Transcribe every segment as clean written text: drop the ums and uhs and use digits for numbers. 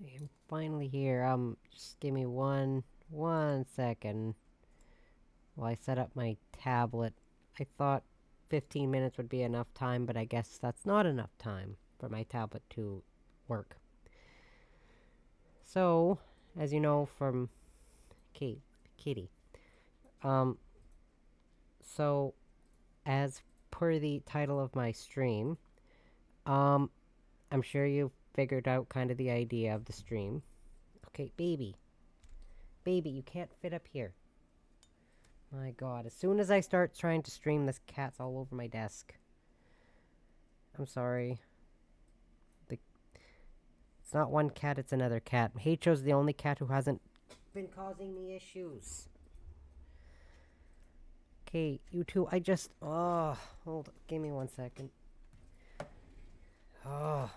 I'm finally here. Just give me one second while I set up my tablet. I thought 15 minutes would be enough time, but I guess that's not enough time for my tablet to work. So, as you know from Kitty, um, so as per the title of my stream, um, I'm sure you figured out kind of the idea of the stream. Okay, baby, you can't fit up here. My god, as soon as I start trying to stream, this cat's all over my desk. I'm sorry. The, it's not one cat, it's another cat. Heicho's the only cat who hasn't been causing me issues. Okay, you two, oh, hold on, give me 1 second. Oh,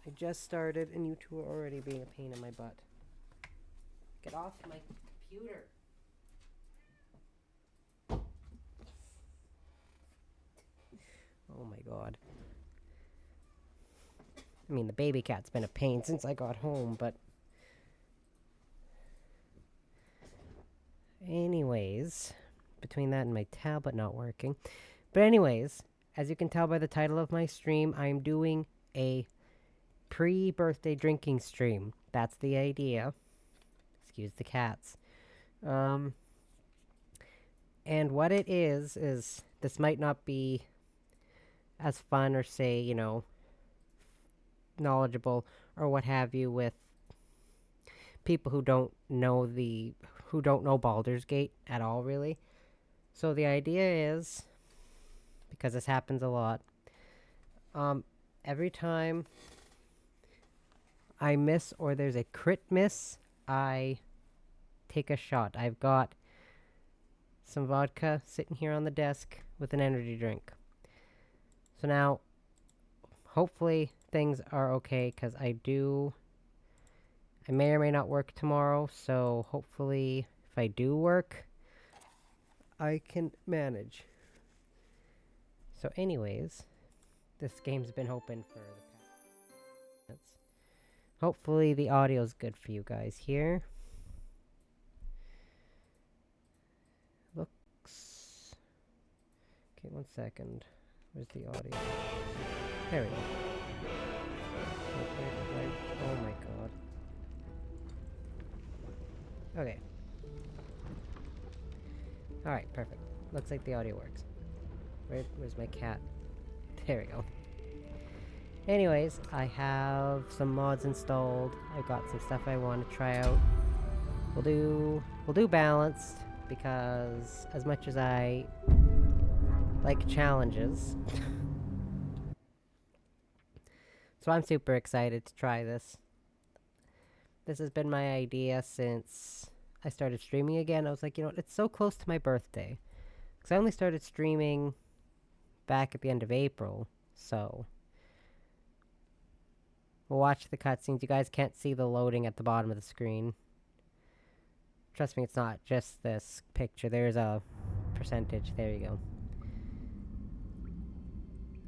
I just started and you two are already being a pain in my butt. Get off my computer. Oh my god. I mean, the baby cat's been a pain since I got home, but... Anyways, between that and my tablet not working. But anyways, as you can tell by the title of my stream, I'm doing a pre-birthday drinking stream. That's the idea. Excuse the cats. And what it is this might not be as fun or say, knowledgeable or what have you with people who don't know Baldur's Gate at all, really. So the idea is, because this happens a lot, every time I miss or there's a crit miss, I take a shot. I've got some vodka sitting here on the desk with an energy drink. So now, hopefully things are okay, because I may or may not work tomorrow, so hopefully if I do work, I can manage. So anyways, this game's been open for the past minutes. Hopefully the audio's good for you guys here. Looks... Okay, 1 second. Where's the audio? There we go. Oh my god. Okay. Alright, perfect. Looks like the audio works. Where's my cat? There we go. Anyways, I have some mods installed. I've got some stuff I want to try out. We'll do balanced, because as much as I like challenges, so I'm super excited to try this. This has been my idea since I started streaming again. I was like, it's so close to my birthday. Because I only started streaming back at the end of April, so... We'll watch the cutscenes. You guys can't see the loading at the bottom of the screen. Trust me, it's not just this picture. There's a percentage. There you go.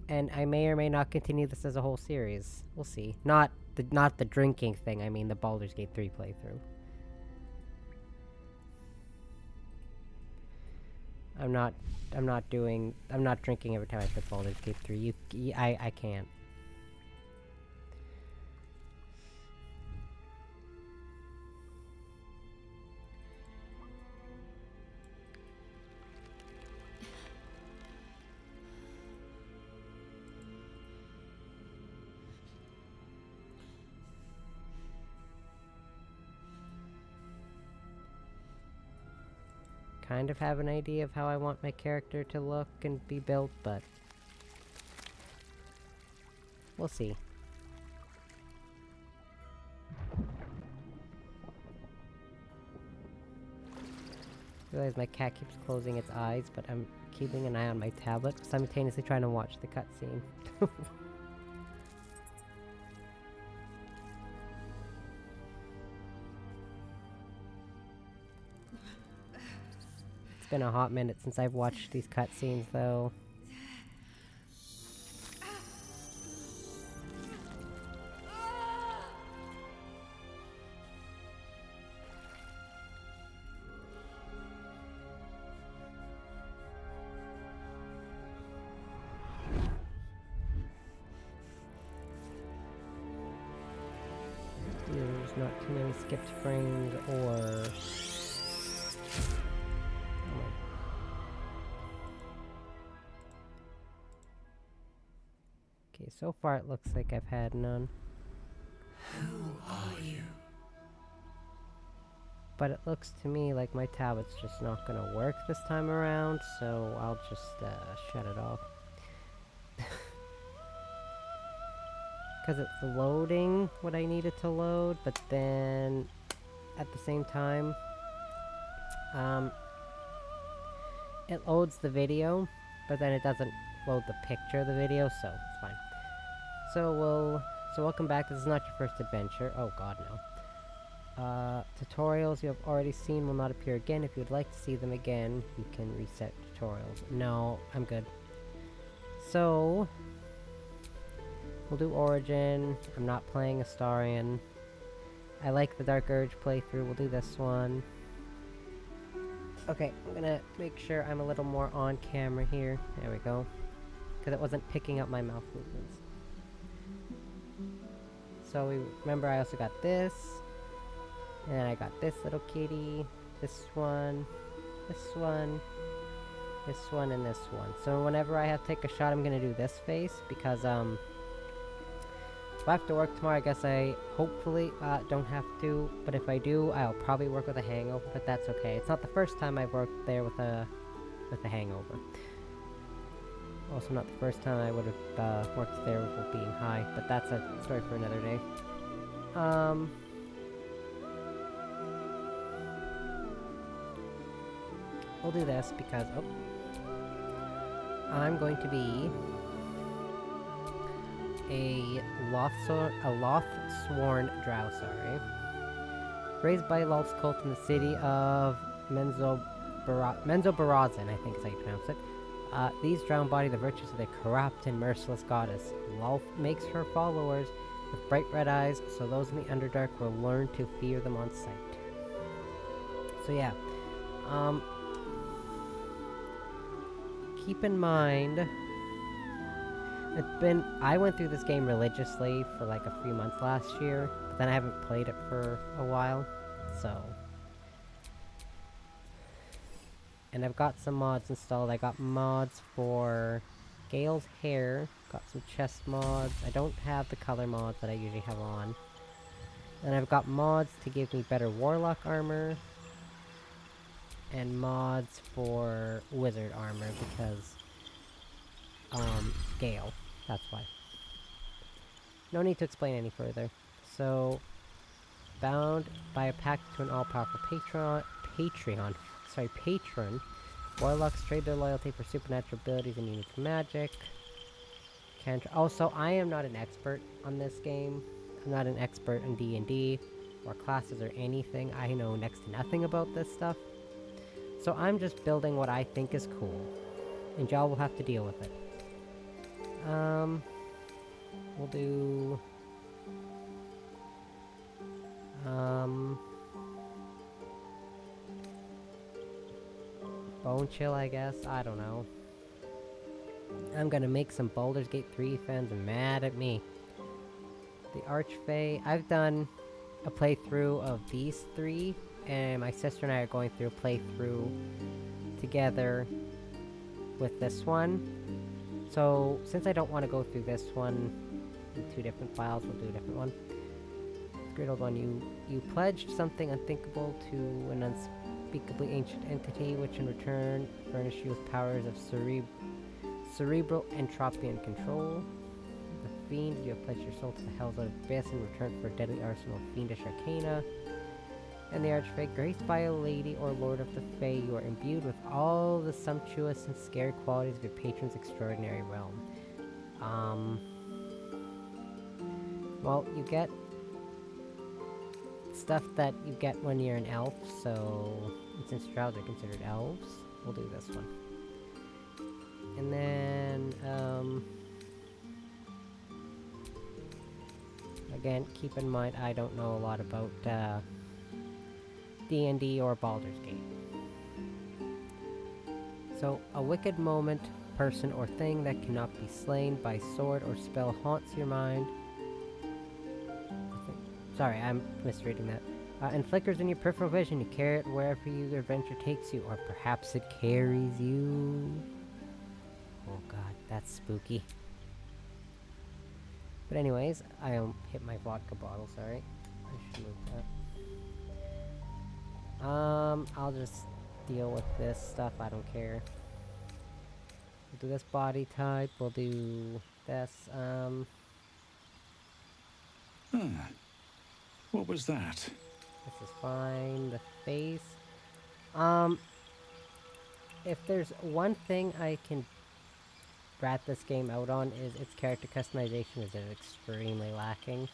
And I may or may not continue this as a whole series. We'll see. Not the drinking thing, I mean the Baldur's Gate 3 playthrough. I'm not drinking every time I play Baldur's Gate 3. I can't. Kind of have an idea of how I want my character to look and be built, but we'll see. I realize my cat keeps closing its eyes, but I'm keeping an eye on my tablet, simultaneously trying to watch the cutscene. It's been a hot minute since I've watched these cutscenes, though. any skipped frames or... Oh my... Okay, so far it looks like I've had none. Who are you? But it looks to me like my tablet's just not gonna work this time around, so I'll just shut it off. Because it's loading what I need it to load, but then at the same time, it loads the video, but then it doesn't load the picture of the video, so it's fine. So welcome back. This is not your first adventure. Oh god, no. Tutorials you have already seen will not appear again. If you would like to see them again, you can reset tutorials. No, I'm good. So, we'll do Origin. I'm not playing Astarion. I like the Dark Urge playthrough. We'll do this one. Okay, I'm gonna make sure I'm a little more on camera here. There we go. Because it wasn't picking up my mouth movements. So remember I also got this. And then I got this little kitty, this one, this one, this one, and this one. So whenever I have to take a shot, I'm gonna do this face, because, if I have to work tomorrow, I guess I hopefully, don't have to, but if I do, I'll probably work with a hangover, but that's okay. It's not the first time I've worked there with a hangover. Also not the first time I would have, worked there with being high, but that's a story for another day. We'll do this because, I'm going to be a Loth-sworn drow, sorry. Raised by Lolth's cult in the city of Menzoberranzan, I think is how you pronounce it. These drow embody the virtues of the corrupt and merciless goddess. Lolth makes her followers with bright red eyes, so those in the Underdark will learn to fear them on sight. So yeah, keep in mind, I went through this game religiously for like a few months last year, but then I haven't played it for a while, so. And I've got some mods installed. I got mods for Gale's hair, got some chest mods. I don't have the color mods that I usually have on. And I've got mods to give me better warlock armor, and mods for wizard armor because, Gale. That's why. No need to explain any further. So, bound by a pact to an all-powerful patron, warlocks trade their loyalty for supernatural abilities and unique magic. Also, I am not an expert on this game. I'm not an expert in D&D, or classes, or anything. I know next to nothing about this stuff. So I'm just building what I think is cool, and y'all will have to deal with it. We'll do... Bone Chill, I guess? I don't know. I'm gonna make some Baldur's Gate 3 fans mad at me. The Archfey, I've done a playthrough of these three, and my sister and I are going through a playthrough together with this one. So, since I don't want to go through this one in two different files, we'll do a different one. Great old one, you pledged something unthinkable to an unspeakably ancient entity, which in return furnished you with powers of cerebral entropy and control. The Fiend, you have pledged your soul to the hells of abyss in return for a deadly arsenal of fiendish arcana. And the Archfey, graced by a lady or lord of the Fae, you are imbued with all the sumptuous and scary qualities of your patron's extraordinary realm. Well, you get stuff that you get when you're an elf, so since drows are considered elves, we'll do this one. And then, again, keep in mind I don't know a lot about, D&D or Baldur's Gate. So, a wicked moment, person, or thing that cannot be slain by sword or spell haunts your mind. Sorry, I'm misreading that. And flickers in your peripheral vision. You carry it wherever your adventure takes you, or perhaps it carries you. Oh god, that's spooky. But anyways, I hit my vodka bottle, sorry. I should move that. I'll just deal with this stuff, I don't care. We'll do this body type, we'll do this, What was that? this is fine, the face. If there's one thing I can rat this game out on is its character customization is extremely lacking.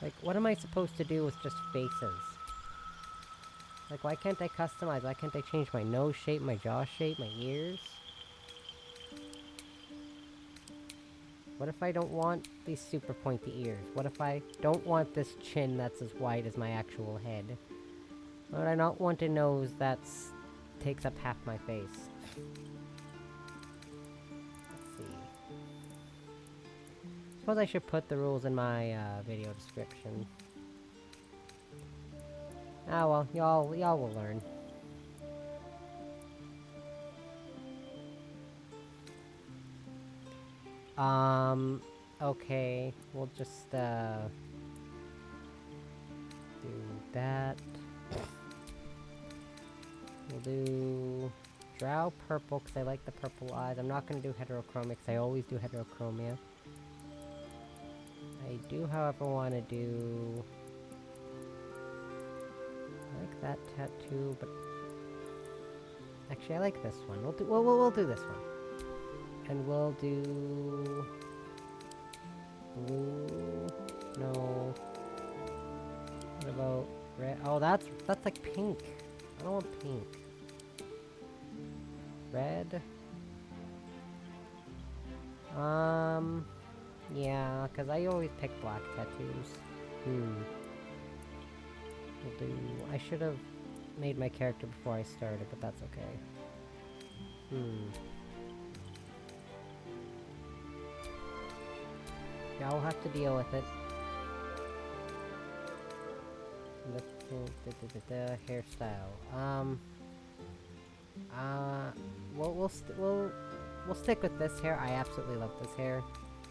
Like, what am I supposed to do with just faces? Like, why can't I customize? Why can't I change my nose shape, my jaw shape, my ears? What if I don't want these super pointy ears? What if I don't want this chin that's as wide as my actual head? Why would I not want a nose that's takes up half my face? Let's see. Suppose I should put the rules in my video description. Ah well, y'all will learn. Okay, we'll just do that. We'll do Drow purple because I like the purple eyes. I'm not gonna do heterochromia because I always do heterochromia. I do, however, want to do. I like that tattoo, but actually, I like this one. We'll do this one, and we'll do blue. No. What about red? Oh, that's like pink. I don't want pink. Red. Yeah, because I always pick black tattoos. We'll do. I should have made my character before I started, but that's okay. Yeah, I'll have to deal with it. The hairstyle. We'll stick with this hair. I absolutely love this hair.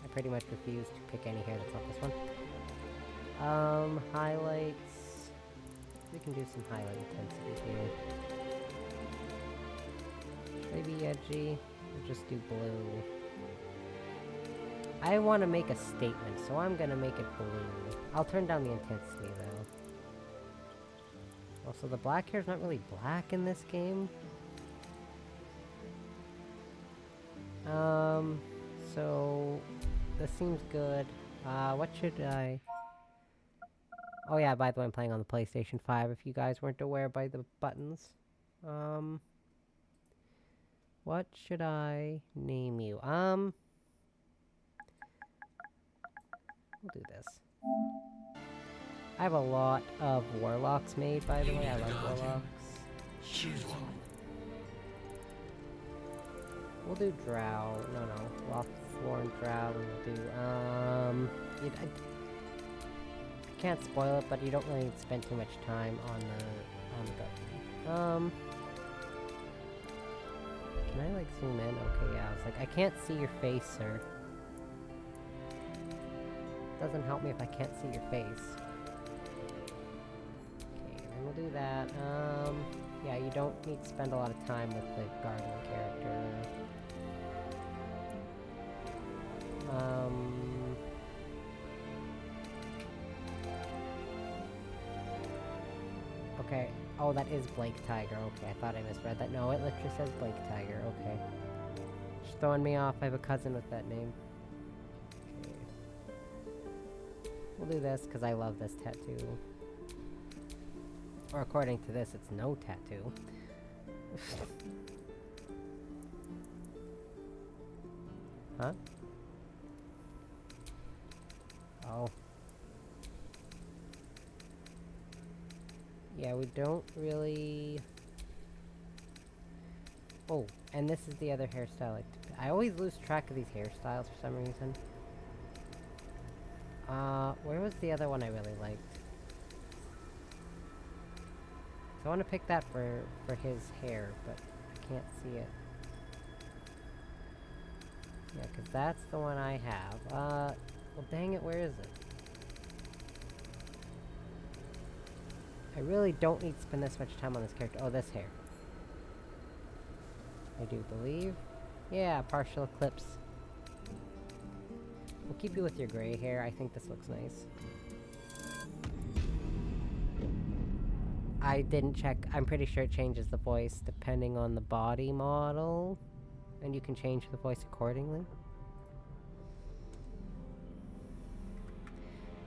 I pretty much refuse to pick any hair that's not this one. Highlights. We can do some highlight intensity here. Maybe edgy. We'll just do blue. I want to make a statement, so I'm gonna make it blue. I'll turn down the intensity though. Also, the black hair's not really black in this game. So this seems good. What should I... Oh yeah, by the way, I'm playing on the PlayStation 5 if you guys weren't aware by the buttons. What should I name you? We'll do this. I have a lot of warlocks made, by the way. I like warlocks. Choose one. We'll do drow. No. Lofthorn drow. We'll do, I can't spoil it, but you don't really spend too much time on the button. Can I, like, zoom in? Okay, yeah, I was like, I can't see your face, sir. Doesn't help me if I can't see your face. Okay, then we'll do that. Yeah, you don't need to spend a lot of time with the gardening character. Okay. Oh, that is Blake Tiger. Okay, I thought I misread that. No, it literally says Blake Tiger. Okay. Just throwing me off. I have a cousin with that name. Okay. We'll do this, because I love this tattoo. Or according to this, it's no tattoo. Huh? Oh. Yeah, we don't really... Oh, and this is the other hairstyle. I always lose track of these hairstyles for some reason. Where was the other one I really liked? So I want to pick that for his hair, but I can't see it. Yeah, because that's the one I have. Well dang it, where is it? I really don't need to spend this much time on this character. Oh, this hair. I do believe. Yeah, partial eclipse. We'll keep you with your gray hair. I think this looks nice. I didn't check. I'm pretty sure it changes the voice depending on the body model. And you can change the voice accordingly.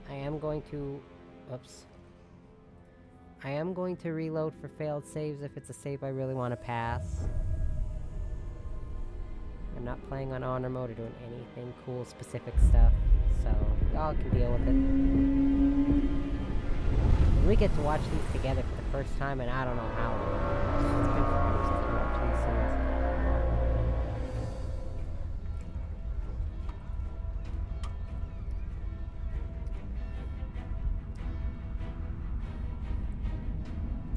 I am going to... Oops. I am going to reload for failed saves if it's a save I really want to pass. I'm not playing on honor mode or doing anything cool specific stuff, so y'all can deal with it. We get to watch these together for the first time in I don't know how long. It's been forever since I watched these scenes.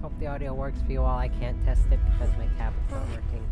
Hope the audio works for you all. I can't test it because my tablet's not working.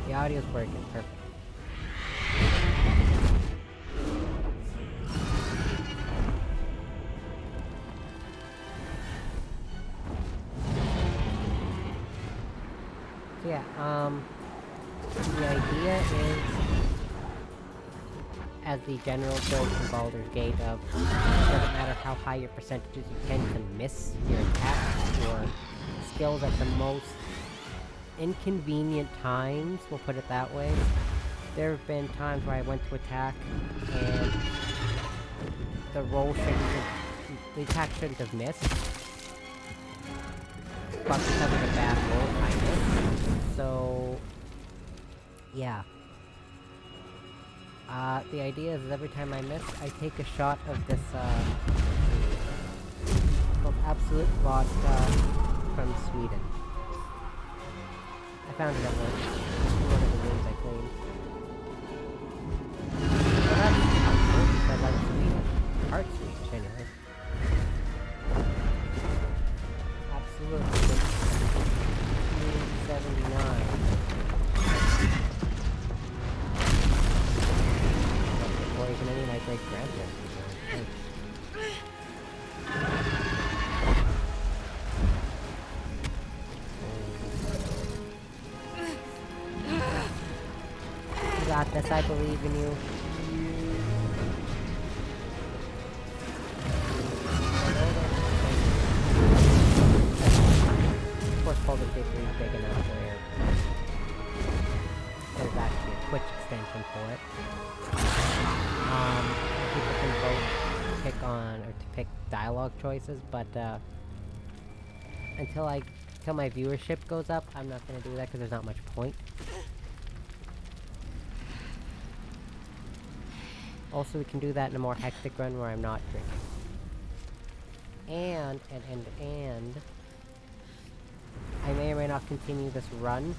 The audio's working, perfect. So yeah, the idea is, as the general build from Baldur's Gate of, it doesn't matter how high your percentages, you tend to miss your attacks or skills at the most inconvenient times, we'll put it that way. There have been times where I went to attack and the the attack shouldn't have missed. But because of a bad roll, I missed. So, yeah. The idea is every time I miss, I take a shot of this, called Absolute Vodka from Sweden. I found it at once. One of the rooms I cleaned. Well, that's helpful, because I like Sweden. Art Swedish, anyway. Absolutely. 1979. Before even any of my great-grandparents were born. You got this, I believe in you. Of course, Boulder State 3 is big enough where there's actually a Twitch extension for it. People can vote pick on, or to pick dialogue choices, but until my viewership goes up, I'm not gonna do that because there's not much point. Also, we can do that in a more hectic run where I'm not drinking. And I may or may not continue this run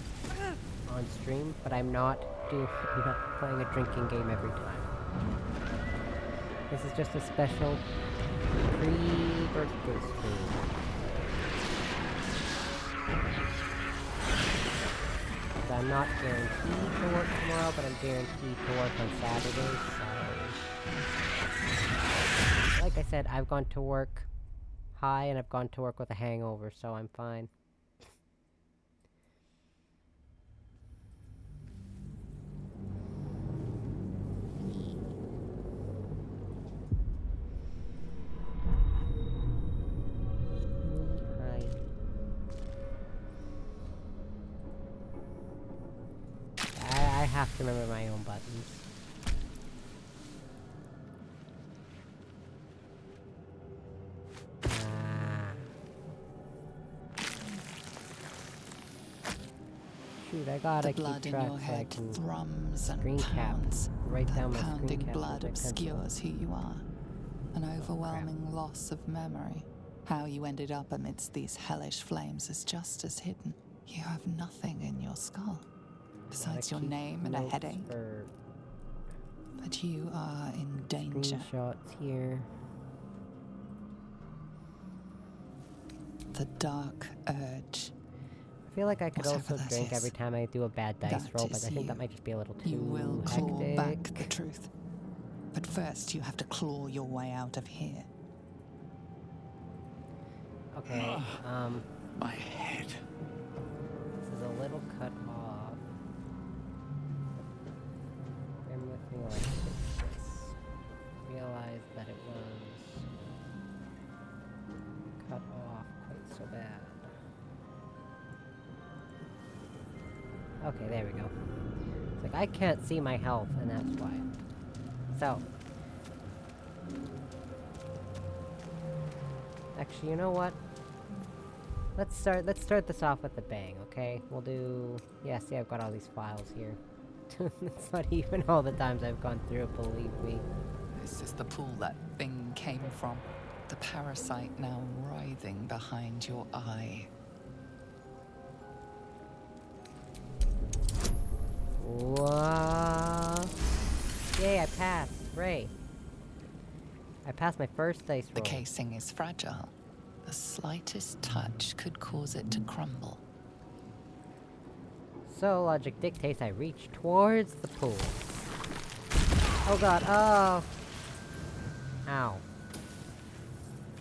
on stream, but I'm not playing a drinking game every time. This is just a special pre-birthday stream. So I'm not guaranteed to work tomorrow, but I'm guaranteed to work on Saturday, so... Like I said, I've gone to work high, and I've gone to work with a hangover, so I'm fine. I have to remember my own buttons. Shoot, I gotta The keep blood in track your so I head can thrums and screen cap. pounds. Write That down my screen pounding cap with blood my pencil. obscures who you are. An overwhelming loss of memory. How you ended up amidst these hellish flames is just as hidden. You have nothing in your skull, besides Gotta your keep name and a notes headache. for But you are in danger. screenshots here. The dark urge. I feel like I could Whatever also that drink is, every time I do a bad dice that roll, but is I think you. that might just be a little too You will claw hectic. back the truth. But first, you have to claw your way out of here. Okay, My head. this is a little cut off. Bear with me while I fix this. Realize that it was cut off quite so bad. Okay, there we go. It's like I can't see my health, and that's why. So. Actually, you know what? Let's start this off with a bang, okay? We'll do... Yeah, see, I've got all these files here. It's not even all the times I've gone through it, believe me. This is the pool that thing came from. The parasite now writhing behind your eye. Whoa! Yay, I passed! Hooray! I passed my first dice roll. The casing is fragile. The slightest touch could cause it to crumble. So, logic dictates I reach towards the pool. Oh god, oh! Ow.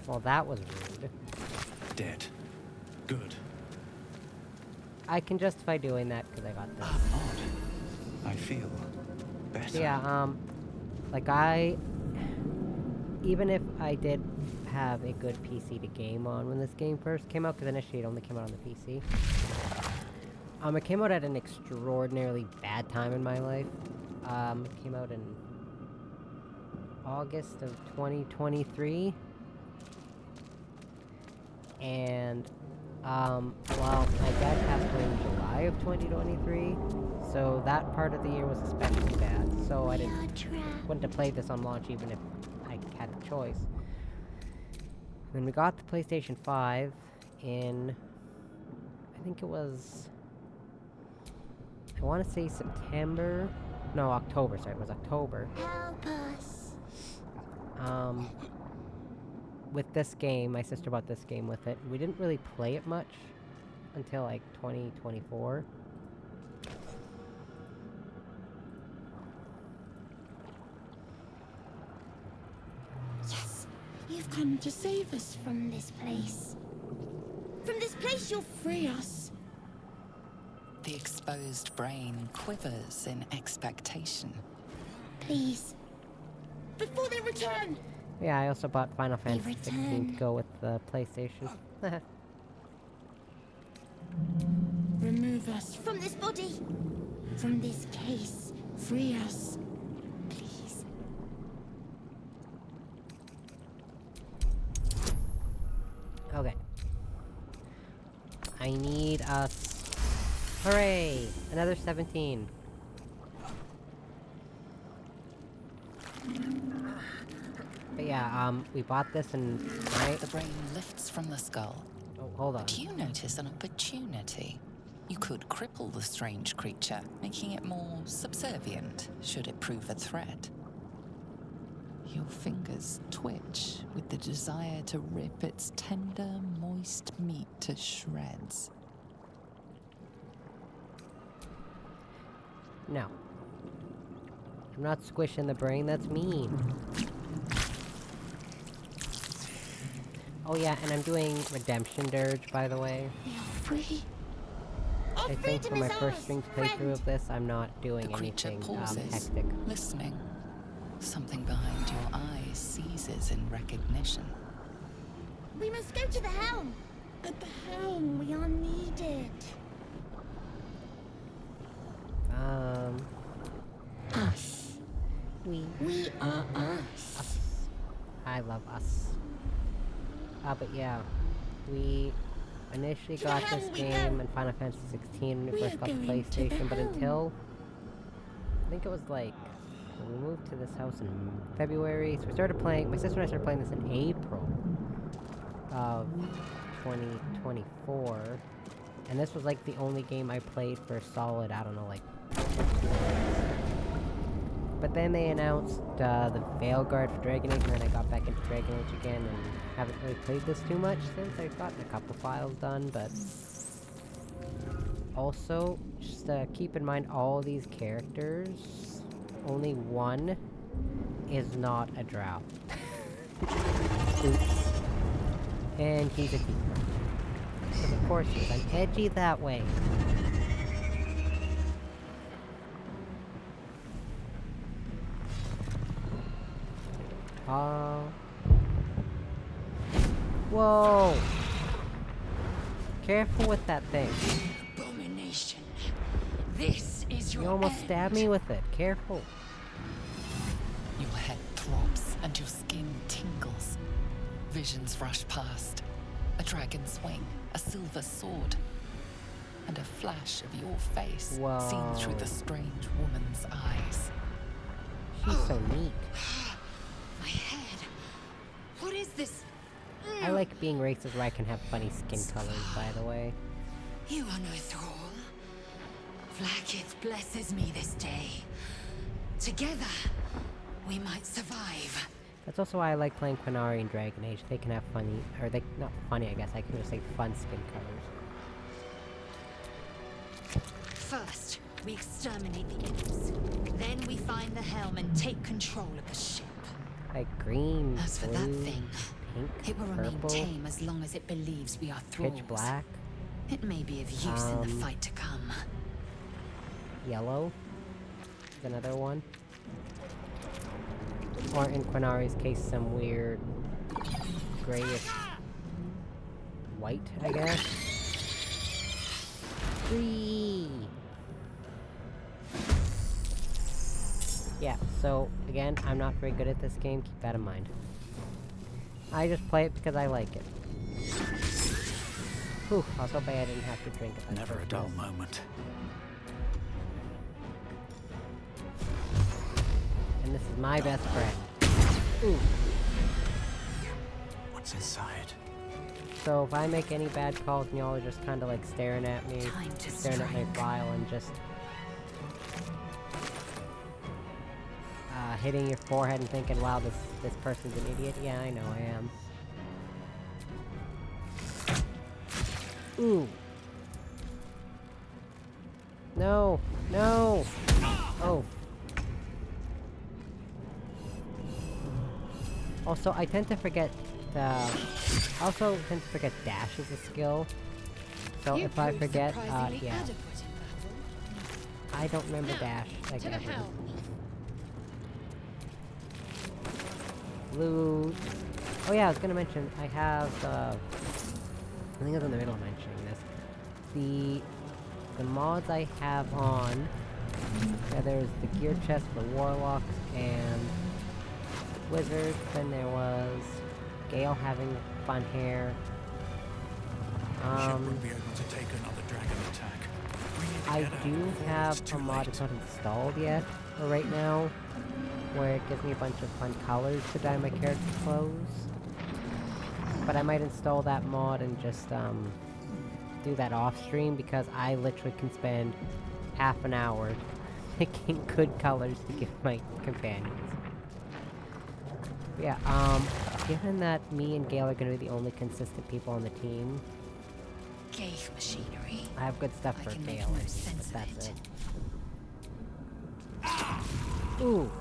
Well, that was rude. Dead. Good. I can justify doing that because I got this. Odd. I feel better. Yeah, like even if I did have a good PC to game on when this game first came out, because initially it only came out on the PC. It came out at an extraordinarily bad time in my life. It came out in August of 2023. And, well, my dad passed away in July of 2023, so that part of the year was especially bad, so I wouldn't have played this on launch even if I had the choice. Then we got the PlayStation 5 in, I think it was, I want to say September, no, October, sorry, it was October. Help us. With this game, my sister bought this game with it. We didn't really play it much until like 2024. Yes, you've come to save us from this place. From this place, you'll free us. The exposed brain quivers in expectation. Please. Before they return. Yeah, I also bought Final Fantasy 16 return. to go with the PlayStation. Remove us from this body. From this case. Free us. Please. Okay. I need us. Hooray! Another 17. But yeah, we bought this in The brain lifts from the skull. Oh, hold on. But you notice an opportunity. You could cripple the strange creature, making it more subservient, should it prove a threat. Your fingers twitch with the desire to rip its tender, moist meat to shreds. No. I'm not squishing the brain, that's mean. Oh yeah, and I'm doing Redemption Dirge, by the way. We are free. I think for my first string playthrough of this, I'm not doing The creature anything pauses, hectic. listening. Something behind your eyes seizes in recognition. We must go to the helm. At the helm, we are needed. Us. We are us. I love us. But yeah, we initially To the got this helm we game go. and Final Fantasy 16 when it We first are got the going to the PlayStation, but helm. until I think it was like when we moved to this house in February, so we started playing. My sister and I started playing this in April of 2024, and this was like the only game I played for a solid, I don't know, like. But then they announced the Veil Guard for Dragon Age, and then I got back into Dragon Age again, and haven't really played this too much since. I've gotten a couple files done, but also, just keep in mind all these characters, only one is not a drow. Oops. And he's a thief. Because of course he is. I'm edgy that way. Whoa! Careful with that thing. Abomination. This is your You almost end. stabbed me with it. Careful. Your head throbs and your skin tingles. Visions rush past. A dragon's wing, a silver sword, and a flash of your face seen through Whoa. the strange woman's eyes. She's so neat. My head. What is this? I like being racist where I can have funny skin colors, by the way. You are no thrall. Vlaakith blesses me this day. Together, we might survive. That's also why I like playing Quinari and Dragon Age. They can have funny, or they, not funny I guess, I can just say fun skin colors. First, we exterminate the imps. Then we find the helm and take control of the ship. Like green, As for blue, that thing, pink, it will remain purple, tame as long as it believes we are thralls. pitch black, It may be of use in the fight to come. yellow is another one. Or in Quinari's case, some weird grayish white, I guess. Free! Yeah, so again, I'm not very good at this game, keep that in mind. I just play it because I like it. Whew, I was hoping I didn't have to drink it. Never a dull moment. And this is my best friend. Ooh. What's inside? So if I make any bad calls and y'all are just kind of like staring at me, Time to staring at my strike. file and just hitting your forehead and thinking, wow, this person's an idiot. Yeah, I know I am. Ooh. No. No. Oh. Also, I tend to forget I also tend to forget dash is a skill. So You if I proved forget, surprisingly yeah. adequate in battle. I don't remember Now, dash like to the ever. helm. Blue. Oh yeah, I was gonna mention, I have, I think I was in the middle of mentioning this. The mods I have on, yeah, there's the gear chest for warlocks and wizards, then there was Gale having fun hair. Ship won't be able to take another dragon attack. We need to I get out do before have it's a too mod late. that's not installed yet, for right now, where it gives me a bunch of fun colors to dye my character clothes. But I might install that mod and just, do that off stream, because I literally can spend half an hour picking good colors to give my companions. But yeah, given that me and Gale are gonna be the only consistent people on the team, Gale machinery. I have good stuff I for can make Gale, no but sense of that's it. it. Ooh.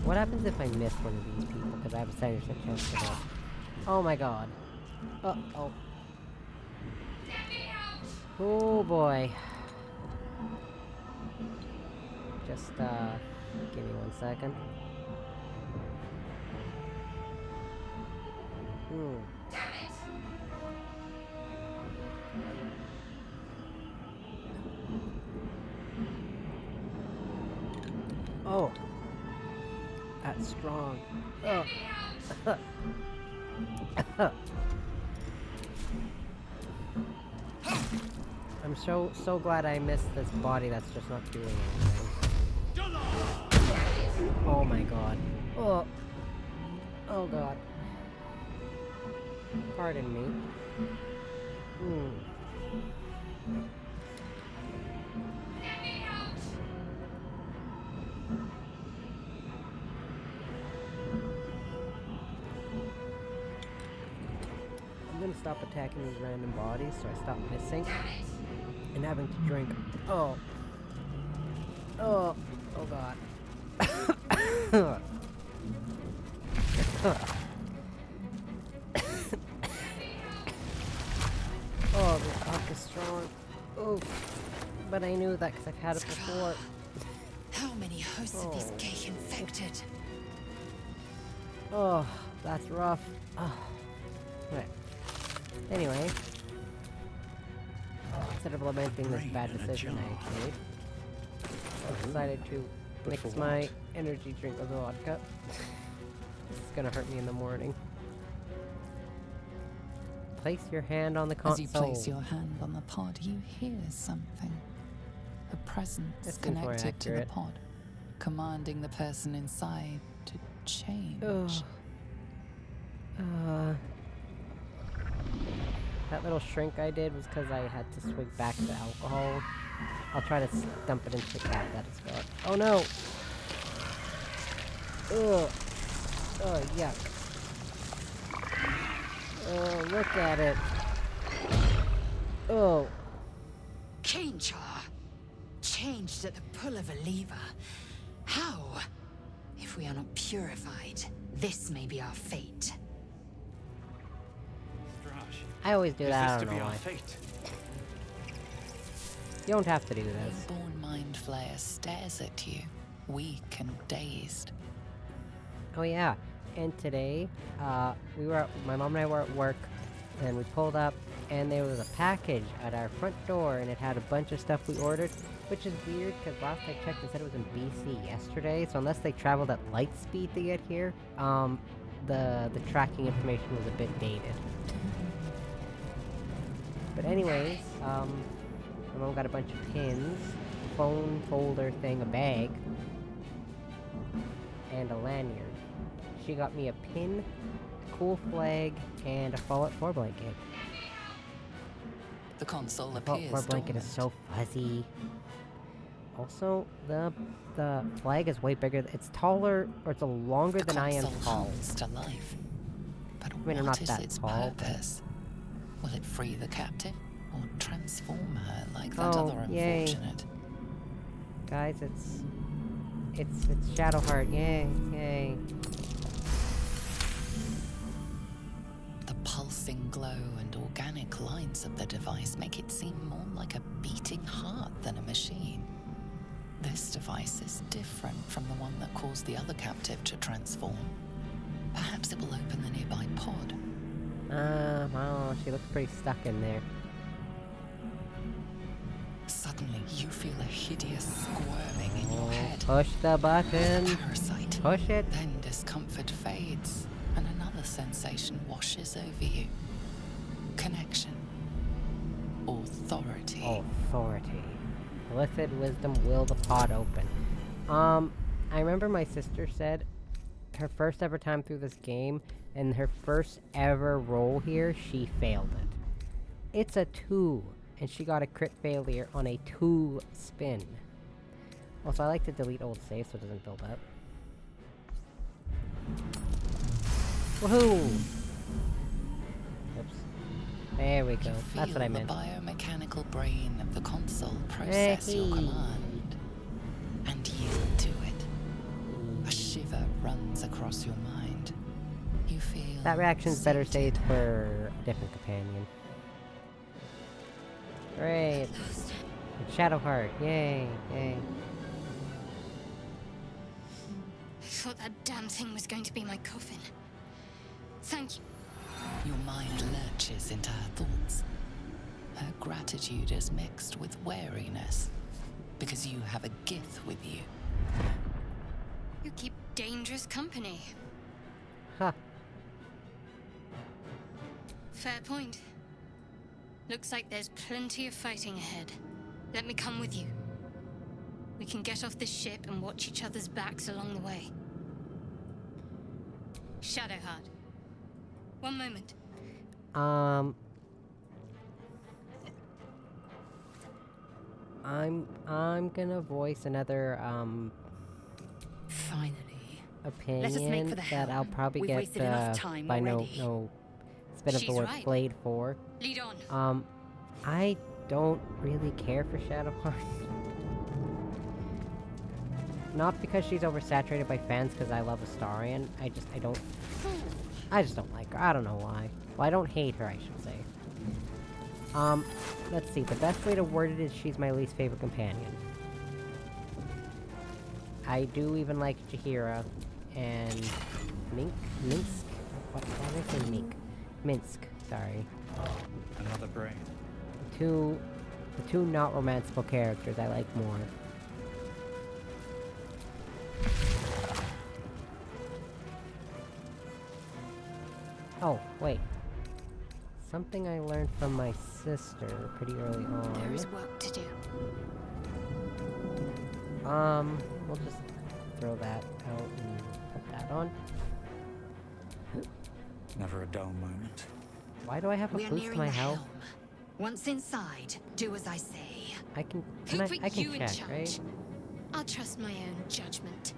What happens if I miss one of these people? Because I have a 70% chance to hit. Oh my god. Uh-oh. Oh boy. Just, give me 1 second. Ooh. Oh. That's strong. Oh. I'm so glad I missed this body that's just not doing anything. Oh my god. Oh. Oh god. Pardon me. I'm gonna stop attacking these random bodies so I stop missing and having to drink. Oh. Oh. Oh god. Oh, this pump is strong. Oh. But I knew that because I've had it before. How many hosts are these Gale infected? Oh, that's rough. Oh. Right. Anyway. Instead of lamenting this bad decision I made, I decided to mix my energy drink with vodka. This is gonna hurt me in the morning. Place your hand on the console. As you place your hand on the pod, you hear something. A presence This seems more connected to the accurate. pod, commanding the person inside to change. That little shrink I did was because I had to swig back the alcohol. I'll try to dump it into the cat that it's got. Oh no! Ugh. Oh, yuck. Oh, look at it. Oh. Cainchar! Changed at the pull of a lever. How? If we are not purified, this may be our fate. Straj, I always do is that, I this to don't be know our why. fate? You don't have to do The this. inborn mind flayer stares at you, weak and dazed. Oh yeah, and today, my mom and I were at work, and we pulled up, and there was a package at our front door, and it had a bunch of stuff we ordered, which is weird, because last I checked, it said it was in BC yesterday, so unless they traveled at light speed to get here, the tracking information was a bit dated. But anyways, my mom got a bunch of pins, phone folder thing, a bag, and a lanyard. She got me a pin, a cool flag, and a Fallout 4 blanket. The console The Fallout 4 appears blanket is dormant. so fuzzy. Also, the flag is way bigger. It's taller, or it's longer The than I am console tall. hums to life. But mean, I'm what not is that its tall, but- purpose? Will it free the captive, or transform her like that Oh, other yay. unfortunate? Guys, it's Shadowheart. Yay, yay. The pulsing glow and organic lines of the device make it seem more like a beating heart than a machine. This device is different from the one that caused the other captive to transform. Perhaps it will open the nearby pod. Well, she looks pretty stuck in there. Suddenly, you feel a hideous squirming in your head. Push the button. Parasite. Push it. Then discomfort fades, and another sensation washes over you. Connection. Authority. Authority. Illicit wisdom will the pod open. I remember my sister said her first ever time through this game, and her first ever roll here, she failed it. It's a 2, and she got a crit failure on a 2 spin. Also, I like to delete old saves so it doesn't build up. Woohoo! Oops. There we go. You That's what I feel meant. the biomechanical brain of the console process your Hey. command, and yield to it. A shiver runs across your mind. You feel That reaction's better sated. saved for a different companion. Great. It's Shadowheart. Yay. Yay. I thought that damn thing was going to be my coffin. Thank you. Your mind lurches into her thoughts. Her gratitude is mixed with wariness, because you have a Gith with you. You keep dangerous company. Huh. Fair point. Looks like there's plenty of fighting ahead. Let me come with you. We can get off this ship and watch each other's backs along the way. Shadowheart. One moment. I'm gonna voice another Finally. opinion Let us make for the that I'll helm. probably We've get wasted enough time by already. no spin of the She's word right. flayed for. Lead on. I don't really care for Shadowheart. Not because she's oversaturated by fans, because I love Astarion. I just don't like her. I don't know why. Well, I don't hate her, I should say. Let's see. The best way to word it is she's my least favorite companion. I do even like Jaheira and Minsk? Why did I say Mink? Minsk, sorry. Another brain. The two not romanceable characters I like more. Oh, wait. Something I learned from my sister pretty early on. There is work to do. We'll just throw that out and put that on. Never a dull moment. Why do I have a We are boost to nearing my the health? helm. Once inside, do as I say. I can, Who put I can you in check, charge? right? I'll trust my own judgment.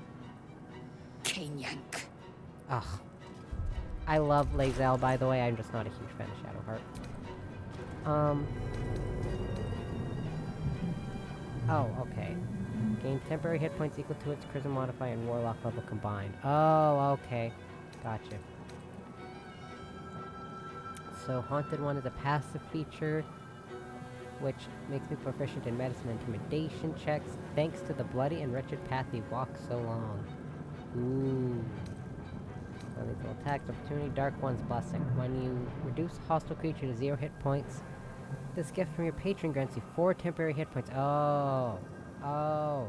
Cane Yank. Ugh. I love Lae'zel, by the way, I'm just not a huge fan of Shadowheart. Oh, okay. Gain temporary hit points equal to its charisma modifier and warlock level combined. Oh, okay. Gotcha. So, Haunted One is a passive feature, which makes me proficient in medicine and intimidation checks, thanks to the bloody and wretched path he walked so long. Ooh. Lethal attacks, opportunity, Dark One's Blessing. When you reduce a hostile creature to 0 hit points, this gift from your patron grants you 4 temporary hit points. Oh. Oh.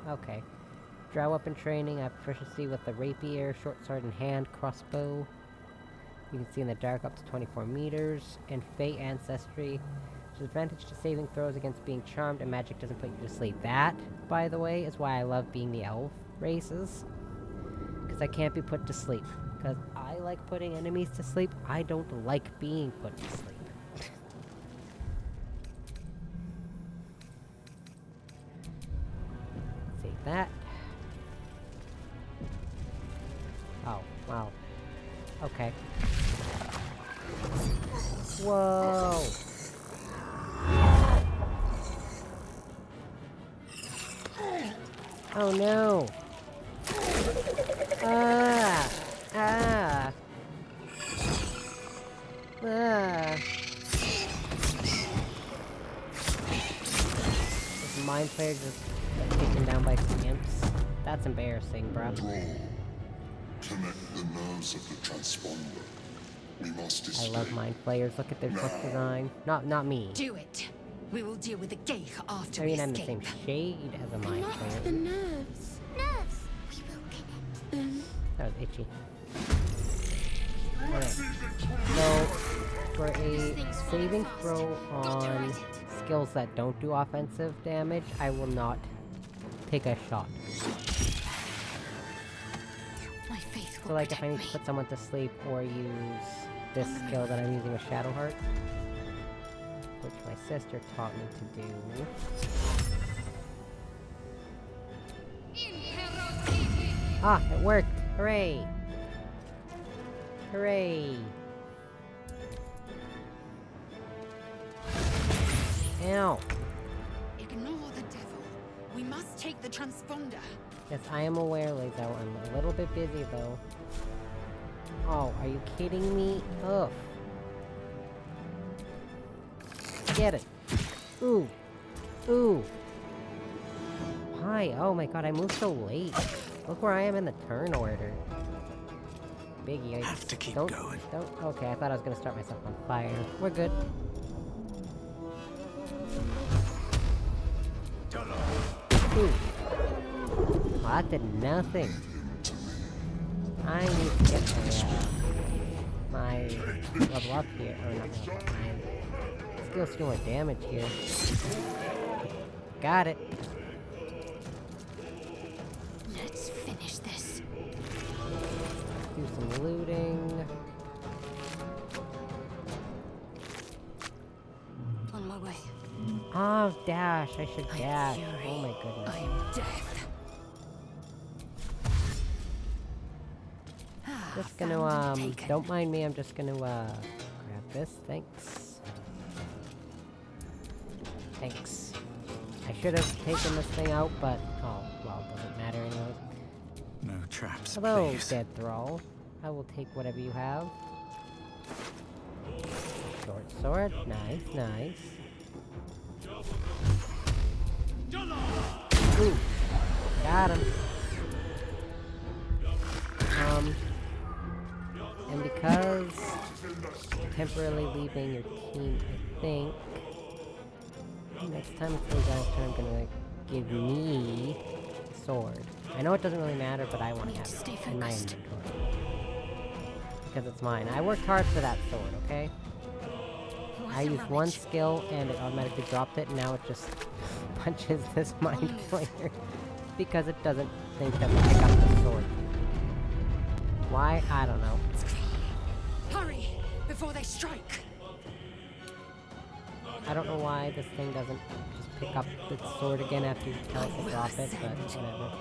Okay. Drow weapon training, I have proficiency with the rapier, short sword in hand, crossbow. You can see in the dark up to 24 meters. And Fey Ancestry. Disadvantage to saving throws against being charmed, and magic doesn't put you to sleep. That, by the way, is why I love being the elf races. Because I can't be put to sleep. Because I like putting enemies to sleep. I don't like being put to sleep. Save that. Oh, wow. Okay. Whoa! Oh no! Ah! Ah! Ah! This mind player just got taken down by some imps. That's embarrassing, bro. Draw. Connect the nerves of the transponder. We must I escape. love mind players. Look at their book design. Not me. Do it. We will deal with the Gale after I mean, we I'm the escape. same shade as a mind Connect the player. nerves. Nerves. We will connect them. That was itchy. Okay. So, for a saving throw on skills that don't do offensive damage, I will not take a shot. My faith will So like if I protect need me. to put someone to sleep or use this skill that I'm using with Shadowheart, which my sister taught me to do. Ah, it worked! Hooray! Hooray! Ow! Ignore the devil. We must take the transponder. Yes, I am aware, Lae'zel. I'm a little bit busy, though. Oh, are you kidding me? Ugh. Get it. Ooh. Ooh. Why? Oh my god, I moved so late. Look where I am in the turn order. Biggie, I Have to keep don't, going. Don't. Okay, I thought I was gonna start myself on fire. We're good. Ooh. Well, that did nothing. I need to get my my level up here. Or not level up, my skills do more damage here. Got it. Let's finish this. Do some looting. On my way. Oh, dash. I should dash. fury. Oh my goodness. I am death. Just gonna, don't mind me, I'm just gonna, grab this, thanks. Thanks. I should have taken this thing out, but, oh, well, it doesn't matter anyways. No traps, Hello, please. dead thrall. I will take whatever you have. Short sword, nice, nice. Ooh, got him. And because temporarily leaving your team, I think next time it's those guys' turn, I'm gonna give me a sword. I know it doesn't really matter, but I want to have Stay it in my focused. inventory. Because it's mine. I worked hard for that sword, okay? What's I the used one rubbish? skill and it automatically dropped it, and now it just punches this mind move. player. Because it doesn't think to pick up the sword. Why? I don't know. Hurry, before they strike. I don't know why this thing doesn't just pick up the sword again after you tell it to drop it, but whatever.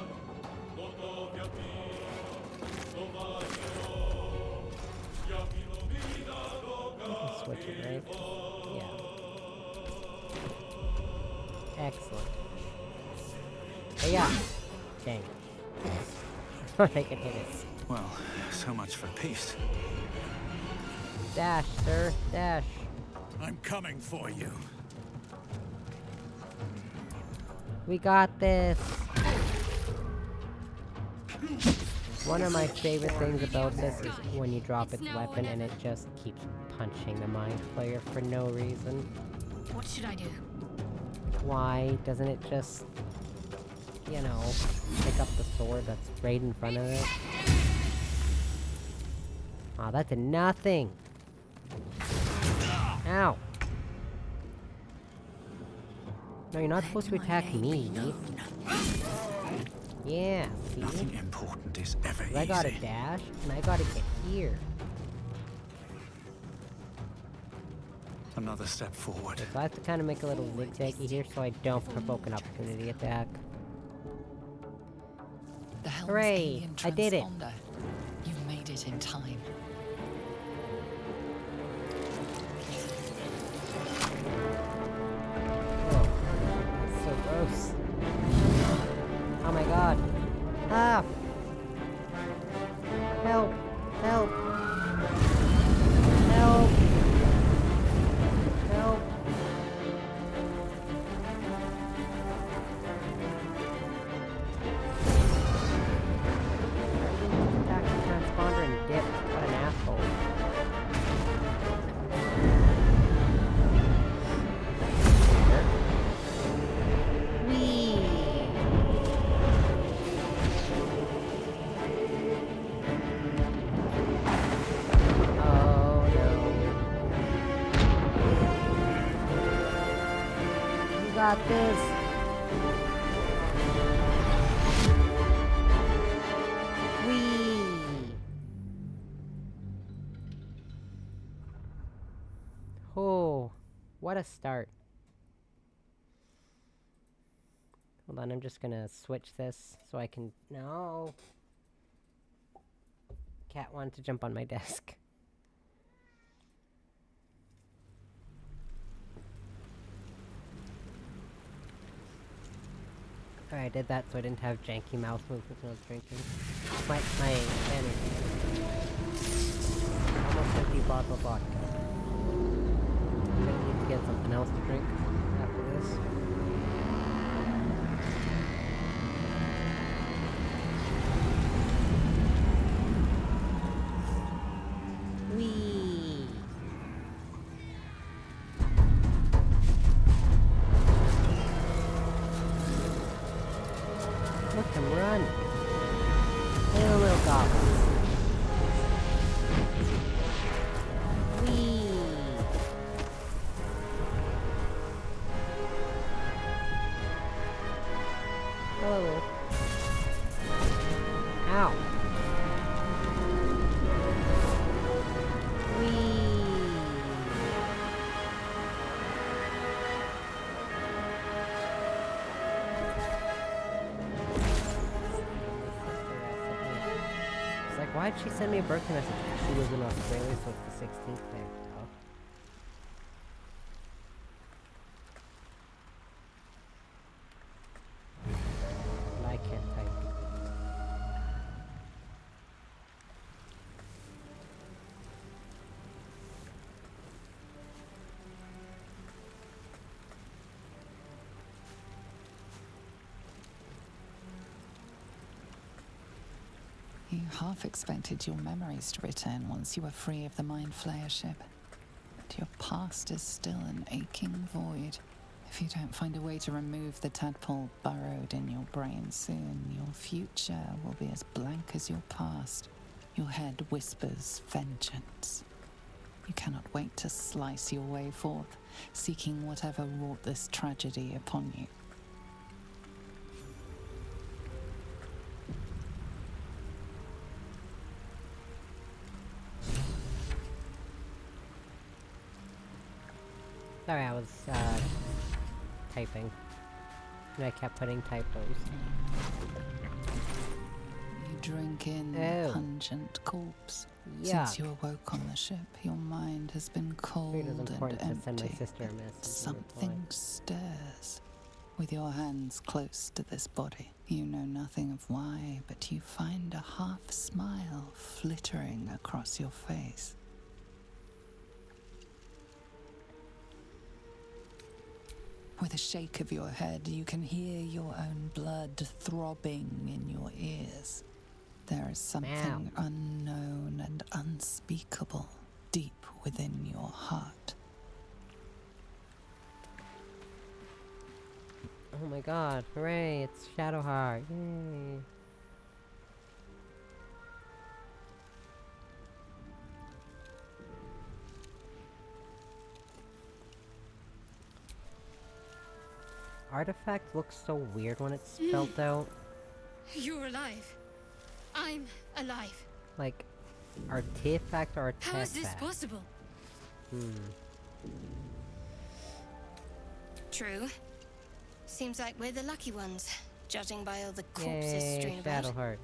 You can switch it, right? Yeah. Excellent. Hey, yeah. Dang. I thought I could hit it. Well, so much for peace. Dash, sir. Dash. I'm coming for you. We got this! One of my favorite things about this is when you drop its weapon and it just keeps punching the mind player for no reason. What should I do? Why doesn't it just, you know, pick up the sword that's right in front of it? Aw, that's a nothing! Ow! No, you're not supposed to attack me. Yeah, see? Nothing important is ever 'Cause I gotta easy. dash, and I gotta get here. Another step forward. So I have to kind of make a little zigzaggy here so I don't provoke an opportunity attack. The helm's Hooray, alien I did it. transponder. You've made it in time. Oh, that's so gross. Oh my god. Ah! Help! Help! Help! Help! Attack the transponder and dip. What an asshole. Whee! Oh no. You got this. Whee! Oh, what a start. Hold on, I'm just gonna switch this so I can... No! Cat wanted to jump on my desk. Alright, I did that so I didn't have janky mouse movements when I was drinking. My sanity. Almost empty bottle of vodka. I'm gonna need to get something else to drink after this. Whee! Look at him run! Little goblins. Ow. Whee! It's like, why'd she send me a birthday message? She was in Australia, so it's the 16th there. Oh. I can't type. You half expected your memories to return once you were free of the Mind Flayer ship. But your past is still an aching void. If you don't find a way to remove the tadpole burrowed in your brain soon, your future will be as blank as your past. Your head whispers vengeance. You cannot wait to slice your way forth, seeking whatever wrought this tragedy upon you. Sorry, I was, typing. And I kept putting typos. You drink in Oh. the pungent corpse. Yuck. Since you awoke on the ship, your mind has been cold It is and important to send my empty. sister a message. Something stirs. With your hands close to this body, you know nothing of why, but you find a half smile flittering across your face. With a shake of your head, you can hear your own blood throbbing in your ears. There is something unknown and unspeakable deep within your heart. Oh my god, hooray, it's Shadowheart, yay! Artifact looks so weird when it's spelled out. You're alive. I'm alive. Like, artifact or artifact? How is this possible? True. Seems like we're the lucky ones, judging by all the corpses Yay, strewn about. Shadowheart.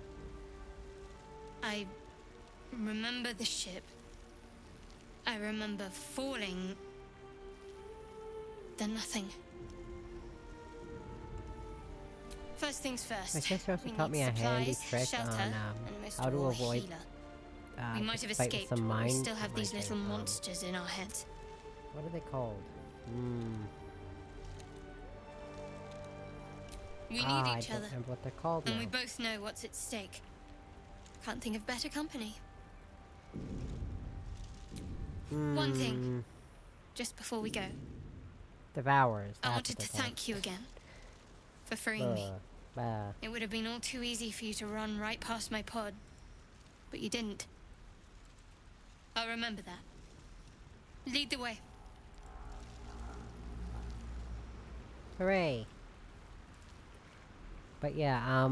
I remember the ship. I remember falling. Then nothing. First things first. My sister also we taught need me a handy supplies, trick shelter, on and most how of to all, a avoid healer. We might have fight with escaped, some but we mind still have these little thing, monsters in our heads. What are they called? We need I each don't other, remember what they're called and now. we both know what's at stake. Can't think of better company. One thing, just before we go, Devourers. I that's wanted what to they're thank you again for freeing called. me. Bah. It would have been all too easy for you to run right past my pod, but you didn't. I'll remember that. Lead the way. Hooray! But yeah,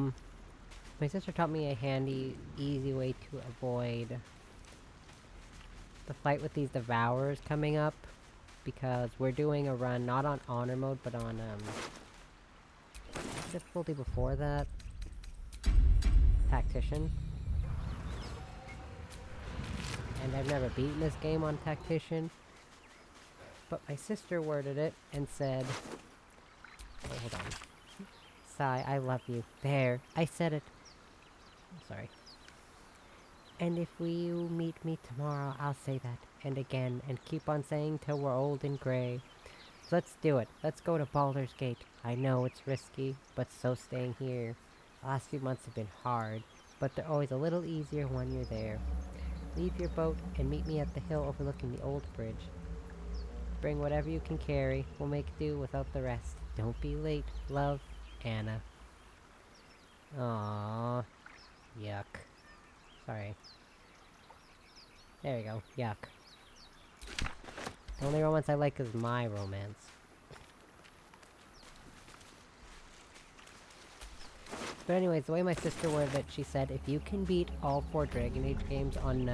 my sister taught me a handy, easy way to avoid the fight with these Devourers coming up, because we're doing a run not on honor mode, but on difficulty before that, Tactician. And I've never beaten this game on Tactician, but my sister worded it and said, oh, hold on. Sigh, I love you. There, I said it. Sorry. And if you meet me tomorrow, I'll say that, and again, and keep on saying till we're old and gray. So let's do it. Let's go to Baldur's Gate. I know it's risky, but so staying here. The last few months have been hard, but they're always a little easier when you're there. Leave your boat and meet me at the hill overlooking the old bridge. Bring whatever you can carry. We'll make do without the rest. Don't be late. Love, Anna. Aww. Yuck. Sorry. There you go. Yuck. The only romance I like is my romance. But anyways, the way my sister worded it, she said, if you can beat all 4 Dragon Age games on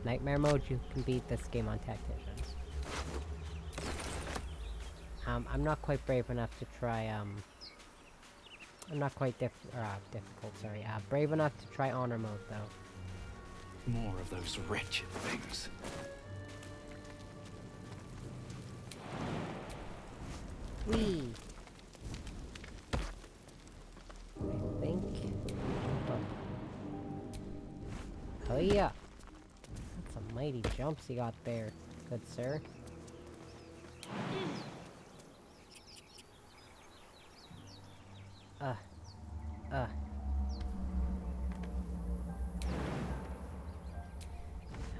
Nightmare mode, you can beat this game on Tacticians. I'm not quite brave enough to try, I'm not quite difficult, sorry. Brave enough to try Honor mode, though. More of those wretched things. Whee! I think... Oh yeah! That's some mighty jumps you got there, good sir.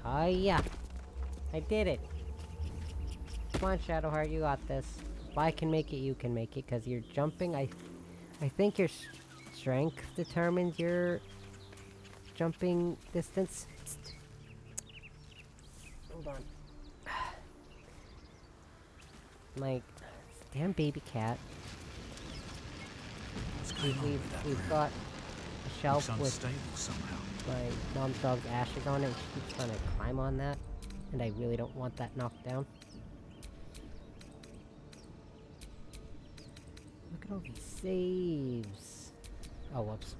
Hiya! I did it! Come on, Shadowheart, you got this. If I can make it, you can make it, because you're jumping. I think your strength determines your jumping distance. Hold on. Like, damn baby cat. We've got a shelf Looks with unstable somehow. my mom's dog's ashes on it. She keeps trying to climb on that, and I really don't want that knocked down. Look at all these saves. Oh, whoops.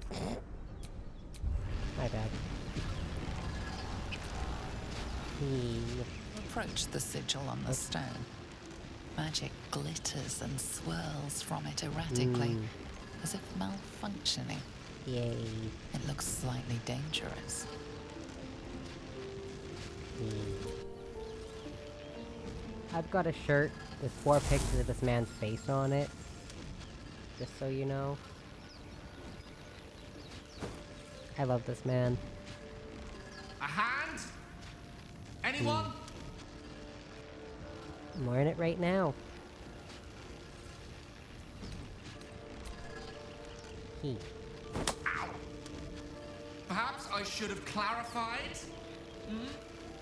My bad. Approach the sigil on the stone. Magic glitters and swirls from it erratically, as if malfunctioning. Yay. It looks slightly dangerous. I've got a shirt with 4 pictures of this man's face on it. Just so you know. I love this man. A hand? Anyone? I'm wearing it right now. Ow. Perhaps I should have clarified?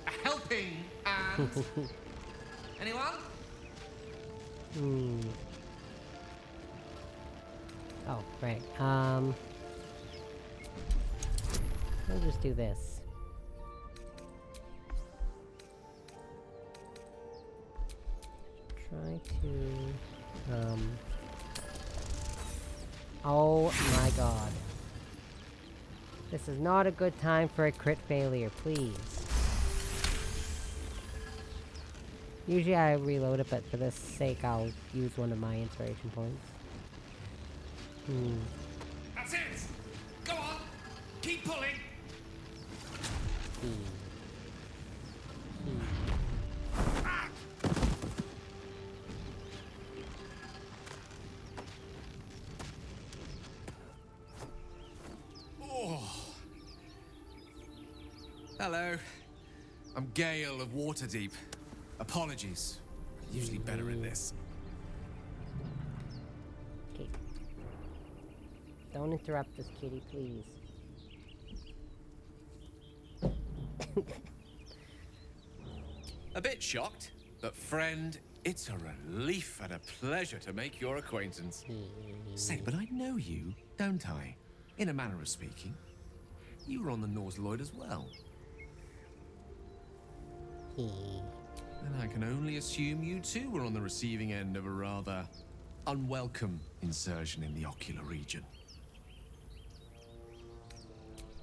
A helping hand? Anyone? Oh, right. We'll just do this. Try to, oh my god. This is not a good time for a crit failure, please. Usually I reload it, but for this sake I'll use one of my inspiration points. That's it! Go on! Keep pulling! Hello. I'm Gale of Waterdeep. Apologies. Usually better at this. Okay. Don't interrupt this kitty, please. A bit shocked, but friend, it's a relief and a pleasure to make your acquaintance. Say, but I know you, don't I? In a manner of speaking. You were on the Norse Lloyd as well. And I can only assume you too were on the receiving end of a rather unwelcome insertion in the ocular region.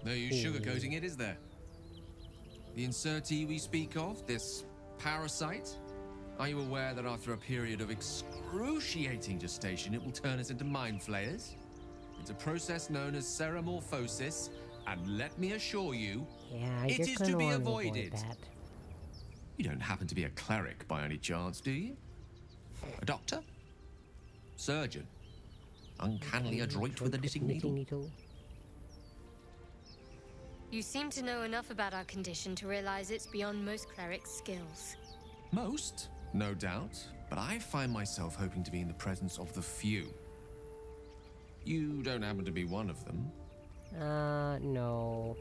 No use sugarcoating it, is there? The insertee we speak of, this parasite, are you aware that after a period of excruciating gestation, it will turn us into mind flayers? It's a process known as ceramorphosis, and let me assure you, Yeah, it you're is gonna to be wanna avoided. avoid that. You don't happen to be a cleric by any chance, do you? A doctor? Surgeon? Uncannily adroit with a knitting needle? You seem to know enough about our condition to realize it's beyond most clerics' skills. Most, no doubt, but I find myself hoping to be in the presence of the few. You don't happen to be one of them. No.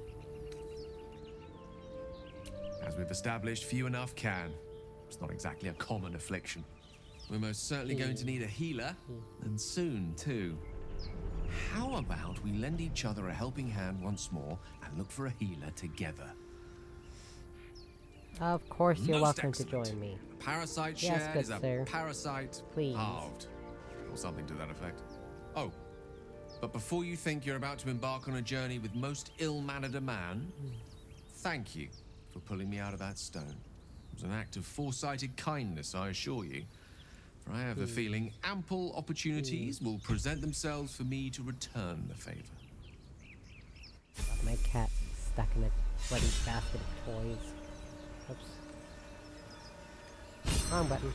As we've established, few enough can. It's not exactly a common affliction. We're most certainly going to need a healer, and soon, too. How about we lend each other a helping hand once more and look for a healer together? Of course, you're Most welcome to excellent. join me. A parasite Yes, shared good is a sir. parasite Please. halved. Or something to that effect. Oh, but before you think you're about to embark on a journey with most ill-mannered a man, thank you for pulling me out of that stone. It was an act of foresighted kindness, I assure you. For I have the feeling ample opportunities will present themselves for me to return the favor. My cat stuck in a bloody basket of toys. Oops. Wrong button.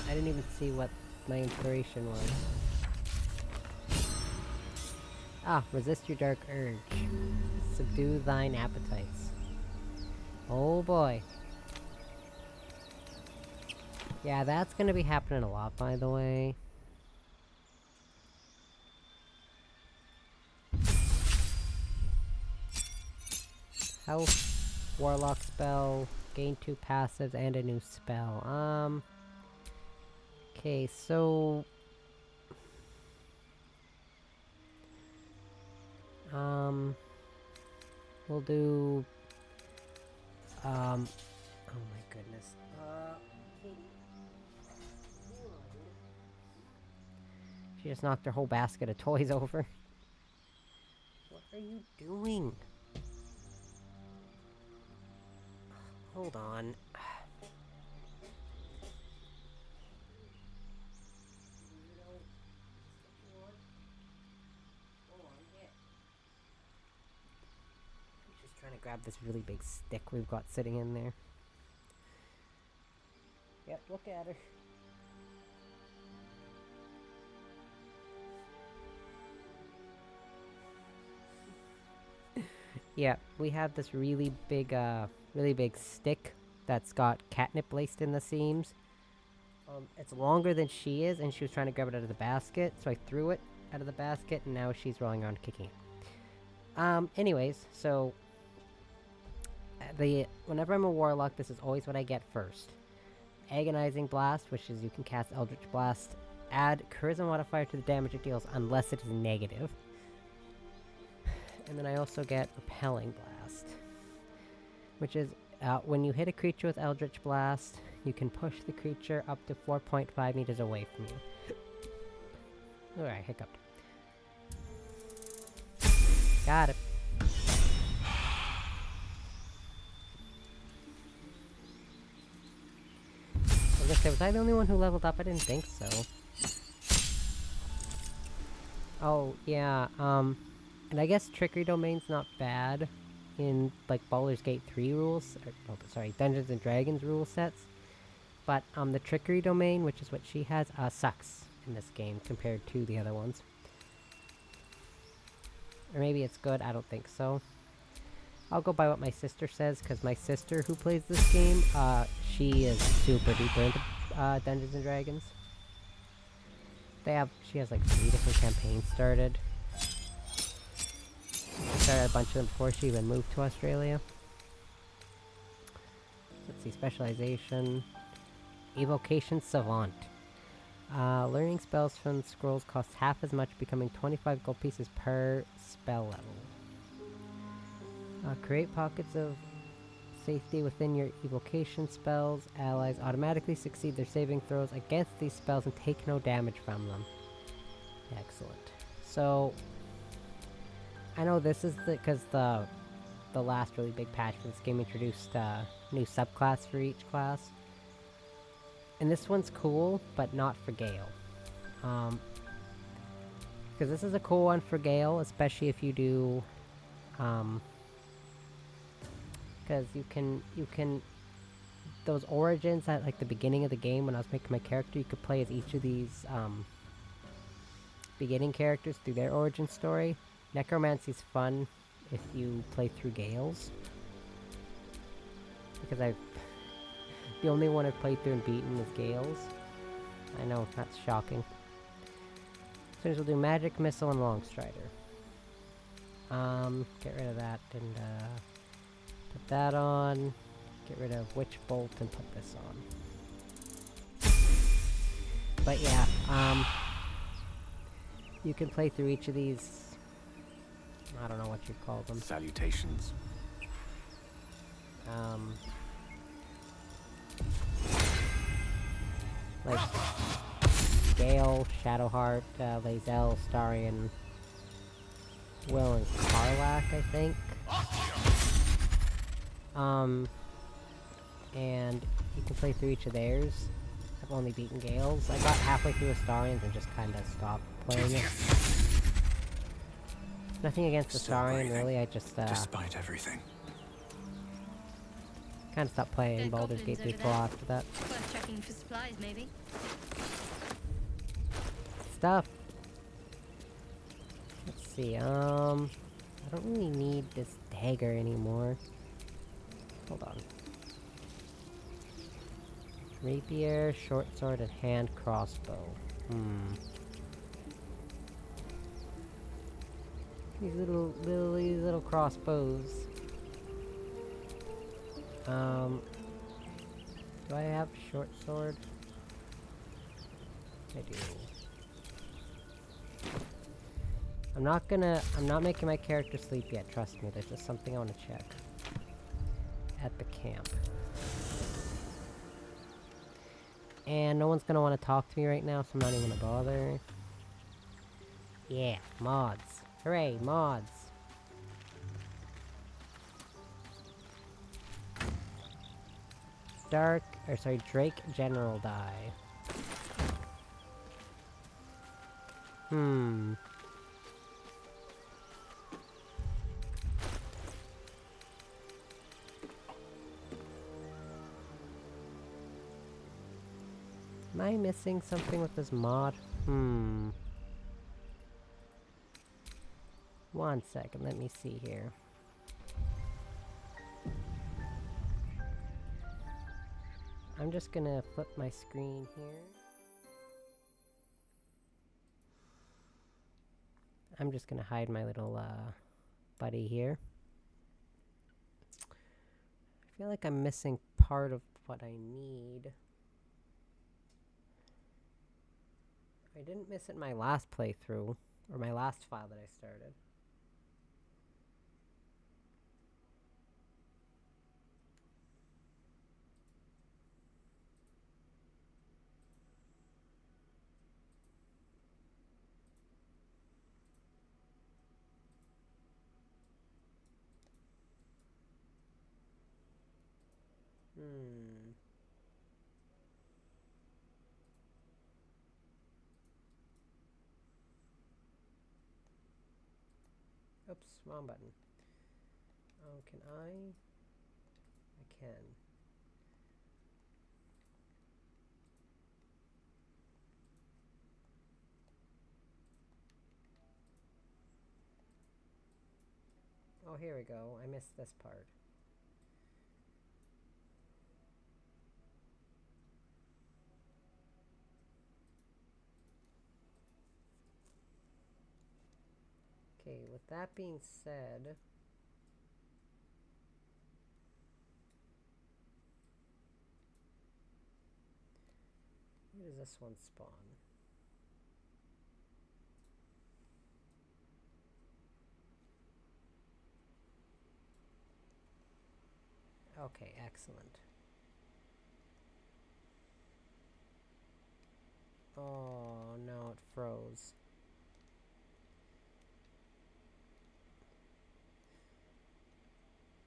I didn't even see what my inspiration was. Ah, resist your dark urge. Subdue thine appetites. Oh boy. Yeah, that's gonna be happening a lot, by the way. Health, warlock spell, gain 2 passives and a new spell. Okay, so we'll do oh my goodness. She just knocked her whole basket of toys over. What are you doing? Hold on. She's trying to grab this really big stick we've got sitting in there. Yep, look at her. Yeah, we have this really big stick that's got catnip laced in the seams. It's longer than she is, and she was trying to grab it out of the basket, so I threw it out of the basket, and now she's rolling around kicking it. Anyways, so whenever I'm a warlock, this is always what I get first. Agonizing Blast, which is you can cast Eldritch Blast. Add Charisma modifier to the damage it deals unless it is negative. And then I also get Repelling Blast, which is when you hit a creature with Eldritch Blast, you can push the creature up to 4.5 meters away from you. Alright, hiccuped. Got it. Was I the only one who leveled up? I didn't think so. Oh, yeah, and I guess Trickery Domain's not bad in, like, Baldur's Gate 3 rules, Dungeons and Dragons rule sets. But, the Trickery Domain, which is what she has, sucks in this game compared to the other ones. Or maybe it's good, I don't think so. I'll go by what my sister says, because my sister who plays this game, she is super duper into, Dungeons and Dragons. She has like 3 different campaigns started. She started a bunch of them before she even moved to Australia. Let's see, specialization. Evocation Savant. Learning spells from scrolls costs half as much, becoming 25 gold pieces per spell level. Create pockets of safety within your evocation spells. Allies automatically succeed their saving throws against these spells and take no damage from them. Excellent. So, I know this is because the last really big patch for this game introduced new subclass for each class. And this one's cool, but not for Gale. Because this is a cool one for Gale, especially if you do, because you can, those origins at like the beginning of the game when I was making my character, you could play as each of these, beginning characters through their origin story. Necromancy's fun if you play through Gale's. Because the only one I've played through and beaten is Gale's. I know, that's shocking. As soon as we'll do Magic, Missile, and Longstrider. Get rid of that and, put that on. Get rid of Witch Bolt and put this on. But yeah, You can play through each of these. I don't know what you call them. Salutations. Like Gale, Shadowheart, Lae'zel, Starion, Will, and Karlach, I think. And you can play through each of theirs. I've only beaten Gale's. I got halfway through Astarion's and just kind of stopped playing it. Nothing against Astarion, really. I just Despite everything. kind of stopped playing Dead Baldur's goblins Gate 3 over full there. after that. Worth checking for supplies, maybe. Stuff. Let's see, I don't really need this dagger anymore. Hold on. Rapier, short sword, and hand crossbow. These little crossbows. Do I have short sword? I do. I'm not making my character sleep yet, trust me. There's just something I want to check. At the camp. And no one's gonna want to talk to me right now, so I'm not even gonna bother. Yeah, mods. Hooray, mods. Drake General die. Am I missing something with this mod? One second, let me see here. I'm just gonna flip my screen here. I'm just gonna hide my little, buddy here. I feel like I'm missing part of what I need. I didn't miss it in my last playthrough, or my last file that I started. Oops, wrong button. Oh, can I? I can. Oh, here we go. I missed this part. Okay, with that being said, where does this one spawn? Okay, excellent. Oh no, it froze.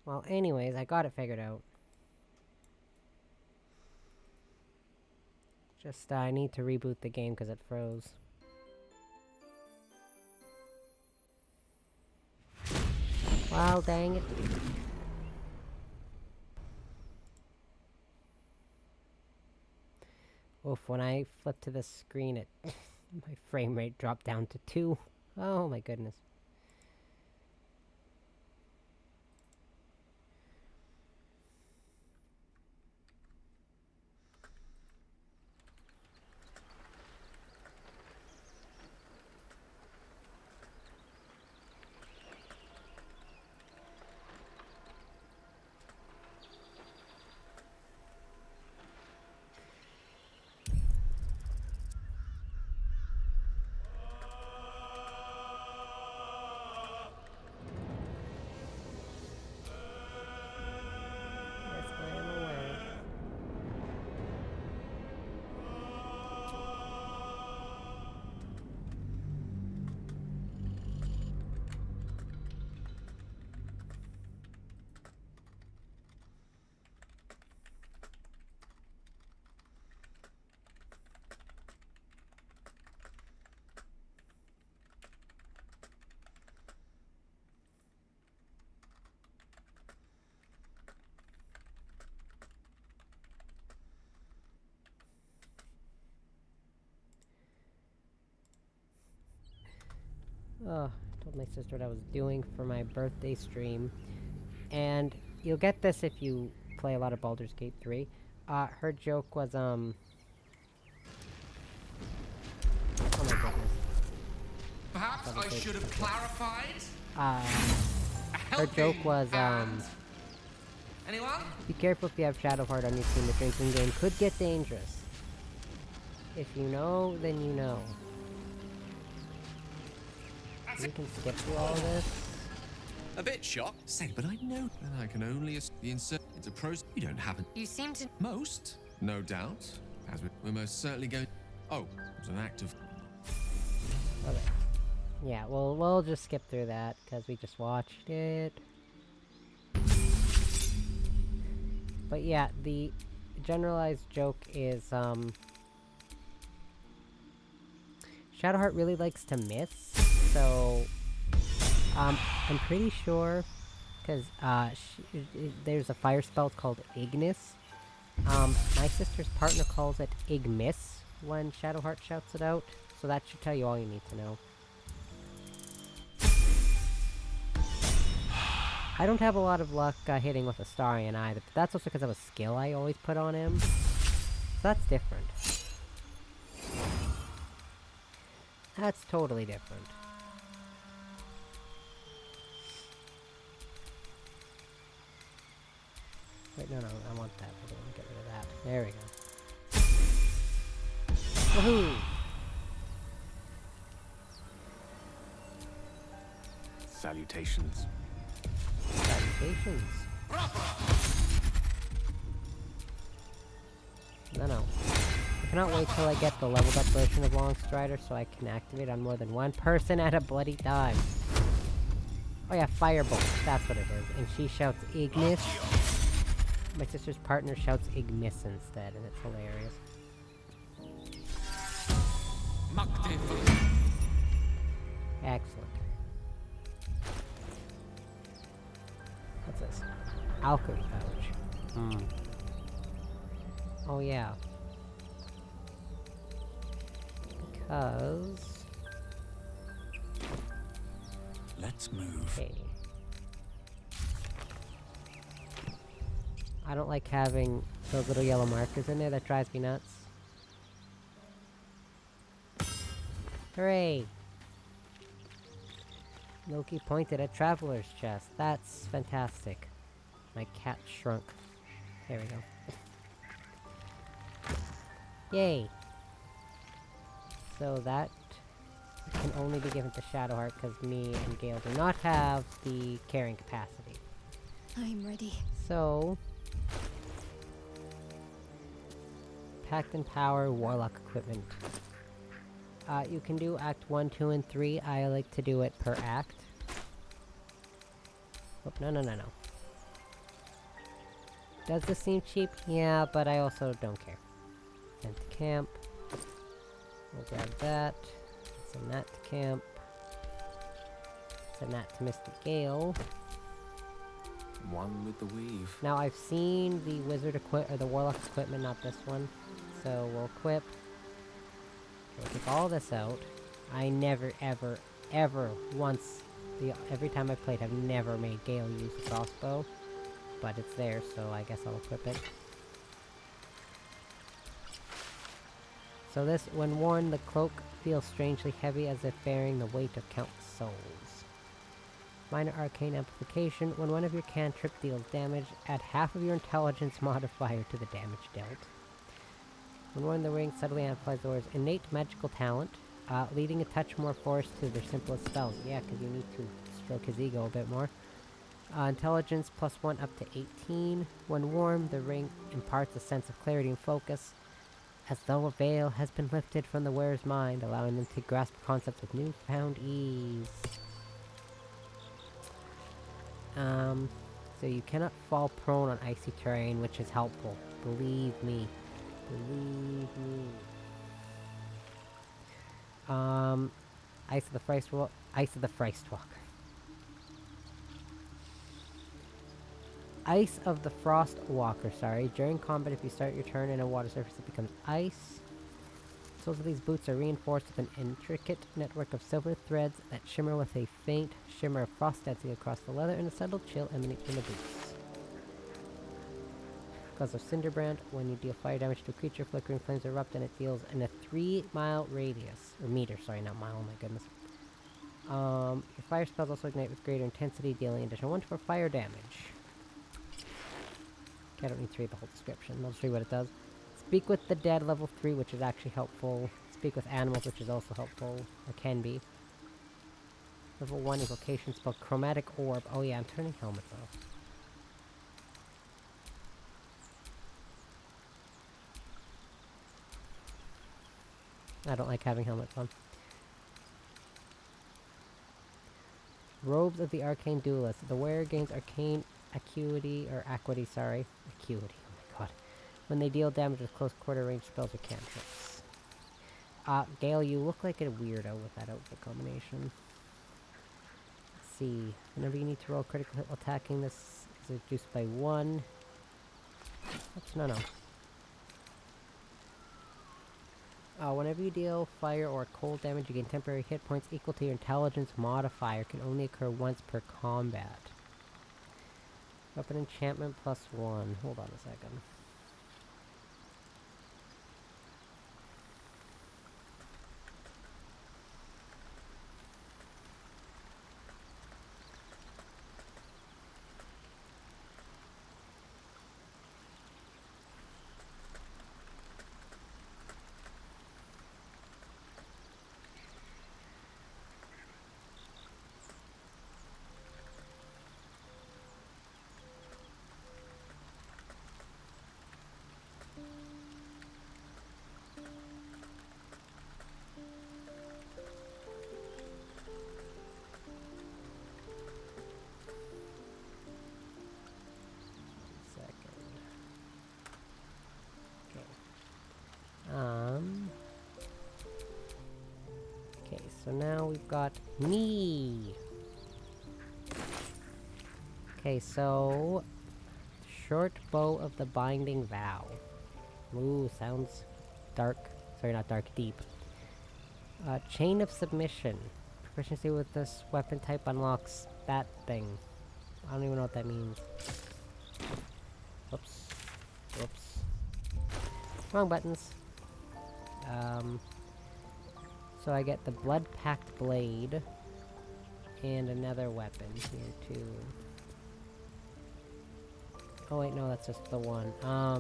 Well, anyways, I got it figured out. Just, I need to reboot the game because it froze. Well, dang it. Oof, when I flipped to the screen, it my frame rate dropped down to 2. Oh my goodness. Told my sister what I was doing for my birthday stream. And you'll get this if you play a lot of Baldur's Gate 3. Her joke was, oh my goodness. Perhaps I should have clarified. Her joke was, Anyone? be careful if you have Shadowheart on your team. The drinking game could get dangerous. If you know, then you know. We can skip through all this. A bit shocked. Say, but I know that I can only the insert into process. You don't have it. You seem to. Most, no doubt. As we're most certainly going. Oh, it was an act of. Okay. Yeah, we'll just skip through that because we just watched it. But yeah, the generalized joke is Shadowheart really likes to miss, so I'm pretty sure because there's a fire spell called Ignis. My sister's partner calls it Igmiss when Shadowheart shouts it out, so that should tell you all you need to know. I don't have a lot of luck hitting with Astarion either, but that's also because of a skill I always put on him. So that's different. That's totally different. Wait, no, I want that. I don't want to get rid of that. There we go. Woohoo! Salutations. Salutations. No. I cannot wait till I get the leveled up version of Longstrider so I can activate on more than one person at a bloody time. Oh yeah, Firebolt. That's what it is. And she shouts Ignis. My sister's partner shouts Ignis instead, and it's hilarious. Excellent. What's this? Alchemy pouch. Oh yeah. Because... Let's move. Okay. I don't like having those little yellow markers in there. That drives me nuts. Hooray! Loki pointed at Traveler's chest. That's fantastic. My cat shrunk. There we go. Yay! So that can only be given to Shadowheart because me and Gale do not have the carrying capacity. I'm ready. So... Pact and Power Warlock equipment. You can do Act 1, 2, and 3. I like to do it per act. Oh, no. Does this seem cheap? Yeah, but I also don't care. Send to camp. We'll grab that. Send that to camp. Send that to Mr. Gale. One with the weave. Now I've seen the wizard or the warlock equipment, not this one. So we'll equip. We'll take all this out. I never, ever once, every time I've played, I've never made Gale use the crossbow. But it's there, so I guess I'll equip it. So this, when worn, the cloak feels strangely heavy as if bearing the weight of countless souls. Minor arcane amplification. When one of your cantrip deals damage, add half of your intelligence modifier to the damage dealt. When worn, the ring subtly amplifies the wearer's innate magical talent, leading a touch more force to their simplest spells. Yeah, because you need to stroke his ego a bit more. Intelligence +1 up to 18. When worn, the ring imparts a sense of clarity and focus, as though a veil has been lifted from the wearer's mind, allowing them to grasp concepts with newfound ease. So you cannot fall prone on icy terrain, which is helpful. Believe me. Believe me. Ice of the Frostwalker. Ice of the Frostwalker, sorry. During combat, if you start your turn in a water surface, it becomes ice. Soles of these boots are reinforced with an intricate network of silver threads that shimmer with a faint shimmer of frost dancing across the leather, and a subtle chill emanates from the boots. Because of Cinderbrand, when you deal fire damage to a creature, flickering flames erupt and it deals in a 3-mile radius. Or meter, sorry, not mile, oh my goodness. Your fire spells also ignite with greater intensity, dealing additional 1 for fire damage. Okay, I don't need to read the whole description. I'll just read what it does. Speak with the dead, level 3, which is actually helpful. Speak with animals, which is also helpful. Or can be. Level 1 evocation spell, Chromatic Orb. Oh yeah, I'm turning helmets off. I don't like having helmets on. Robes of the Arcane Duelist. The wearer gains arcane acuity, or acuity, sorry. Acuity, oh my god. When they deal damage with close quarter range spells or cantrips. Gale, you look like a weirdo with that outfit combination. Let's see. Whenever you need to roll critical hit while attacking, this is reduced by 1. Oops, no. Whenever you deal fire or cold damage, you gain temporary hit points equal to your intelligence modifier. Can only occur once per combat. Weapon enchantment +1. Hold on a second. Okay, so now we've got me. Okay, so short bow of the binding vow. Ooh, sounds dark. Sorry, not dark, deep. Chain of submission. Proficiency with this weapon type unlocks that thing. I don't even know what that means. Whoops. Whoops. Wrong buttons. So I get the blood-packed blade and another weapon here too. Oh wait, no, that's just the one.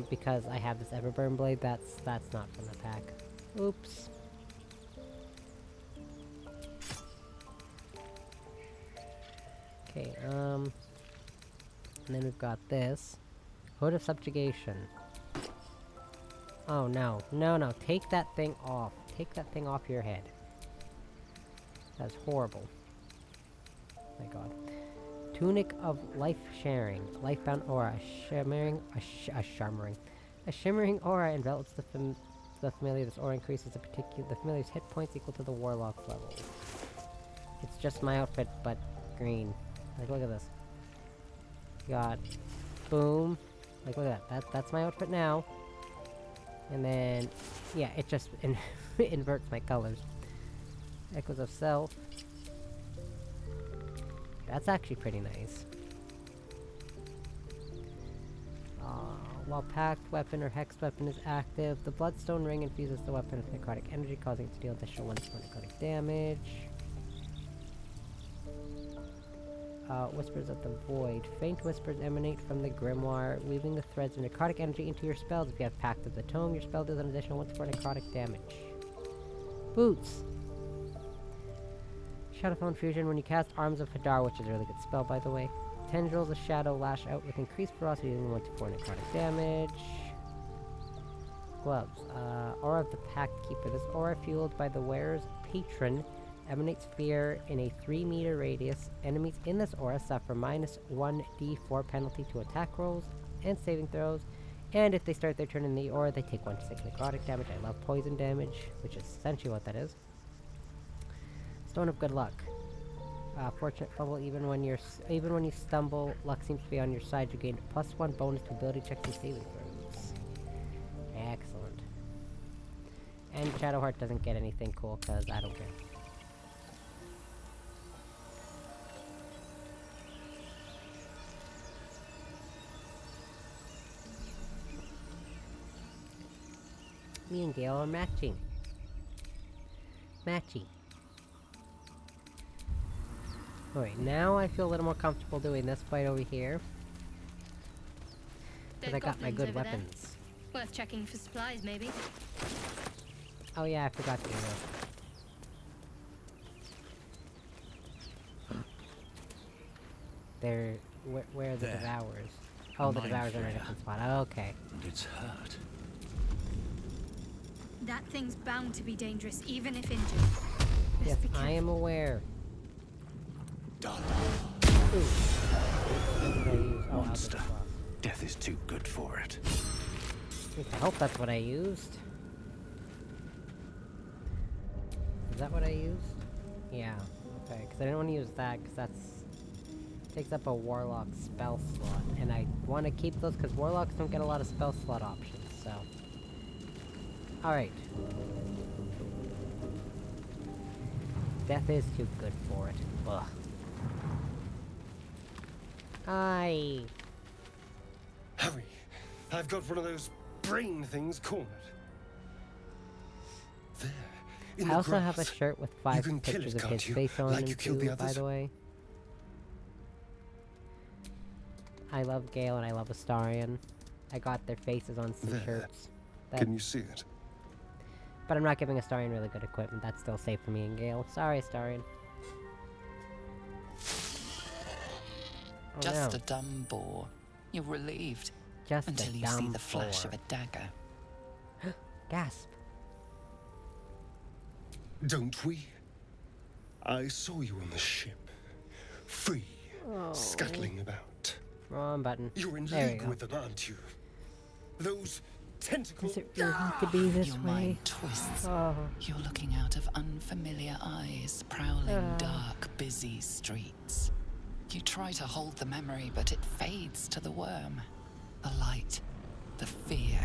Because I have this Everburn blade, that's not from the pack. Oops. Okay, and then we've got this. Hood of Subjugation. Oh no, no, take that thing off. Take that thing off your head. That's horrible. Oh my god. Tunic of Life Sharing. Lifebound Aura. A shimmering aura envelops the familiar. This aura increases the familiar's hit points equal to the warlock's level. It's just my outfit, but green. Like, look at this. Got boom. Like, look at that. That's my outfit now. And then, yeah, it just inverts my colors. Echoes of Self. That's actually pretty nice. While packed weapon or hexed weapon is active, the Bloodstone Ring infuses the weapon with necrotic energy, causing it to deal additional 1 necrotic damage. Whispers of the Void. Faint whispers emanate from the grimoire, weaving the threads of necrotic energy into your spells. If you have Pact of the Tome, your spell does an additional 1 for necrotic damage. Boots! Shadowfell Fusion. When you cast Arms of Hadar, which is a really good spell, by the way. Tendrils of Shadow lash out with increased ferocity, dealing 1 to 4 necrotic damage. Gloves. Aura of the Pact Keeper. This aura, fueled by the wearer's patron, emanates fear in a 3-meter radius. Enemies in this aura suffer -1d4 penalty to attack rolls and saving throws. And if they start their turn in the aura, they take 1 to 6 necrotic damage. I love poison damage, which is essentially what that is. Stone of Good Luck. Fortunate Fumble. Even when you stumble, luck seems to be on your side. You gain +1 bonus to ability checks and saving throws. Excellent. And Shadowheart doesn't get anything cool, because I don't care. Me and Gale are matching. Matchy. Alright, now I feel a little more comfortable doing this fight over here. Because I got my good weapons. Worth checking for supplies, maybe. Oh yeah, I forgot to do that. They're... where are the There. Devourers? Oh, the Mind Devourers are in a flayer. different spot. Okay. And it's hurt. That thing's bound to be dangerous, even if injured. Yes, I am aware. Done. Ooh. What did I use? Oh, Monster. Alpha Cross. Death is too good for it. I hope that's what I used. Is that what I used? Yeah. Okay, because I didn't want to use that, because that's... takes up a Warlock spell slot. And I want to keep those, because Warlocks don't get a lot of spell slot options, so... Alright. Death is too good for it. Ugh. Aye. Hurry! I've got one of those brain things cornered. There, in I the also have a grass. shirt with You 5 can kill pictures it, of can't his you? face on Like him you killed too, the by others? the way. I love Gale and I love Astarion. I got their faces on some There. shirts. That, Can you see it? but I'm not giving Astarion really good equipment. That's still safe for me and Gale. Sorry, Astarion. Oh Just no. a dumb bore. You're relieved Just until a you see dumb the flash bore. of a dagger. Gasp. Don't we? I saw you on the ship. Free. Oh. Scuttling about. Wrong button. You're in There we league go. with them, aren't you? Those tentacles. Does it really have to be this Your way? mind twists. Oh. You're looking out of unfamiliar eyes, prowling dark, busy streets. You try to hold the memory, but it fades to the worm. The light, the fear.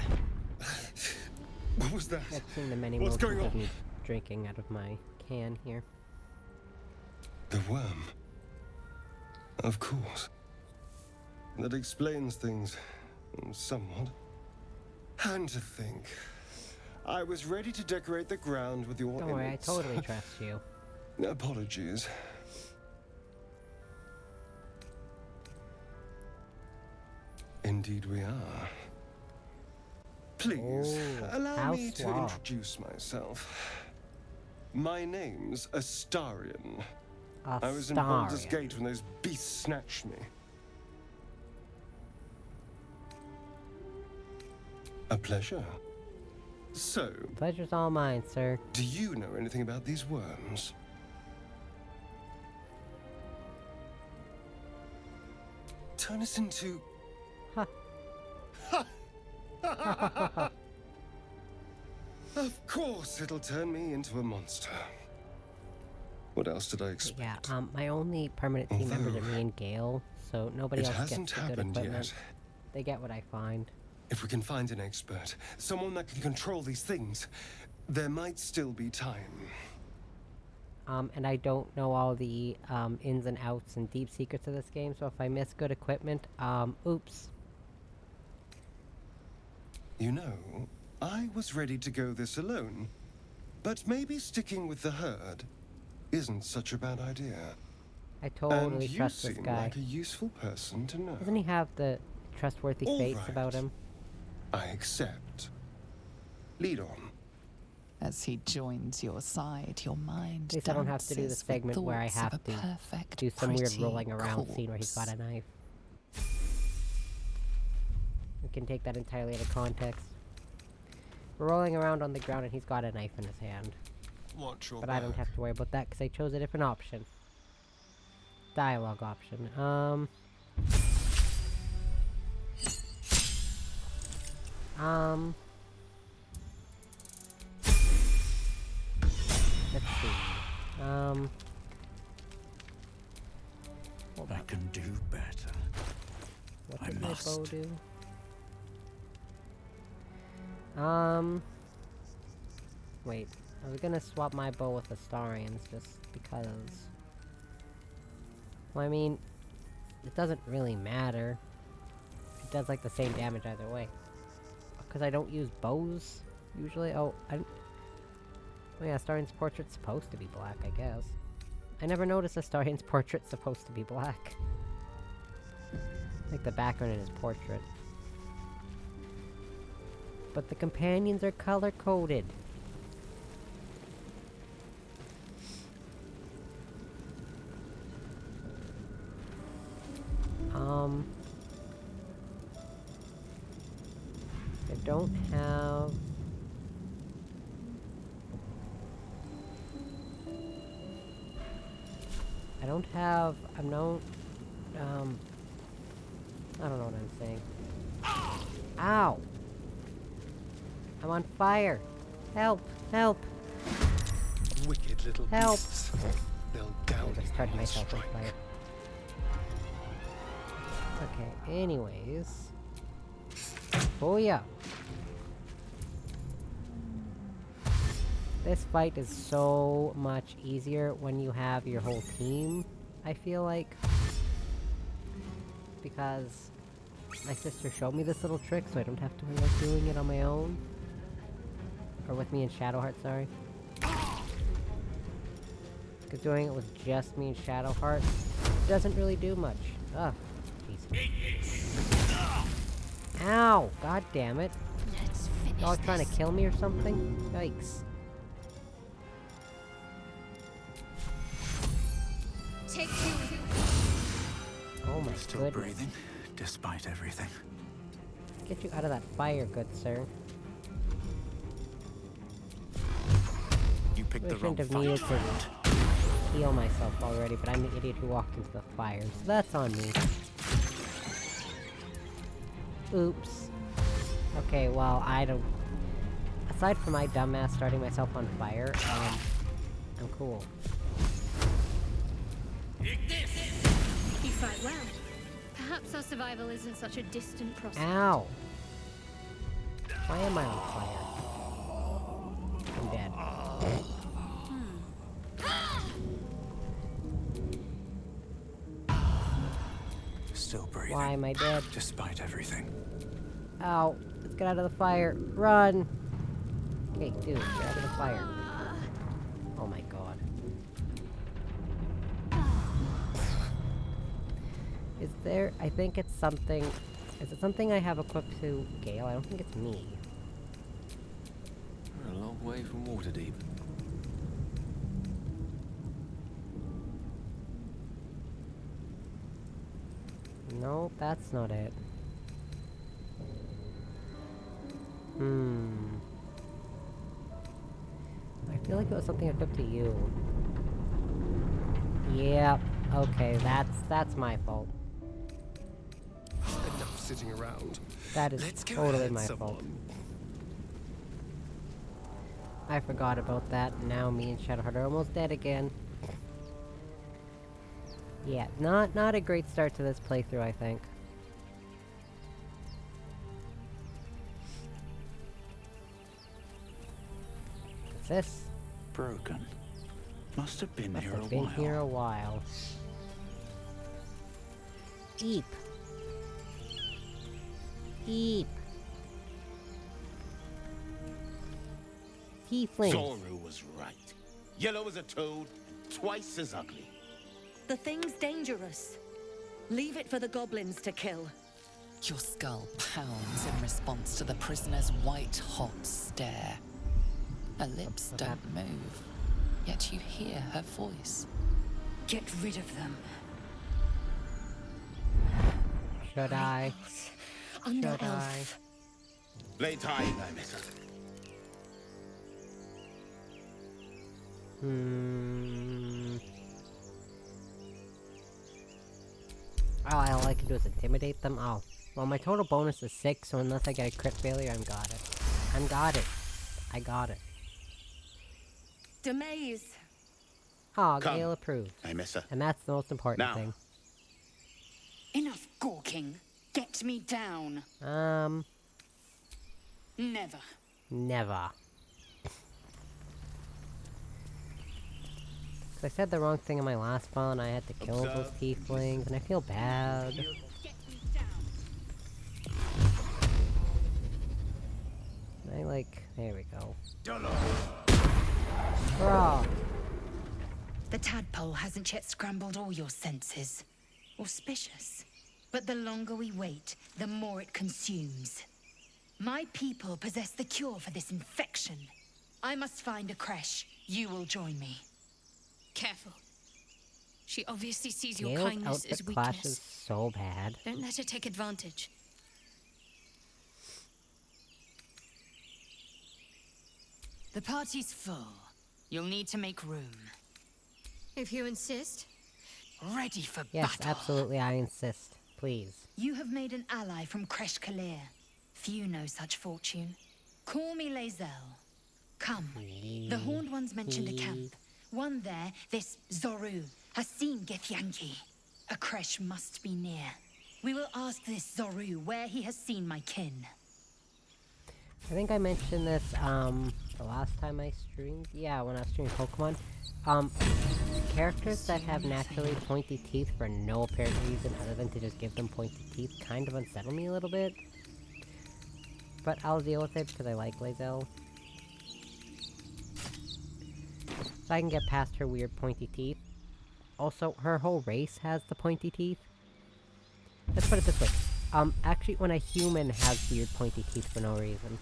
What was that? I've seen the many What's motions going of on? me drinking out of my can here. The worm. Of course. That explains things. Somewhat. And to think. I was ready to decorate the ground with your Don't worry, I innards. totally trust you. Apologies. Indeed we are. Please, Oh, allow how me to suave. introduce myself. My name's Astarion. I was in Baldur's Astarion. Gate when those beasts snatched me. A pleasure. So, Pleasure's all mine, sir. do you know anything about these worms? Turn us into... Ha. Of course it'll turn me into a monster. What else did I expect? Yeah, my only permanent team members are Although, me and Gale, so nobody It else hasn't gets the good happened equipment. yet. They get what I find. If we can find an expert, someone that can control these things, there might still be time. And I don't know all the ins and outs and deep secrets of this game, so if I miss good equipment, oops. You know, I was ready to go this alone, but maybe sticking with the herd isn't such a bad idea. I totally and you trust this seem guy. like a useful person to know. Doesn't he have the trustworthy All face right. about him? I accept. Lead on. As he joins your side, your mind At least I don't have to do the dances with segment where I thoughts of have a to perfect, do some weird pretty rolling around scene where he's got corpse. a knife. We can take that entirely out of context. We're rolling around on the ground and he's got a knife in his hand. Watch your But I don't have to worry about that because I chose a different option. Dialogue option. Let's see. Hold I on. can do better. What I did my must. bow do? Wait, I was gonna swap my bow with Astarian's just because... Well, I mean, it doesn't really matter. It does like the same damage either way. Because I don't use bows, usually. Oh, yeah, Astarian's portrait's supposed to be black, I guess. I never noticed Astarian's portrait's supposed to be black. Like the background in his portrait. But the companions are color-coded. I don't have... I don't have... I don't know what I'm saying. Ow! I'm on fire! Help! Help! Wicked little Help! beasts. They'll I down just you started on myself on strike. fire. Okay, anyways... Oh yeah! This fight is so much easier when you have your whole team, I feel like. Because my sister showed me this little trick, so I don't have to end up doing it on my own. Or with me and Shadowheart, sorry. Because doing it with just me and Shadowheart doesn't really do much. Ugh. Jesus. Ow! God damn it. Let's finish Y'all trying to kill me or something? Yikes. Take two. Oh my Still goodness. breathing, despite everything. Get you out of that fire, good sir. You picked I the wrong shouldn't have fight, needed to friend. heal myself already, but I'm the idiot who walked into the fire, so that's on me. Oops. Okay, well, I don't... Aside from my dumbass starting myself on fire, I'm cool. You fight well. Perhaps our survival isn't such a distant prospect. Ow! Why am I on fire? I'm dead. Still breathing, Why am I dead? despite everything. Ow! Let's get out of the fire! Run! Okay, dude, get out of the fire. Oh my god. Is there... I think it's something... Is it something I have equipped to Gale? I don't think it's me. We're a long way from Waterdeep. No, that's not it. I feel like it was something equipped to you. Yep. Okay, that's my fault. Enough sitting around. That is Let's go totally hurt my fault. someone. I forgot about that. Now me and Shadowheart are almost dead again. Yeah, not a great start to this playthrough, I think. What's this? Broken. Must have been Must here a have been while. here a while. Eep. Eep. Tiefling. Zoru was right. Yellow as a toad, twice as ugly. The thing's dangerous. Leave it for the goblins to kill. Your skull pounds in response to the prisoner's white-hot stare. Her lips What don't happened? move, yet you hear her voice. Get rid of them. Should I? Under Should I? oath. Lay tight, I miss her. Oh, all I can do is intimidate them? Oh. Well, my total bonus is 6, so unless I get a crit failure, I'm got it. I'm got it. I got it. Demaze. Oh, Come. Gale approved. I miss her. And that's the most important Now. thing. Enough gawking. Get me down. Never. Never. 'Cause I said the wrong thing in my last file and I had to kill those tieflings, and I feel bad. I like... There we go. Hurrah! The tadpole hasn't yet scrambled all your senses. Auspicious. But the longer we wait, the more it consumes. My people possess the cure for this infection. I must find a creche. You will join me. Careful. She obviously sees your Gale's kindness as outfit clashes weakness. so bad. Don't let her take advantage. The party's full. You'll need to make room. If you insist. Ready for Yes, battle. absolutely, I insist. Please. You have made an ally from Creche Kalir. Few know such fortune. Call me Lae'zel. Come. The Horned Ones mentioned a camp. One there, this Zoru, has seen Githyanki. A creche must be near. We will ask this Zoru where he has seen my kin. I think I mentioned this, the last time I streamed. Yeah, when I was streaming Pokemon. Characters that have naturally pointy teeth for no apparent reason other than to just give them pointy teeth kind of unsettle me a little bit. But I'll deal with it because I like Lae'zel. So I can get past her weird pointy teeth. Also, her whole race has the pointy teeth. Let's put it this way. Actually, when a human has weird pointy teeth for no reason.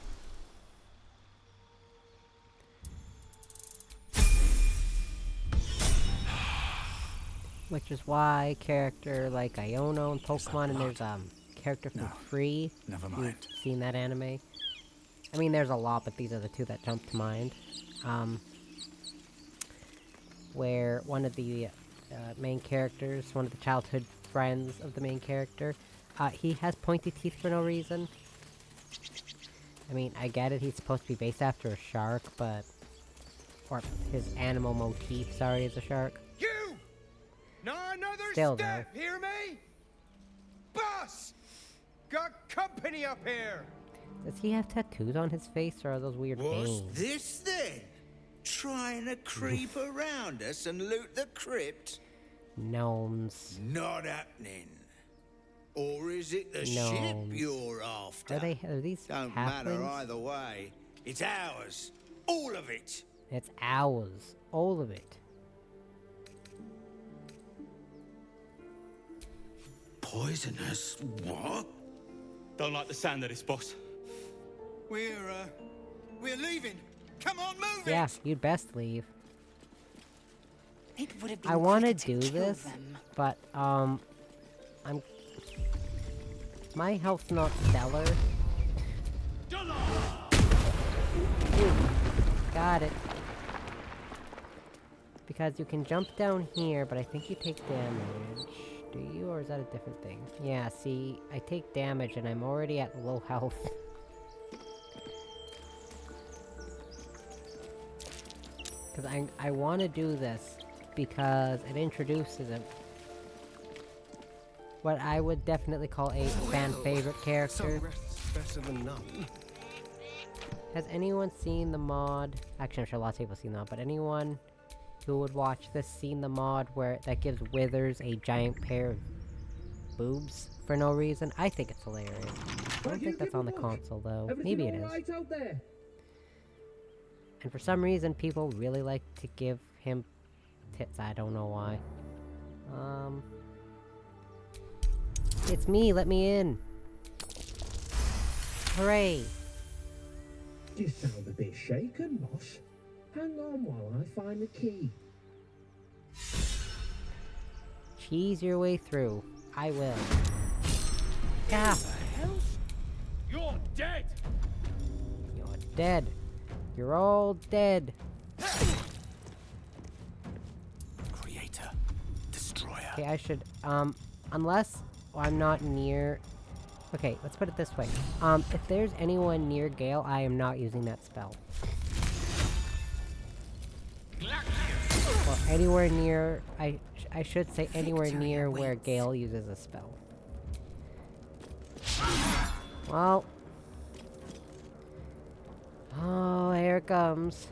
Which is why character like Iono and Pokemon, and there's character from Free. Never mind. You've seen that anime. I mean, there's a lot, but these are the two that jump to mind. Where one of the main characters, one of the childhood friends of the main character, he has pointy teeth for no reason. I mean, I get it, he's supposed to be based after a shark, but... Or his animal motif, sorry, is a shark. You! Not another Still, step, though. hear me? Boss! Got company up here! Does he have tattoos on his face, or are those weird What's veins? this then? Trying to creep around us and loot the crypt? Gnomes. Not happening. Or is it the Gnomes. ship you're after? Are these Don't matter halflings? either way. It's ours. All of it. It's ours. All of it. Poisonous? What? Don't like the sound of this, boss. We're leaving. Come on, move Yeah, it! you'd best leave. It would have been I want to quicker do kill this, them. but, my health's not stellar. Ooh, got it. Because you can jump down here, but I think you take damage. Do you, or is that a different thing? Yeah, see, I take damage and I'm already at low health. Because I want to do this, because it introduces what I would definitely call a fan-favorite character. Better than none. Has anyone seen the mod? Actually, I'm sure lots of people have seen that, but anyone who would watch this seen the mod where that gives Withers a giant pair of boobs for no reason? I think it's hilarious. I don't think that's on the console though. Maybe it is. And for some reason, people really like to give him tits. I don't know why. It's me. Let me in. Hooray! You sound a bit shaken, Moss. Hang on while I find the key. Cheese your way through. I will. Ah! You're dead! You're dead. You're all dead. Creator. Destroyer. Okay, I should, unless I'm not near... Okay, let's put it this way. If there's anyone near Gale, I am not using that spell. Or anywhere near... I should say anywhere near where Gale uses a spell. Well... Oh, here it comes.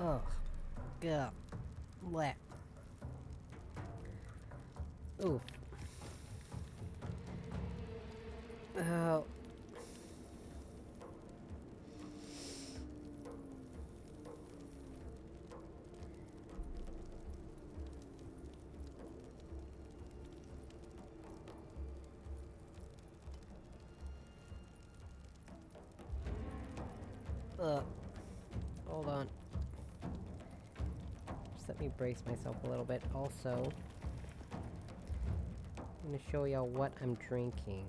Ugh. Yeah. Blech. Oof. Oh. Hold on. Just let me brace myself a little bit. Also, I'm gonna show y'all what I'm drinking.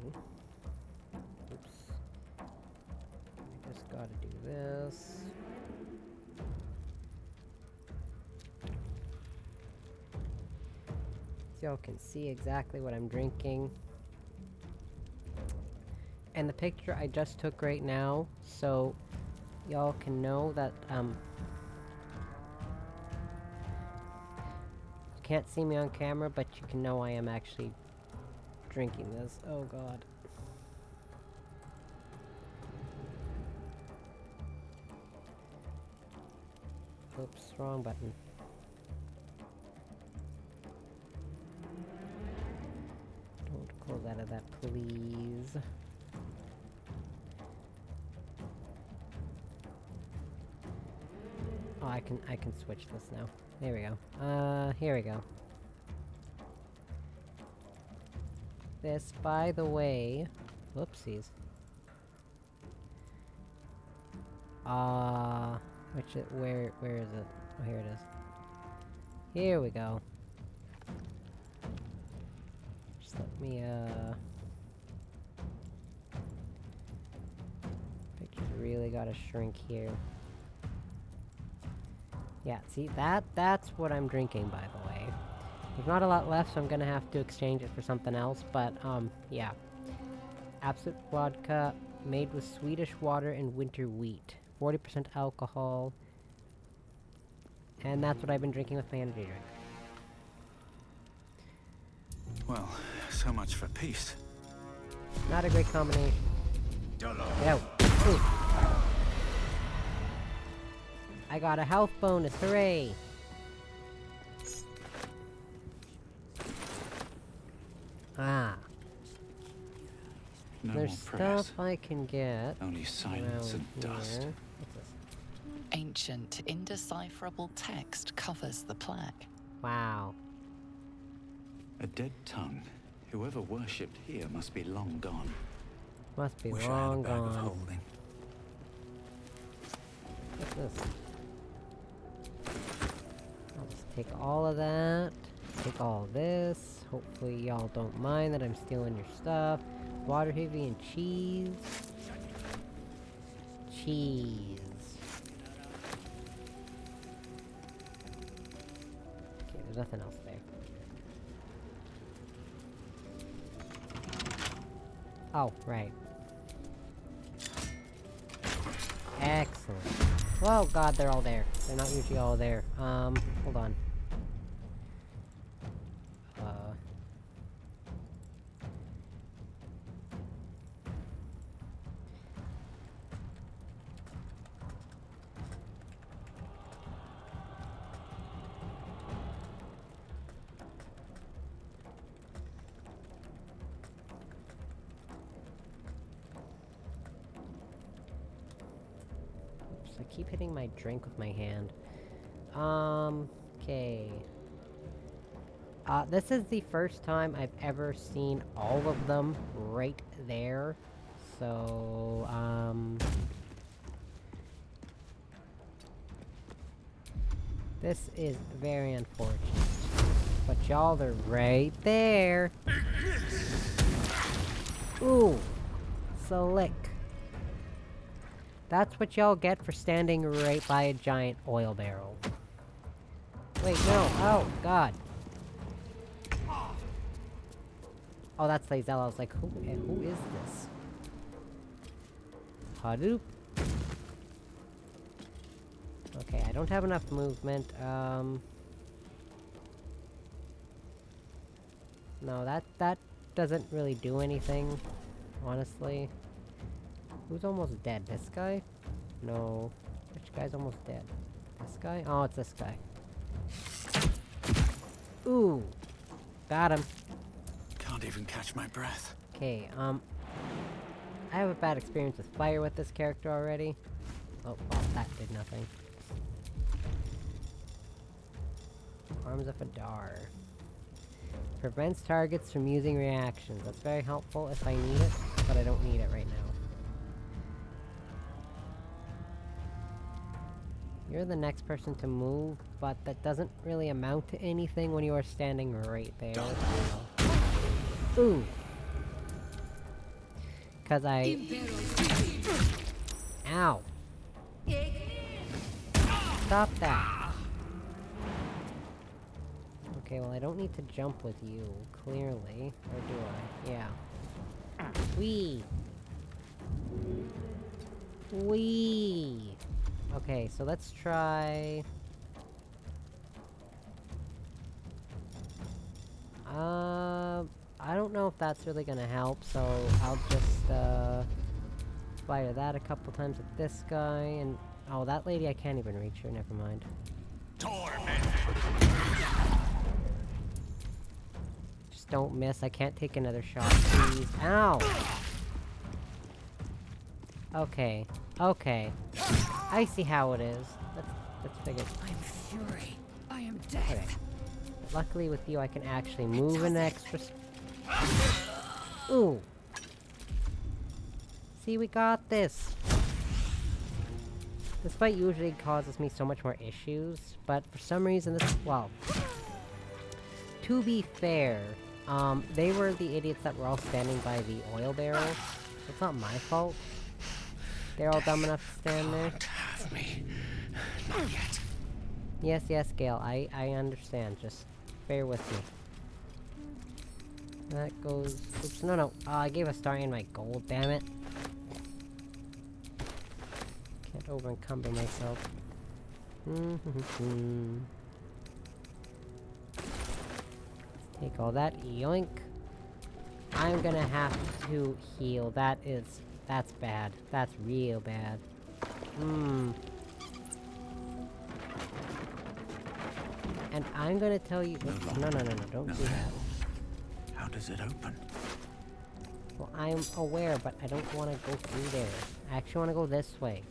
Oops. I just gotta do this. So y'all can see exactly what I'm drinking. And the picture I just took right now, so y'all can know that, you can't see me on camera, but you can know I am actually drinking this. Oh god. Oops, wrong button. Don't close out of that, please. Oh, I can switch this now. There we go. Here we go. This, by the way... Whoopsies. Where is it? Oh, here it is. Here we go. Just let me, pictures really gotta shrink here. Yeah, see, that's what I'm drinking, by the way. There's not a lot left, so I'm gonna have to exchange it for something else, but, yeah. Absolute vodka, made with Swedish water and winter wheat. 40% alcohol. And that's what I've been drinking with my energy drink. Well, so much for peace. Not a great combination. Yo. Ooh. I got a health bonus, hooray! Ah. No There's more prayers. stuff I can get. Only silence and dust. What's this? Ancient, indecipherable text covers the plaque. Wow. A dead tongue. Whoever worshipped here must be long gone. Must be Wish I had a long bag of gone. holding. What's this? I'll just take all of that. Take all this. Hopefully y'all don't mind that I'm stealing your stuff. Water heavy and cheese. Cheese. Okay, there's nothing else there. Oh, right. Excellent. Oh god, they're all there. They're not usually all there. Hold on. Oops, I keep hitting my drink with my hand. Okay. This is the first time I've ever seen all of them right there. So, this is very unfortunate. But y'all are right there. Ooh. Slick. That's what y'all get for standing right by a giant oil barrel. Wait, no. Oh, God. Oh, that's Lae'zel. I was like, who is this? Hadoop. Okay, I don't have enough movement. No, that doesn't really do anything, honestly. Who's almost dead? This guy? No. Which guy's almost dead? This guy? Oh, it's this guy. Ooh! Got him. Can't even catch my breath. Okay, I have a bad experience with fire with this character already. Oh, well, that did nothing. Arms of Adar. Prevents targets from using reactions. That's very helpful if I need it, but I don't need it right now. You're the next person to move, but that doesn't really amount to anything when you are standing right there. Ooh! Cause I... Ow! Stop that! Okay, well I don't need to jump with you, clearly. Or do I? Yeah. Whee! Whee! Okay, so let's try... I don't know if that's really gonna help, so I'll just, fire that a couple times at this guy, and... Oh, that lady, I can't even reach her, never mind. Just don't miss, I can't take another shot, please. Ow! Okay, okay. I see how it is. Let's figure... I'm fury. I am death. Okay. Luckily with you, I can actually move an extra... Ooh! See, we got this! This fight usually causes me so much more issues, but for some reason this... Well... To be fair, they were the idiots that were all standing by the oil barrels. It's not my fault. They're all dumb enough to stand there. Have me. Not yet. Yes, yes, Gale, I understand. Just bear with me. That goes... Oops, no, no. I gave a star in my gold, damn it. Can't over-encumber myself. Take all that, yoink. I'm gonna have to heal. That's bad. That's real bad. And I'm gonna tell you... No, don't do that. How does it open? Well, I'm aware, but I don't want to go through there. I actually want to go this way.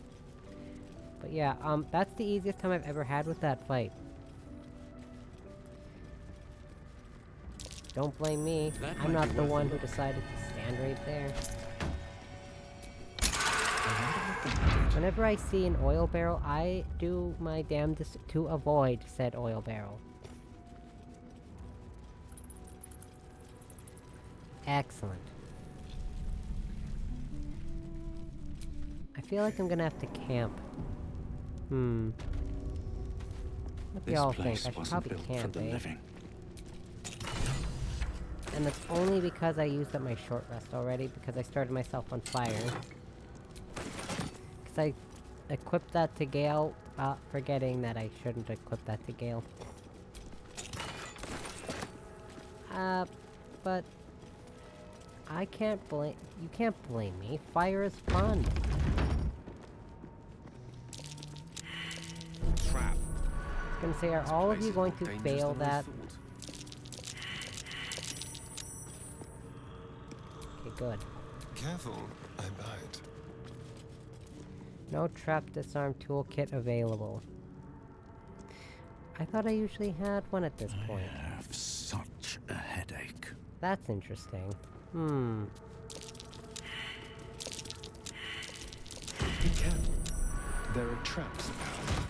But yeah, that's the easiest time I've ever had with that fight. Don't blame me. I'm not the one who decided to stand right there. Whenever I see an oil barrel, I do my damnedest to avoid said oil barrel. Excellent. I feel like I'm gonna have to camp. What do y'all think? I should probably camp, eh? And that's only because I used up my short rest already, because I started myself on fire. Because I equipped that to Gale, forgetting that I shouldn't equip that to Gale. But... I can't blame... You can't blame me. Fire is fun. Trap. I was gonna say, are all of you going to fail that? Okay, good. Careful, I bite. No trap disarm toolkit available. I thought I usually had one at this point. I have such a headache. That's interesting. Be careful. There are traps about.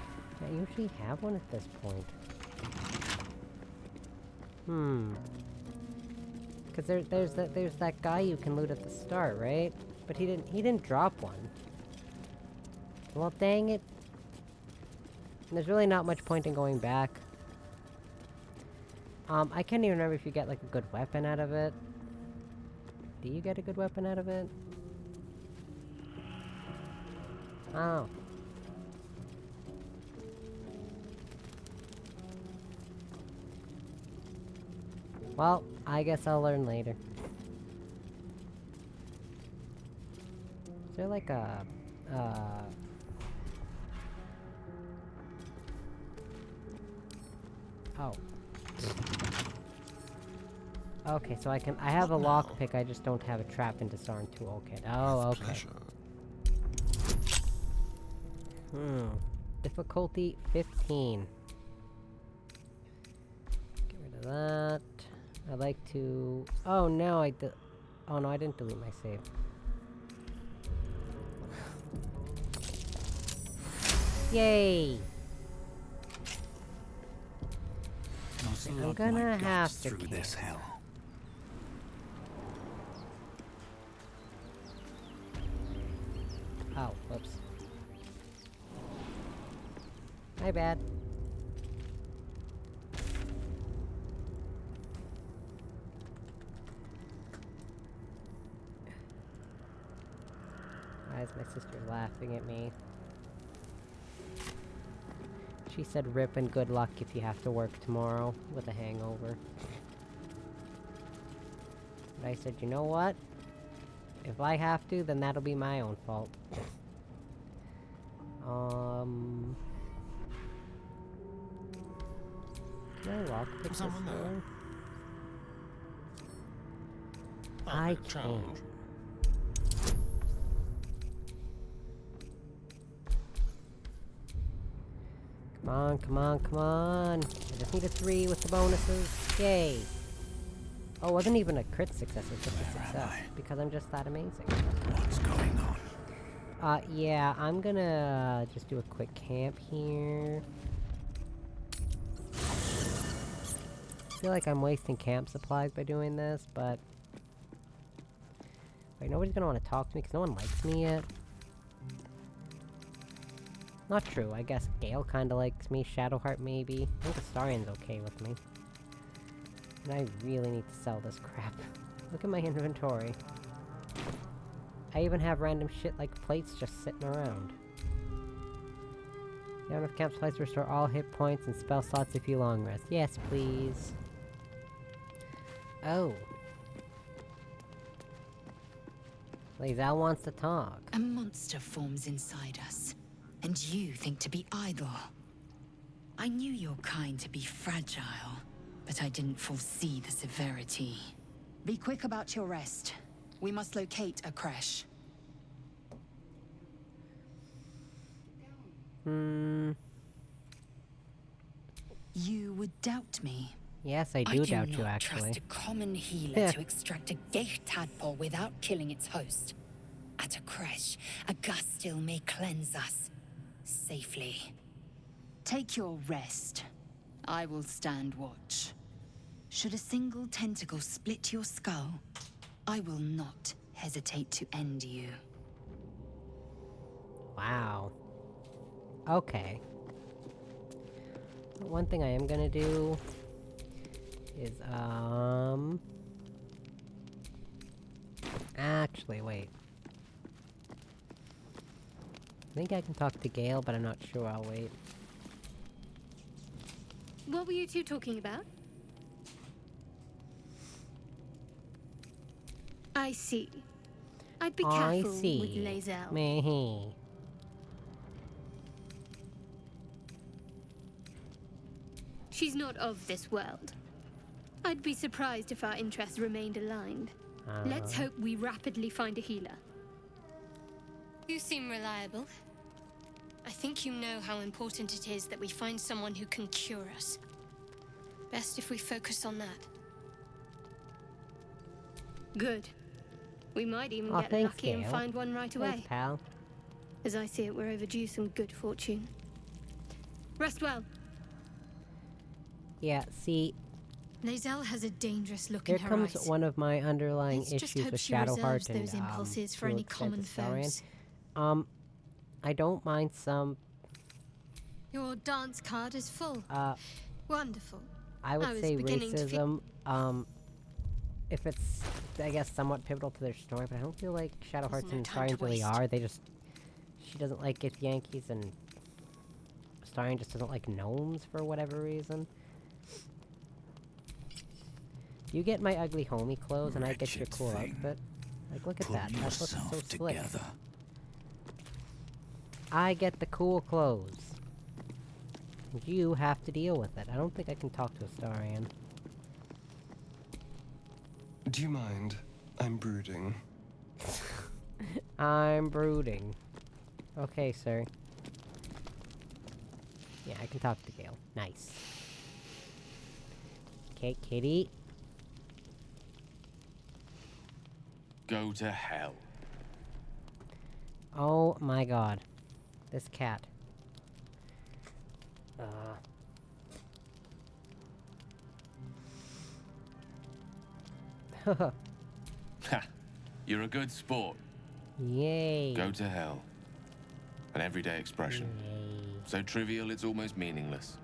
I usually have one at this point. Because there's that guy you can loot at the start, right? But he didn't drop one. Well, dang it. There's really not much point in going back. I can't even remember if you get like a good weapon out of it. Do you get a good weapon out of it? Oh. Well, I guess I'll learn later. Is there like a... Oh. Okay, so I have a lockpick, I just don't have a trap and disarm toolkit. Oh, okay. Difficulty 15. Get rid of that. I'd like to... Oh no, oh no, I didn't delete my save. Yay! I'm gonna have to through this hell. Oh, whoops. My bad. Why is my sister laughing at me? She said rip and good luck if you have to work tomorrow with a hangover. But I said, you know what? If I have to, then that'll be my own fault. Can I lockpick this door? I can't. Come on, come on, come on. I just need a 3 with the bonuses. Yay. Oh, it wasn't even a crit success, it was just a success. Because I'm just that amazing. What's going on? Yeah, I'm gonna just do a quick camp here. I feel like I'm wasting camp supplies by doing this, but... Wait, nobody's gonna want to talk to me because no one likes me yet. Not true, I guess Gale kinda likes me, Shadowheart maybe. I think Astarian's okay with me. And I really need to sell this crap. Look at my inventory. I even have random shit like plates just sitting around. You have enough camp supplies to restore all hit points and spell slots if you long rest. Yes, please. Oh. Lae'zel wants to talk. A monster forms inside us, and you think to be idle. I knew your kind to be fragile, but I didn't foresee the severity. Be quick about your rest. We must locate a crash. You would doubt me. Yes, I do doubt you, not actually. trust a common healer to extract a gate tadpole without killing its host. At a crash, a gust still may cleanse us safely. Take your rest. I will stand watch. Should a single tentacle split your skull, I will not hesitate to end you. Wow. Okay. One thing I am gonna do is, actually, wait. I think I can talk to Gale, but I'm not sure. I'll wait. What were you two talking about? I see. I'd be careful with Lae'zel. Meh. She's not of this world. I'd be surprised if our interests remained aligned. Let's hope we rapidly find a healer. You seem reliable. I think you know how important it is that we find someone who can cure us. Best if we focus on that. Good. We might even get lucky and find one right away. Thanks, pal. As I see it, we're overdue some good fortune. Rest well. Yeah, see... Lae'zel has a dangerous look in her Here comes eyes. one of my underlying Let's just issues hope with she Shadowheart reserves and, those impulses for to any extent common Astarian. foes. I don't mind some... Your dance card is full. Wonderful. I would was say beginning to racism, if it's, I guess, somewhat pivotal to their story, but I don't feel like Shadowhearts and Astarian really are. They just... She doesn't like Gith Yankees, and Astarian just doesn't like gnomes for whatever reason. You get my ugly homie clothes, and I get your cool outfit. Like, look at that. That looks so slick. I get the cool clothes. You have to deal with it. I don't think I can talk to Astarion. Do you mind? I'm brooding. I'm brooding. Okay, sir. Yeah, I can talk to Gale. Nice. Okay, kitty. Go to hell. Oh my god. This cat. Haha. Ha! You're a good sport. Yay. Go to hell. An everyday expression. Yay. So trivial it's almost meaningless.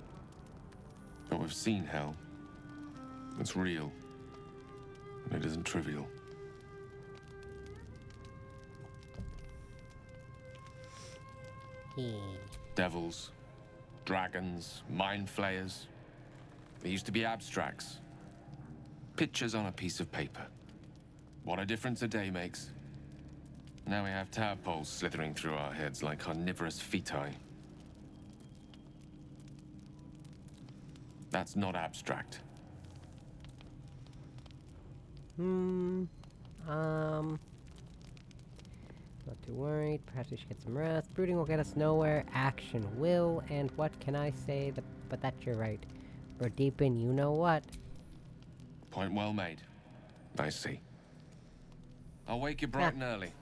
But we've seen hell. It's real. And it isn't trivial. Devils, dragons, mind flayers. They used to be abstracts. Pictures on a piece of paper. What a difference a day makes. Now we have tadpoles slithering through our heads like carnivorous feti. That's not abstract. Not too worried. Perhaps we should get some rest. Brooding will get us nowhere. Action will. And what can I say? But that you're right. We're deep in you know what. Point well made. I see. I'll wake you bright and early.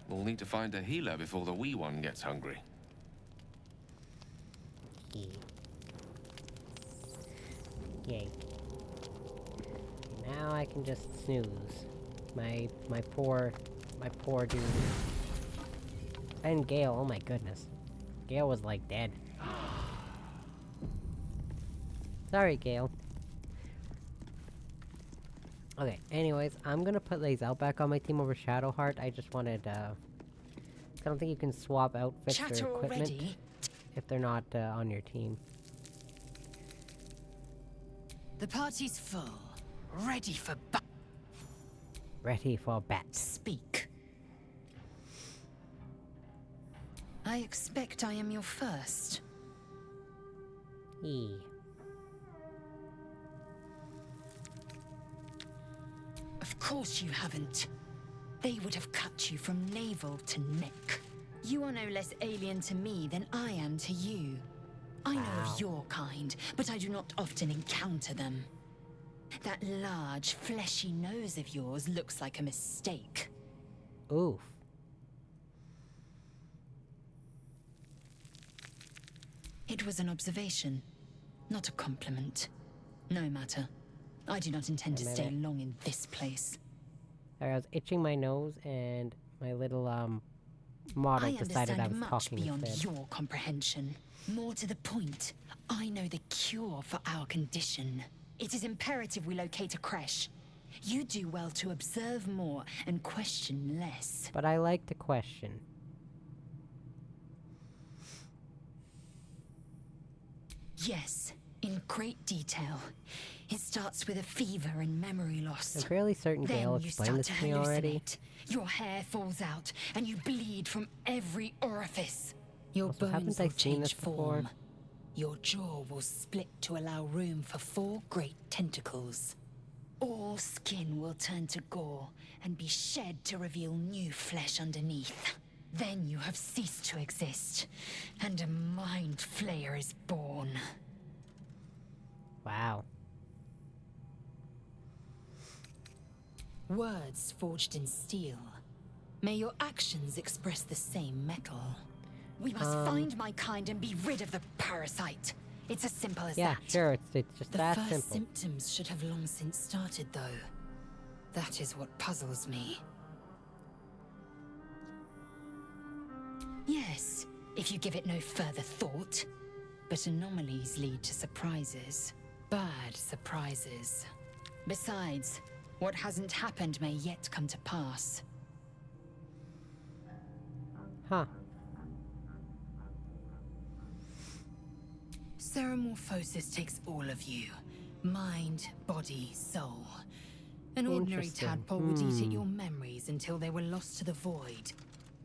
We'll need to find a healer before the wee one gets hungry. Yay. Now I can just snooze. My poor dude. And Gale, oh my goodness. Gale was like dead. Sorry, Gale. Okay, anyways, I'm gonna put Lae'zel back on my team over Shadowheart. I just wanted, I don't think you can swap outfits or equipment if they're not, on your team. The party's full. Ready for Ready for bat. Speak. I expect I am your first. Of course you haven't. They would have cut you from navel to neck. You are no less alien to me than I am to you. I know of your kind, but I do not often encounter them. That large, fleshy nose of yours looks like a mistake. Oof. It was an observation, not a compliment. No matter. I do not intend to stay long in this place. Sorry, I was itching my nose and my little, model decided I was talking beyond instead. your comprehension. More to the point, I know the cure for our condition. It is imperative we locate a creche. You do well to observe more and question less. But I like to question. Yes, in great detail. It starts with a fever and memory loss. I'm fairly certain Gale explained this to me already. Your hair falls out and you bleed from every orifice. Your Also, bones haven't I will seen this change before? form. Your jaw will split to allow room for 4 great tentacles. All skin will turn to gore and be shed to reveal new flesh underneath. Then you have ceased to exist, and a mind flayer is born. Wow. Words forged in steel. May your actions express the same metal. We must find my kind and be rid of the parasite. It's as simple as that. Yeah, sure, it's just that The first simple. symptoms should have long since started, though. That is what puzzles me. Yes, if you give it no further thought. But anomalies lead to surprises. Bad surprises. Besides, what hasn't happened may yet come to pass. Huh. Ceramorphosis takes all of you. Mind, body, soul. An ordinary Interesting. tadpole would eat at your memories until they were lost to the void.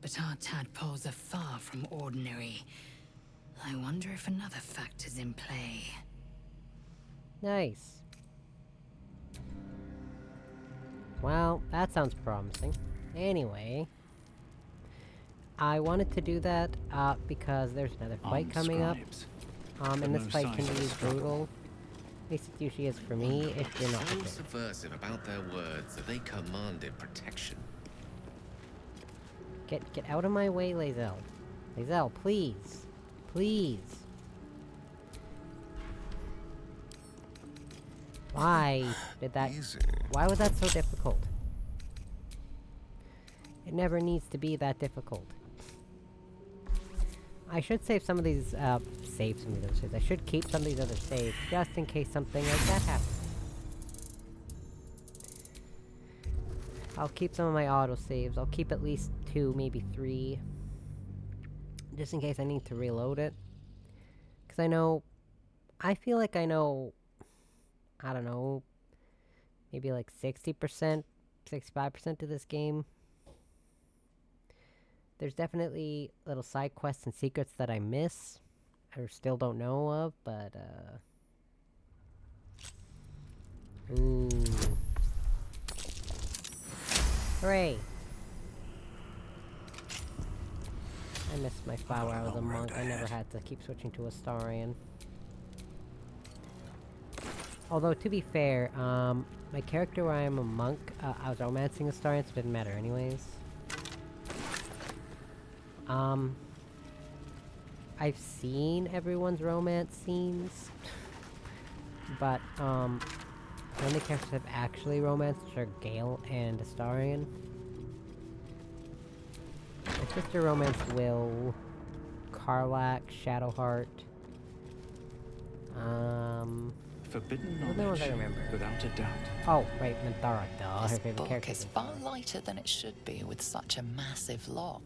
But our tadpoles are far from ordinary. I wonder if another factor's in play. Nice. Well, that sounds promising. Anyway, I wanted to do that because there's another fight coming up. And this fight can be brutal. At least it usually is for me if you're not So prepared. subversive about their words that they commanded protection. Get out of my way, Lae'zel. Lae'zel, please. Please. Why did that... Why was that so difficult? It never needs to be that difficult. I should save some of these, save some of these other saves. I should keep some of these other saves, just in case something like that happens. I'll keep some of my auto-saves. I'll keep at least 2, maybe 3. Just in case I need to reload it. Because I feel like I know... I don't know... maybe like 60%, 65% of this game. There's definitely little side quests and secrets that I miss, or still don't know of, but, Ooh. Hooray! I missed my spot where I was a monk. I never had to keep switching to Astarion. Although, to be fair, my character where I am a monk, I was romancing Astarion, so it didn't matter anyways. I've seen everyone's romance scenes, but, the only characters I've actually romanced are Gale and Astarion. My sister romanced Will, Karlach, Shadowheart, Forbidden what are the ones I remember? without a doubt. Oh, right, Minthara, duh, her This favorite book character. is far lighter than it should be with such a massive log.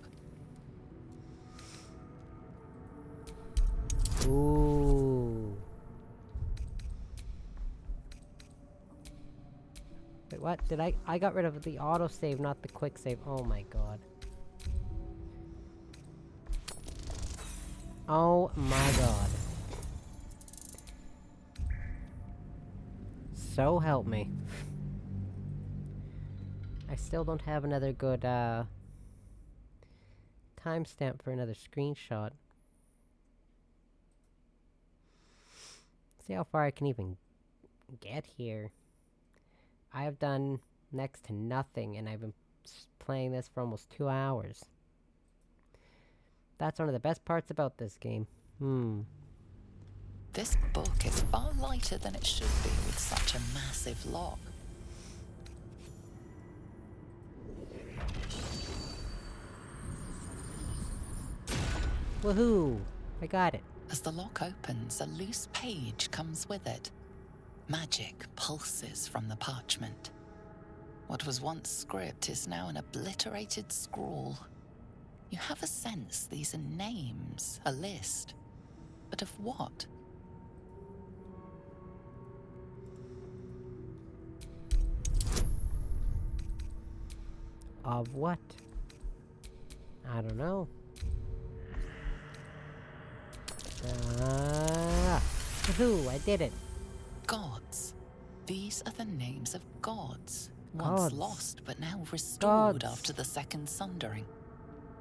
Ooh. Wait, what? Did I got rid of the autosave, not the quick save. Oh my god. Oh my god. So help me. I still don't have another good, timestamp for another screenshot. See how far I can even get here. I have done next to nothing, and I've been playing this for almost 2 hours. That's one of the best parts about this game. This book is far lighter than it should be with such a massive log. Woohoo! I got it. As the lock opens, a loose page comes with it. Magic pulses from the parchment. What was once script is now an obliterated scrawl. You have a sense these are names, a list. But of what? Of what? I don't know. Woohoo! I did it! Gods. These are the names of gods. Gods. Once lost, but now restored Gods. after the second sundering.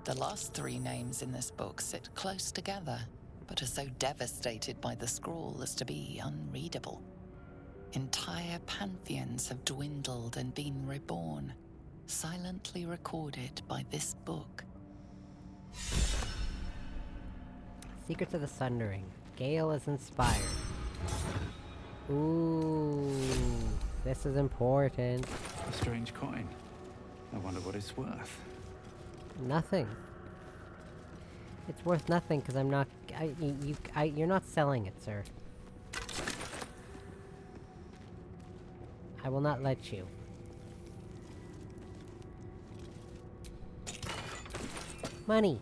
The last 3 names in this book sit close together, but are so devastated by the scroll as to be unreadable. Entire pantheons have dwindled and been reborn, silently recorded by this book. Secrets of the Sundering. Gale is inspired. Ooh, this is important. A strange coin. I wonder what it's worth. Nothing. It's worth nothing because I'm not. You're not selling it, sir. I will not let you. Money.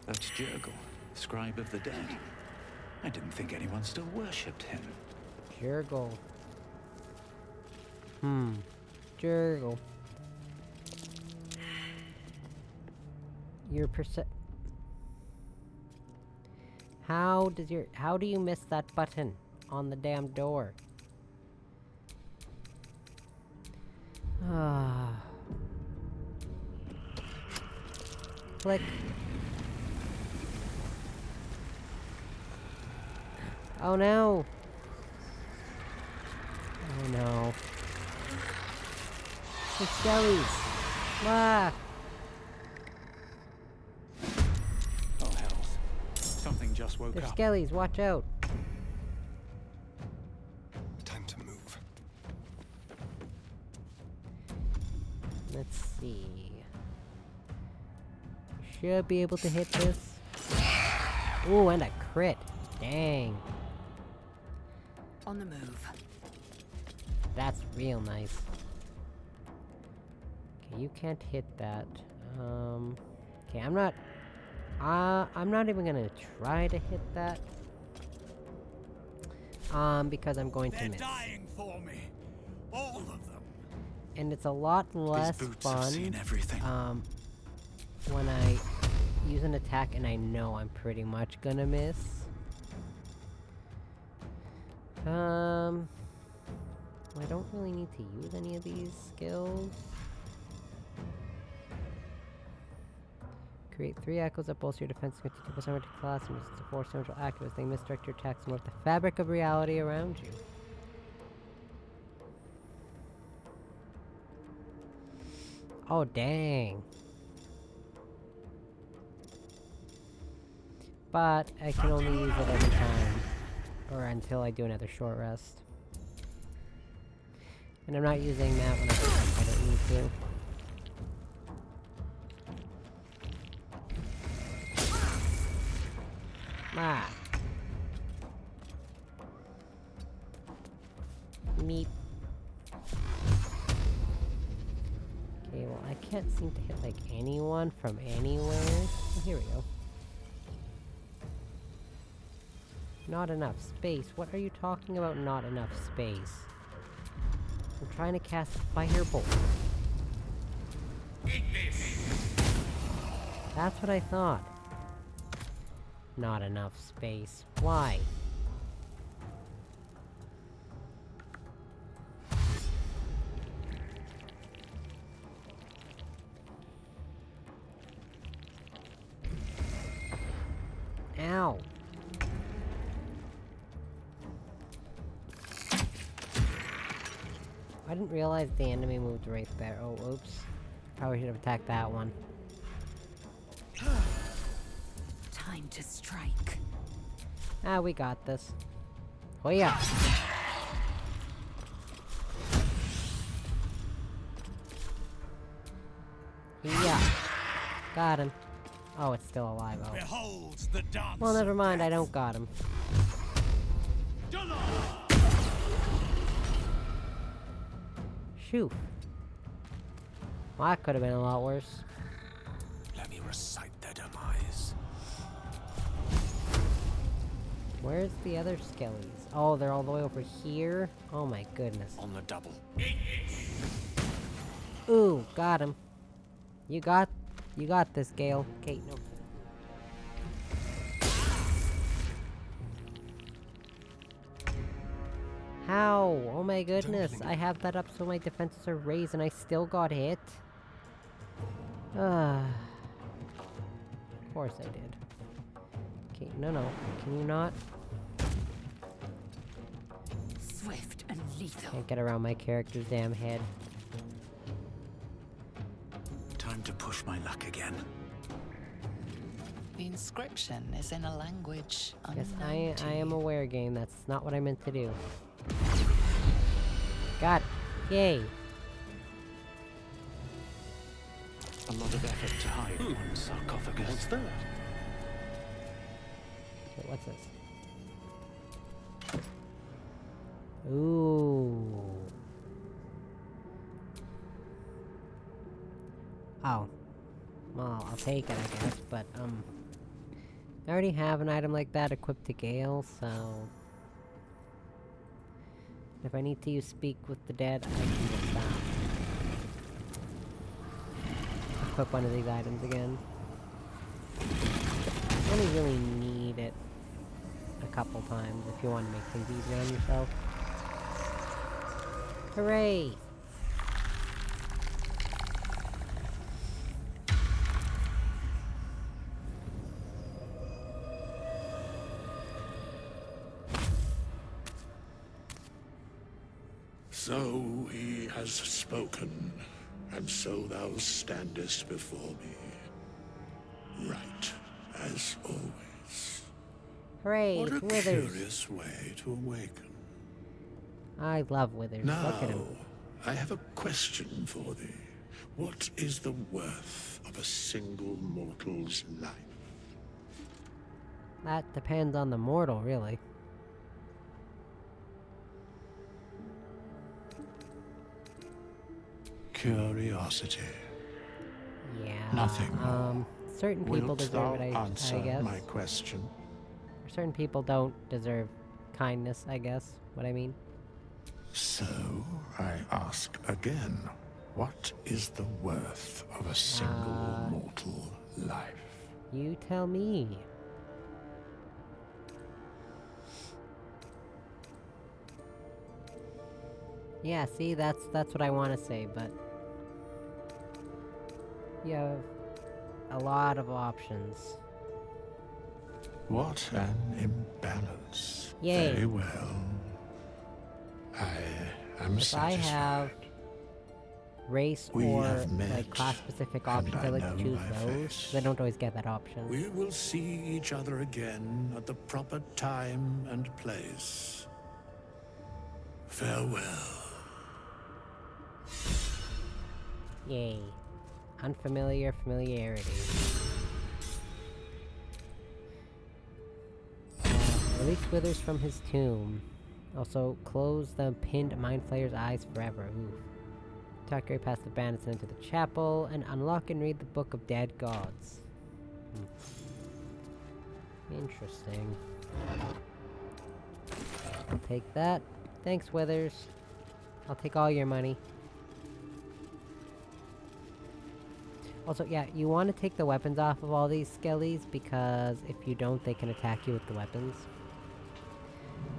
That's Jurgle, scribe of the dead. I didn't think anyone still worshipped him. Jurgle. Jurgle. Your How do you miss that button on the damn door? Ah. Click. Oh no! Oh no. The skellies! Ah! Oh, hells. Something just woke There's up. skellies, watch out! Time to move. Let's see. Should be able to hit this. Ooh, and a crit. Dang. On the move. That's real nice. Okay, you can't hit that. Okay, I'm not even gonna try to hit that. Because I'm going to miss. Dying for me. All of them. And it's a lot less These boots have fun, seen everything. when I use an attack and I know I'm pretty much gonna miss. I don't really need to use any of these skills. Create 3 echoes that bolster your defense, 52% of class, and use the 4 central active as they misdirect your attacks and morph the fabric of reality around you. Oh, dang. But I can only use it every time, or until I do another short rest. And I'm not using that when I don't need to. Ah. Meep. Okay, well, I can't seem to hit, like, anyone from anywhere. Oh, here we go. Not enough space. What are you talking about, not enough space? I'm trying to cast Firebolt. That's what I thought. Not enough space. Why? Ow. I didn't realize the enemy moved right there. Oh, oops. Probably should have attacked that one. Time to strike. Ah, we got this. Oh yeah. Yeah. Got him. Oh, it's still alive. Oh. Beholds the dance. Well, never mind. I don't got him. Shoot. Well, that could have been a lot worse. Let me recite their demise. Where's the other skellies? Oh, they're all the way over here? Oh my goodness. On the double. Ooh, got him. You got this, Gale. Okay, no. How? Oh my goodness. I have that up so my defenses are raised and I still got hit. Of course I did. Okay, no. Can you not? Swift and lethal. Can't get around my character's damn head. Time to push my luck again. The inscription is in a language Yes, unknown to I am you. aware, game. That's not what I meant to do. Got it. Yay. A lot of effort to hide one sarcophagus. What's that? Okay, what's this? Ooh. Oh. Well, I'll take it, I guess, but, I already have an item like that equipped to Gale, so... If I need to use Speak with the Dead, I can just, equip one of these items again. I only really need it a couple times if you want to make things easier on yourself. Hooray! So he has spoken, and so thou standest before me. Right, as always. Hooray, What a it's Withers. curious way to awaken. I love Withers. Look at him. Now, I have a question for thee. What is the worth of a single mortal's life? That depends on the mortal, really. Curiosity. Yeah. Nothing more. Certain people Wilt deserve thou it, answer I guess. my question? Certain people don't deserve kindness, I guess. What I mean. So, I ask again, what is the worth of a single mortal life? You tell me. Yeah, see, that's what I want to say, but you have a lot of options. What an imbalance. Yay. Very well. I am If satisfied. I have race We or have met, like class-specific and options, I I like to know choose thy those. face. 'Cause I don't always get that option. We will see each other again at the proper time and place. Farewell. Yay. Unfamiliar familiarity. Release Withers from his tomb. Also, close the pinned Mind Flayer's eyes forever. Oof. Talk your way past the bandits and into the chapel, and unlock and read the Book of Dead Gods. Interesting. I'll take that. Thanks, Withers. I'll take all your money. Also, yeah, you want to take the weapons off of all these skellies, because if you don't, they can attack you with the weapons.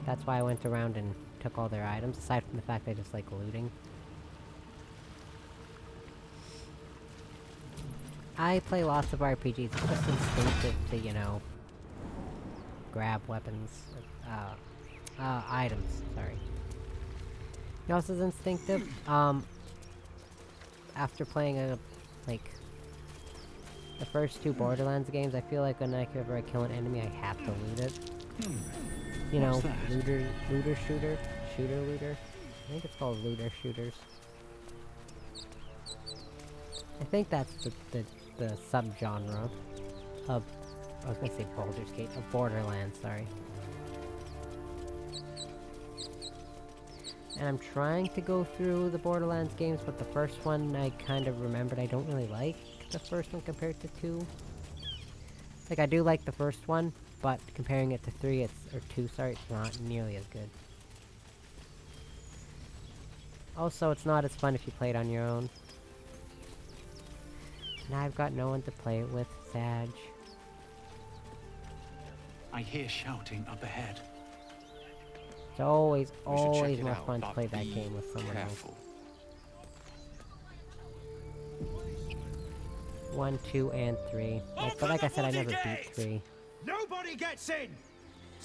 That's why I went around and took all their items, aside from the fact I just like looting. I play lots of RPGs, it's just instinctive to, you know, grab weapons, items, sorry. You know what else is instinctive? After playing like, the first two Borderlands games, I feel like whenever I kill an enemy, I have to loot it. You know, looter, shooter? Shooter, looter? I think it's called looter shooters. I think that's the subgenre of, I was gonna say Baldur's Gate, of Borderlands, sorry. And I'm trying to go through the Borderlands games, but the first one I kind of remembered I don't really like the first one compared to 2. Like, I do like the first one, but comparing it to 3, or 2, sorry, it's not nearly as good. Also, it's not as fun if you play it on your own. Now I've got no one to play it with, Sag. I hear shouting up ahead. It's always check it more out, fun to but play that be game with someone careful. else. 1, 2, and 3. But like I said, I never beat 3. Nobody gets in!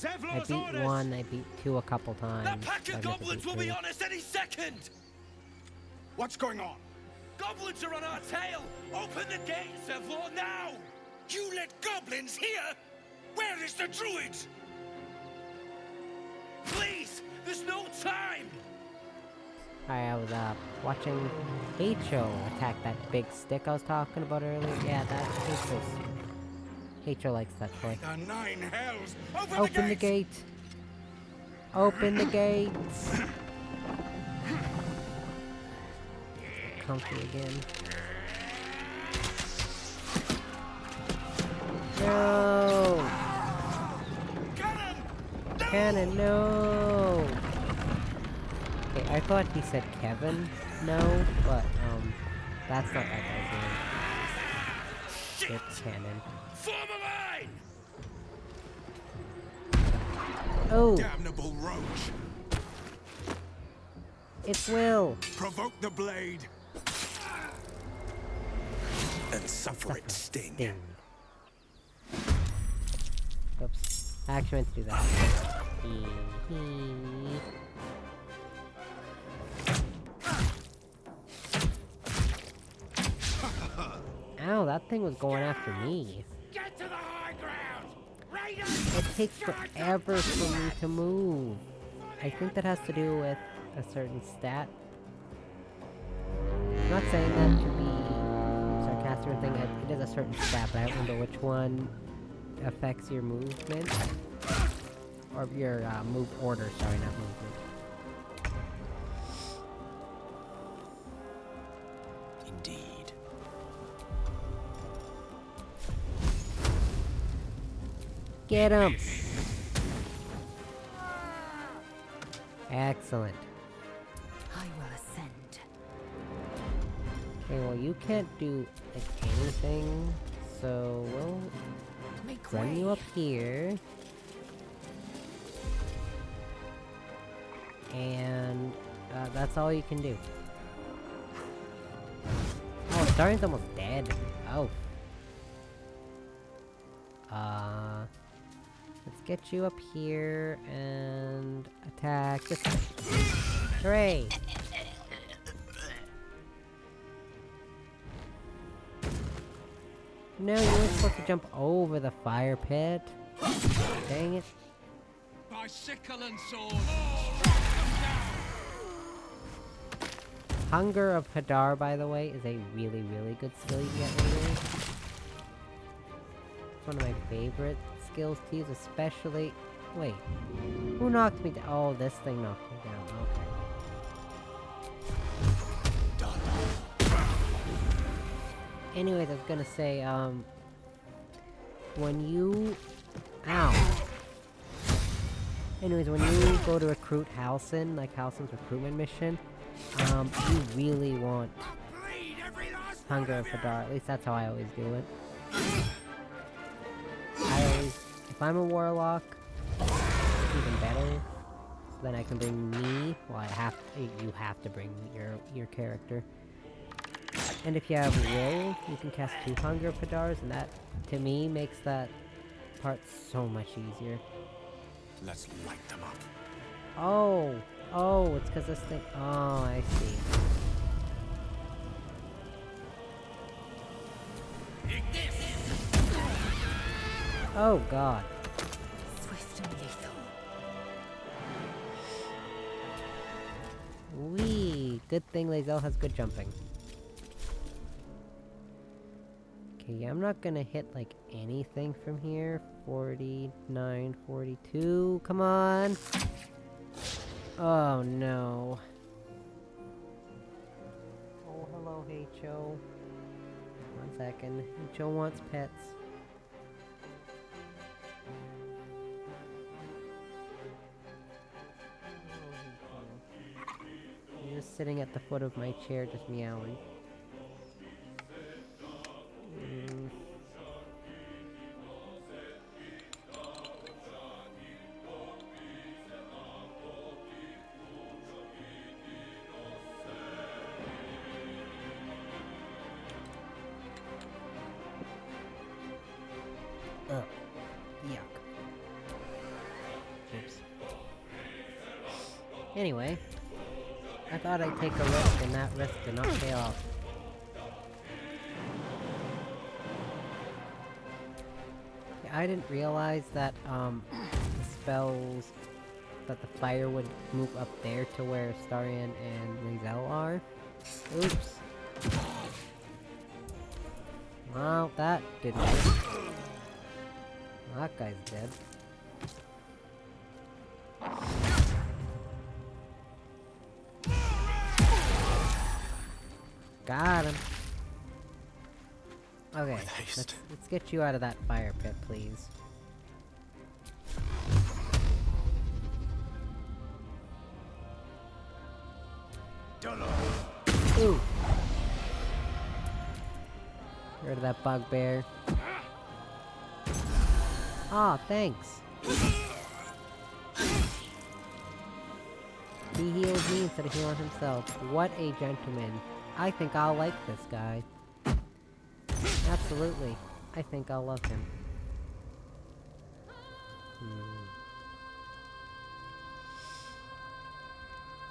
I Zevlor's beat orders! 1, I beat 2 a couple times. That pack of I've never goblins beat will be 3. on us any second! What's going on? Goblins are on our tail! Open the gate, Zevlor, now! You let goblins here? Where is the druid? Please! There's no time! I was watching H.O. attack that big stick I was talking about earlier. Yeah, that's H.O. likes that toy. The 9 hells! Open the gate! Open the gates! Comfy again. No! Cannon, no! Okay, I thought he said Kevin, no, but, that's not that guy's name. It's Cannon. Form a line! Oh. Damnable roach. It will. Provoke the blade. And suffer its sting. Oops. I actually meant to do that. Ow, that thing was going after me. Get to the high ground. It takes forever for me to move. I think that has to do with a certain stat. I'm not saying that to be sarcastic or anything. It is a certain stat, but I don't remember which one affects your movement. Or your move order, sorry, not movement. Indeed. Get him! Excellent. I will ascend. Okay, well you can't do like anything, so we'll run you up here. And that's all you can do. Oh, Starian's almost dead. Oh. Let's get you up here and attack this way. Hooray! No, you weren't supposed to jump over the fire pit. Dang it. By sickle and sword. Hunger of Hadar, by the way, is a really, really good skill you can get later. It's one of my favorite skills to use, especially... Wait. Who knocked me down? Oh, this thing knocked me down. Okay. Anyways, I was gonna say, when you... Ow. Anyways, when you go to recruit Halsin, like Halsin's recruitment mission, you really want Hunger of Hadar. At least that's how I always do it. If I'm a warlock, it's even better. So then I can bring me. Well, you have to bring your character. And if you have will, you can cast 2 Hunger of Hadars, and that, to me, makes that part so much easier. Let's light them up. Oh! Oh, it's because this thing... Oh, I see. Oh, God. Swift and lethal. Wee! Good thing Lae'zel has good jumping. Okay, yeah, I'm not gonna hit, like, anything from here. 49, 42, come on! Oh, no. Oh, hello, H.O. 1 second. H.O. wants pets. You're just sitting at the foot of my chair, just meowing. Yuck. Oops. Anyway, I thought I'd take a risk, and that risk did not pay off. Yeah, I didn't realize that, the spells, that the fire would move up there to where Starian and Lae'zel are. Oops. Well, that didn't work. That guy's dead. Got him. Okay, let's get you out of that fire pit, please. Ooh. Get rid of that bugbear. Aw, thanks. He heals me instead of healing himself. What a gentleman. I think I'll like this guy. Absolutely. I think I'll love him.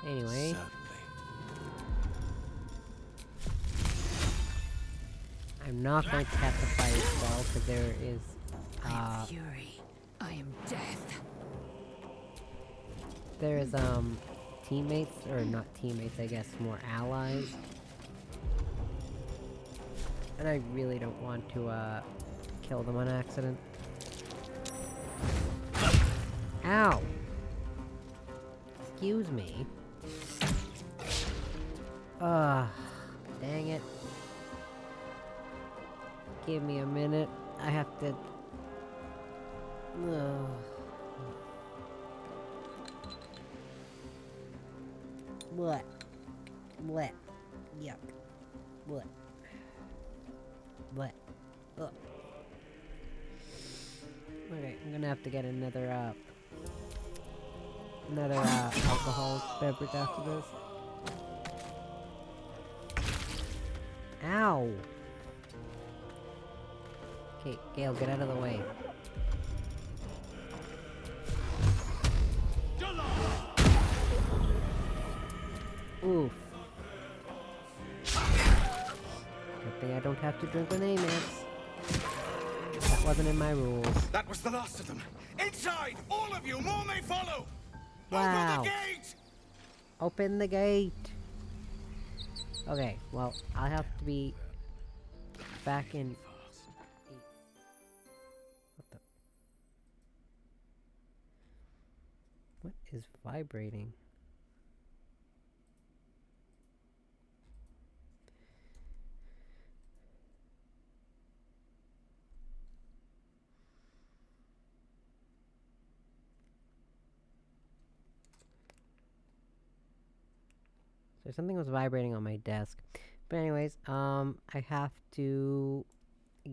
Anyway. I'm not going to cast a fire spell because there is I am fury. I am death. There is teammates, or not teammates, I guess, more allies. And I really don't want to kill them on accident. Ow! Excuse me. Dang it. Give me a minute. I have to... What? What? Yuck. What? What? Ugh. Okay, I'm gonna have to get another alcohol beverage after this. Ow! Okay, Gale, get out of the way. Oof. Good thing I don't have to drink with Amos. That wasn't in my rules. That was the last of them. Inside! All of you! More may follow! Wow. Open the gate! Open the gate! Okay, well, I'll have to be back in... What the... What is vibrating? So something was vibrating on my desk. But anyways, I have to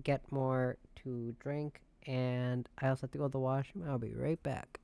get more to drink, and I also have to go to the washroom. I'll be right back.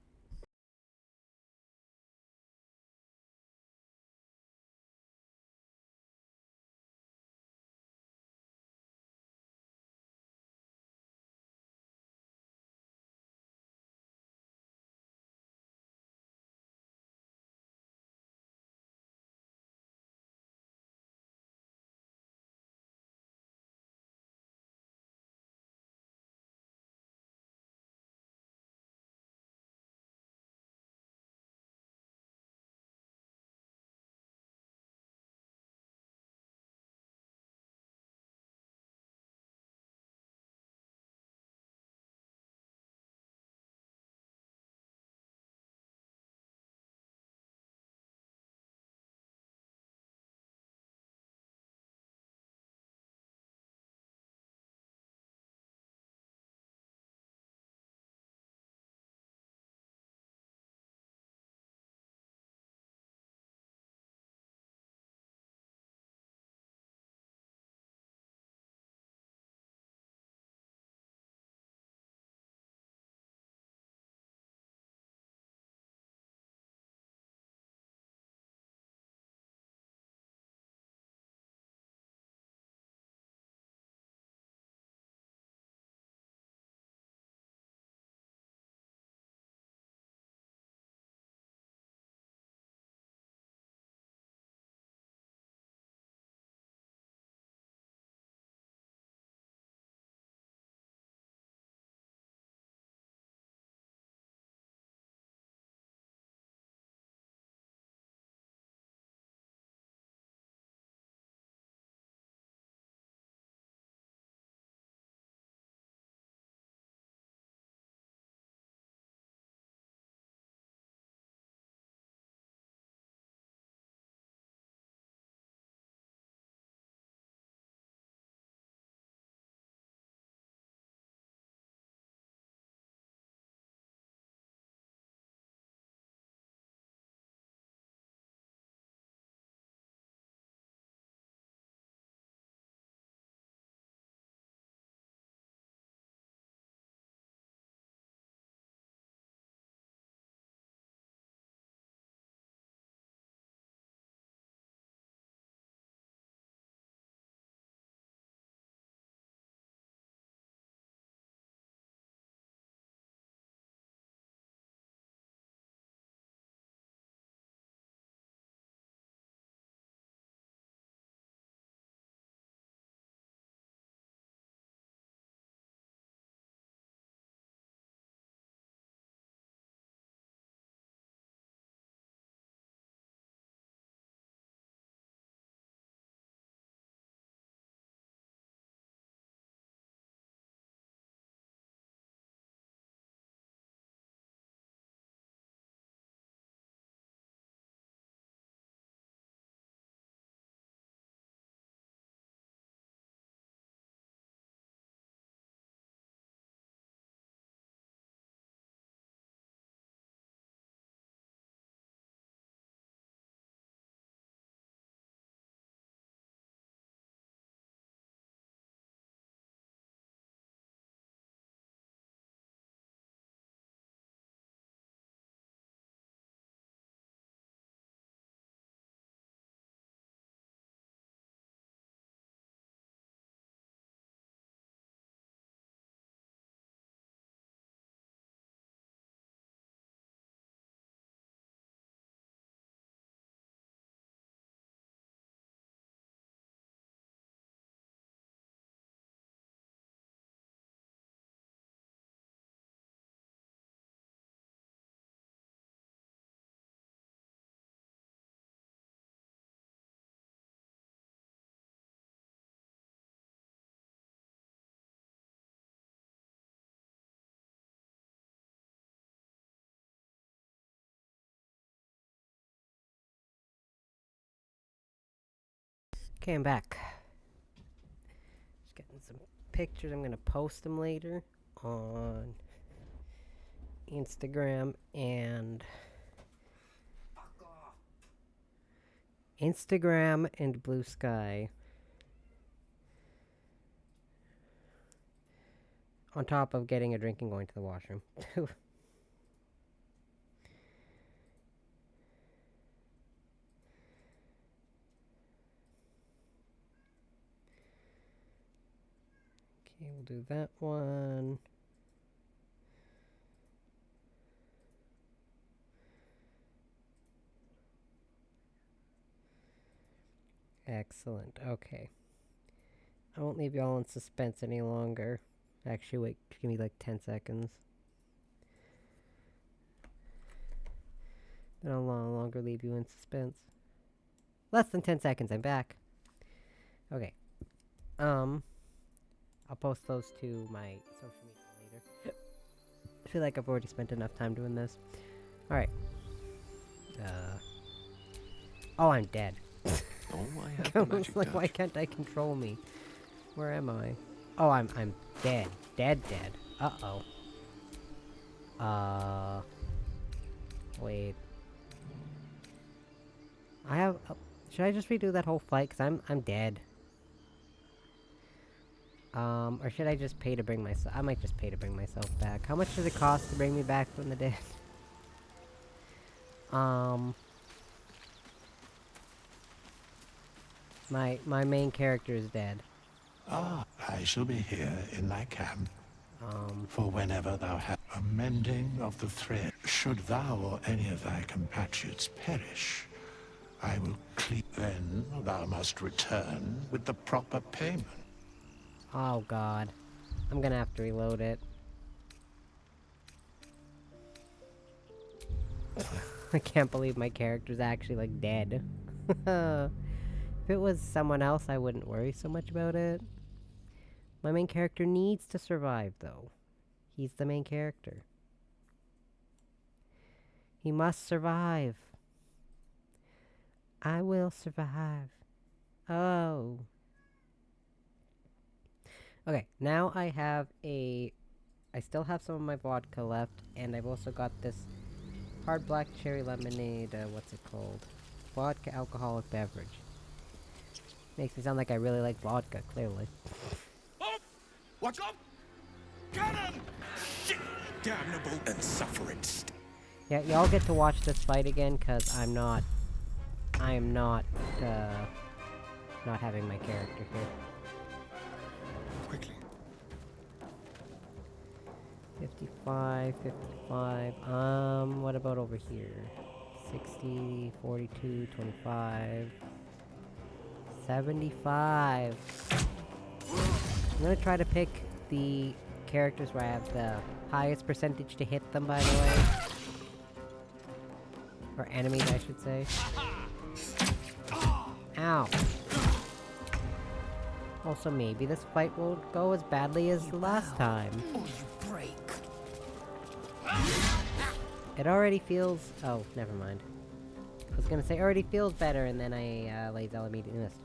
Okay, I'm back. Just getting some pictures. I'm gonna post them later on Instagram and BlueSky. On top of getting a drink and going to the washroom. Okay, we'll do that one. Excellent. Okay. I won't leave y'all in suspense any longer. Actually, wait. Give me like 10 seconds. Then I'll no longer leave you in suspense. Less than 10 seconds. I'm back. Okay. I'll post those to my social media later. I feel like I've already spent enough time doing this. Alright. Oh, I'm dead. Oh, I have the magic like, touch. why can't I control me? Where am I? Oh, I'm dead. Dead. Uh-oh. Wait. I have... should I just redo that whole fight? Because I'm dead. Or should I just pay to bring myself... I might just pay to bring myself back. How much does it cost to bring me back from the dead? My main character is dead. Ah, I shall be here in thy camp. For whenever thou hast a mending of the thread, should thou or any of thy compatriots perish, I will clean. Then thou must return with the proper payment. Oh god. I'm gonna have to reload it. I can't believe my character's actually, like, dead. If it was someone else, I wouldn't worry so much about it. My main character needs to survive, though. He's the main character. He must survive. I will survive. Oh. Okay, now I have a... I still have some of my vodka left, and I've also got this hard black cherry lemonade, what's it called? Vodka alcoholic beverage. Makes me sound like I really like vodka, clearly. Oh! Watch out! Get him! Shit! Damnable and suffering. Yeah, y'all get to watch this fight again, because I am not having my character here. Quickly. 55, what about over here? 60, 42, 25, 75. I'm gonna try to pick the characters where I have the highest percentage to hit them, by the way. Or enemies, I should say. Ow. Also, maybe this fight won't go as badly as the last time. Or you break. It already feels... Oh, never mind. I was gonna say, already feels better, and then I, Lazel immediately missed.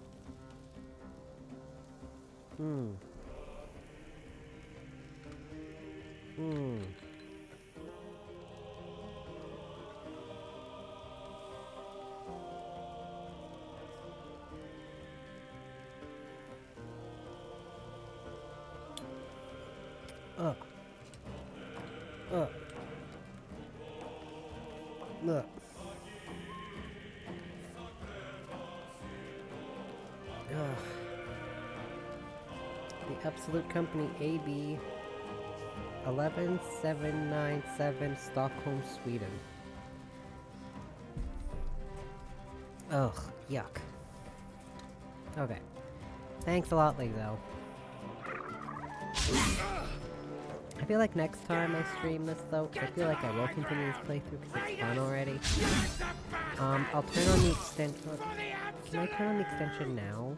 Look. The Absolute Company AB 11797 Stockholm, Sweden. Ugh, yuck. Okay. Thanks a lot, Lizzo. I feel like next time I stream this, though, 'cause I feel like I will continue this playthrough because it's fun already. I'll turn on the extension. Can I turn on the extension now?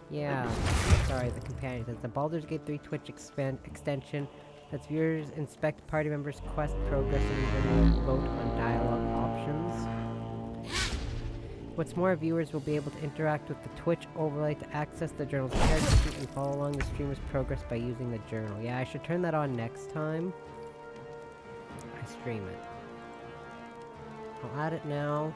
Yeah. Sorry, the companion says the Baldur's Gate 3 Twitch extension lets viewers inspect party members' quest progress and even vote on dialogue options. What's more, viewers will be able to interact with the Twitch overlay to access the journal's character sheet and follow along the streamer's progress by using the journal. Yeah, I should turn that on next time I stream it. I'll add it now.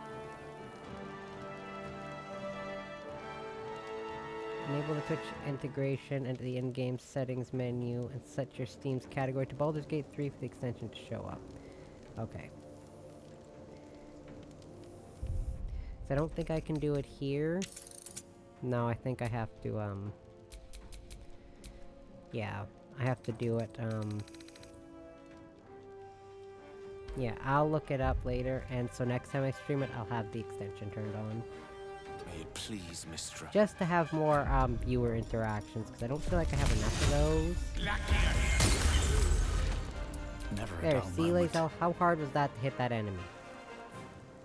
Enable the Twitch integration into the in-game settings menu and set your Steam's category to Baldur's Gate 3 for the extension to show up. Okay. So I don't think I can do it here. No, I think I have to, yeah, I have to do it, yeah, I'll look it up later, and so next time I stream it, I'll have the extension turned on. May it please, Mistress. Just to have more, viewer interactions, because I don't feel like I have enough of those. Never a There, dull see, moment. Lae'zel, how hard was that to hit that enemy?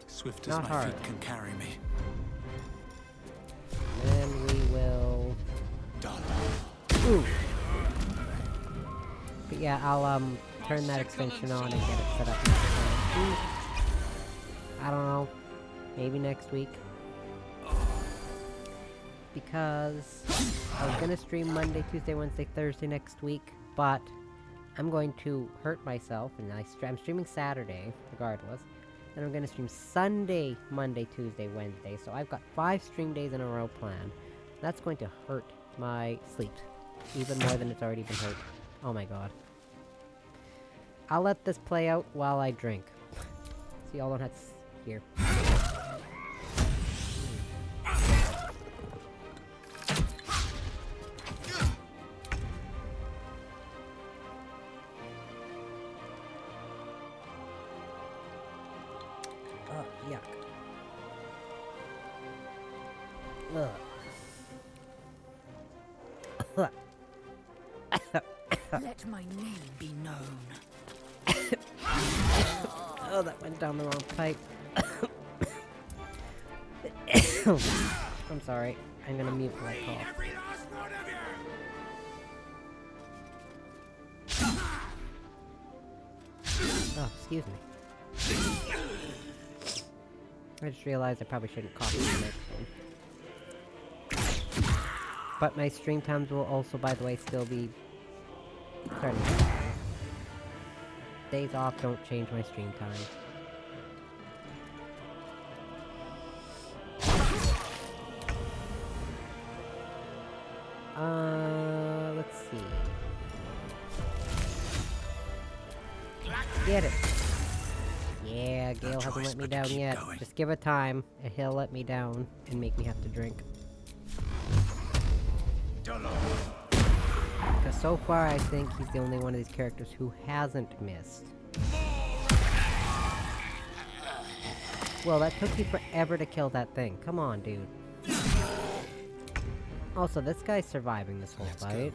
Swift as Not my hard. feet can carry me. Then we will... Done. Ooh! But yeah, I'll, turn that extension on and get it set up next time. I don't know. Maybe next week. Because I was gonna stream Monday, Tuesday, Wednesday, Thursday next week, but I'm going to hurt myself, and I'm streaming Saturday, regardless. And I'm gonna stream Sunday, Monday, Tuesday, Wednesday, so I've got 5 stream days in a row planned. That's going to hurt my sleep, even more than it's already been hurt. Oh my god. I'll let this play out while I drink. So y'all don't have to hear. Oh, yuck. Ugh. Let my name be known. Oh, that went down the wrong pipe. I'm sorry. I'm gonna mute my cough. Oh, excuse me. I just realized I probably shouldn't cough in the microphone. But my stream times will also, by the way, still be starting. Days off don't change my stream time. Let's see. Get it. Yeah, Gale hasn't let me down yet. Just give it time, and he'll let me down and make me have to drink. Because so far, I think he's the only one of these characters who hasn't missed. Well, that took you forever to kill that thing. Come on, dude. Also, this guy's surviving this whole fight.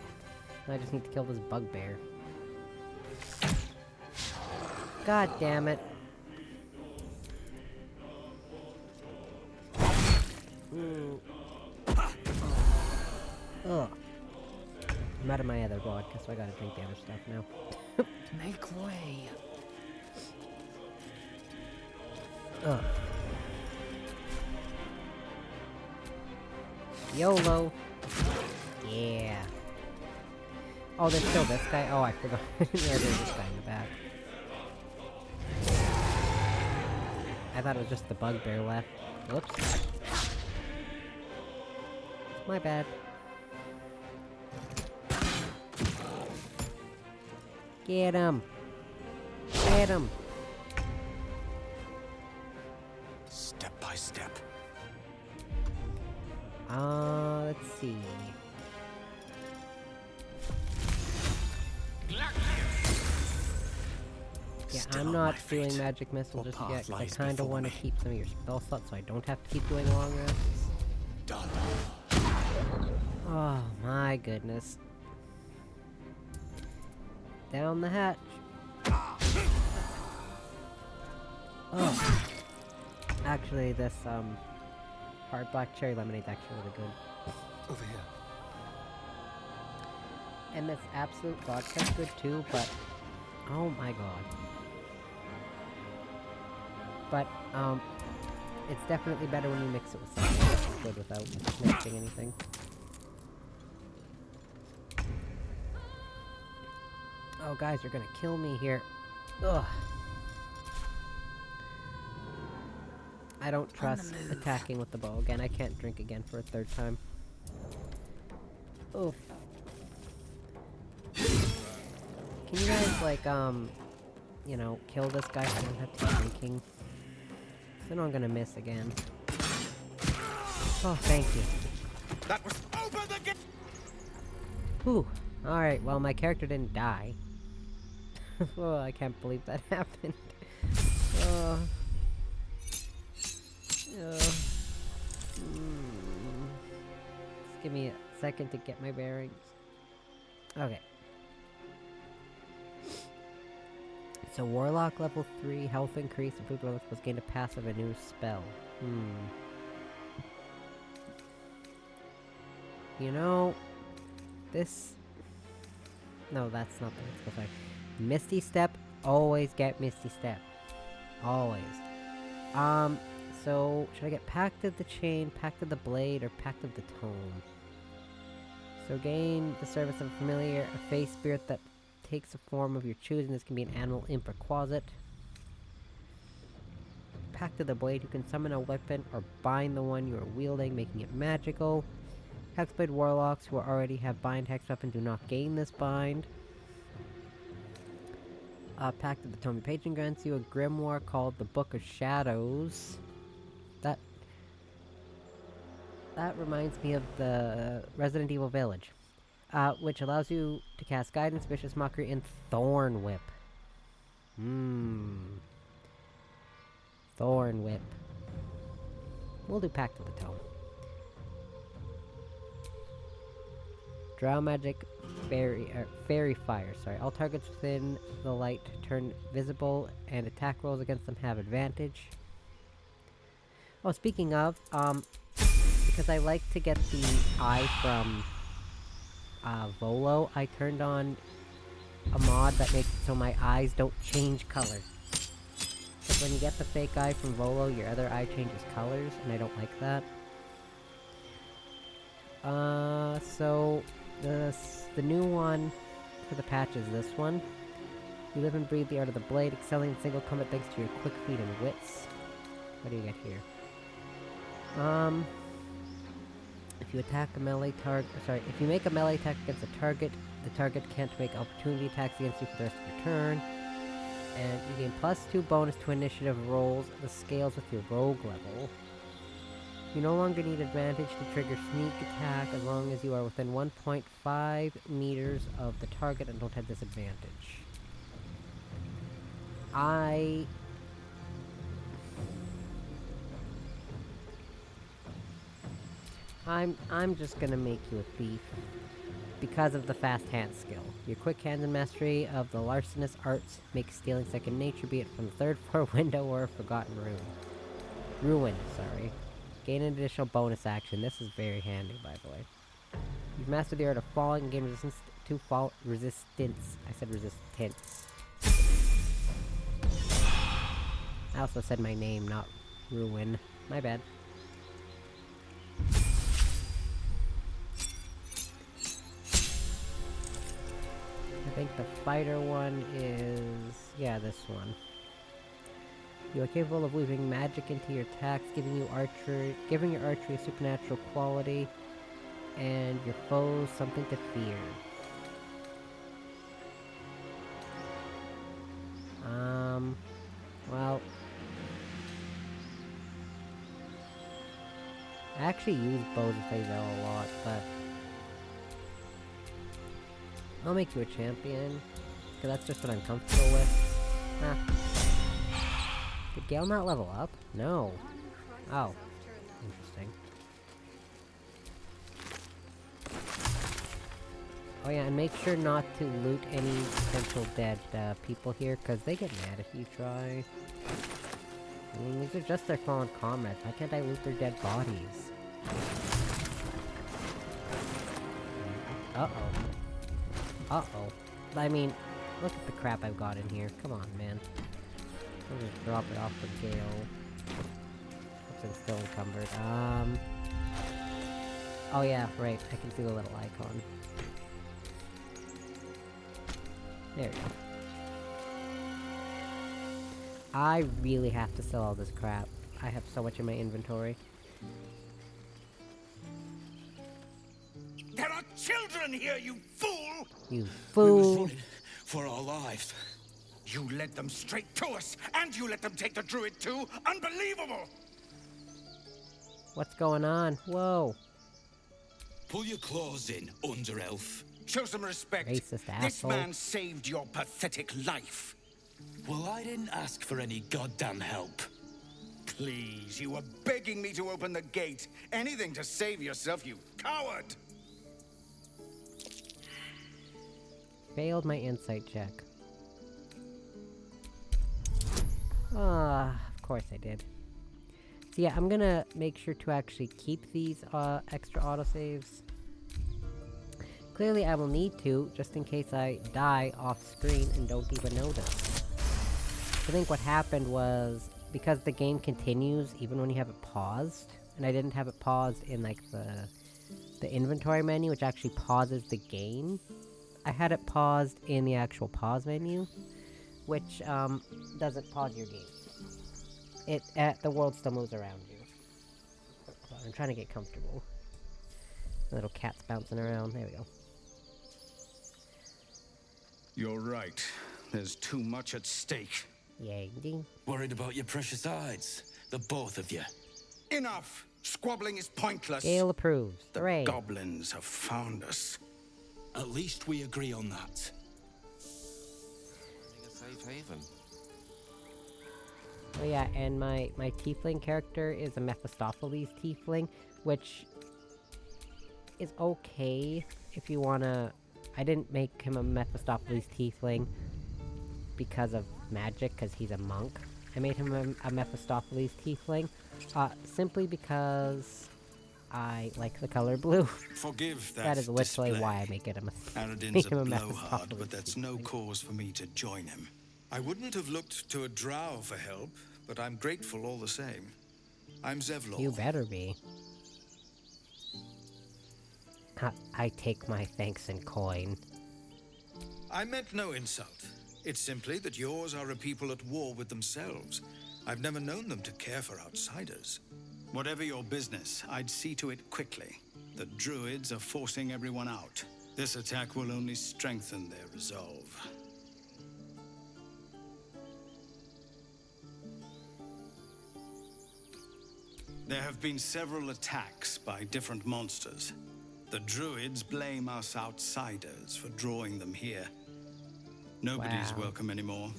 I just need to kill this bugbear. God damn it. Ugh. I'm out of my other vodka, so I gotta drink the other stuff now. Make way. Ugh. YOLO. Yeah. Oh, there's still this guy? Oh, I forgot. Yeah, there's this guy in the back. I thought it was just the bugbear left. Whoops. My bad. Get him! Get him! Step by step. Let's see. Yeah, I'm not doing magic missile just yet, because I kind of want to keep some of your spell slots so I don't have to keep doing long rests. Done. Oh my goodness. Down the hatch. Oh. Actually, this, hard black cherry lemonade's actually really good. Over here. And this absolute vodka's good too, but... Oh my god. But, it's definitely better when you mix it with something else good without mixing anything. Oh, guys, you're gonna kill me here. Ugh. I don't trust attacking with the bow again. I can't drink again for a third time. Oof. Can you guys, like, you know, kill this guy so I don't have to keep drinking? 'Cause I know I'm gonna miss again. Oh, thank you. That was over the gate! Whew. Alright, well, my character didn't die. Oh, I can't believe that happened. Just give me a second to get my bearings. Okay. So Warlock level 3, health increase, improved level was gained a passive a new spell. You know, this... No, that's not the spell. Misty Step, always get Misty Step. Always. So, should I get Pact of the Chain, Pact of the Blade, or Pact of the Tome? So gain the service of a familiar, a face spirit that takes a form of your choosing. This can be an animal, imp, or quasit. Pact of the Blade, you can summon a weapon or bind the one you are wielding, making it magical. Hexblade Warlocks who already have bind hex weapon do not gain this bind. Pact of the Tome Patron grants you a grimoire called the Book of Shadows. That reminds me of the Resident Evil Village, which allows you to cast Guidance, Vicious Mockery, and Thorn Whip. Thorn Whip. We'll do Pact of the Tome. Drow Magic, Fairy Fire, sorry. All targets within the light turn visible, and attack rolls against them have advantage. Oh, speaking of, because I like to get the eye from Volo, I turned on a mod that makes it so my eyes don't change color. Because when you get the fake eye from Volo, your other eye changes colors, and I don't like that. So the new one for the patch is this one. You live and breathe the art of the blade, excelling in single combat thanks to your quick feet and wits. What do you get here? If you attack a melee target, if you make a melee attack against a target, the target can't make opportunity attacks against you for the rest of your turn. And you gain +2 bonus to initiative rolls, the scales with your rogue level. You no longer need advantage to trigger sneak attack as long as you are within 1.5 meters of the target and don't have disadvantage. I'm just gonna make you a thief. Because of the fast hand skill. Your quick hands and mastery of the larcenous arts make stealing second nature, be it from the 3rd floor window or a forgotten ruin, sorry. Gain an additional bonus action. This is very handy, by the way. You've mastered the art of falling and gain resistance to fall. Resistance. I said resistance. I also said my name, not ruin. My bad. I think the fighter one is... yeah, this one. You are capable of weaving magic into your attacks, giving your archery a supernatural quality, and your foes something to fear. Well... I actually use bows of Fazel a lot, but... I'll make you a champion, because that's just what I'm comfortable with. Did Gale not level up? No. Oh. Interesting. Oh yeah, and make sure not to loot any potential dead people here, because they get mad if you try. I mean, these are just their fallen comrades. Why can't I loot their dead bodies? Uh-oh. Uh-oh. I mean, look at the crap I've got in here. Come on, man. I'll just drop it off for Gale. since I'm still encumbered. Oh yeah, right. I can see the little icon. There we go. I really have to sell all this crap. I have so much in my inventory. There are children here, you fool! You We fool! was running for our lives. You led them straight to us, and you let them take the druid too? Unbelievable! What's going on? Whoa! Pull your claws in, under elf. Show some respect. Racist This asshole. man saved your pathetic life. Well, I didn't ask for any goddamn help. Please, you were begging me to open the gate. Anything to save yourself, you coward! Failed my insight check. Ah, of course I did. So yeah, I'm gonna make sure to actually keep these extra autosaves. Clearly I will need to, just in case I die off screen and don't even notice. I think what happened was, because the game continues even when you have it paused, and I didn't have it paused in like the inventory menu, which actually pauses the game. I had it paused in the actual pause menu, which doesn't pause your game. The world still moves around you. Hold on, I'm trying to get comfortable. The little cat's bouncing around. There we go. You're right. There's too much at stake. Yay, ding. Worried about your precious hides, the both of you. Enough! Squabbling is pointless. Gale approves. The Hooray. goblins have found us. At least we agree on that. A safe haven. Oh yeah, and my tiefling character is a Mephistopheles tiefling, which is okay if you wanna... I didn't make him a Mephistopheles tiefling because of magic, because he's a monk. I made him a Mephistopheles tiefling, simply because I like the color blue. Forgive that That is literally display. why I make it Aradin's a him a blowhard, Mephistopheles but that's no cause for me to join him. I wouldn't have looked to a drow for help, but I'm grateful all the same. I'm Zevlor. You better be. I take my thanks in coin. I meant no insult. It's simply that yours are a people at war with themselves. I've never known them to care for outsiders. Whatever your business, I'd see to it quickly. The druids are forcing everyone out. This attack will only strengthen their resolve. There have been several attacks by different monsters. The druids blame us outsiders for drawing them here. Nobody's welcome anymore.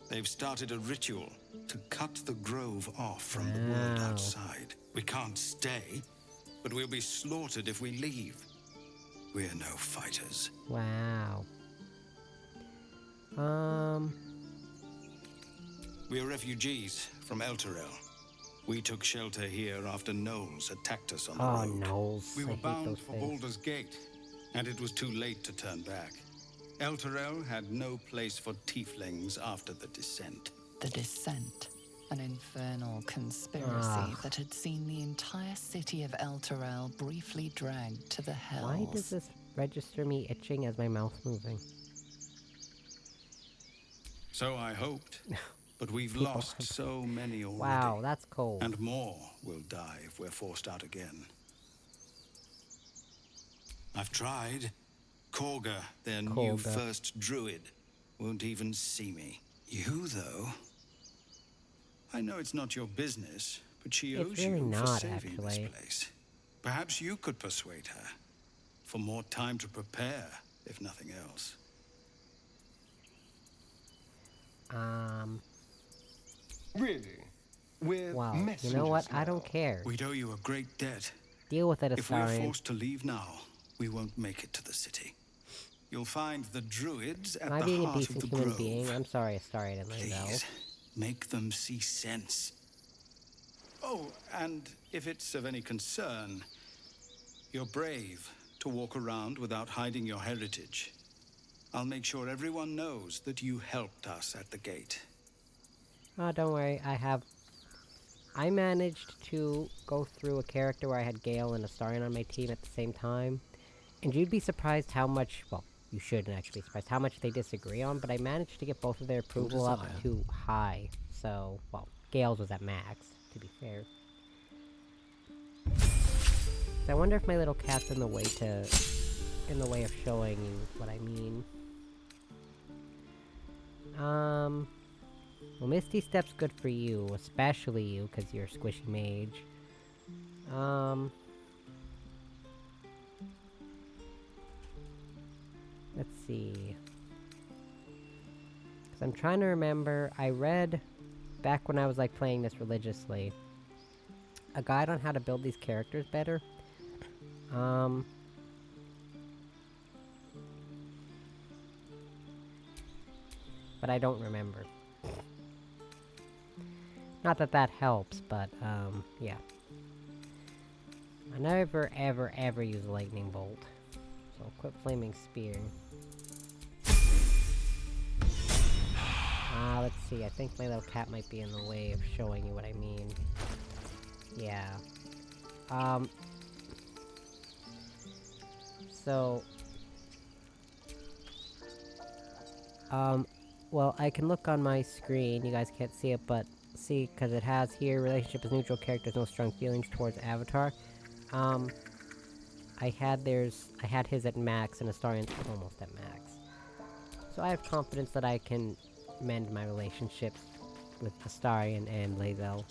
They've started a ritual to cut the grove off from the world outside. We can't stay, but we'll be slaughtered if we leave. We're no fighters. Wow. We're refugees from Elturel. We took shelter here after gnolls attacked us on the road. Gnolls. We I were hate bound those for things. Baldur's Gate, and it was too late to turn back. Elturel had no place for tieflings after the descent. The Descent, an infernal conspiracy Ah. that had seen the entire city of Elturel briefly dragged to the hells. Why does this register me itching as my mouth moving? So I hoped, but we've People lost so many already. Wow, that's cold. And more will die if we're forced out again. I've tried. Korga, their new Korga. first druid, won't even see me. You, though... I know it's not your business, but she It's owes really you for not, saving actually. this place. Perhaps you could persuade her. For more time to prepare, if nothing else. Really? We're Wow. messengers You know what? I now. don't care. We'd owe you a great debt. Deal with it, If we're Astarion. forced to leave now, we won't make it to the city. You'll find the druids at Am I the being a heart of decent the human grove. being? I'm sorry, Astarion and Lizelle. Please, make them see sense. Oh, and if it's of any concern, you're brave to walk around without hiding your heritage. I'll make sure everyone knows that you helped us at the gate. Oh, don't worry. I have I managed to go through a character where I had Gale and Astarion on my team at the same time. And you'd be surprised how much, well, you shouldn't actually be surprised how much they disagree on, but I managed to get both of their approval up to high. So, well, Gale's was at max, to be fair. So I wonder if my little cat's in the way of showing you what I mean. Well, Misty Step's good for you, especially you, because you're a squishy mage. Let's see. Because I'm trying to remember, I read, back when I was, like, playing this religiously, a guide on how to build these characters better. But I don't remember. Not that that helps, but, yeah. I never, ever, ever use a lightning bolt. So, quit flaming spear. Let's see, I think my little cat might be in the way of showing you what I mean. Yeah. So... well, I can look on my screen, you guys can't see it, but see, because it has here, relationship is neutral, characters, no strong feelings towards Avatar. I had his at max, and Astarion's almost at max. So I have confidence that I can mend my relationships with Astarion and Lae'zel.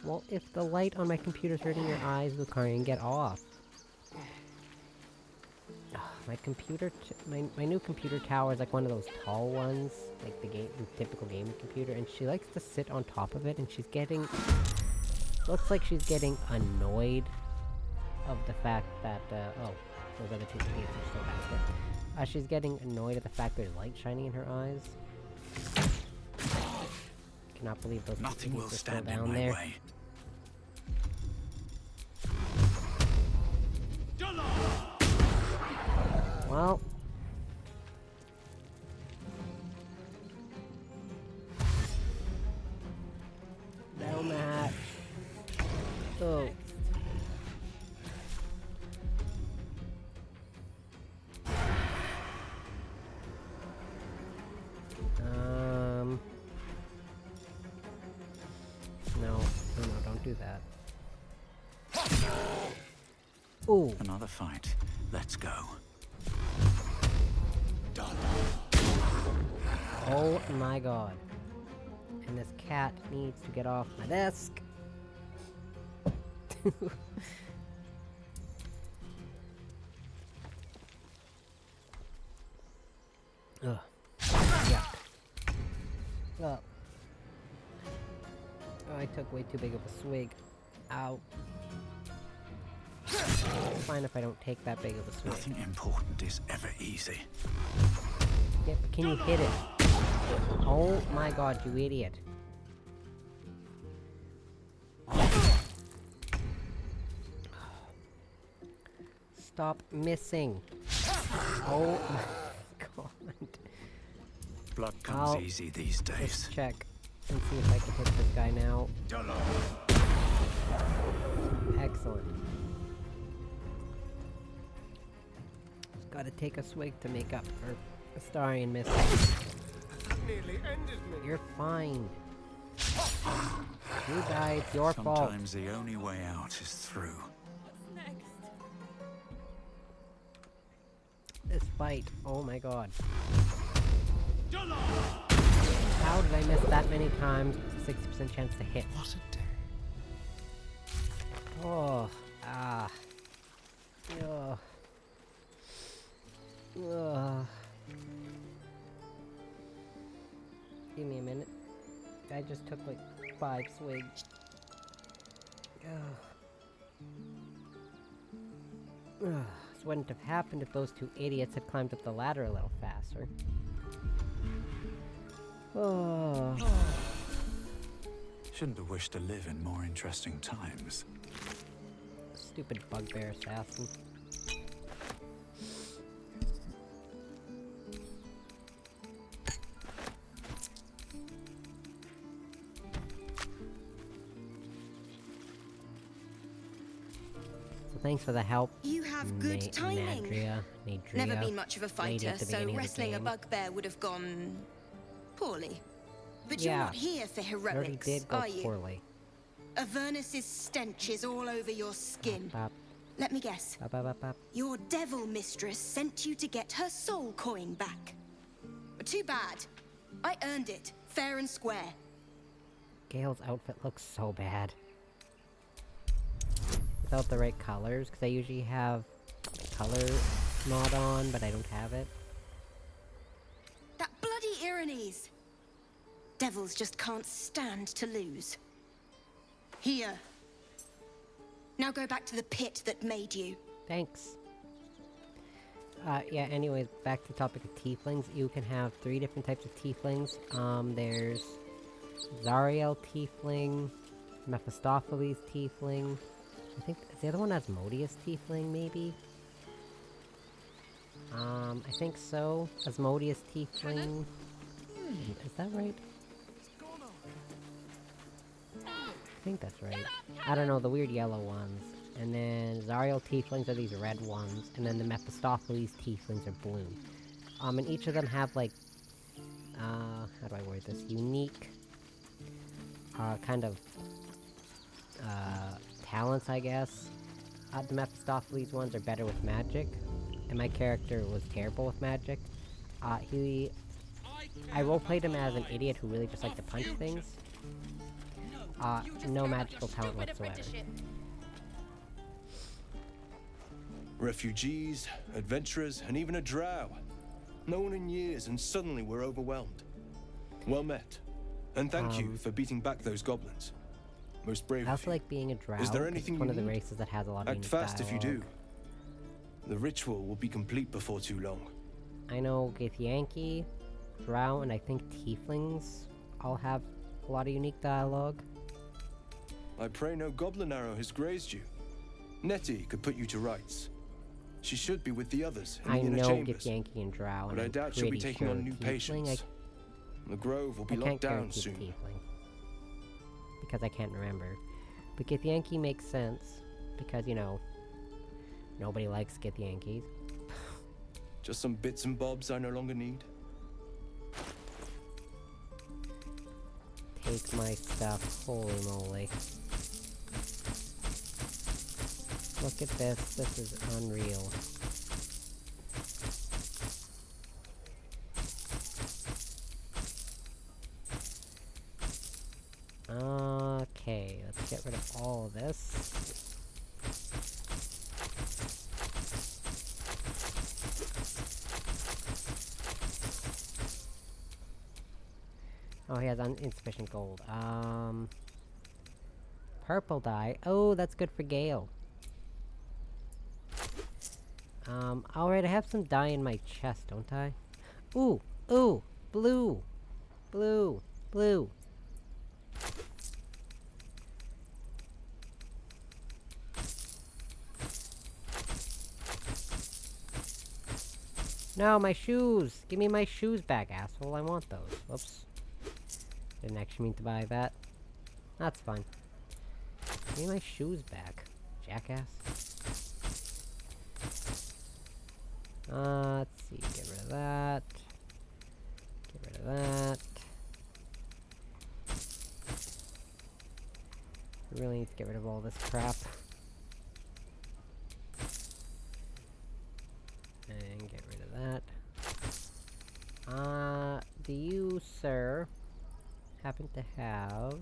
Well, if the light on my computer's hurting your eyes, Lucarian, get off. My computer, my new computer tower is like one of those tall ones, like the typical gaming computer, and she likes to sit on top of it, and she's getting, looks like she's getting annoyed of the fact that, oh, those other two idiots are still back there. She's getting annoyed at the fact there's light shining in her eyes. Cannot believe those Nothing will are still stand in down my there. way. Well. Down the hatch. Oh. No, don't do that. Ooh. Another fight. Let's go. Oh my god. And this cat needs to get off my desk. Ugh. Yeah. Oh. Oh, I took way too big of a swig. Ow. It's fine if I don't take that big of a swig. Nothing important is ever easy. Yeah, but can you hit it? Oh my god, you idiot. Stop missing. Oh my god. Blood comes easy these days. Let's check and see if I can hit this guy now. Excellent. Gotta take a swig to make up for Astarion missing. Nearly ended me. You're fine. You died, it's your fault. Sometimes the only way out is through. What's next? This fight, oh my god. How did I miss that many times with a 60% chance to hit? What a day. Oh, ah. Ugh. Ugh. Give me a minute. I just took like 5 swigs. Ugh. This wouldn't have happened if those two idiots had climbed up the ladder a little faster. Oh. Shouldn't have wished to live in more interesting times. Stupid bugbear assassin. Thanks for the help. You have good timing. Nadria. Never been much of a Lady fighter, at the so beginning of the wrestling a game. bugbear would have gone poorly. But Yeah, you're not here for It already heroics, did go are you? poorly. Avernus's stench is all over your skin. Bop, Let me guess. bop, bop, bop, bop. Your devil mistress sent you to get her soul coin back. Too bad. I earned it, fair and square. Gale's outfit looks so bad. Without the right colors, because I usually have color mod on, but I don't have it. That bloody Irenes! Devils just can't stand to lose. Here. Now go back to the pit that made you. Thanks. Yeah, anyways, back to the topic of tieflings. You can have 3 different types of tieflings. There's Zariel tiefling, Mephistopheles tiefling. I think the other one Asmodeus tiefling, maybe? I think so. Asmodeus tiefling. Is that right? I think that's right. I don't know, the weird yellow ones. And then Zariel tieflings are these red ones, and then the Mephistopheles tieflings are blue. And each of them have like, how do I word this? Unique, kind of, talents, I guess. The Mephistopheles ones are better with magic, and my character was terrible with magic. I roleplayed him as an idiot who really just liked to punch things. No magical talent whatsoever. Refugees, adventurers, and even a drow. No one in years, and suddenly we're overwhelmed. Well met. And thank you for beating back those goblins. Most brave. I also like being a drow. Is there anything it's one you of the need? races that has a lot of Act fast if you do. The ritual will be complete before too long. I know Githyanki, drow, and I think tieflings all have a lot of unique dialogue. I pray no goblin arrow has grazed you. Nettie could put you to rights. She should be with the others in the inner chambers. Githyanki and drow, But I doubt she'll be taking on new patients. The grove will be locked down soon. Tiefling, because I can't remember. But Githyanki makes sense, because, you know, nobody likes Githyankis. Just some bits and bobs I no longer need. Take my stuff, holy moly. Look at this is unreal. Okay, let's get rid of all of this. Oh, he has insufficient gold. Purple dye. Oh, that's good for Gale. Alright, I have some dye in my chest, don't I? Ooh! Ooh! Blue! Blue! Blue! No, my shoes! Give me my shoes back, asshole. I want those. Whoops. Didn't actually mean to buy that. That's fine. Give me my shoes back, jackass. Let's see. Get rid of that. Get rid of that. I really need to get rid of all this crap. And get rid of that. Do you, sir, happen to have...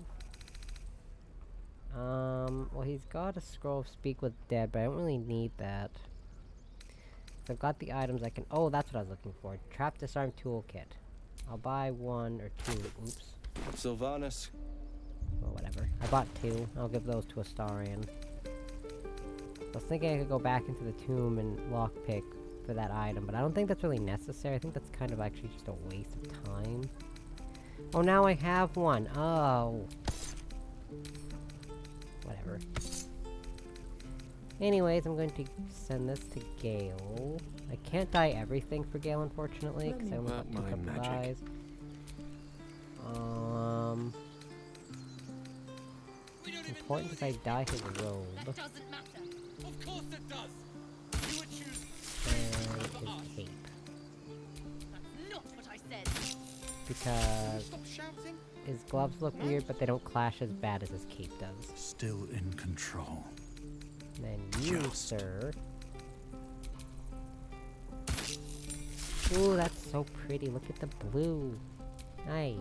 well, he's got a scroll of Speak with Dead, but I don't really need that. So I've got the items I can... Oh, that's what I was looking for. Trap Disarm Toolkit. I'll buy 1 or 2. Oops. Sylvanas. Well, whatever. I bought 2. I'll give those to Astarion. I was thinking I could go back into the tomb and lockpick for that item, but I don't think that's really necessary. I think that's kind of actually just a waste of time. Oh, now I have one. Oh. Whatever. Anyways, I'm going to send this to Gale. I can't dye everything for Gale, unfortunately, because I only got 2 purple dyes. Important if I dye his robe. Of course it does. You would choose And his cape. That's not what I said. Because Stop shouting. his gloves look weird, but they don't clash as bad as his cape does. Still in control. And then you, sir. Ooh, that's so pretty. Look at the blue. Hi.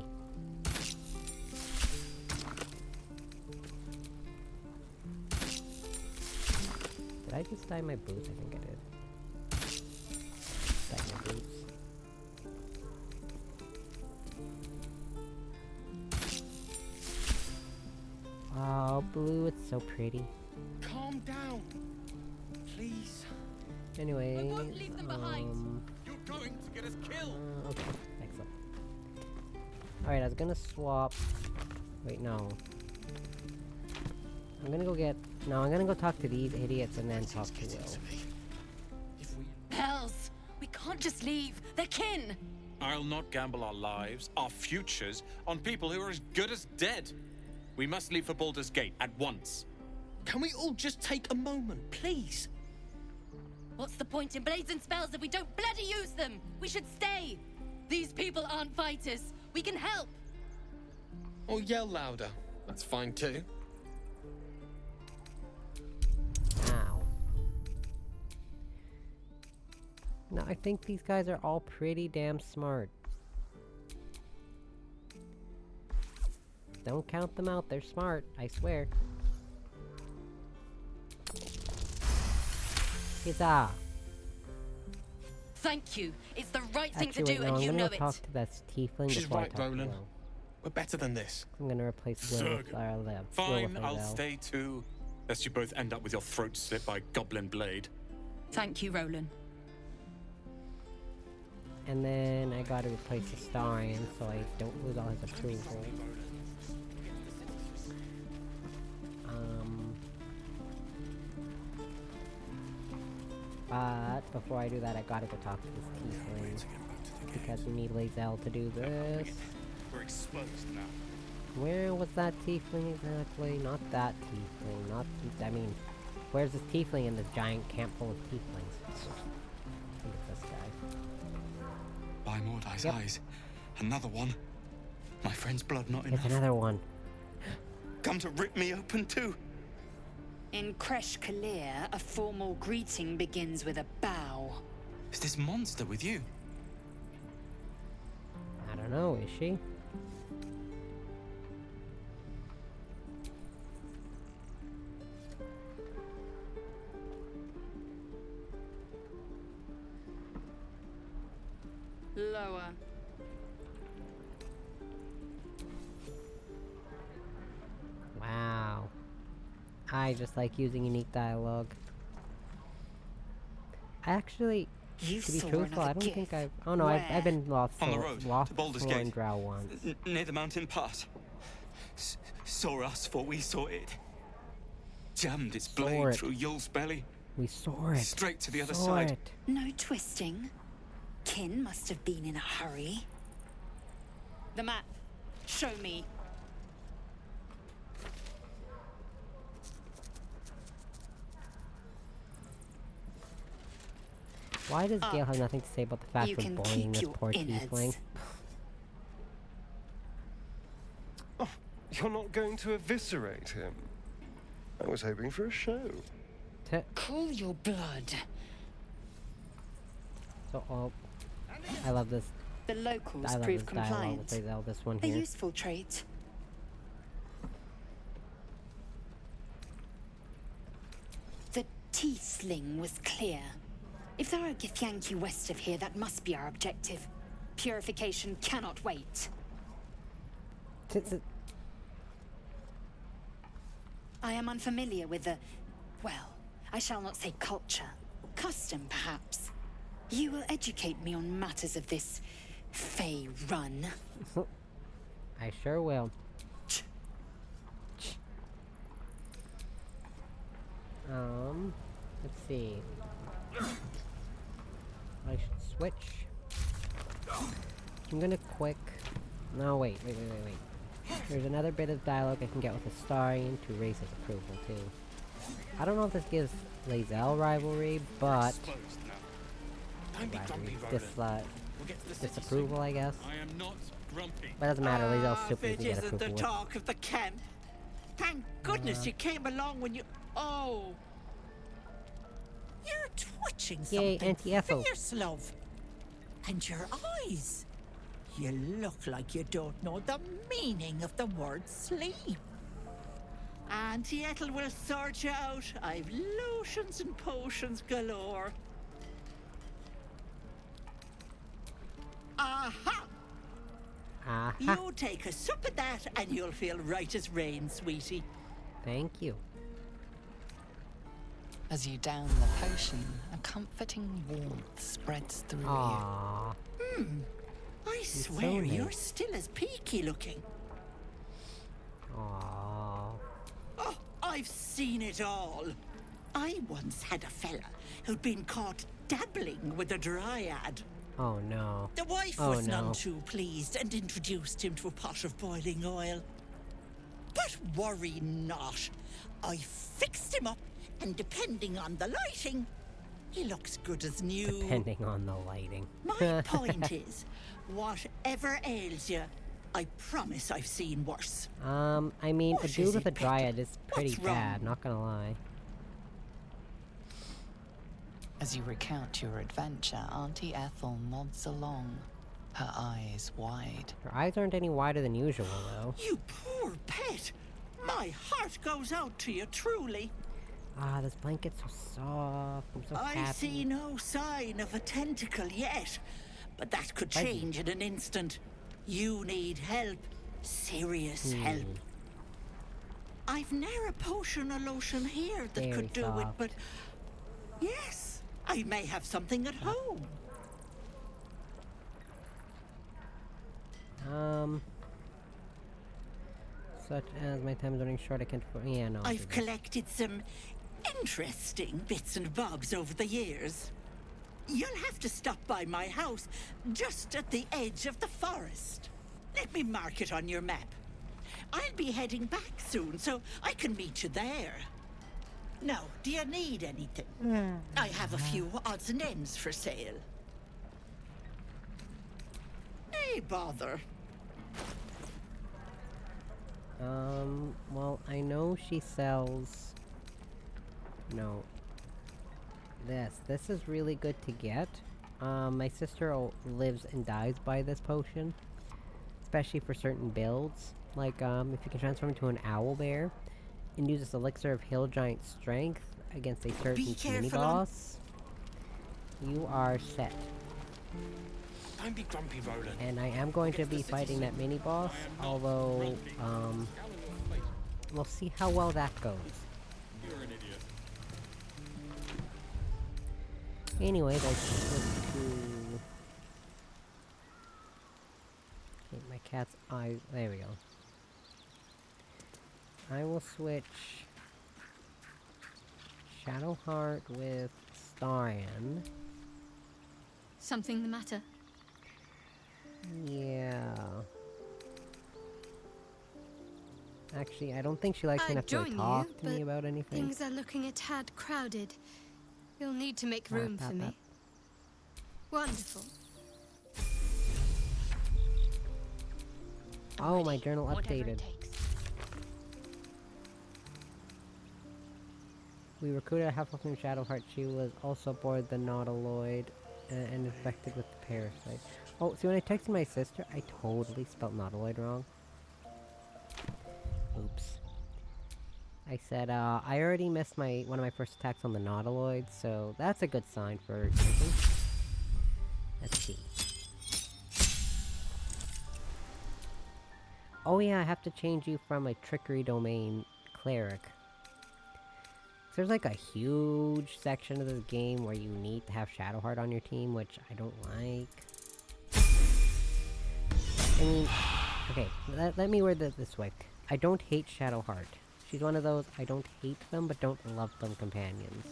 Did I just dye my boots? I think I did. Dye my boots. Oh, blue, it's so pretty. Calm down, please. Anyways, We won't leave them behind. You're going to get us killed. Okay, excellent. Alright, I was gonna swap... Wait, no. I'm gonna go get... No, I'm gonna go talk to these idiots and then talk to Will. Hells! We can't just leave. They're kin! I'll not gamble our lives, our futures, on people who are as good as dead. We must leave for Baldur's Gate at once. Can we all just take a moment, please? What's the point in blazing spells if we don't bloody use them? We should stay! These people aren't fighters. We can help! Or yell louder. That's fine too. Ow. No, I think these guys are all pretty damn smart. Don't count them out, they're smart, I swear. Huzzah! Thank you. It's the right thing Actually, to do, wait, no, and you I'm know gonna it. go talk to that tiefling She's before right, I talk Roland. to Will. We're better than this. I'm gonna replace Will with Zerg. Will Fine, with I'll Will. stay too. Lest you both end up with your throats slit by Goblin Blade. Thank you, Roland. And then I gotta replace Astarion so I don't lose all his approval. But before I do that, I gotta go talk to this tiefling. Because we need Lae'zel to do this. We're exposed now. Where was that tiefling exactly? Not that tiefling, not... I mean, where's this tiefling in this giant camp full of tieflings? I think it's this guy. By Mordai's eyes. Another one. My friend's blood not It's enough. another one. Come to rip me open too. In Kresh Kalir, a formal greeting begins with a bow. Is this monster with you? I don't know, is she? Lower. Wow. I just like using unique dialogue. Actually, You to be saw truthful, I another don't think gift. I've... Oh no, I've been lost On the road lost to Baldur's Thor and Gate. Drow once. Near the mountain pass. Saw us for we saw it. Jammed its Saw blade it. through Yul's belly. We saw it. Straight to the other Saw side. it. No twisting. Kin must have been in a hurry. The map. Show me. Why does Gale have nothing to say about the fact You we're can bullying keep this your poor innards. tiefling? Oh, you're not going to eviscerate him. I was hoping for a show. Cool your blood. So, oh, I love this. The locals I love prove this dialogue compliant. with Lae'zel, this one A here. useful trait. The tiefling was clear. If there are Githyanki west of here, that must be our objective. Purification cannot wait. I am unfamiliar with the... well, I shall not say culture. Custom, perhaps. You will educate me on matters of this... Fey run. I sure will. Let's see. I should switch. I'm gonna quick... No, wait. There's another bit of dialogue I can get with Astarion to raise his approval, too. I don't know if this gives Lae'zel rivalry, but disapproval, I guess. I am not grumpy. But it doesn't matter. Lae'zel's super If easy to it get isn't the approval with. talk of the camp. Thank goodness you came along when you... Oh. You're twitching Yay, something anti-Ethel. fierce, love. And your eyes. You look like you don't know the meaning of the word sleep. Auntie Ethel will sort you out. I've lotions and potions galore. Aha! You take a sup of that and you'll feel right as rain, sweetie. Thank you. As you down the potion, a comforting warmth spreads through Aww. you. I swear you're still as peaky looking. Aww. Oh, I've seen it all. I once had a fella who'd been caught dabbling with a dryad. Oh no. The wife was none too pleased and introduced him to a pot of boiling oil. But worry not. I fixed him up, and depending on the lighting, he looks good as new. Depending on the lighting. My point is, whatever ails you, I promise I've seen worse. I mean, a What dude is with a it, dryad is pretty What's wrong? bad, not gonna lie. As you recount your adventure, Auntie Ethel nods along, her eyes wide. Her eyes aren't any wider than usual, though. You poor pet! My heart goes out to you, truly. Ah, this blanket's so soft. I'm so happy. I see no sign of a tentacle yet, but that could change in an instant. You need help. Serious help. I've ne'er a potion or lotion here that could do it, but yes, I may have something at home. Such as my time is running short, I can't. Yeah, no. I've collected some interesting bits and bobs over the years. You'll have to stop by my house, just at the edge of the forest. Let me mark it on your map. I'll be heading back soon, so I can meet you there. Now, do you need anything? I have a few odds and ends for sale. Nay, bother. Well, I know she sells... No. This is really good to get. My sister lives and dies by this potion. Especially for certain builds. Like, if you can transform into an owlbear and use this elixir of hill giant strength against a certain mini-boss, you are set. Don't be grumpy, Roland. And I am going to be fighting that mini-boss, although, we'll see how well that goes. You're an idiot. Anyways, I switched to... Okay, my cat's eyes... There we go. I will switch... Shadowheart with Starion. Something the matter? Yeah... Actually, I don't think she likes me enough to talk to me about anything. Things are looking a tad crowded. You'll need to make room for me. Wonderful. Oh, my journal updated. We recruited a half-elf named Shadowheart. She was also aboard the Nautiloid and infected with the parasite. Oh, see, when I texted my sister, I totally spelled Nautiloid wrong. Oops. I said, I already missed one of my first attacks on the Nautiloid, so that's a good sign for something. Let's see. Oh yeah, I have to change you from a Trickery Domain Cleric. There's like a huge section of this game where you need to have Shadowheart on your team, which I don't like. I mean, okay, let me word it this way. I don't hate Shadowheart. She's one of those I don't hate them, but don't love them companions.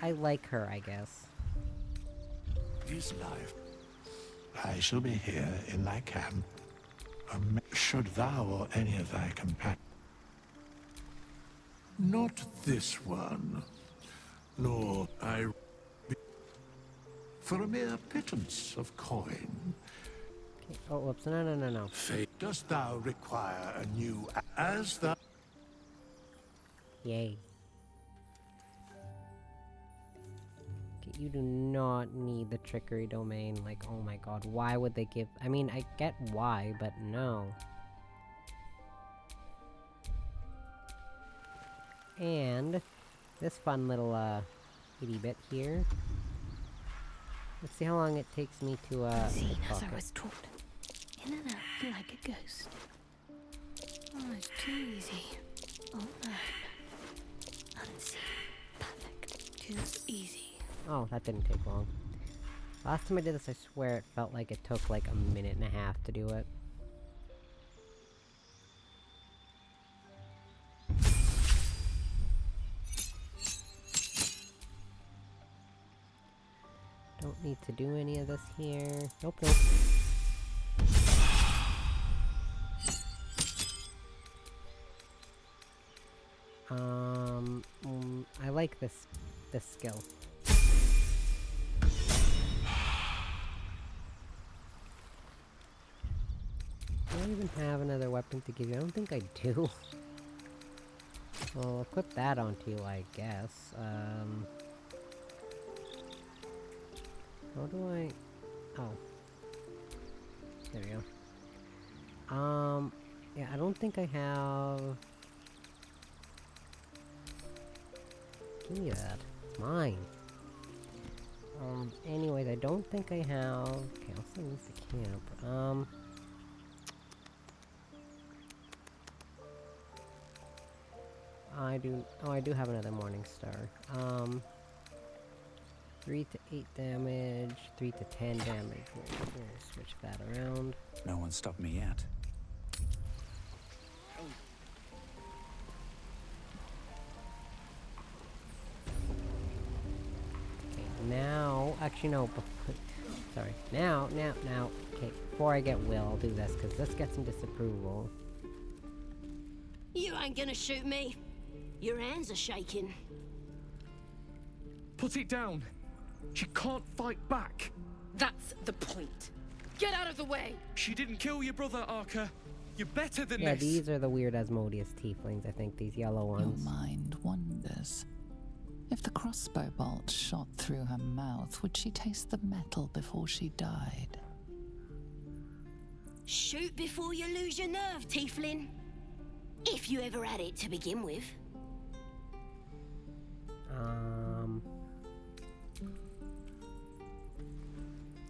I like her, I guess. This life. I shall be here in thy camp. Should thou or any of thy companions... Not this one. Nor I... For a mere pittance of coin. Okay. Oh, whoops. No. Fate, dost thou require a new... As thou... Yay. Okay, you do not need the trickery domain. Like, oh my god, why would they give... I mean, I get why, but no. And this fun little, itty bit here. Let's see how long it takes me to, Seen as I pocket. was taught. In and out like a ghost. Oh, it's too easy. All alone. Unseen. Perfect. Too easy. Oh, that didn't take long. Last time I did this, I swear it felt like it took like a minute and a half to do it. Don't need to do any of this here. Nope. I like this skill. Do I even have another weapon to give you? I don't think I do. Well, I'll equip that onto you, I guess. How do I... Oh. There we go. Yeah, I don't think I have... Give me that. It's mine. Anyways, I don't think I have... Okay, I'll send this to camp. I do... Oh, I do have another Morning Star. 3 to 8 damage, 3 to 10 damage. We'll switch that around. No one stopped me yet. Okay, now... Actually, no. Sorry. Now. Okay, before I get Will, I'll do this, because this gets him disapproval. You ain't gonna shoot me. Your hands are shaking. Put it down. She can't fight back. That's the point. Get out of the way! She didn't kill your brother, Arca. You're better than Yeah, this. these are the weird Asmodeus tieflings, I think, these yellow ones. Your mind wanders. If the crossbow bolt shot through her mouth, would she taste the metal before she died? Shoot before you lose your nerve, tiefling. If you ever had it to begin with.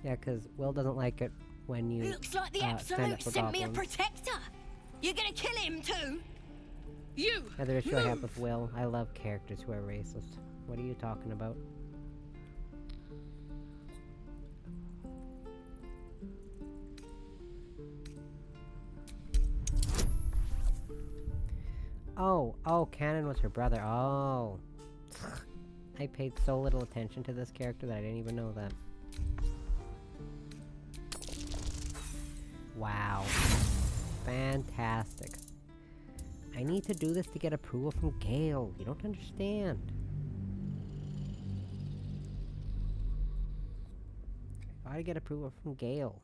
Yeah, because Will doesn't like it when you Looks like the stand Absolute up for sent me a goblins. protector. You're gonna kill him too? You! Another issue I have with Will, I love characters who are racist. What are you talking about? Oh, Cannon was her brother. Oh. I paid so little attention to this character that I didn't even know that. Wow. Fantastic. I need to do this to get approval from Gale. You don't understand. I gotta get approval from Gale.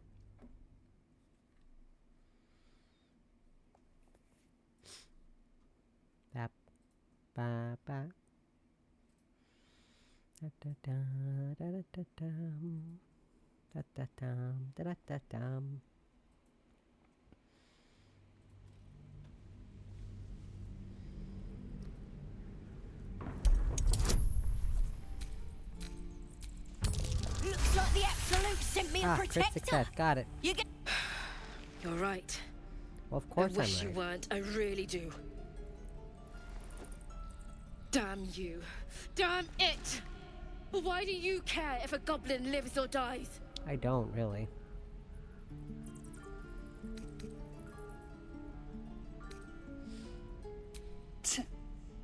Ba ba ba. Da da da da da da dum. Da da dum da da da dum. Looks like the Absolute sent me a Crit protector. success. Got it. You get. You're right. Well, of course I wish I'm you right. weren't. I really do. Damn you. Damn it! Why do you care if a goblin lives or dies? I don't really.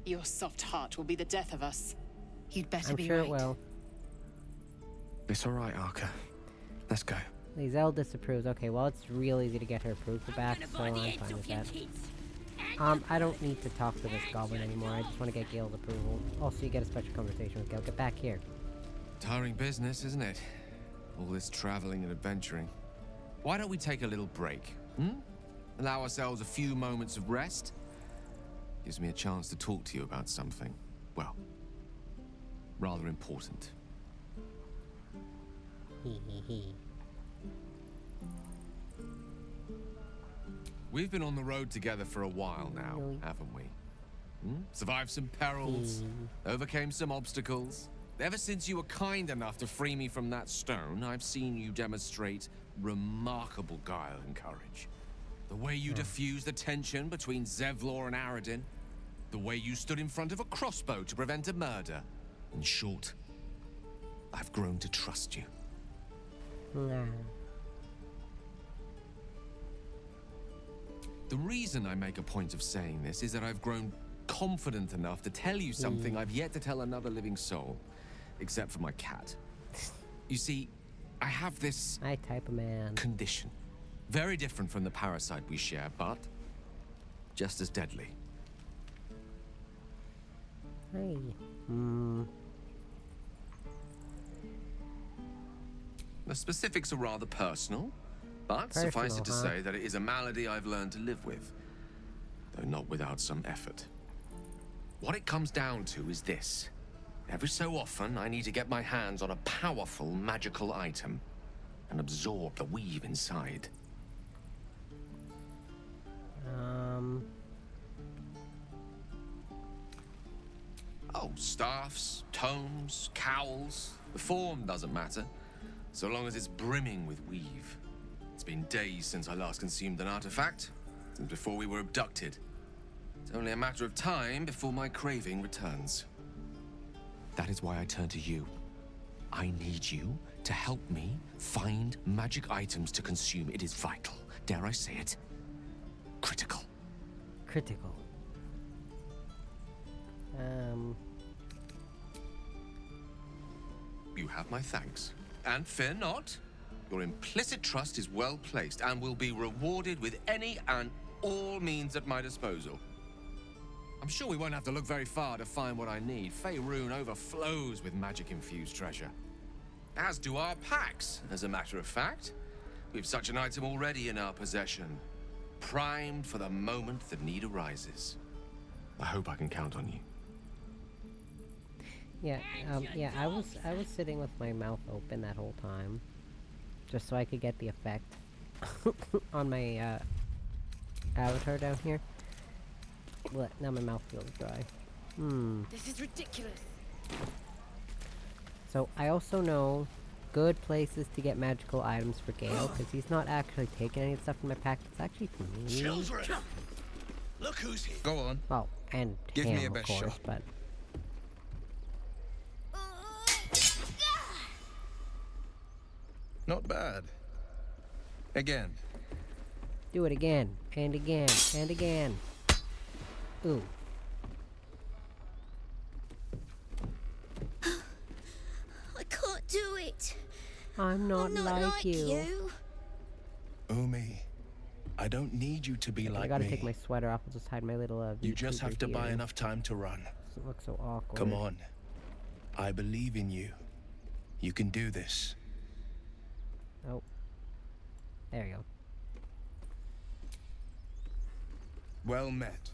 Your soft heart will be the death of us. You'd better I'm be sure right. it will. It's all right, Arca. Let's go. Lizelle disapproves. Okay, well, it's real easy to get her approval back, so I'm fine with that. I don't need to talk to this goblin anymore. I just want to get Gale's approval. Also, you get a special conversation with Gale. Get back here. Tiring business, isn't it? All this traveling and adventuring. Why don't we take a little break? Allow ourselves a few moments of rest? Gives me a chance to talk to you about something, well, rather important. We've been on the road together for a while now, haven't we? Survived some perils, overcame some obstacles. Ever since you were kind enough to free me from that stone, I've seen you demonstrate remarkable guile and courage. The way you diffused the tension between Zevlor and Aradin. The way you stood in front of a crossbow to prevent a murder. In short, I've grown to trust you. The reason I make a point of saying this is that I've grown confident enough to tell you something I've yet to tell another living soul. Except for my cat. You see, I have this type of man condition. Very different from the parasite we share, but just as deadly. Hey. The specifics are rather personal, but suffice it to say that it is a malady I've learned to live with, though not without some effort. What it comes down to is this. Every so often, I need to get my hands on a powerful magical item and absorb the weave inside. Oh, staffs, tomes, cowls. The form doesn't matter, so long as it's brimming with weave. It's been days since I last consumed an artifact, since before we were abducted. It's only a matter of time before my craving returns. That is why I turn to you. I need you to help me find magic items to consume. It is vital. Dare I say it? Critical. Critical. You have my thanks. And fear not. Your implicit trust is well placed and will be rewarded with any and all means at my disposal. I'm sure we won't have to look very far to find what I need. Faerun overflows with magic-infused treasure. As do our packs, as a matter of fact. We've such an item already in our possession. Primed for the moment the need arises. I hope I can count on you. Yeah, I was sitting with my mouth open that whole time. Just so I could get the effect on my, avatar down here. What? Now my mouth feels dry. This is ridiculous. So I also know good places to get magical items for Gale, because he's not actually taking any stuff from my pack. It's actually for me. Children, look who's here. Go on. Well, and give him, me a best of course, shot. But not bad. Again. Do it again, and again, and again. Ooh. I can't do it. I'm not like you. Umi, I don't need you to be like me. I gotta take my sweater off. I'll just hide my little, You just have to buy earring. enough time to run. Doesn't look so awkward. Come on. I believe in you. You can do this. Oh. There you go. Well met.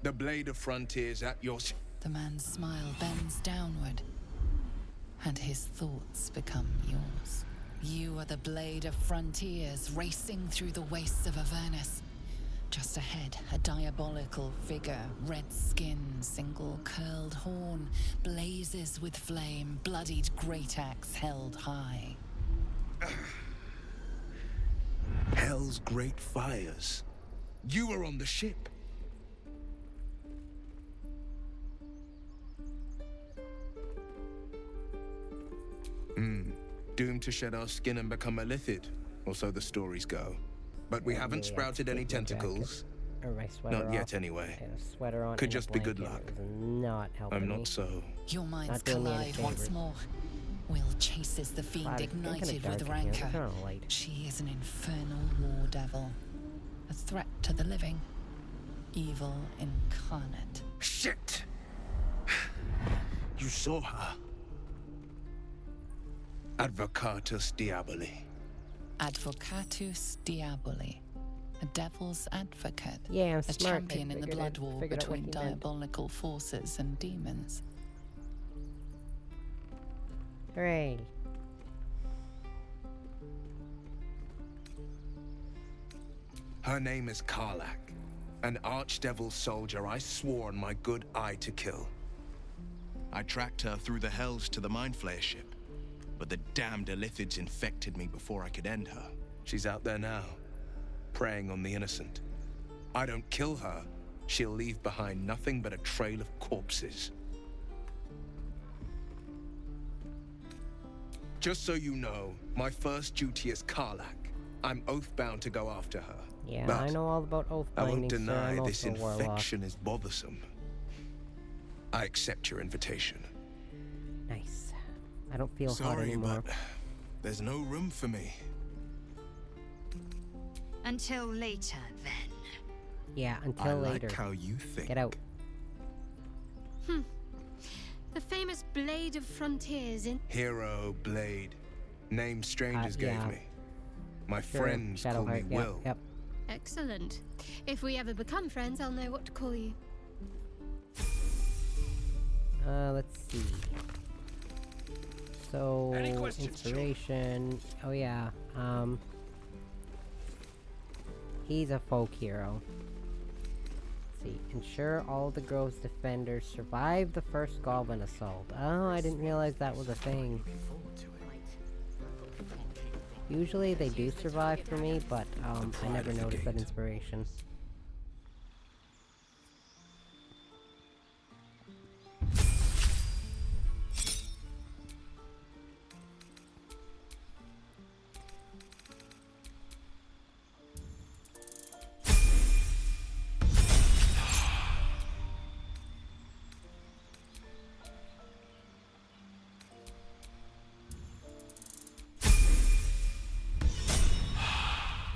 The blade of frontiers at your... The man's smile bends downward, and his thoughts become yours. You are the blade of frontiers racing through the wastes of Avernus. Just ahead, a diabolical figure, red skin, single curled horn, blazes with flame, bloodied great axe held high. Hell's great fires. You were on the ship. Doomed to shed our skin and become a lithid, or so the stories go. But we haven't sprouted any tentacles. Or my sweater Not off. yet, anyway. I had a sweater on. Could and a just be good blanket. luck. It was not helping I'm me. not so. Your minds Not doing me any collide once favors. more. Will chases the fiend God, it's kinda ignited dark with in here. rancor. Turn on a light. She is an infernal war devil, a threat to the living. Evil incarnate. Shit! You saw her. Advocatus Diaboli. Advocatus Diaboli. A devil's advocate. Yeah, I'm a smart. champion in the blood war between diabolical forces and demons. Hooray. Her name is Karlak, an archdevil soldier I swore on my good eye to kill. I tracked her through the hells to the Mind Flayer ship, but the damned Illithids infected me before I could end her. She's out there now, preying on the innocent. I don't kill her, she'll leave behind nothing but a trail of corpses. Just so you know, my first duty is Karlak. I'm oath-bound to go after her. Yeah, but I know all about oath I binding, won't sir. deny I'm this also a warlock. infection is bothersome. I accept your invitation. Nice. I don't feel hot Sorry, anymore. but there's no room for me. Until later, then. Yeah, until later. I like how you think. Get out. The famous Blade of Frontiers in... Hero Blade. Name strangers yeah. gave me. My Sure, friends call me Shadowheart, yeah, Will. Yep. Excellent. If we ever become friends, I'll know what to call you. Let's see. So, inspiration. Oh yeah. He's a folk hero. Let's see. Ensure all the Grove's defenders survive the first goblin assault. Oh, I didn't realize that was a thing. Usually they do survive for me, but I never noticed that inspiration.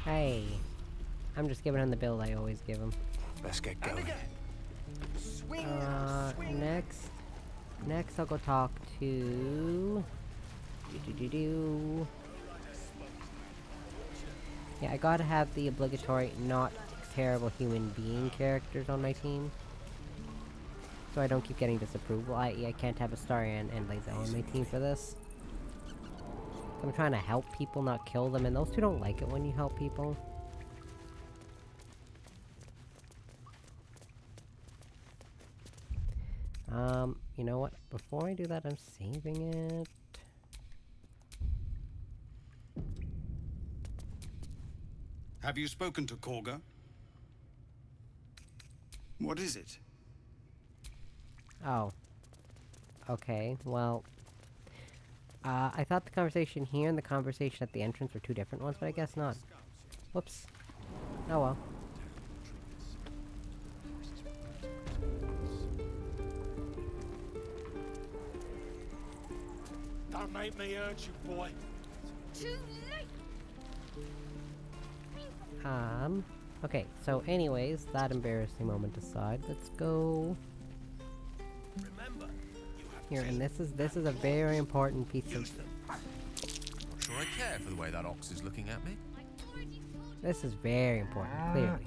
Hey, I'm just giving him the build I always give him. Let's get going. Next I'll go talk to... Yeah, I gotta have the obligatory not terrible human being characters on my team. So I don't keep getting disapproval, i.e. I can't have Astarion and Lae'zel on my team for this. I'm trying to help people, not kill them, and those two don't like it when you help people. You know what? Before I do that, I'm saving it. Have you spoken to Korga? What is it? Oh. Okay, well... I thought the conversation here and the conversation at the entrance were two different ones, but I guess not. Whoops. Oh well. Don't make me hurt you, boy. Too late! Okay, so anyways, that embarrassing moment aside, let's go... Here, and this is a very important piece of... Not sure I care for the way that ox is looking at me. This is very important, clearly.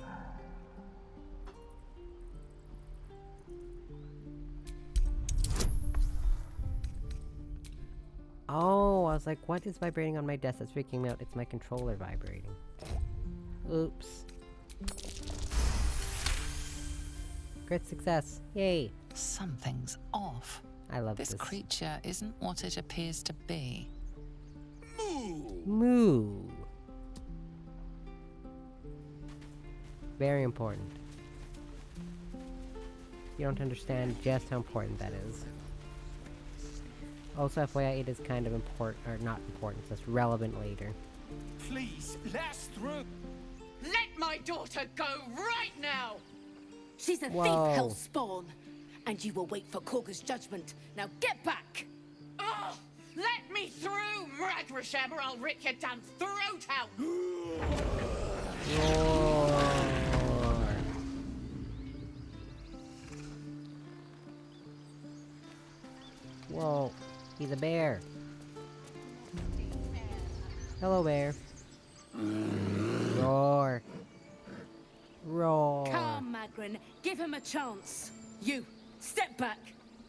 Oh, I was like, what is vibrating on my desk that's freaking me out? It's my controller vibrating. Oops. Crit success. Yay. Something's off. I love this. This creature isn't what it appears to be. Moo. Very important. You don't understand just how important that is. Also, FYI, it is kind of important, or not important, so it's relevant later. Please, let us through. Let my daughter go right now! She's a thief, hellspawn. And you will wait for Korga's judgment. Now get back! Oh! Let me through, Mragrasham, or I'll rip your damn throat out! He's a bear. Hello, bear. Roar. Roar. Calm, Magrin. Give him a chance. You, step back.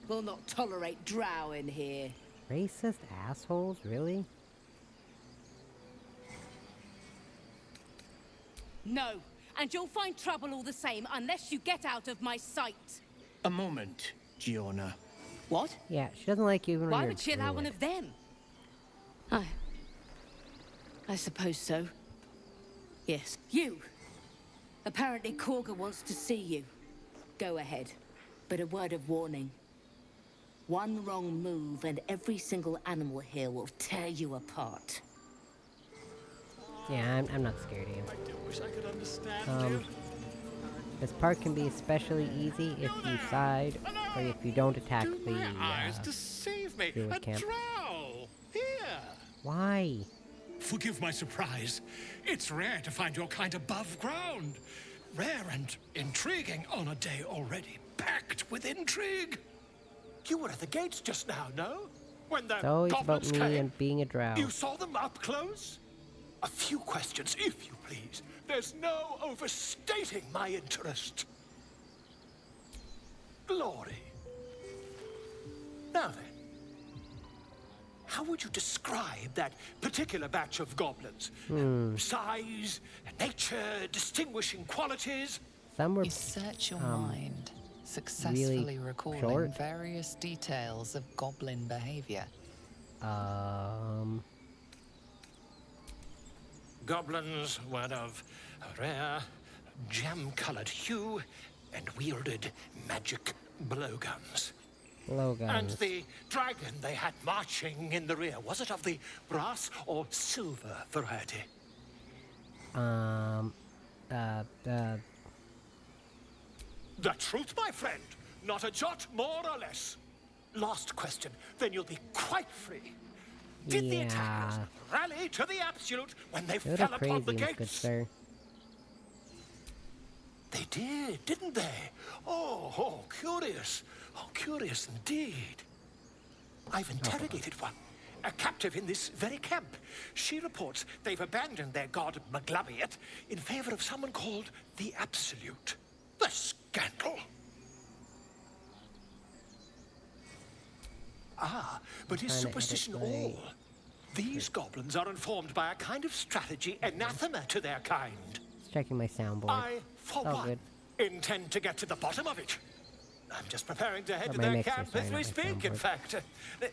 We'll not tolerate drow in here. Racist assholes, really? No, and you'll find trouble all the same unless you get out of my sight. A moment, Giona. What? Yeah, she doesn't like you even when Why you're would she allow one druid. of them? I suppose so. Yes. You! Apparently Korga wants to see you. Go ahead. But a word of warning. One wrong move and every single animal here will tear you apart. Yeah, I'm not scared of you. I wish I could understand you. This part can be especially easy if you side, or if you don't attack the, Eyes deceive me. druid A camp. drow! Here! Why? Forgive my surprise. It's rare to find your kind above ground. Rare and intriguing on a day already packed with intrigue. You were at the gates just now, no? When the It's always about goblins me came. and being a drow. You saw them up close? A few questions, if you please. There's no overstating my interest. Glory. Now then, how would you describe that particular batch of goblins? Size, nature, distinguishing qualities? Some were You search your mind, successfully really recalling short. various details of goblin behavior. Goblins were of a rare, jam-colored hue and wielded magic blowguns. Blowguns. And the dragon they had marching in the rear, was it of the brass or silver variety? The truth, my friend. Not a jot more or less. Last question, then you'll be quite free. Did the attackers rally to the absolute when they You're fell upon the crazy, good gates? sir. They did, didn't they? Oh, curious. Oh, curious indeed. I've interrogated one, a captive in this very camp. She reports they've abandoned their god Maglabiet in favor of someone called the Absolute. The scandal! Ah, but is Trying to superstition edit my- all? These goblins are informed by a kind of strategy anathema to their kind. Just checking my soundboard. I, for It's all one, good. intend to get to the bottom of it. I'm just preparing to head Or to my their mixer, camp sorry, as not we my speak, in soundboard. fact.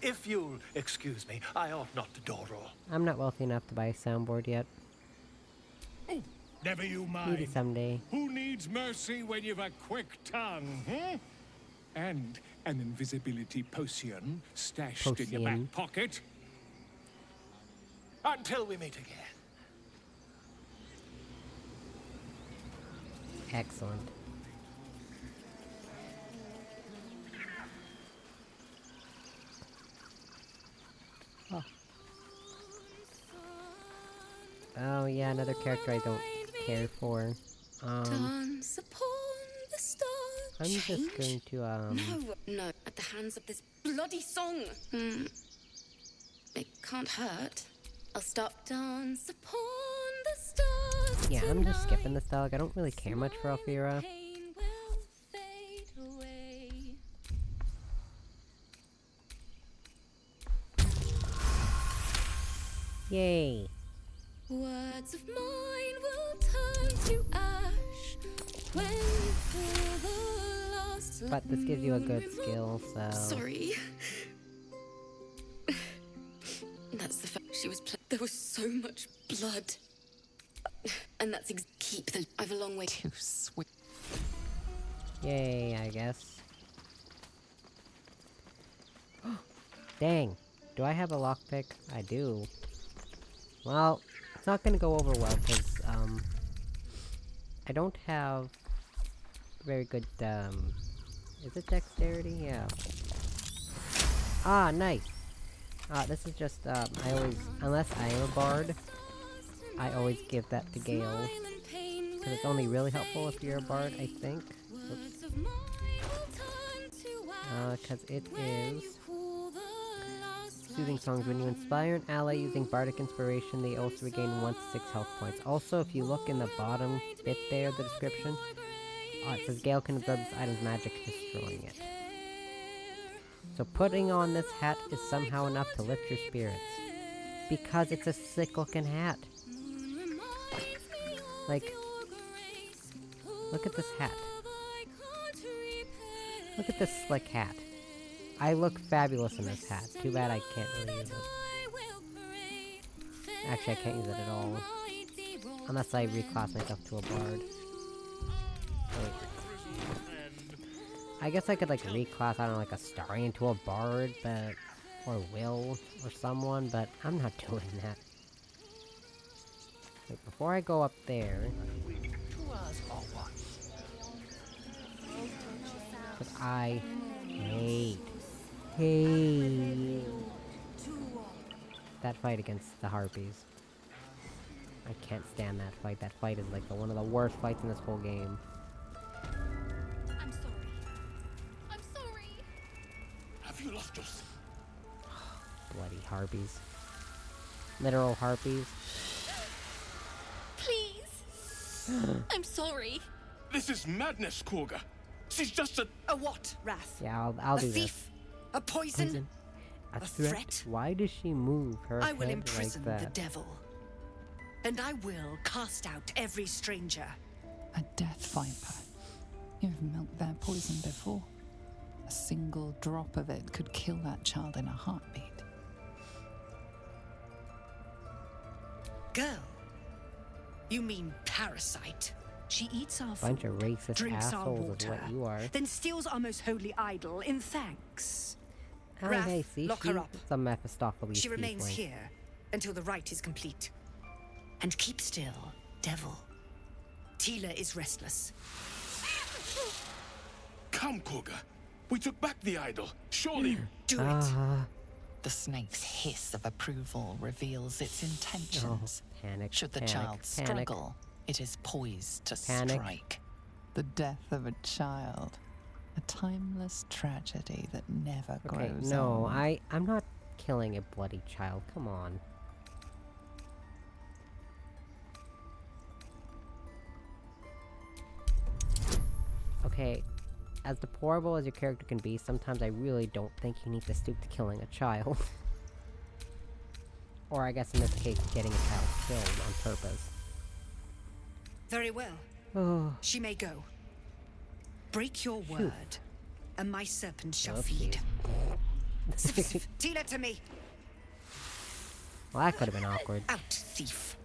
If you'll excuse me, I ought not to dawdle. I'm not wealthy enough to buy a soundboard yet. Never you Maybe mind. someday. Who needs mercy when you've a quick tongue, hmm? And an invisibility potion stashed in your Potion. back pocket. Until we meet again. Excellent. Oh yeah, another character I don't care for. Dance upon the star. I'm just going to No, at the hands of this bloody song. It can't hurt. I'll stop. Dance upon the stars. yeah, I'm just skipping this dialogue. I don't really care much for Alfira. Pain will fade away. Yay! Words of mine will turn to ash when you feel the last. But this gives you a good skill, so Sorry. That's the fact. She was. There was so much blood, and that's keep the. I've a long way. Too sweet. yay, I guess. Dang, do I have a lockpick? I do. Well, it's not gonna go over well, because, I don't have very good, is it dexterity? Yeah. Ah, nice! This is just, I always, unless I am a bard, I always give that to Gale. Because it's only really helpful if you're a bard, I think. Because it is soothing songs. When you inspire an ally using bardic inspiration, they also regain 1 to 6 health points. Also, if you look in the bottom bit there, the description, it says Gale can absorb this item's magic, destroying it. So putting on this hat is somehow enough to lift your spirits. Because it's a sick looking hat. Like, look at this hat. Look at this slick hat. I look fabulous in this hat. Too bad I can't really use it. Actually, I can't use it at all. Unless I reclass myself to a bard. Wait. I guess I could, like, reclass, I don't know, like a Starian to a bard, but... Or Will, or someone, but I'm not doing that. Wait, before I go up there... Because I hate that fight against the Harpies. I can't stand that fight. That fight is like one of the worst fights in this whole game. I'm sorry. I'm sorry. Have you lost yourself? Bloody Harpies. Literal Harpies. Please. I'm sorry. This is madness, Korga. She's just a what, Wrath? Yeah, I'll do this. A thief? A poison? A threat? Why does she move her I will head imprison like the that? devil. And I will cast out every stranger. A death viper. You've milked their poison before. A single drop of it could kill that child in a heartbeat. Girl? You mean parasite? She eats our Bunch food, of racist drinks our assholes water, is what you are. then steals our most holy idol in thanks. Oh, Wrath, hey, see, lock her up. It's a Mephistopheles She remains tiefling. here until the rite is complete. And keep still, devil. Tila is restless. Come, Korga. We took back the idol. Surely. Do it. The snake's hiss of approval reveals its intentions. Oh, panic, Should the panic, child panic. struggle, it is poised to Panic. strike. The death of a child. A timeless tragedy that never Okay, grows no, old. I'm not killing a bloody child. Come on. Okay, as deplorable as your character can be, sometimes I really don't think you need to stoop to killing a child. Or I guess in this case, getting a child killed on purpose. Very well. Oh. She may go. Break your word, and my serpent shall Oopsies. feed. Tila to me. Well, that could have been awkward. Out, thief.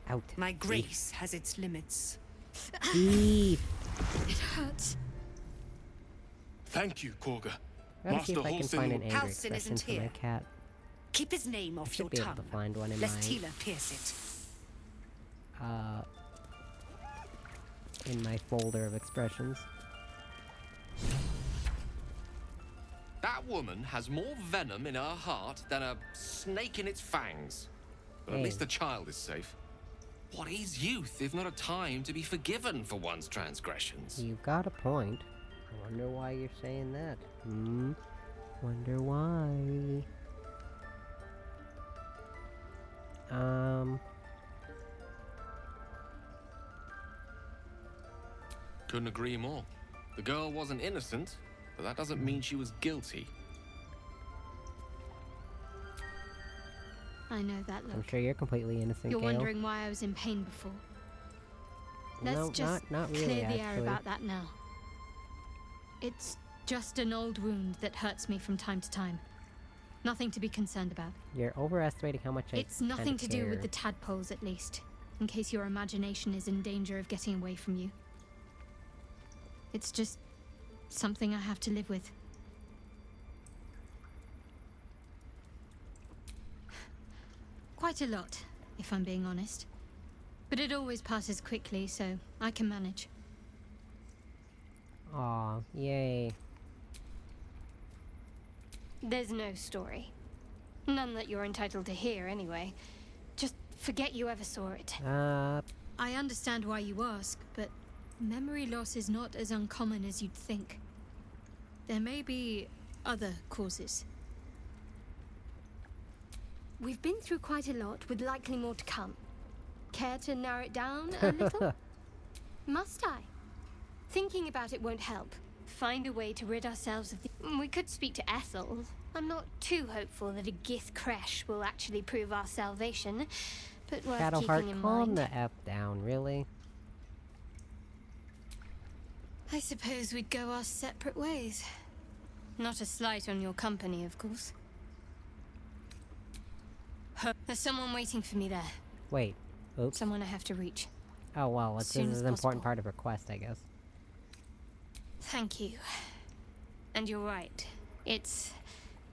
Out. My thief. grace has its limits. Thief. It hurts. Thank you, Korga. I gotta see if I can find an angry Halcyon expression isn't for my here. cat. Keep his name I off should your be able tongue, to find one in lest my Tila pierce it. in my folder of expressions. That woman has more venom in her heart than a snake in its fangs. But at Hey. least the child is safe. What is youth if not a time to be forgiven for one's transgressions? You've got a point. I wonder why you're saying that. Wonder why. Couldn't agree more. The girl wasn't innocent, but that doesn't mean she was guilty. I know that I'm look. sure you're completely innocent, You're Gale. wondering why I was in pain before. Let's No, just not really, clear the air actually. about that now. It's just an old wound that hurts me from time to time. Nothing to be concerned about. You're overestimating how much It's kinda nothing to do with care. the tadpoles, at least. In case your imagination is in danger of getting away from you. It's just something I have to live with. Quite a lot, if I'm being honest. But it always passes quickly, so I can manage. Aw, yay. There's no story. None that you're entitled to hear, anyway. Just forget you ever saw it. I understand why you ask, but memory loss is not as uncommon as you'd think. There may be other causes. We've been through quite a lot, with likely more to come. Care to narrow it down a little? Must I? Thinking about it won't help. Find a way to rid ourselves of the... We could speak to Ethel. I'm not too hopeful that a Gith crash will actually prove our salvation, but worth Shadowheart, keeping in calm mind. the F down, really? I suppose we'd go our separate ways. Not a slight on your company, of course. There's someone waiting for me there. Wait. Oops. Someone I have to reach. Oh, well, this Soon is as an important possible. part of her quest, I guess. Thank you. And you're right. It's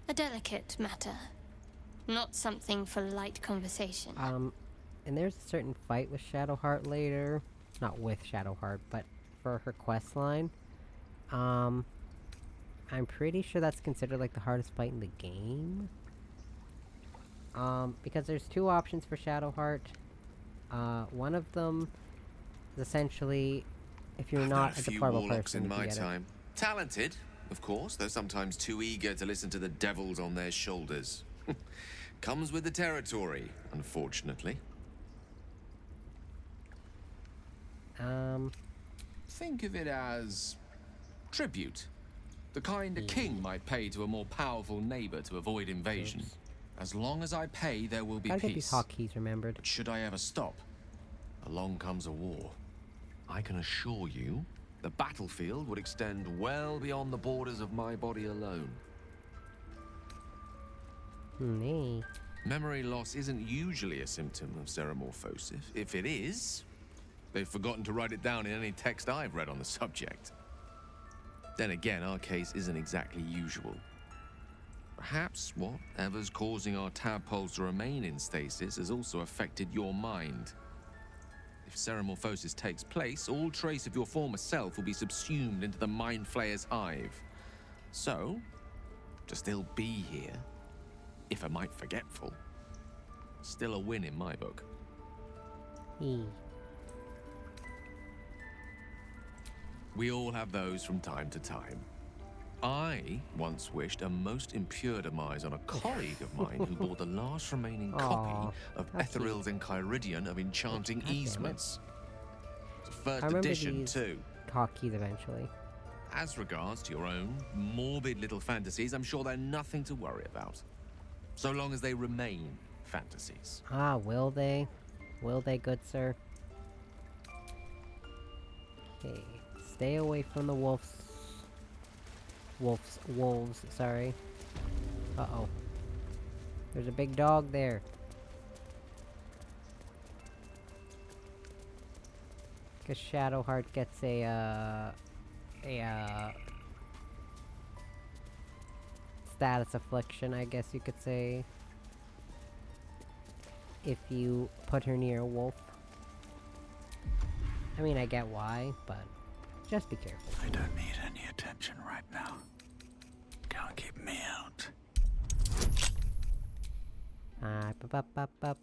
a delicate matter. Not something for light conversation. And there's a certain fight with Shadowheart later. Not with Shadowheart, but for her quest line. I'm pretty sure that's considered like the hardest fight in the game. Because there's two options for Shadowheart. One of them is essentially if you're not a deplorable person, in you can my get it. time. Talented, of course, though sometimes too eager to listen to the devils on their shoulders. Comes with the territory, unfortunately. Think of it as tribute. The kind a king might pay to a more powerful neighbor to avoid invasion. As long as I pay, there will be Gotta peace. get these hotkeys remembered. But should I ever stop, along comes a war. I can assure you, the battlefield would extend well beyond the borders of my body alone. Nee. Memory loss isn't usually a symptom of ceremorphosis. If it is, they've forgotten to write it down in any text I've read on the subject. Then again, our case isn't exactly usual. Perhaps whatever's causing our tadpoles to remain in stasis has also affected your mind. If ceremorphosis takes place, all trace of your former self will be subsumed into the Mind Flayer's hive. So, to still be here, if a mite forgetful, still a win in my book. We all have those from time to time. I once wished a most impure demise on a colleague of mine who bore the last remaining copy of Etheril's Enchiridion of Enchanting Easements. It's a first edition, too. Hotkeys eventually. As regards to your own morbid little fantasies, I'm sure they're nothing to worry about. So long as they remain fantasies. Ah, will they? Will they, good sir? Okay. Stay away from the wolves, sorry. Uh-oh. There's a big dog there. Cause Shadowheart gets a status affliction, I guess you could say. If you put her near a wolf. I mean, I get why, but just be careful. I don't need any attention right now. Can't keep me out. Up.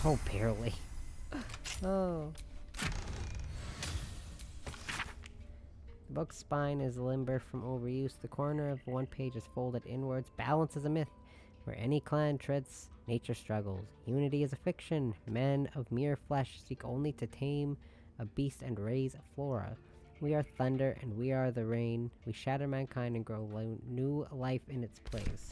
Oh, barely. Oh. The book's spine is limber from overuse. The corner of one page is folded inwards. Balance is a myth. Where any clan treads, nature struggles. Unity is a fiction. Men of mere flesh seek only to tame a beast and raise a flora. We are thunder and we are the rain. We shatter mankind and grow new life in its place.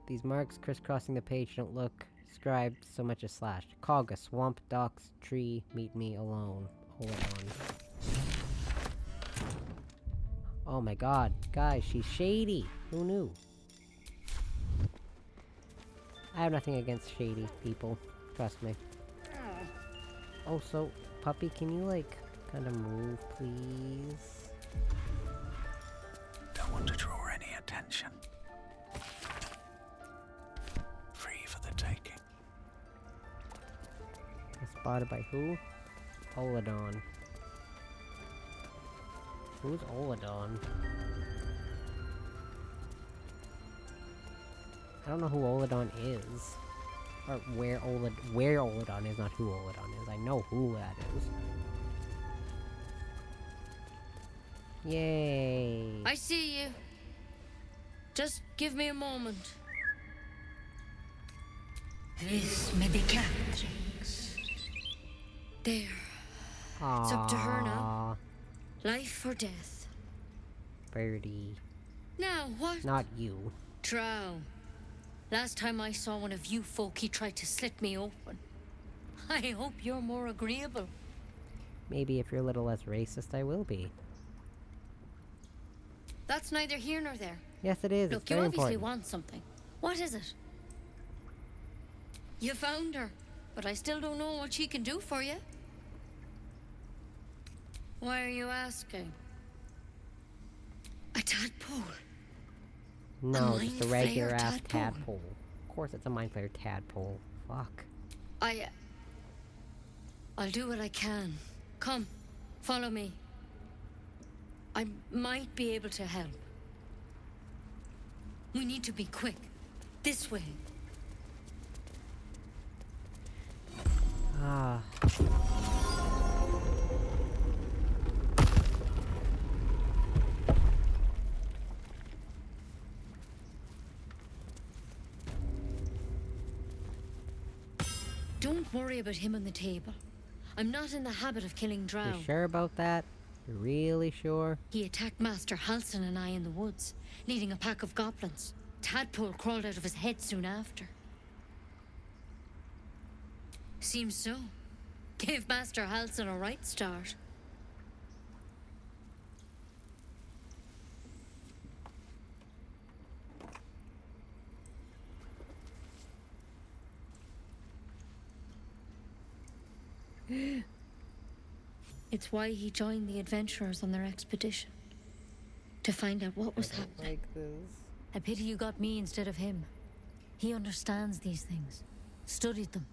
These marks crisscrossing the page don't look scribed so much as slashed. Cog, swamp, docks, tree, meet me alone. Hold on. Oh my god. Guys, she's shady. Who knew? I have nothing against shady people. Trust me. Oh, so, puppy, can you, like, kind of move, please? Don't want to draw any attention. Free for the taking. Spotted by who? Oladon. Who's Oladon? I don't know who Oladon is. Or where Oladon is, not who Oladon is. I know who that is. Yay. I see you. Just give me a moment. This may be Catrix. There. It's up to her now. Life or death. Birdie. Now, what? Not you. Drow. Last time I saw one of you folk, he tried to slit me open. I hope you're more agreeable. Maybe if you're a little less racist, I will be. That's neither here nor there. Yes, it is. Look, it's you very obviously important. want something. What is it? You found her, but I still don't know what she can do for you. Why are you asking? A tadpole. No, just a regular Mind ass flayer tadpole. Of course it's a mind flayer tadpole. Fuck. I'll do what I can. Come, follow me. I might be able to help. We need to be quick. This way. Ah. Don't worry about him on the table. I'm not in the habit of killing drow. You sure about that? You really sure? He attacked Master Halsin and I in the woods, leading a pack of goblins. Tadpole crawled out of his head soon after. Seems so. Gave Master Halsin a right start. It's why he joined the adventurers on their expedition. To find out what was happening. Like this. I pity you got me instead of him. He understands these things. Studied them.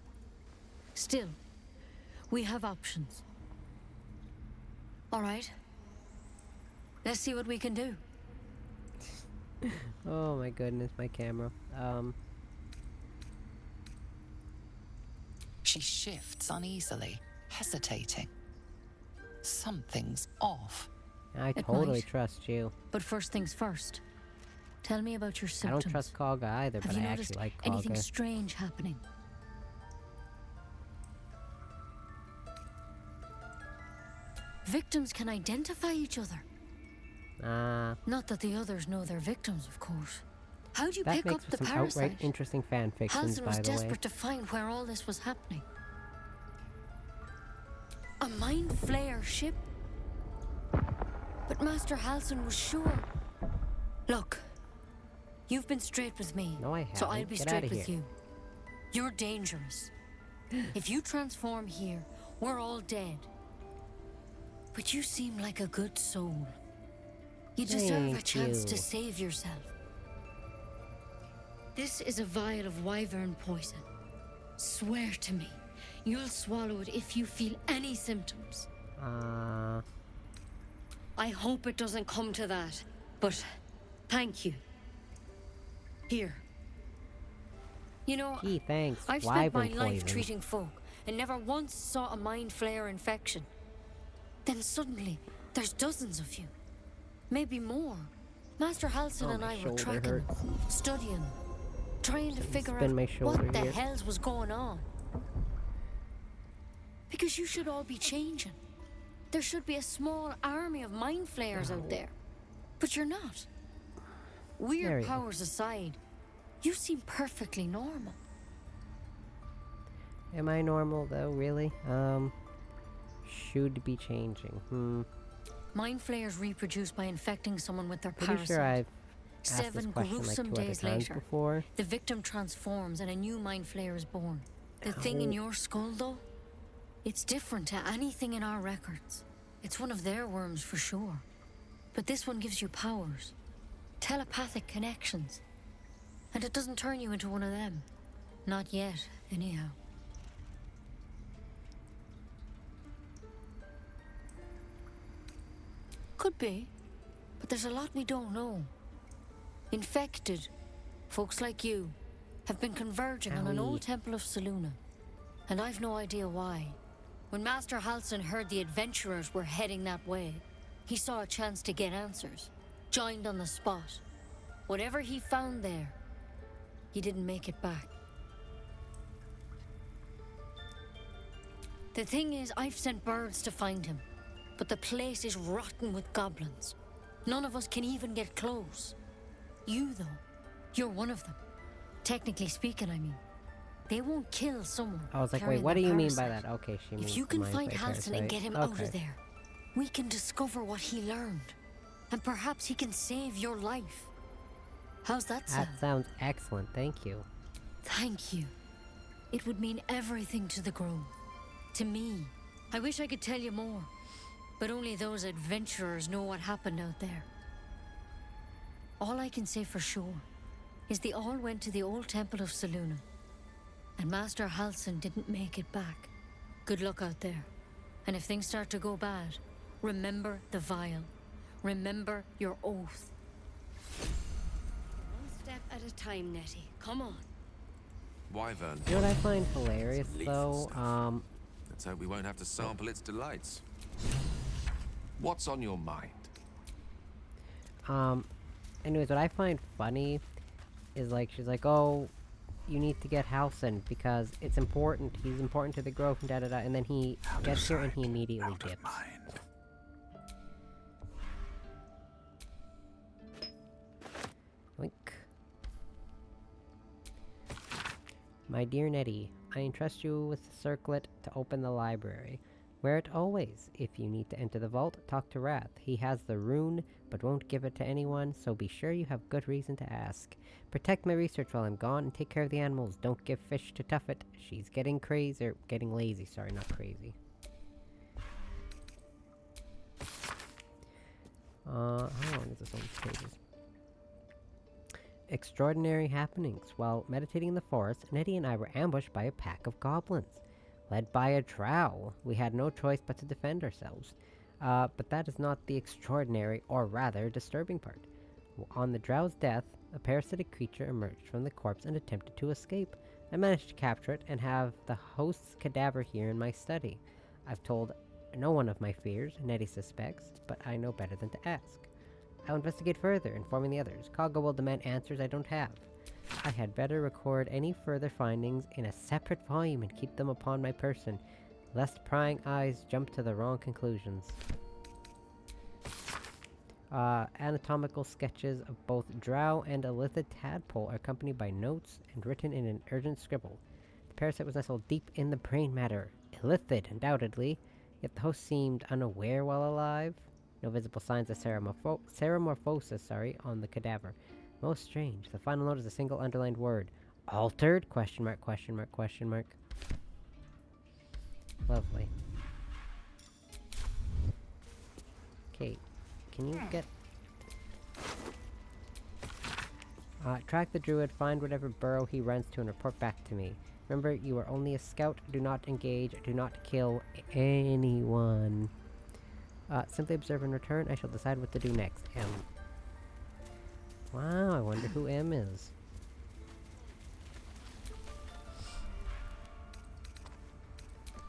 Still, we have options. All right. Let's see what we can do. Oh my goodness, my camera. She shifts uneasily, hesitating. Something's off. I It totally might. trust you. But first things first. Tell me about your I symptoms. don't trust Kagha either, Have but you I noticed actually like anything Kagha. strange happening? Victims can identify each other. Not that the others know they're victims, of course. How'd you That pick makes up for the some parasite? outright interesting fan fictions, Halsin by was the way. desperate to find where all this was happening. A mind flayer ship? But Master Halsin was sure. Look, you've been straight with me. No, I So haven't. I'll be Get straight outta with here. you. You're dangerous. If you transform here, we're all dead. But you seem like a good soul. You deserve a Thank chance to you. save yourself. This is a vial of wyvern poison. Swear to me, you'll swallow it if you feel any symptoms. I hope it doesn't come to that, but thank you. Here. You know, Gee, thanks. I've spent my Wyvern life poison. treating folk and never once saw a mind flayer infection. Then suddenly, there's dozens of you. Maybe more. Master Halsin Oh, and my I were shoulder tracking them, hurts. studying them, trying to figure spin out my shoulder what the here. hells was going on. Because you should all be changing. There should be a small army of mind flayers out there. But you're not. There we Weird go. powers aside, you seem perfectly normal. Am I normal though, really? Should be changing. Mind flayers reproduce by infecting someone with their Pretty parasite. sure I've asked this 7 question like gruesome 2 other days times later, before. the victim transforms and a new mind flayer is born. The thing in Ow. your skull, though, it's different to anything in our records. It's one of their worms for sure. But this one gives you powers, telepathic connections. And it doesn't turn you into one of them. Not yet, anyhow. Could be, but there's a lot we don't know. Infected, folks like you, have been converging on an old temple of Selûne, and I've no idea why. When Master Halsin heard the adventurers were heading that way, He saw a chance to get answers, joined on the spot. Whatever he found there, he didn't make it back. The thing is, I've sent birds to find him, but the place is rotten with goblins. None of us can even get close. You, though, you're one of them. Technically speaking, I mean. They won't kill someone. I was like, wait, carrying what the do you mean by parasite. that? Okay, she means If you can mind find by Halsin and parasite. get him out Okay. of there, we can discover what he learned. And perhaps he can save your life. How's that sound? That sounds excellent, thank you. Thank you. It would mean everything to the Grove. To me. I wish I could tell you more. But only those adventurers know what happened out there. All I can say for sure is they all went to the old temple of Selûne. And Master Halsin didn't make it back. Good luck out there. And if things start to go bad, remember the vial. Remember your oath. One step at a time, Nettie. Come on. Wyvern. You know what I find hilarious, though? Let's hope we won't have to sample its delights. What's on your mind? Anyways, what I find funny is, like, she's like, oh, you need to get Halsin because it's important. He's important to the Grove and da-da-da, and then he gets here and he immediately dips. Wink. My dear Nettie, I entrust you with the circlet to open the library. Wear it always. If you need to enter the vault, talk to Wrath. He has the rune, but won't give it to anyone, so be sure you have good reason to ask. Protect my research while I'm gone, and take care of the animals. Don't give fish to Tuffet. She's getting crazy, or getting lazy, sorry, not crazy. How long is this on pages? Extraordinary happenings. While meditating in the forest, Nettie and I were ambushed by a pack of goblins. Led by a drow. We had no choice but to defend ourselves. But that is not the extraordinary, or rather, disturbing part. On the drow's death, a parasitic creature emerged from the corpse and attempted to escape. I managed to capture it and have the host's cadaver here in my study. I've told no one of my fears, Nettie suspects, but I know better than to ask. I'll investigate further, informing the others. Kaga will demand answers I don't have. I had better record any further findings in a separate volume and keep them upon my person, lest prying eyes jump to the wrong conclusions. Anatomical sketches of both drow and elithid tadpole are accompanied by notes and written in an urgent scribble. The parasite was nestled deep in the brain matter. Illithid, undoubtedly, yet the host seemed unaware while alive. No visible signs of ceramorphosis, on the cadaver. Most strange. The final note is a single underlined word. Altered? Question mark, question mark, question mark. Lovely. Okay, can you get... track the druid, find whatever burrow he runs to and report back to me. Remember, you are only a scout. Do not engage. Do not kill anyone. Simply observe and return. I shall decide what to do next. M. Wow, I wonder who M is.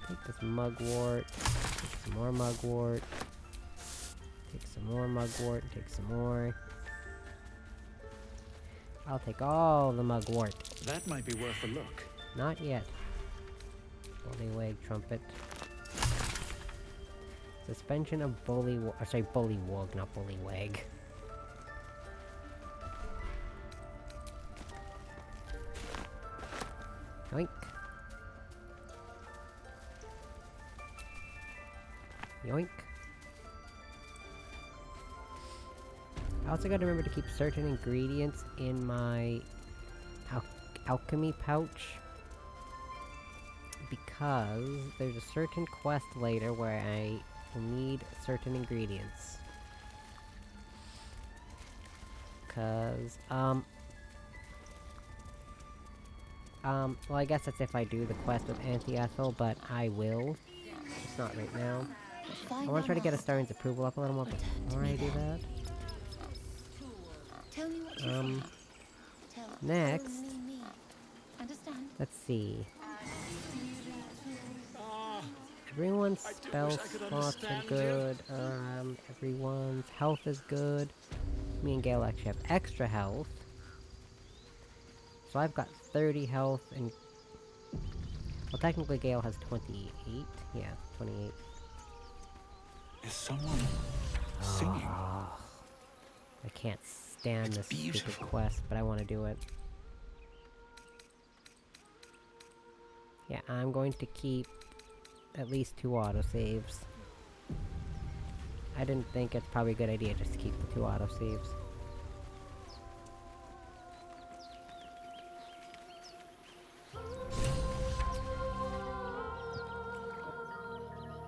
Take this mugwort. Take some more mugwort. Take some more mugwort. Take some more. I'll take all the mugwort. That might be worth a look. Not yet. Bullywag trumpet. Suspension of bullywog, not bullywag. Yoink. Yoink. I also gotta remember to keep certain ingredients in my alchemy pouch, because there's a certain quest later where I need certain ingredients. Cause, well, I guess that's if I do the quest with Auntie Ethel, but I will. Just not right now. I want to try to get Astarian's approval up a little more before I do that. Next, let's see. Everyone's spell slots are good. Everyone's health is good. Me and Gale actually have extra health. So I've got 30 health and... Well, technically Gale has 28. Yeah, 28. Is someone singing? I can't stand this stupid quest, but I want to do it. Yeah, I'm going to keep at least 2 autosaves. I didn't think it's probably a good idea just to keep the 2 autosaves.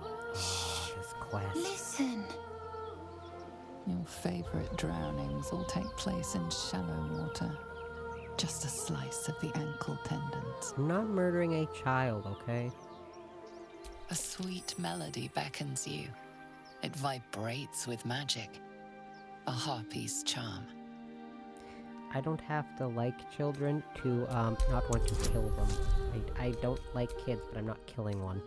Oh, this quest. Listen. Your favorite drownings all take place in shallow water. Just a slice of the ankle tendons. I'm not murdering a child, okay? A sweet melody beckons you. It vibrates with magic. A harpy's charm. I don't have to like children to not want to kill them. I don't like kids, but I'm not killing one.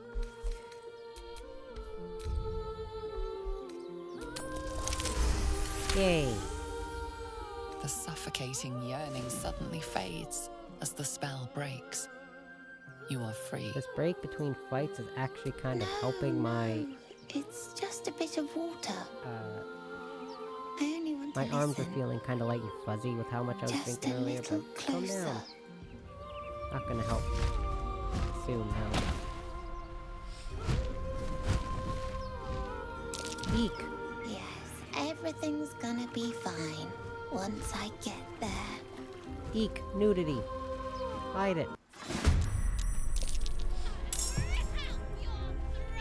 Yay! The suffocating yearning suddenly fades as the spell breaks. You are free. This break between fights is actually kind of helping my... It's just a bit of water. I only want to My arms are listen. feeling kind of light and fuzzy with how much I was Just drinking a earlier, little but calm closer. down. Not gonna help soon now. Eek! Yes, everything's gonna be fine once I get there. Eek! Nudity! Hide it!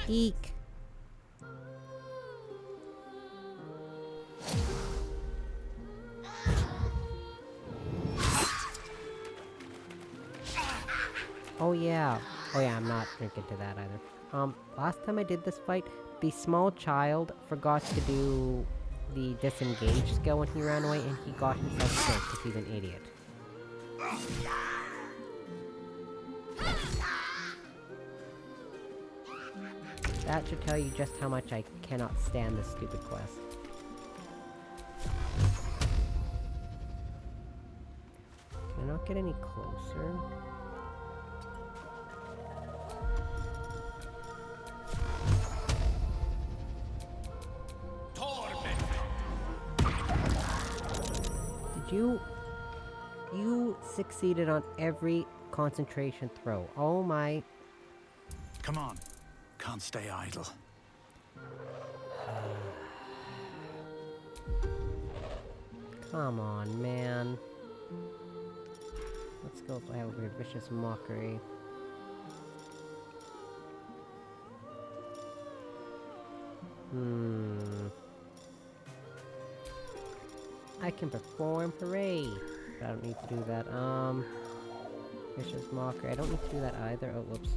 Eek! Oh yeah, I'm not drinking to that either. Last time I did this fight, the small child forgot to do the disengage skill when he ran away, and he got himself killed because he's an idiot. That should tell you just how much I cannot stand this stupid quest. Can I not get any closer? Did you succeeded on every concentration throw. Oh my... Come on. Can't stay idle. Come on, man. Let's go play over Vicious Mockery. I can perform, hooray! But I don't need to do that. Vicious Mockery, I don't need to do that either. Oh, whoops.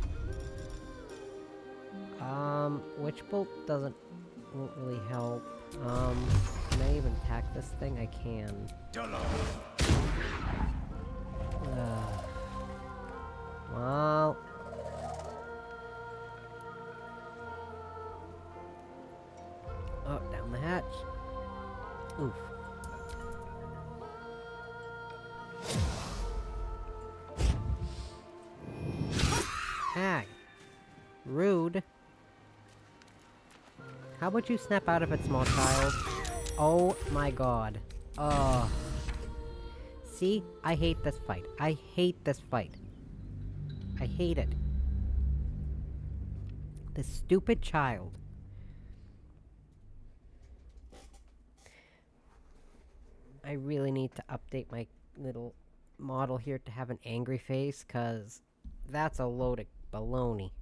Witch Bolt won't really help. Can I even attack this thing? I can. Well... Oh, down the hatch. Oof. Hag. Rude. How about you snap out of it, small child? Oh my god. Ugh. See? I hate this fight. I hate this fight. I hate it. This stupid child. I really need to update my little model here to have an angry face, cause that's a load of baloney.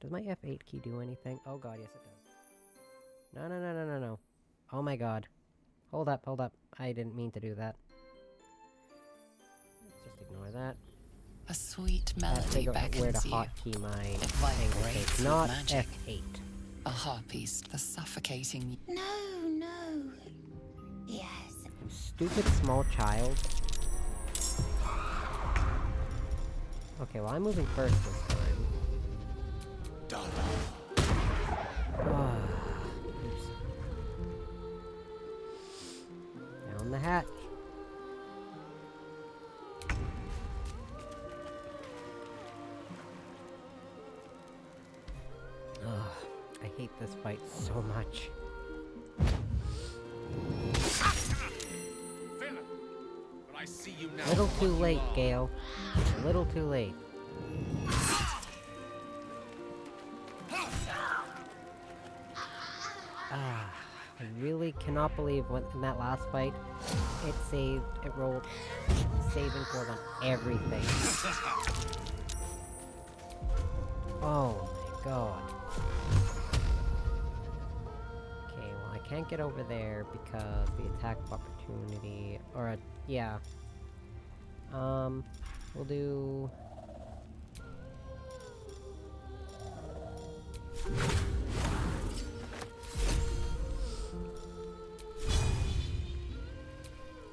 Does my F8 key do anything? Oh god, yes it does. No. Oh my god. Hold up. I didn't mean to do that. Let's just ignore that. A sweet melody beckons where to you. hotkey my It angry vibrates face, with not magic. F8. A harpies, the suffocating. No. Yes. Stupid small child. Okay, well I'm moving first this time. the hatch. Ugh, I hate this fight so much. But I see you now. Little too late, Gale. A little too late. I really cannot believe when in that last fight, it rolled saving throws on everything. Oh my god. Okay, well I can't get over there because the attack of opportunity, or yeah. We'll do...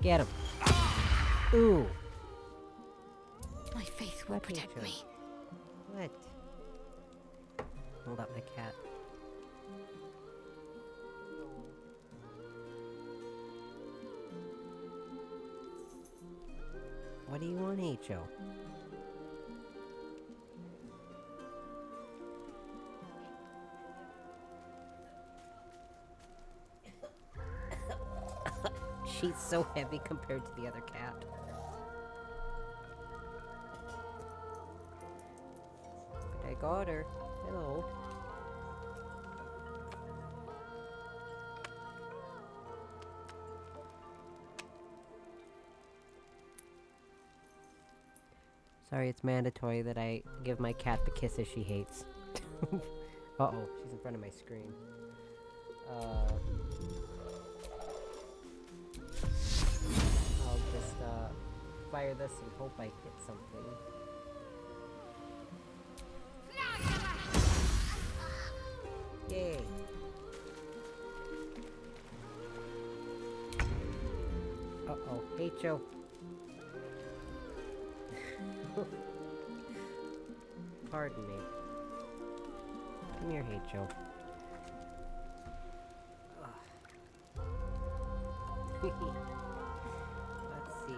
Get him! Ooh! My faith will protect me. What? Hold up my cat. What do you want, H.O.? She's so heavy compared to the other cat. But I got her. Hello. Sorry, it's mandatory that I give my cat the kisses she hates. Uh-oh, she's in front of my screen. I'll just, fire this and hope I hit something. Yay! Uh-oh, H.O. Pardon me. Come here, H.O. Let's see,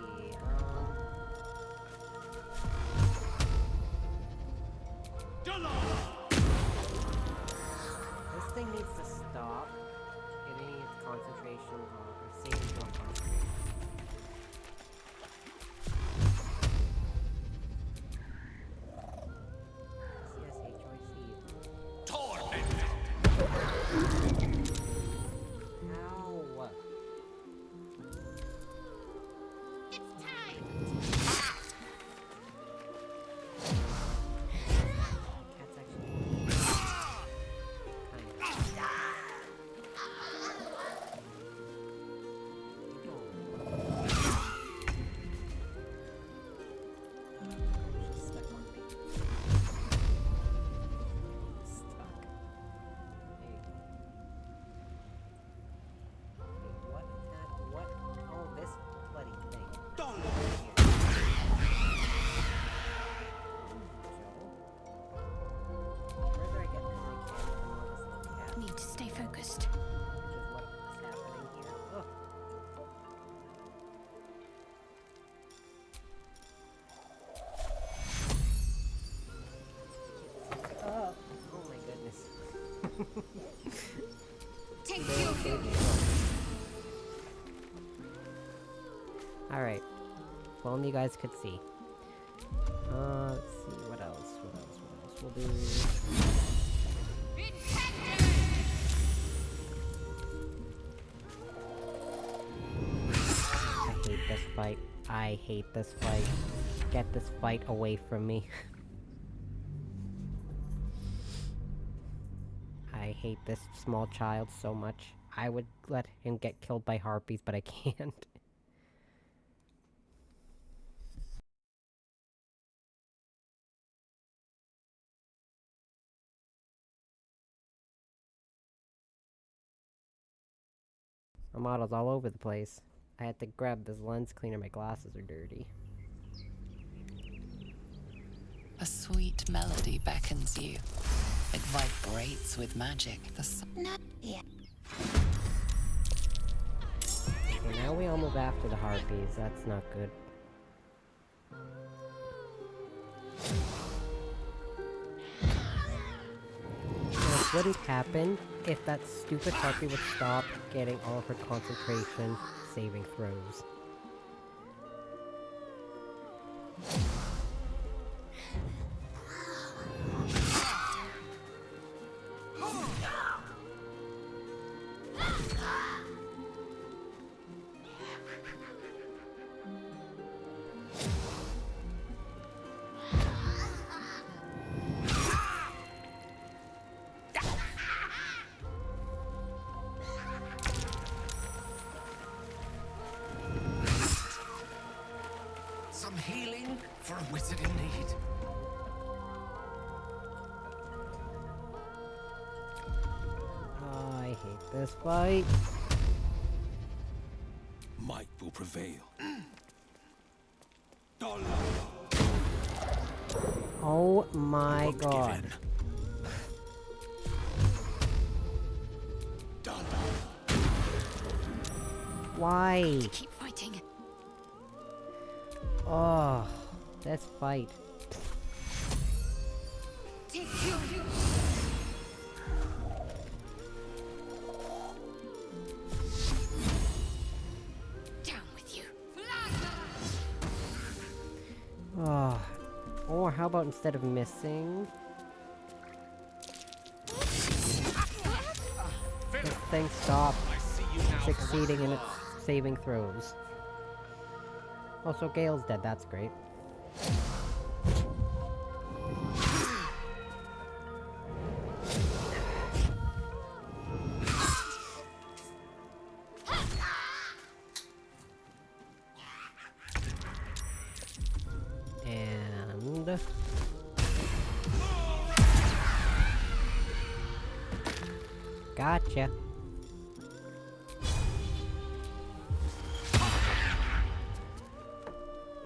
this thing needs to stop. It needs concentration or saving more concentration. Need to stay focused. Oh my goodness. Take your Alright. If only you guys could see. Let's see, what else? We'll do... I hate this fight. I hate this fight. Get this fight away from me. I hate this small child so much. I would let him get killed by harpies, but I can't. My model's all over the place. I had to grab this lens cleaner, my glasses are dirty. A sweet melody beckons you. It vibrates with magic. Not yet. Okay, now we almost goes after the harpies. That's not good. This wouldn't happen if that stupid harpy would stop getting all of her concentration saving throws. Some healing for a wizard in need. Oh, I hate this fight. Might will prevail. Oh my god. Why? Keep fighting. Oh, this fight. Down with you. Oh, or how about instead of missing, this thing stopped succeeding in its saving throws. Also, Gale's dead, that's great. And... Gotcha.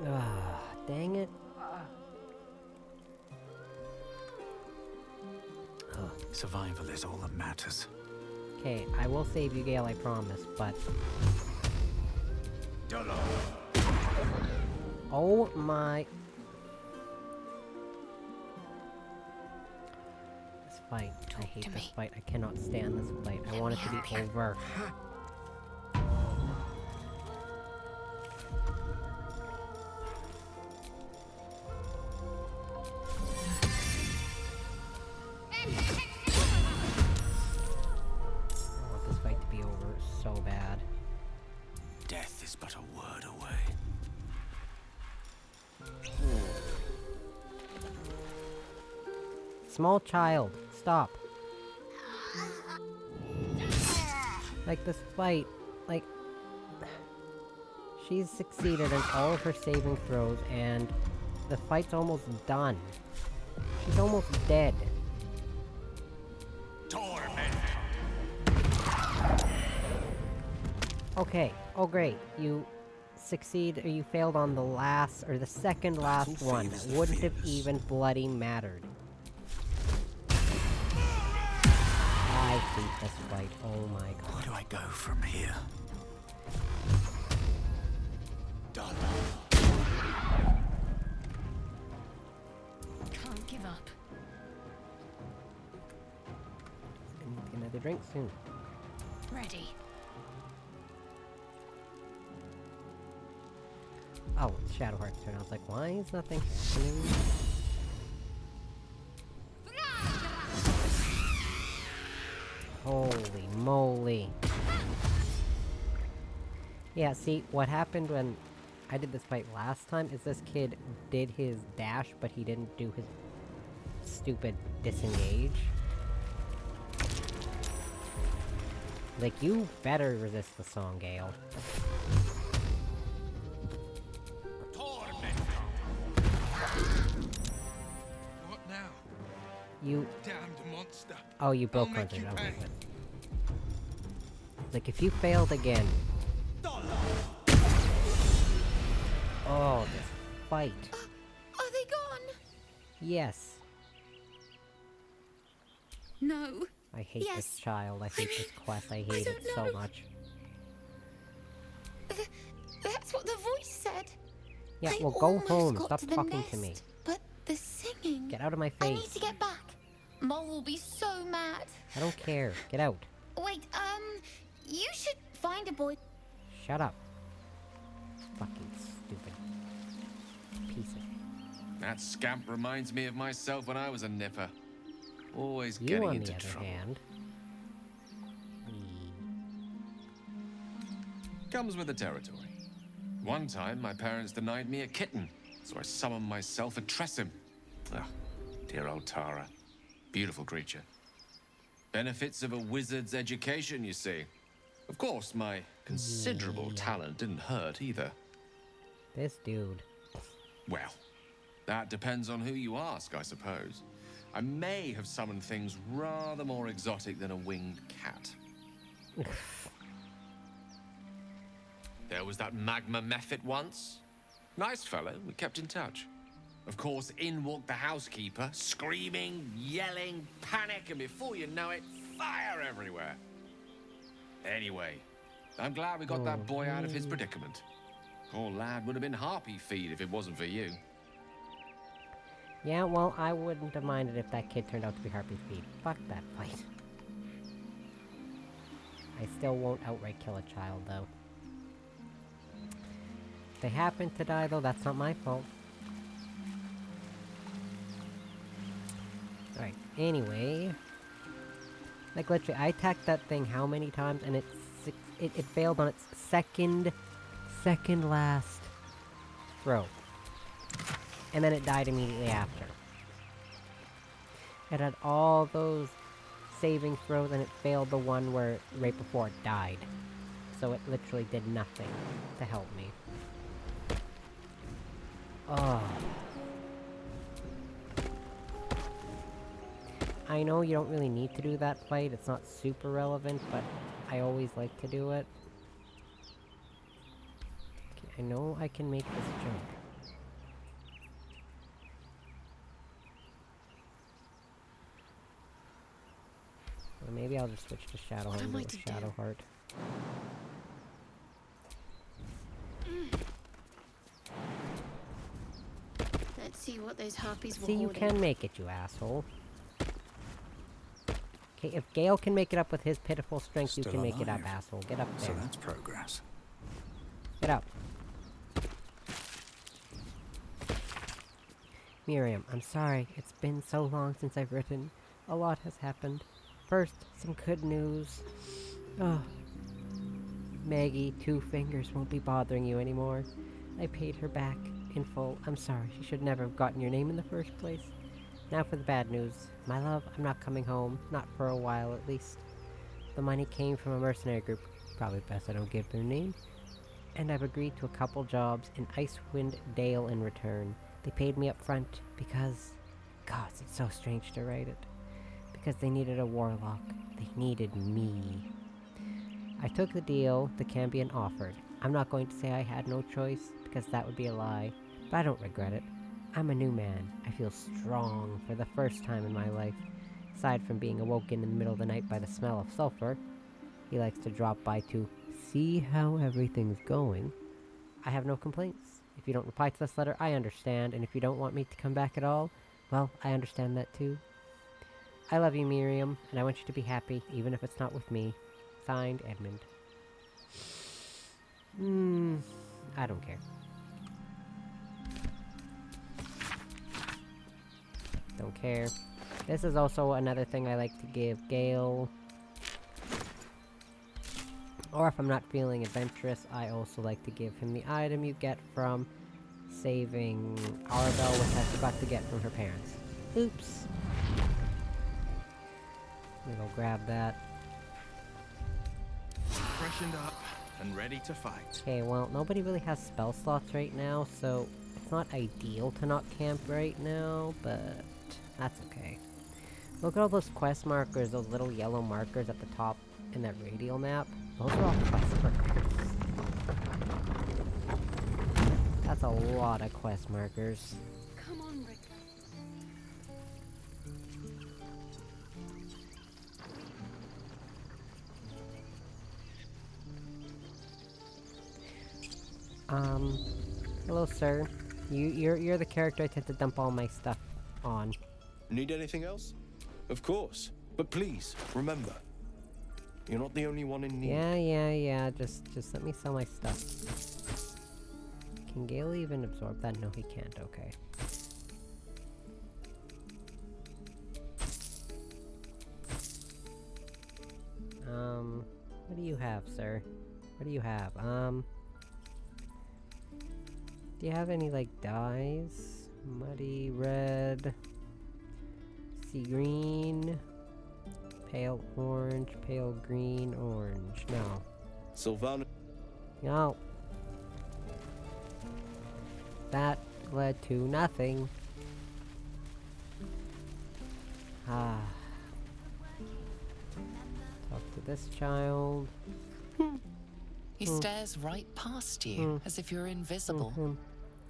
Ah, dang it. Survival is all that matters. Okay, I will save you, Gale, I promise, but... Oh my... This fight. I hate this fight. I cannot stand this fight. I want it to be over. So bad. Death is but a word away. Small child, stop. Like this fight, like... She's succeeded in all of her saving throws and the fight's almost done. She's almost dead. Okay, oh great, you succeed, or you failed on the last, or the second last one. That wouldn't have even bloody mattered. I hate this fight, oh my god. Where do I go from here? Done. Can't give up. I'm gonna get another drink soon. Ready. Oh, it's Shadowheart's turn. I was like, why is nothing happening? Holy moly. Yeah, see, what happened when I did this fight last time is this kid did his dash, but he didn't do his stupid disengage. Like, you better resist the song, Gale. You... Damned monster. Oh, you broke content. Okay, good. Like, if you failed again... Oh, this fight. Are they gone? Yes. No. I hate this child. I hate this quest. I hate it so much. That's what the voice said. Yeah, I well, go almost home. got Stop to the talking to nest, me. But the singing. Get out of my I need face. to get back. Mole will be so mad. I don't care. Get out. Wait, you should find a boy. Shut up. Fucking stupid piece of... That scamp reminds me of myself when I was a nipper. Always You, getting on into the other trouble. hand... Comes with the territory. One time, my parents denied me a kitten, so I summoned myself a Tressim. Ah, dear old Tara. Beautiful creature. Benefits of a wizard's education, you see. Of course, my considerable talent didn't hurt either. This dude. Well, that depends on who you ask, I suppose. I may have summoned things rather more exotic than a winged cat. There was that magma mephit once. Nice fellow, we kept in touch. Of course, in walked the housekeeper, screaming, yelling, panic, and before you know it, fire everywhere. Anyway, I'm glad we got that boy out of his predicament. Poor lad would have been harpy feed if it wasn't for you. Yeah, well, I wouldn't have minded if that kid turned out to be Harpy Feed. Fuck that fight. I still won't outright kill a child, though. If they happen to die, though, that's not my fault. Alright, anyway... Like, literally, I attacked that thing how many times, and it failed on its second last throw. And then it died immediately after. It had all those saving throws, and it failed the one where right before it died. So it literally did nothing to help me. Oh. I know you don't really need to do that fight, it's not super relevant, but I always like to do it. Okay, I know I can make this jump. Or maybe I'll just switch to Shadowheart and go with Shadowheart. Let's see what those harpies were See, you hoarding. can make it, you asshole. Okay, if Gale can make it up with his pitiful strength, Still you can make it up, alive. asshole. Get up there. So that's progress. Get up. Miriam, I'm sorry. It's been so long since I've written. A lot has happened. First, some good news. Oh. Maggie, Two Fingers won't be bothering you anymore. I paid her back in full. I'm sorry. She should never have gotten your name in the first place. Now for the bad news. My love, I'm not coming home. Not for a while, at least. The money came from a mercenary group. Probably best I don't give their name. And I've agreed to a couple jobs in Icewind Dale in return. They paid me up front because... God, it's so strange to write it. Because they needed a warlock. They needed me. I took the deal the Cambion offered. I'm not going to say I had no choice, because that would be a lie. But I don't regret it. I'm a new man. I feel strong for the first time in my life. Aside from being awoken in the middle of the night by the smell of sulfur, he likes to drop by to see how everything's going. I have no complaints. If you don't reply to this letter, I understand, and if you don't want me to come back at all, well, I understand that too. I love you, Miriam, and I want you to be happy, even if it's not with me. Signed, Edmund. I don't care. Don't care. This is also another thing I like to give Gale. Or if I'm not feeling adventurous, I also like to give him the item you get from saving Arabelle, which I forgot to get from her parents. Oops. Let me go grab that. Freshened up and ready to fight. Okay, well, nobody really has spell slots right now, so it's not ideal to not camp right now, but that's okay. Look at all those quest markers, those little yellow markers at the top in that radial map. Those are all quest markers. That's a lot of quest markers. Come on, Rick. Hello, sir. You're the character I tend to dump all my stuff on. Need anything else? Of course. But please, remember, you're not the only one in need. Yeah. Just let me sell my stuff. Can Gale even absorb that? No, he can't. Okay. What do you have, sir? What do you have? Do you have any, like, dyes? Muddy red, sea green, pale orange, pale green, orange. No. Sylvana. No. That led to nothing. Ah. Talk to this child. He stares right past you, as if you're invisible.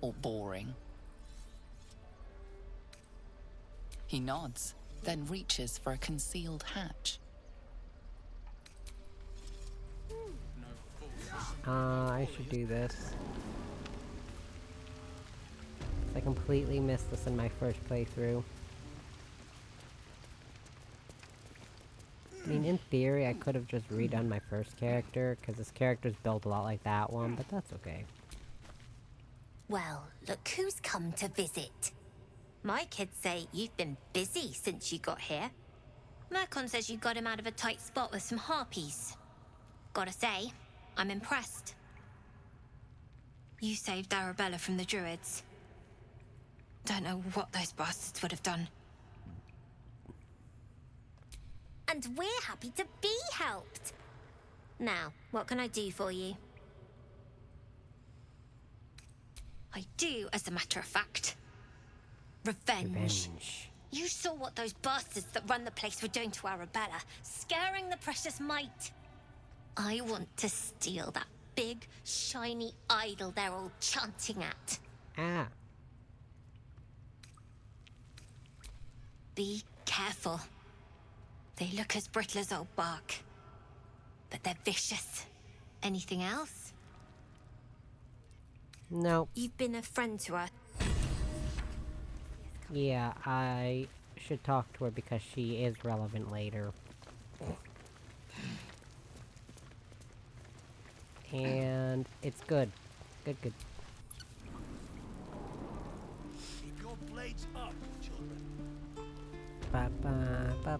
Or boring. He nods, then reaches for a concealed hatch. I should do this. I completely missed this in my first playthrough. I mean, in theory, I could have just redone my first character, because this character's built a lot like that one, but that's okay. Well, look who's come to visit. My kids say you've been busy since you got here. Mercon says you got him out of a tight spot with some harpies. Gotta say, I'm impressed. You saved Arabella from the Druids. Don't know what those bastards would have done. And we're happy to be helped. Now, what can I do for you? I do, as a matter of fact. Revenge. You saw what those bastards that run the place were doing to Arabella, scaring the precious mite. I want to steal that big, shiny idol they're all chanting at. Ah. Be careful. They look as brittle as old bark, but they're vicious. Anything else? No. You've been a friend to her. Yeah, I should talk to her because she is relevant later. And it's good. Good. Keep your blades up, children. Ba.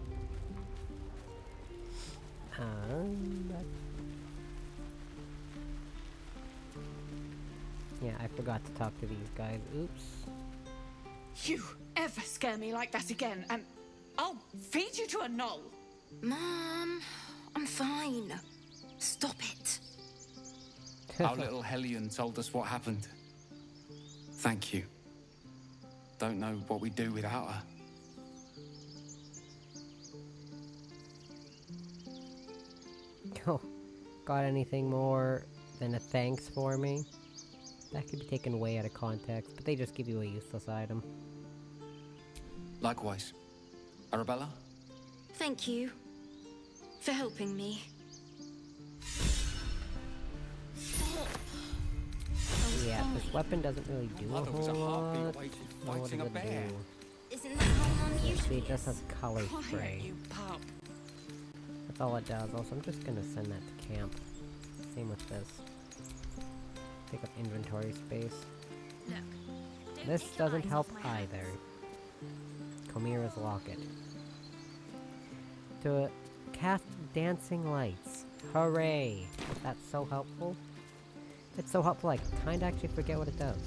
Yeah, I forgot to talk to these guys. Oops. You ever scare me like that again, and I'll feed you to a knoll. Mom, I'm fine. Stop it. Our little Hellion told us what happened. Thank you. Don't know what we'd do without her. Oh, got anything more than a thanks for me? That could be taken way out of context, but they just give you a useless item. Likewise. Arabella? Thank you for helping me. Yeah, this weapon doesn't really do a whole lot. What does it do? Isn't that how Mom usually See, it just has color Quiet, spray. you pup. That's all it does. Also, I'm just gonna send that to camp. Same with this. Take up inventory space. This doesn't help either. Chimera's locket. To cast dancing lights. Hooray! That's so helpful. It's so helpful I kinda actually forget what it does.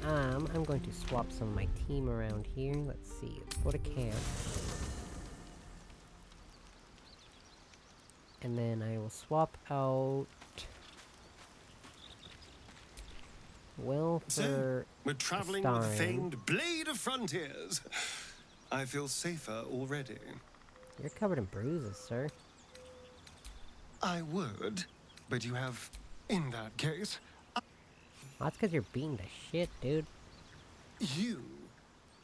I'm going to swap some of my team around here. Let's see. Let's go to camp. And then I will swap out Will for So, we're traveling with the Astarion. famed Blade of Frontiers. I feel safer already. You're covered in bruises, sir. I would, but you have, in that case, Well, that's because you're beating the shit, dude. you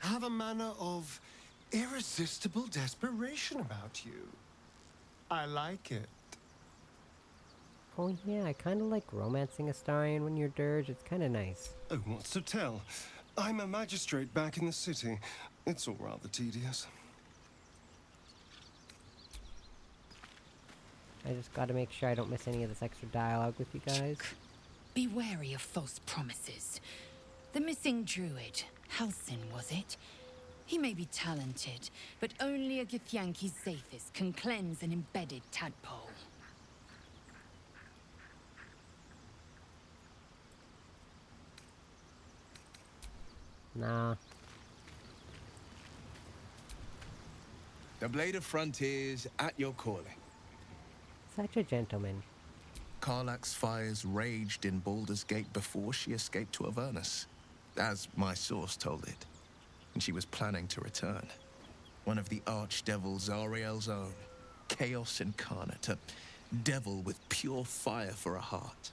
have a manner of irresistible desperation about you. I like it. Oh yeah, I kind of like romancing a Astarion when you're dirge. It's kind of nice. Oh, what's to tell? I'm a magistrate back in the city. It's all rather tedious. I just gotta make sure I don't miss any of this extra dialogue with you guys. Be wary of false promises. The missing druid, Halsin, was it? He may be talented, but only a Githyanki's Zathis can cleanse an embedded tadpole. Nah. The Blade of Frontiers at your calling. Such a gentleman. Karlach's fires raged in Baldur's Gate before she escaped to Avernus, as my source told it. And she was planning to return. One of the archdevils Ariel's own, Chaos Incarnate, a devil with pure fire for a heart.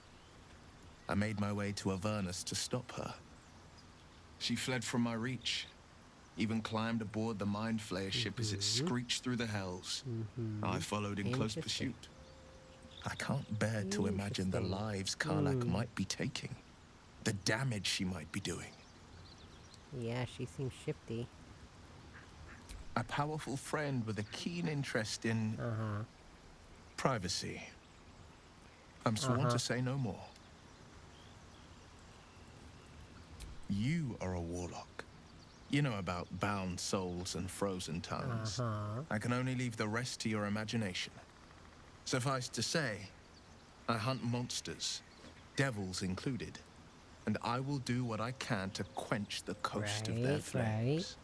I made my way to Avernus to stop her. She fled from my reach, even climbed aboard the Mind Flayer ship as it screeched through the hells. I followed in close pursuit. I can't bear to imagine the lives Karlach might be taking, the damage she might be doing. Yeah, she seems shifty. A powerful friend with a keen interest in privacy. I'm sworn to say no more. You are a warlock. You know about bound souls and frozen tongues. I can only leave the rest to your imagination. Suffice to say, I hunt monsters, devils included, and I will do what I can to quench the coast of their flames.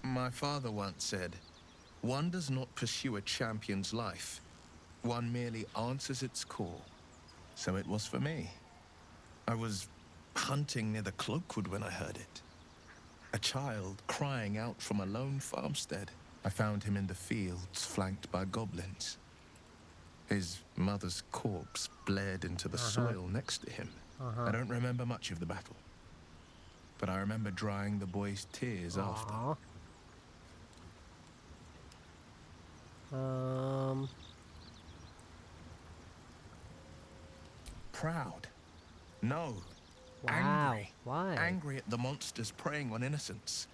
My father once said, one does not pursue a champion's life. One merely answers its call. So it was for me. I was hunting near the Cloakwood when I heard it. A child crying out from a lone farmstead. I found him in the fields, flanked by goblins. His mother's corpse bled into the soil next to him. I don't remember much of the battle, but I remember drying the boy's tears after. Proud. No. Wow. Angry. Why? Angry at the monsters preying on innocents.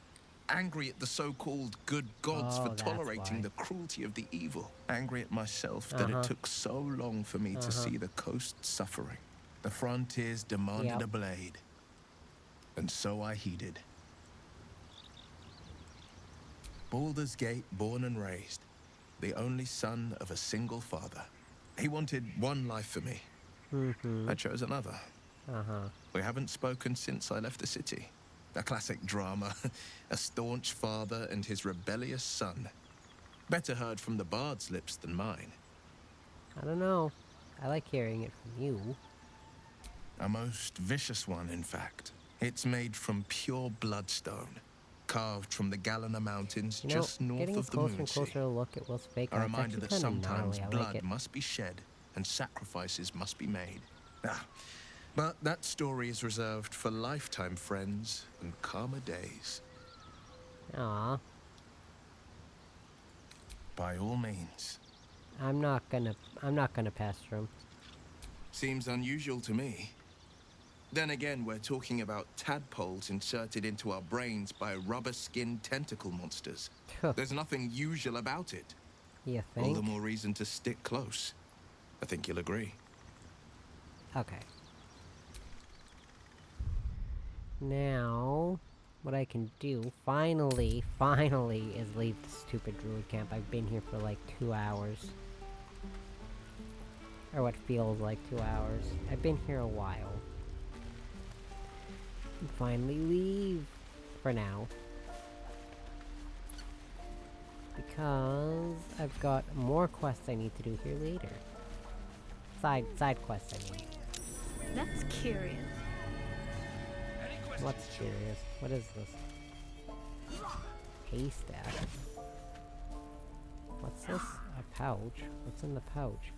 Angry at the so-called good gods for tolerating the cruelty of the evil. Angry at myself that it took so long for me to see the coast suffering. The frontiers demanded a blade. And so I heeded. Baldur's Gate, born and raised. The only son of a single father. He wanted one life for me. I chose another. We haven't spoken since I left the city. A classic drama. A staunch father and his rebellious son. Better heard from the bard's lips than mine. I don't know. I like hearing it from you. A most vicious one, in fact. It's made from pure bloodstone. Carved from the Galena Mountains, just north of the Moon Sea. Closer look at Will's fake A reminder that sometimes blood like must be shed and sacrifices must be made. But that story is reserved for lifetime friends and calmer days. Aww. By all means. I'm not gonna pester him. Seems unusual to me. Then again, we're talking about tadpoles inserted into our brains by rubber-skinned tentacle monsters. There's nothing usual about it. You think? All the more reason to stick close. I think you'll agree. Okay. Now, what I can do, finally, is leave the stupid druid camp. I've been here for like 2 hours. Or what feels like 2 hours. I've been here a while. And finally leave. For now. Because I've got more quests I need to do here later. Side quests, I mean. That's curious. What's curious? What is this? Haystack. What's this? A pouch? What's in the pouch?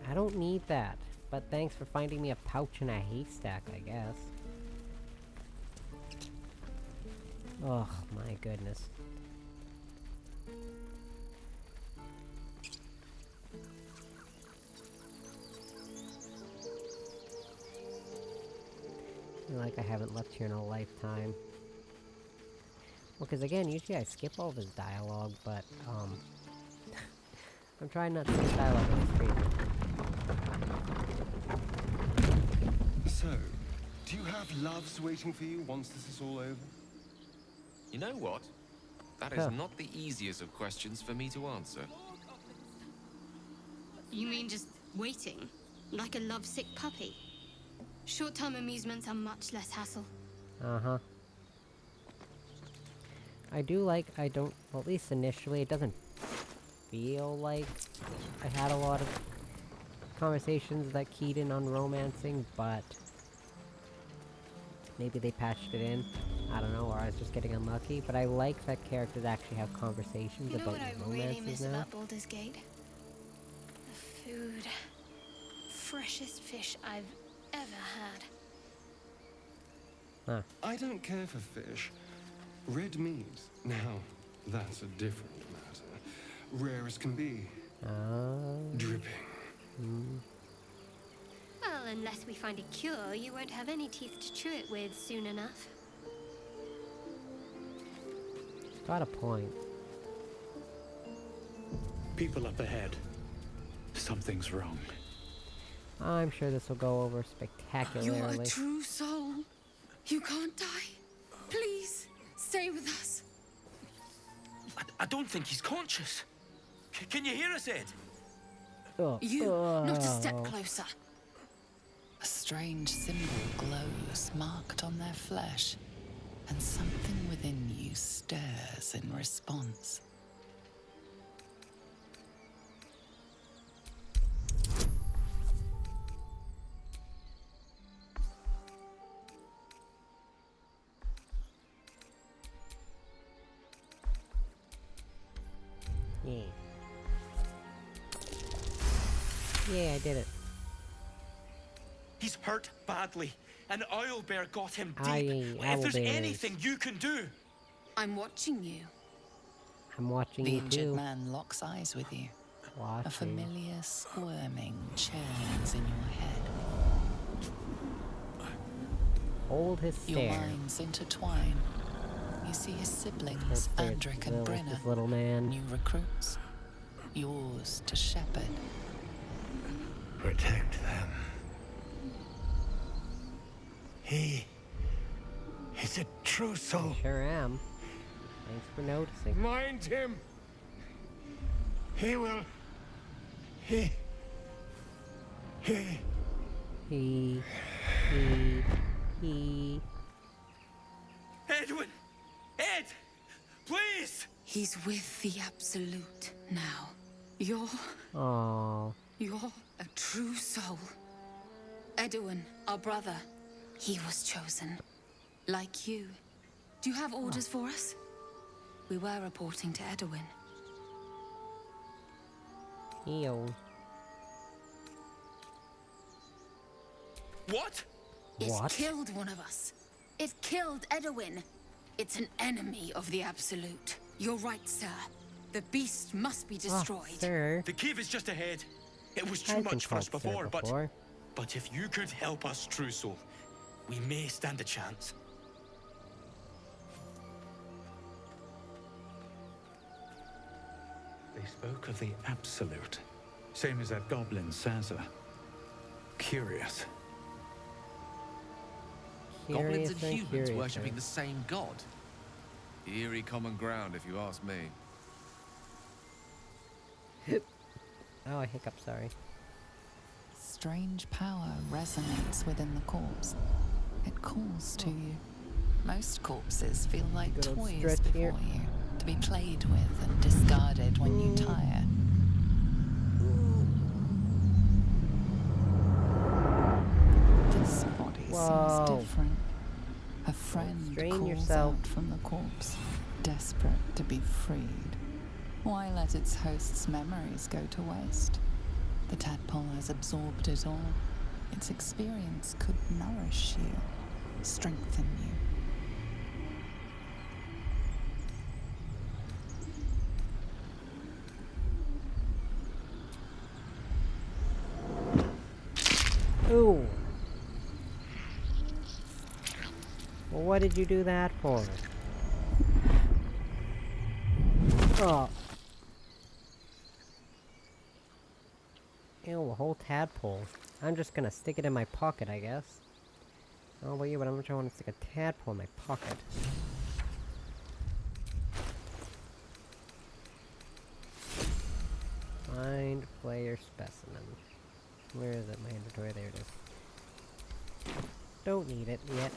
I don't need that. But thanks for finding me a pouch and a haystack, I guess. Oh my goodness. like I haven't left here in a lifetime. Well, because again, usually I skip all this dialogue, but, I'm trying not to skip dialogue on the stream. So, do you have loves waiting for you once this is all over? You know what? That is not the easiest of questions for me to answer. You mean just waiting? Like a lovesick puppy? Short-term amusements are much less hassle. Uh-huh. I do like, well, at least initially, it doesn't feel like I had a lot of conversations that keyed in on romancing, but maybe they patched it in. I don't know, or I was just getting unlucky, but I like that characters actually have conversations about romances now. You know what I really miss about Baldur's Gate? The food. Freshest fish I've ever had. Huh. I don't care for fish. Red meat, now, that's a different matter. Rare as can be. Dripping. Well, unless we find a cure, you won't have any teeth to chew it with soon enough. Got a point. People up ahead. Something's wrong. I'm sure this will go over spectacularly. You're a true soul. You can't die. Please, stay with us. I don't think he's conscious. Can you hear us, Ed? Not a step closer. A strange symbol glows, marked on their flesh, and something within you stirs in response. Yeah. Yeah, I did it. He's hurt badly. An owlbear got him deep. If there's anything you can do. I'm watching you. I'm watching the you injured too. man locks eyes with you. Watching. A familiar squirming churns in your head. Hold his stare. Your minds intertwine. You see his siblings, Andric and Brenna, this little man. new recruits. Yours to shepherd. Protect them. He's a true soul. Sure am. Thanks for noticing. Mind him! He will. He. Edwin! Ed! Please! He's with the Absolute now. You're a true soul. Edwin, our brother, he was chosen. Like you. Do you have orders for us? We were reporting to Edwin. Ew. What? It killed one of us. It killed Edwin. It's an enemy of the Absolute. You're right, sir. The beast must be destroyed. Sir. The cave is just ahead. It was too much for us before, but if you could help us, True Soul, we may stand a chance. They spoke of the Absolute. Same as that goblin, Sansa. Curious. Goblins and humans worshipping the same god. Eerie common ground, if you ask me. Oh, I hiccup, sorry. Strange power resonates within the corpse. It calls to you. Most corpses feel like toys before you, to be played with and discarded when you tire. This body seems different. A friend calls out from the corpse, desperate to be freed. Why let its host's memories go to waste? The tadpole has absorbed it all. Its experience could nourish you, strengthen you. Ooh. What did you do that for? Oh. Ew, a whole tadpole. I'm just gonna stick it in my pocket, I guess. Oh, wait, but I'm not sure I want to stick a tadpole in my pocket. Find player specimen. Where is it? My inventory. There it is. Don't need it yet.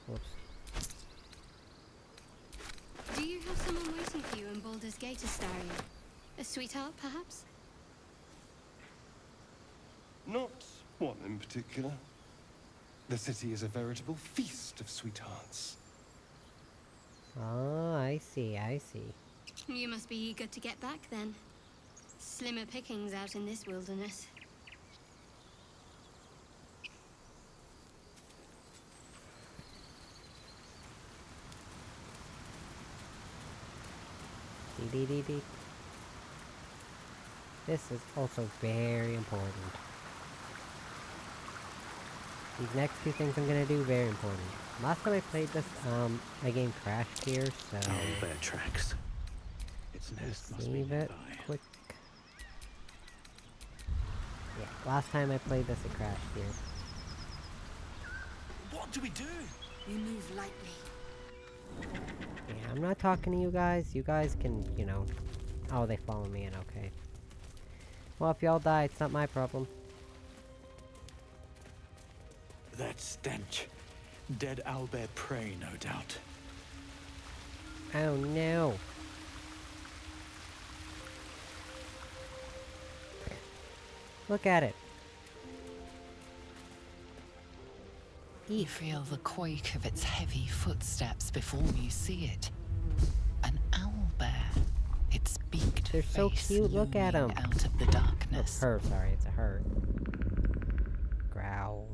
Whoops. Do you have someone waiting for you in Baldur's Gate, Astarion? A sweetheart, perhaps? Not one in particular. The city is a veritable feast of sweethearts. Oh, I see, I see. You must be eager to get back, then. Slimmer pickings out in this wilderness. Dee. This is also very important. These next two things I'm gonna do, very important. Last time I played this, my game crashed here, so... Owlbear tracks. Its nest must be Save it nearby. quick. Yeah, last time I played this, it crashed here. What do we do? We move lightly. Yeah, I'm not talking to you guys. You guys can, you know... Oh, they follow me in, okay. Well, if y'all die, it's not my problem. That stench. Dead owlbear prey, no doubt. Oh no. Look at it. You feel the quake of its heavy footsteps before you see it. An owlbear. Its beaked They're so face cute. Look at them. looming out of the darkness. Her, sorry, it's a her. Growl.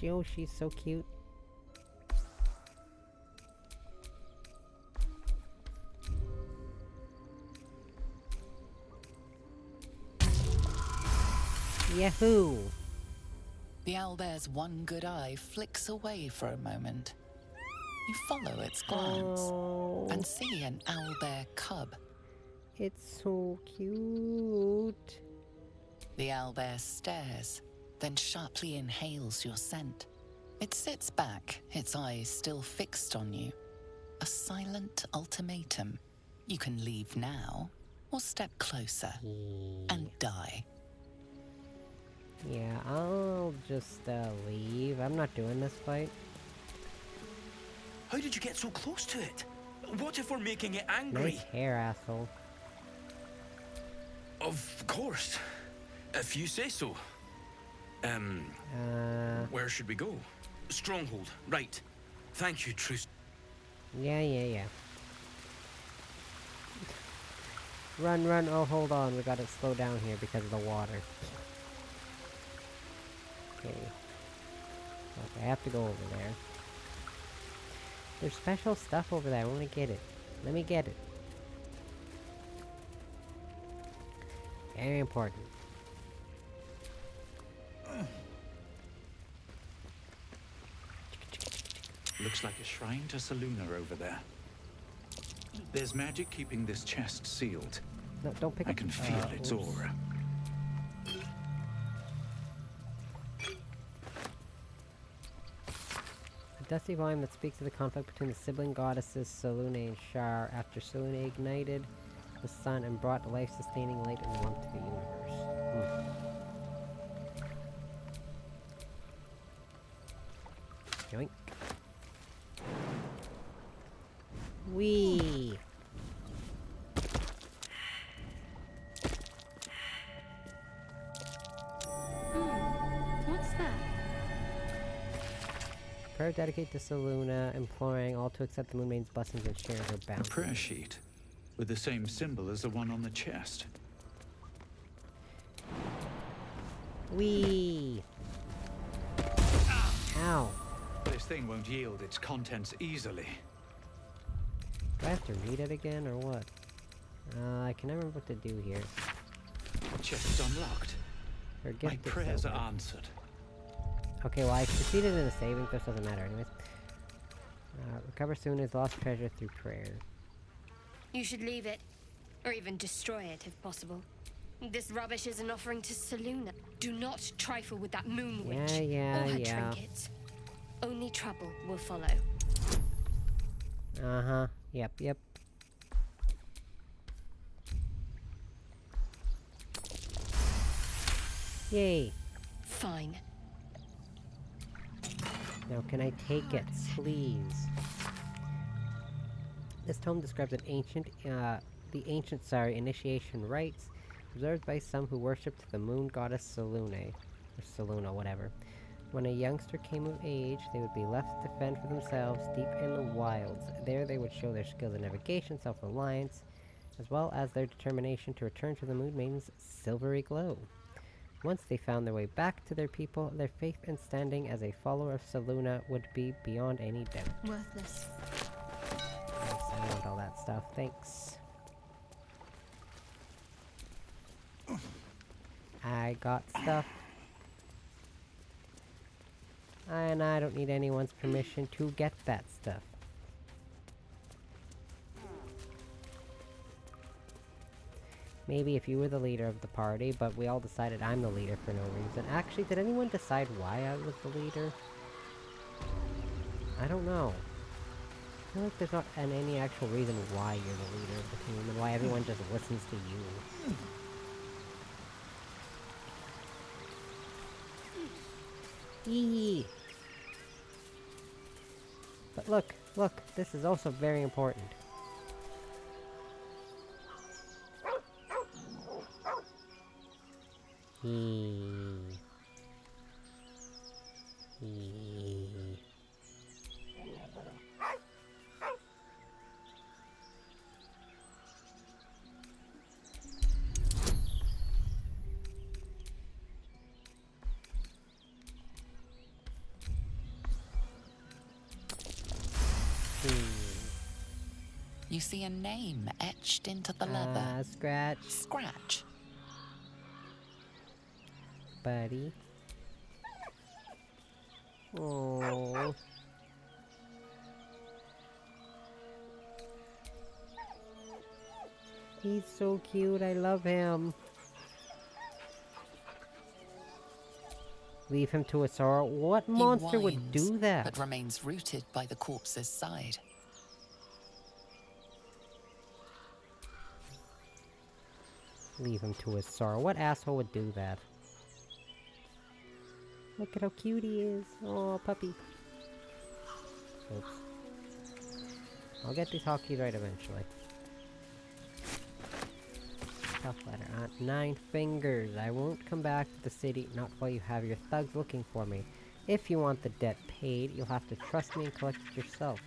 Oh, she's so cute. Yahoo! The owlbear's one good eye flicks away for a moment. You follow its glance and see an owlbear cub. It's so cute. The owlbear stares, then sharply inhales your scent. It sits back, its eyes still fixed on you. A silent ultimatum. You can leave now, or step closer and die. Yeah, I'll just leave. I'm not doing this fight. How did you get so close to it? What if we're making it angry? Nice hair, asshole. Of course. If you say so. Where should we go? Stronghold, right. Thank you, Truce. Yeah. Run. Oh, hold on. We gotta slow down here because of the water. Okay, I have to go over there. There's special stuff over there. I want to get it. Let me get it. Very important. Looks like a shrine to Saluna over there. There's magic keeping this chest sealed. No, don't pick up. I can feel its aura. A dusty volume that speaks of the conflict between the sibling goddesses Salune and Shar after Salune ignited the sun and brought life-sustaining light and warmth to the universe. Yoink. Whee! What's that? Prayer dedicated to Saluna, imploring all to accept the Moon Maiden's blessings and share her A bounty. prayer sheet with the same symbol as the one on the chest. Whee! Ow. This thing won't yield its contents easily. Do I have to read it again, or what? I can never remember what to do here. Chest is unlocked. Her My gift is prayers silver. are answered. Okay, well I succeeded in a saving, this doesn't matter anyways. Recover soon is lost treasure through prayer. You should leave it. Or even destroy it, if possible. This rubbish is an offering to Seluna. Do not trifle with that moon witch. Yeah, or her yeah. trinkets. Only trouble will follow. Uh-huh. Yep. Yay. Fine. Now can I take it, please? This tome describes the ancient initiation rites observed by some who worshipped the moon goddess Selune, or Seluna, whatever. When a youngster came of age, they would be left to fend for themselves deep in the wilds. There they would show their skills in navigation, self-reliance, as well as their determination to return to the Moon Maiden's silvery glow. Once they found their way back to their people, their faith and standing as a follower of Seluna would be beyond any doubt. Worthless. Nice, I want all that stuff, thanks. I got stuff. And I don't need anyone's permission to get that stuff. Maybe if you were the leader of the party, but we all decided I'm the leader for no reason. Actually, did anyone decide why I was the leader? I don't know. I feel like there's not any actual reason why you're the leader of the team, and why everyone just listens to you. Yee! But look, this is also very important. Yee. You see a name etched into the leather. Scratch. Scratch. Buddy. Oh. He's so cute, I love him. Leave him to a sorrow. What monster would do that? But remains rooted by the corpse's side. Leave him to his sorrow. What asshole would do that? Look at how cute he is. Oh, puppy. Oops. I'll get these hotkeys right eventually. Tough letter. 9 fingers. I won't come back to the city, not while you have your thugs looking for me. If you want the debt paid, you'll have to trust me and collect it yourself.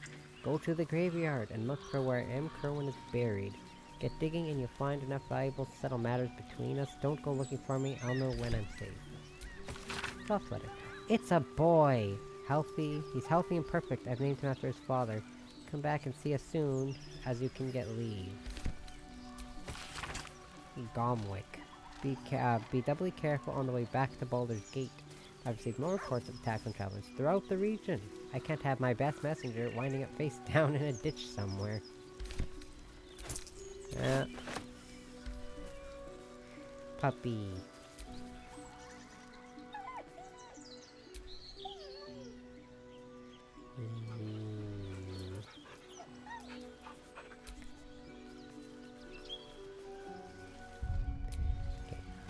Go to the graveyard and look for where M. Kerwin is buried. Get digging and you'll find enough valuables to settle matters between us. Don't go looking for me. I'll know when I'm safe. Soft letter. It's a boy! Healthy. He's healthy and perfect. I've named him after his father. Come back and see us soon, as you can get leave. Gomwick. Be doubly careful on the way back to Baldur's Gate. I've received more reports of attacks on travelers throughout the region. I can't have my best messenger winding up face down in a ditch somewhere. Puppy.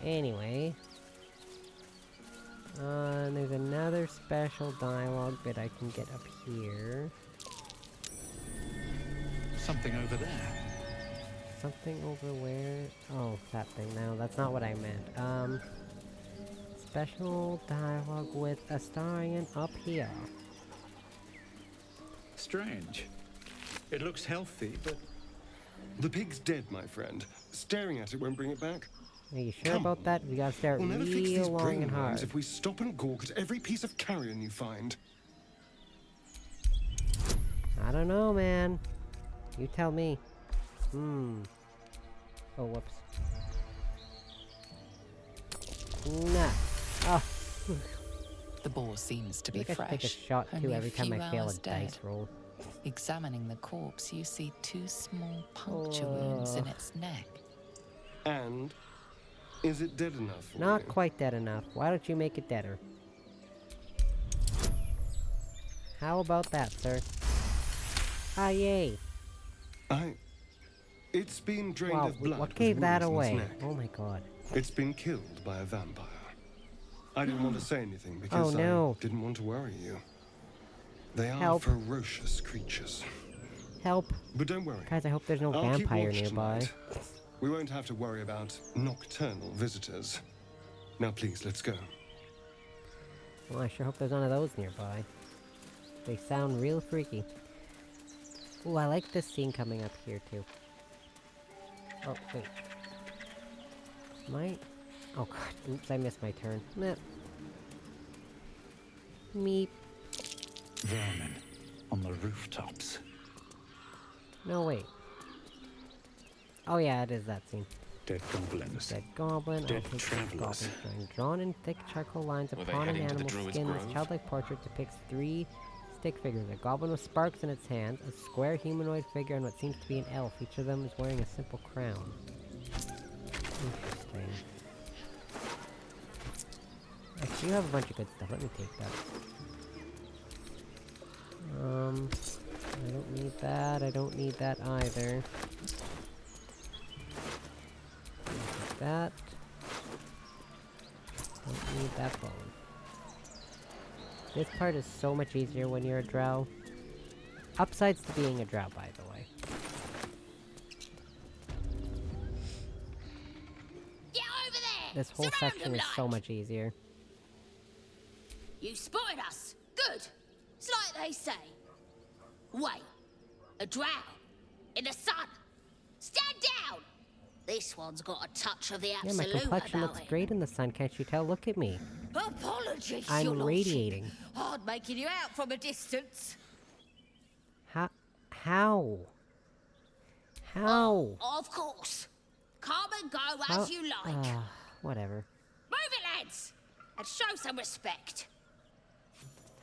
Anyway, and there's another special dialogue bit I can get up here. Something over there. Something over where? Oh, that thing. No, that's not what I meant. Special dialogue with Astarion up here. Strange. It looks healthy, but... The pig's dead, my friend. Staring at it won't bring it back. Are you sure about that? We gotta stare We'll never fix these real long brain and worms hard. if we stop and gawk at every piece of carrion you find. I don't know, man. You tell me. Oh, whoops. Nah. Oh. The boar seems to I be think I should fresh. take a shot too only every time few I fail a hours dead. dice roll. Examining the corpse, you see 2 small puncture wounds in its neck. And is it dead enough for Not you? quite dead enough. Why don't you make it deader? How about that, sir? Ah, yay. It's been drained Wow, of blood. what with gave that wounds in its away? neck. Oh my god. It's been killed by a vampire. I didn't want to say anything Oh because no. I didn't want to worry you. They are Help. ferocious creatures. Help. But don't worry. Guys, I hope there's no I'll keep vampire watch nearby. tonight. We won't have to worry about nocturnal visitors. Now please, let's go. Well, I sure hope there's none of those nearby. They sound real freaky. Ooh, I like this scene coming up here, too. Oh, wait. Oh god, oops, I missed my turn. Meh. Meep. Vermin on the rooftops. No, wait. Oh yeah, it is that scene. Dead goblins. Dead goblin. Dead I'll take travelers. goblin shrine. Drawn in thick charcoal lines Were they upon an heading to the animal's druid's skin, this grove? childlike portrait depicts 3 stick figures. A goblin with sparks in its hands, a square humanoid figure, and what seems to be an elf. Each of them is wearing a simple crown. Interesting. Actually, you have a bunch of good stuff. Let me take that. I don't need that. I don't need that either. Take that. Don't need that bone. This part is so much easier when you're a drow. Upsides to being a drow, by the way. Get over there! This whole Surround section them, is so much easier. You spotted us. Good. It's like they say. Wait. A drow. In the sun. Stand down! This one's got a touch of the Yeah, my absolute complexion about looks it. great in the sun, can't you tell? Look at me. Apologies, I'm your lordship. radiating. Hard making you out from a distance. How? How? Of course. Come and go How? as you like. Whatever. Move it, lads! And show some respect.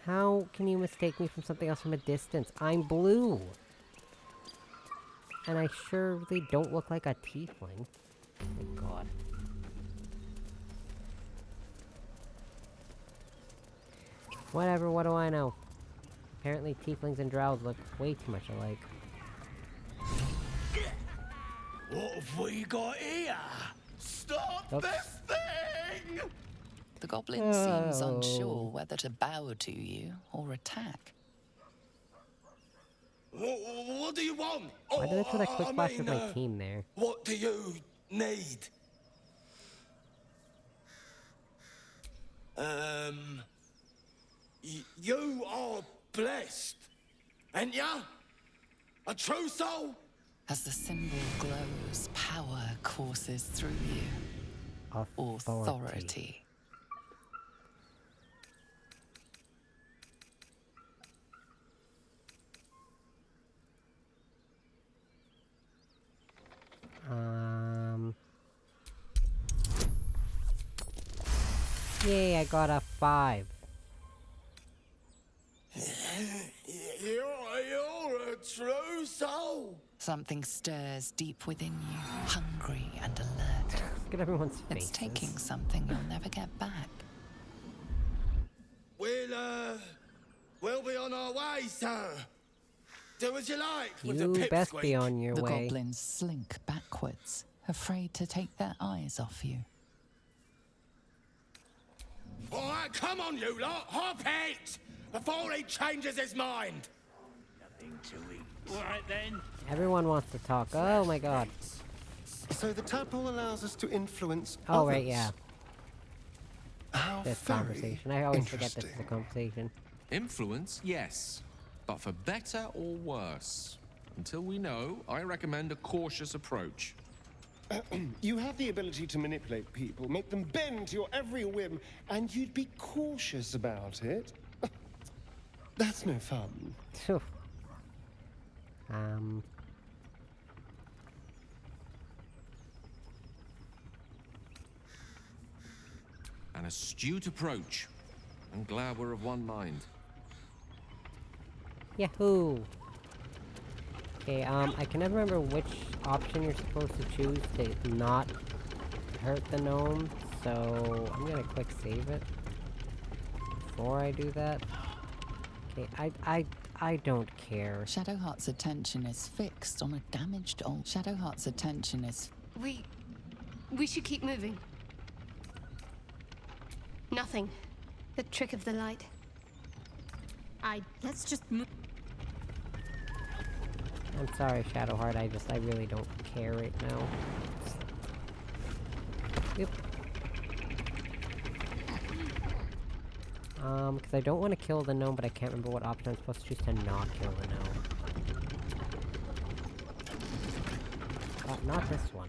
How can you mistake me from something else from a distance? I'm blue. And I surely don't look like a tiefling. Oh my god. Whatever, what do I know? Apparently tieflings and drows look way too much alike. What have we got here? Stop Oops. this thing! The goblin seems unsure whether to bow to you or attack. What do you want? Why did I put a quick I flash mean, of my team there? What do you need? You are blessed, ain't ya? A true soul? As the symbol glows, power courses through you. Authority. Yay, I got a 5. You're a true soul. Something stirs deep within you, hungry and alert. Look at everyone's It's faces. taking something you'll never get back. We'll be on our way, sir. Do as you like with the You pipsqueak. best be on your The way. goblins slink backwards, afraid to take their eyes off you. All right, come on, you lot. Hop it before he changes his mind. Nothing to eat. All right, then. Everyone wants to talk. Oh my god. So the tadpole allows us to influence Oh, others. right, yeah. How This very conversation. I always forget this is a conversation. Influence, yes. But for better or worse. Until we know, I recommend a cautious approach. You have the ability to manipulate people, make them bend to your every whim, and you'd be cautious about it. That's no fun. Phew. An astute approach. I'm glad we're of one mind. Yahoo! Okay, I can never remember which option you're supposed to choose to not hurt the gnome, so I'm gonna quick save it before I do that. Okay, I don't care. Shadowheart's attention is fixed on a damaged old... Shadowheart's attention is... We should keep moving. Nothing. The trick of the light. Let's just move. I'm sorry, Shadowheart, I really don't care right now. Yep. Because I don't want to kill the gnome, but I can't remember what option I'm supposed to choose to not kill the gnome. Not this one.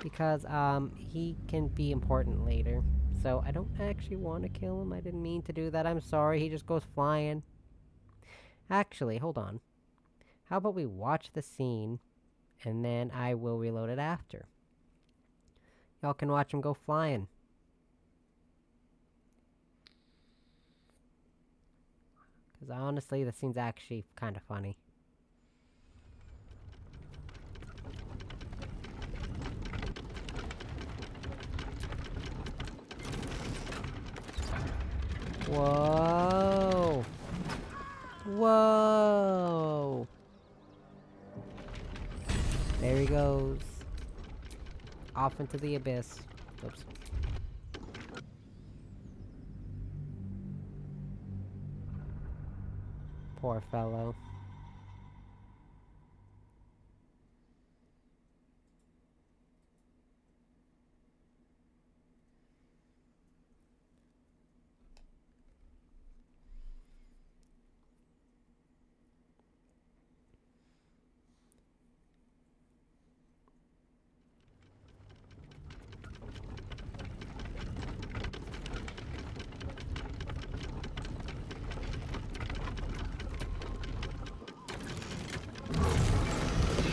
Because, he can be important later. So, I don't actually want to kill him. I didn't mean to do that. I'm sorry. He just goes flying. Actually, hold on. How about we watch the scene, and then I will reload it after. Y'all can watch him go flying. Because honestly, the scene's actually kind of funny. Whoa! Whoa! There he goes. Off into the abyss. Oops. Poor fellow.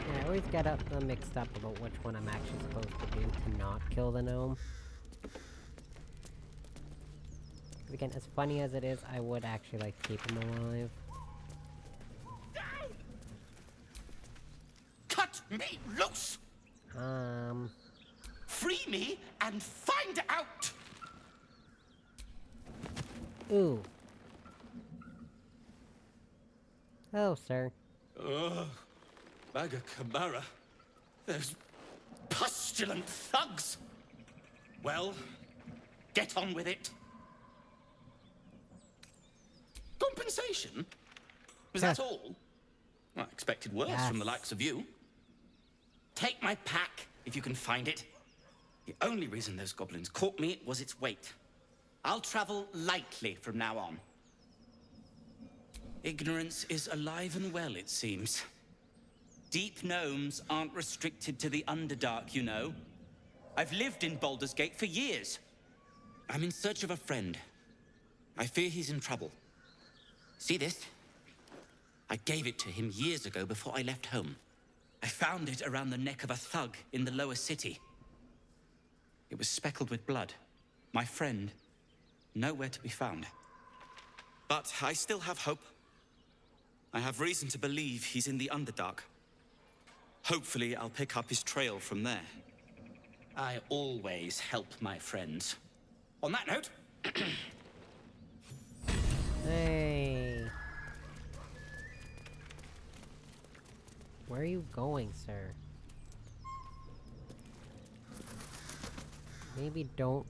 I always get mixed up about which one I'm actually supposed to do to not kill the gnome. Again, as funny as it is, I would actually like to keep him alive. Cut me loose! Free me and find out! Ooh. Hello, sir. Ugh. Maga Kamara. Those pustulant thugs! Well, get on with it. Compensation? Was that all? I expected worse from the likes of you. Take my pack, if you can find it. The only reason those goblins caught me was its weight. I'll travel lightly from now on. Ignorance is alive and well, it seems. Deep gnomes aren't restricted to the Underdark, you know. I've lived in Baldur's Gate for years. I'm in search of a friend. I fear he's in trouble. See this? I gave it to him years ago before I left home. I found it around the neck of a thug in the lower city. It was speckled with blood. My friend, nowhere to be found. But I still have hope. I have reason to believe he's in the Underdark. Hopefully, I'll pick up his trail from there. I always help my friends. On that note... Hey. Where are you going, sir? Maybe don't...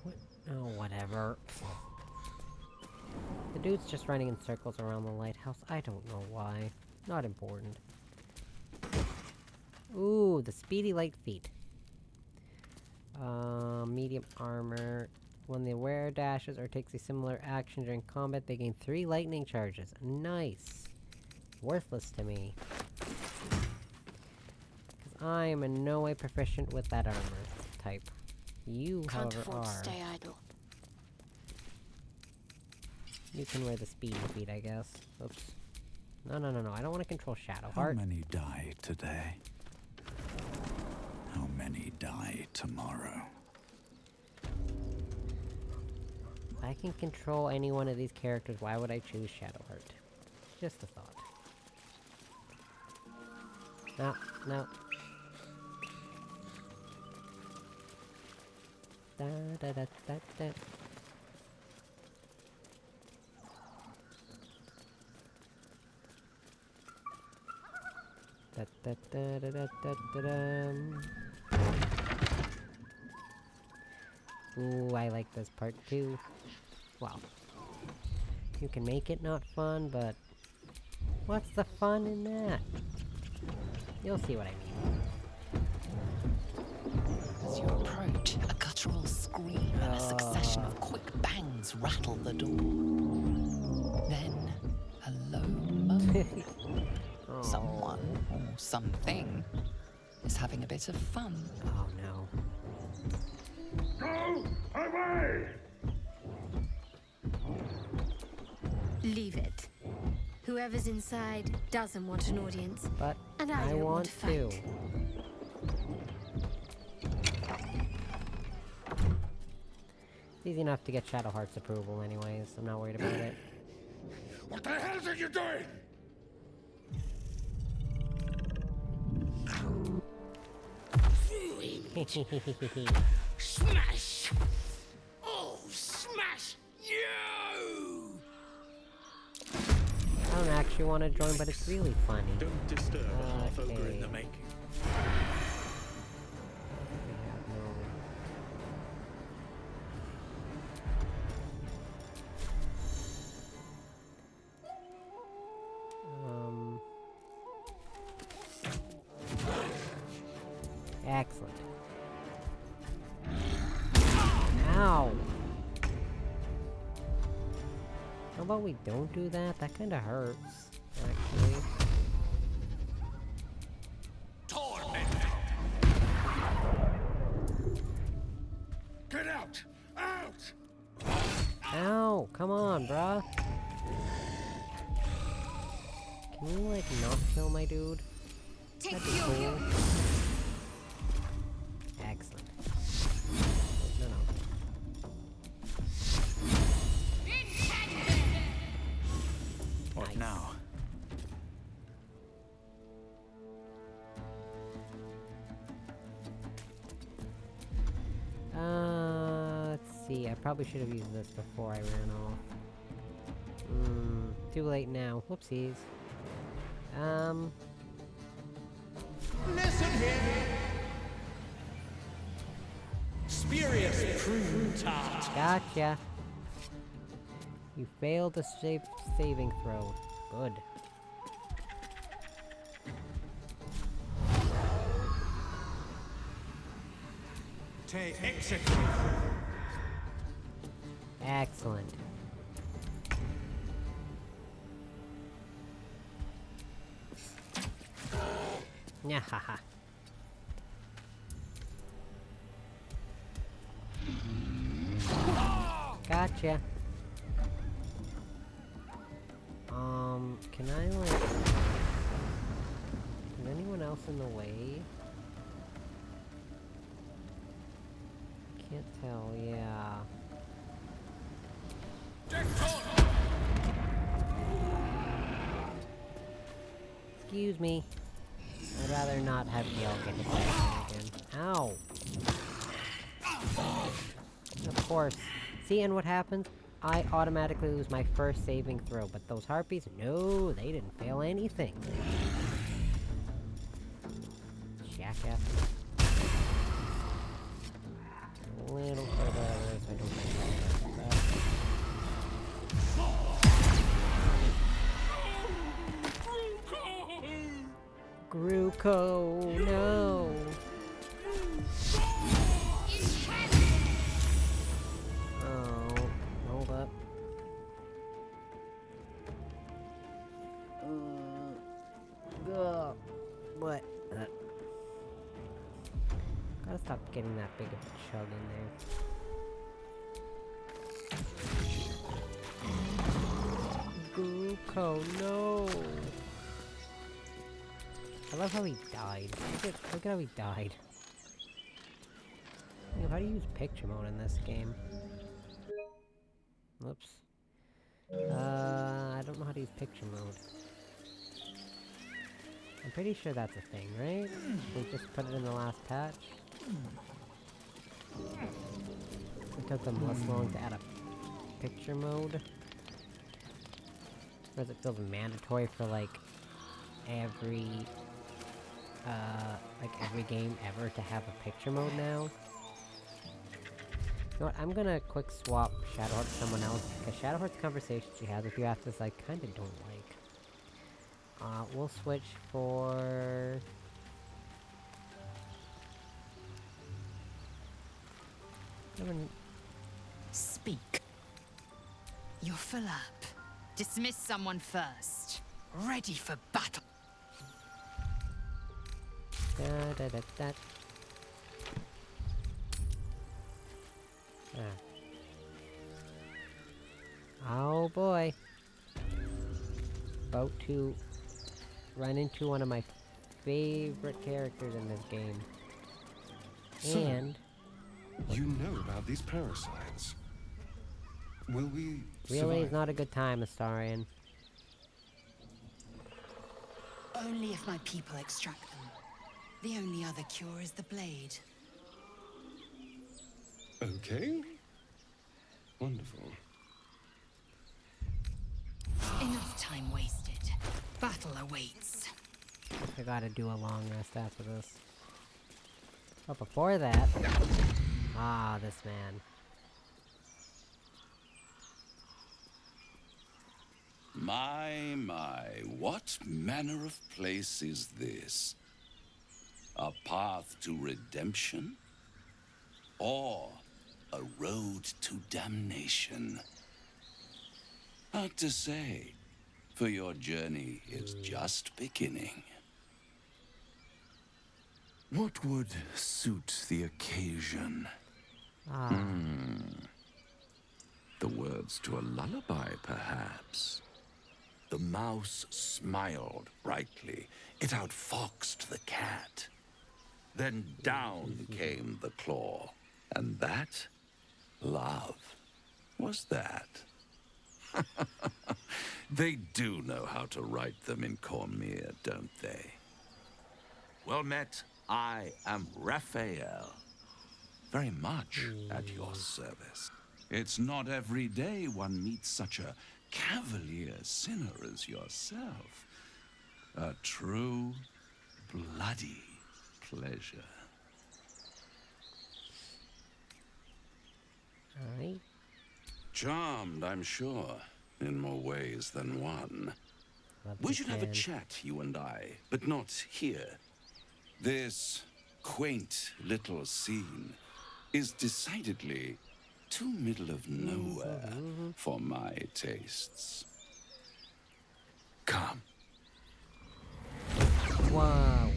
What? Oh, whatever. The dude's just running in circles around the lighthouse. I don't know why. Not important. Ooh, the speedy light feet. Medium armor. When the wearer dashes or takes a similar action during combat, they gain 3 lightning charges. Nice. Worthless to me. Because I am in no way proficient with that armor type. You, Can't however, afford to are. stay idle. You can wear the speedy feet, I guess. Oops. No. I don't want to control Shadowheart. How many died today? die tomorrow. If I can control any one of these characters, why would I choose Shadowheart? Just a thought. No, no. Da da da da da. Da da da da da da da dum. Ooh, I like this part too. Wow. You can make it not fun, but what's the fun in that? You'll see what I mean. As you approach, a guttural scream and a succession of quick bangs rattle the door. Then, a low moan. Someone or something is having a bit of fun. Oh no. Go away! Leave it. Whoever's inside doesn't want an audience. But and I don't want to fight. It's easy enough to get Shadowheart's approval anyways. I'm not worried about it. What the hell are you doing? Smash! Oh, smash you! I don't actually want to join, but it's really funny. Don't disturb a half ogre in the making. Excellent. Ow! How about we don't do that? That kinda hurts, actually. Get out! Out! Ow! Come on, bruh! Can you, like, not kill my dude? That'd be cool. Excellent. No, no. What now? Let's see. I probably should have used this before I ran off. Too late now. Whoopsies. Listen here! Spurious prune tart. Gotcha. You failed a saving throw. Good. Te execute. Excellent. Nyahaha. Gotcha. Can I, like... Is anyone else in the way? Can't tell, yeah. Excuse me. I'd rather not have Gale get hit by that again. Ow! Of course. See, and what happens? I automatically lose my first saving throw, but those harpies, no, they didn't fail anything. Jackass. A little further over so I don't get that. Gruko, no! What? Gotta stop getting that big of a chug in there. Guko, no! I love how he died. Look at how he died. how to use picture mode in this game. Whoops. I don't know how to use picture mode. I'm pretty sure that's a thing, right? They just put it in the last patch. It took them less long to add a picture mode. Or does it feel mandatory for like every game ever to have a picture mode now? You know what, I'm gonna quick swap Shadowheart to someone else, because Shadowheart's conversations she has with you after this I kinda don't like. We'll switch for... Speak. You're full up. Dismiss someone first. Ready for battle. Da, da, da, da. Oh boy. About to run into one of my favorite characters in this game. So, And... you know about these parasites. Will we Really is survive? not a good time, Astarion. Only if my people extract them. The only other cure is the blade. Okay. Wonderful. Enough time wasted. Battle awaits. I gotta do a long rest after this. But before that... Ah, this man. My, what manner of place is this? A path to redemption? Or a road to damnation? Hard to say, for your journey is just beginning. What would suit the occasion? The words to a lullaby, perhaps. The mouse smiled brightly. It outfoxed the cat. Then down came the claw. And that? Love. Was that? They do know how to write them in Cormyr, don't they? Well met, I am Raphael. Very much at your service. It's not every day one meets such a cavalier sinner as yourself. A true, bloody pleasure. Aye. Charmed, I'm sure, in more ways than one. We should have a chat, you and I, but not here. This quaint little scene is decidedly too middle of nowhere for my tastes. Come. Wow.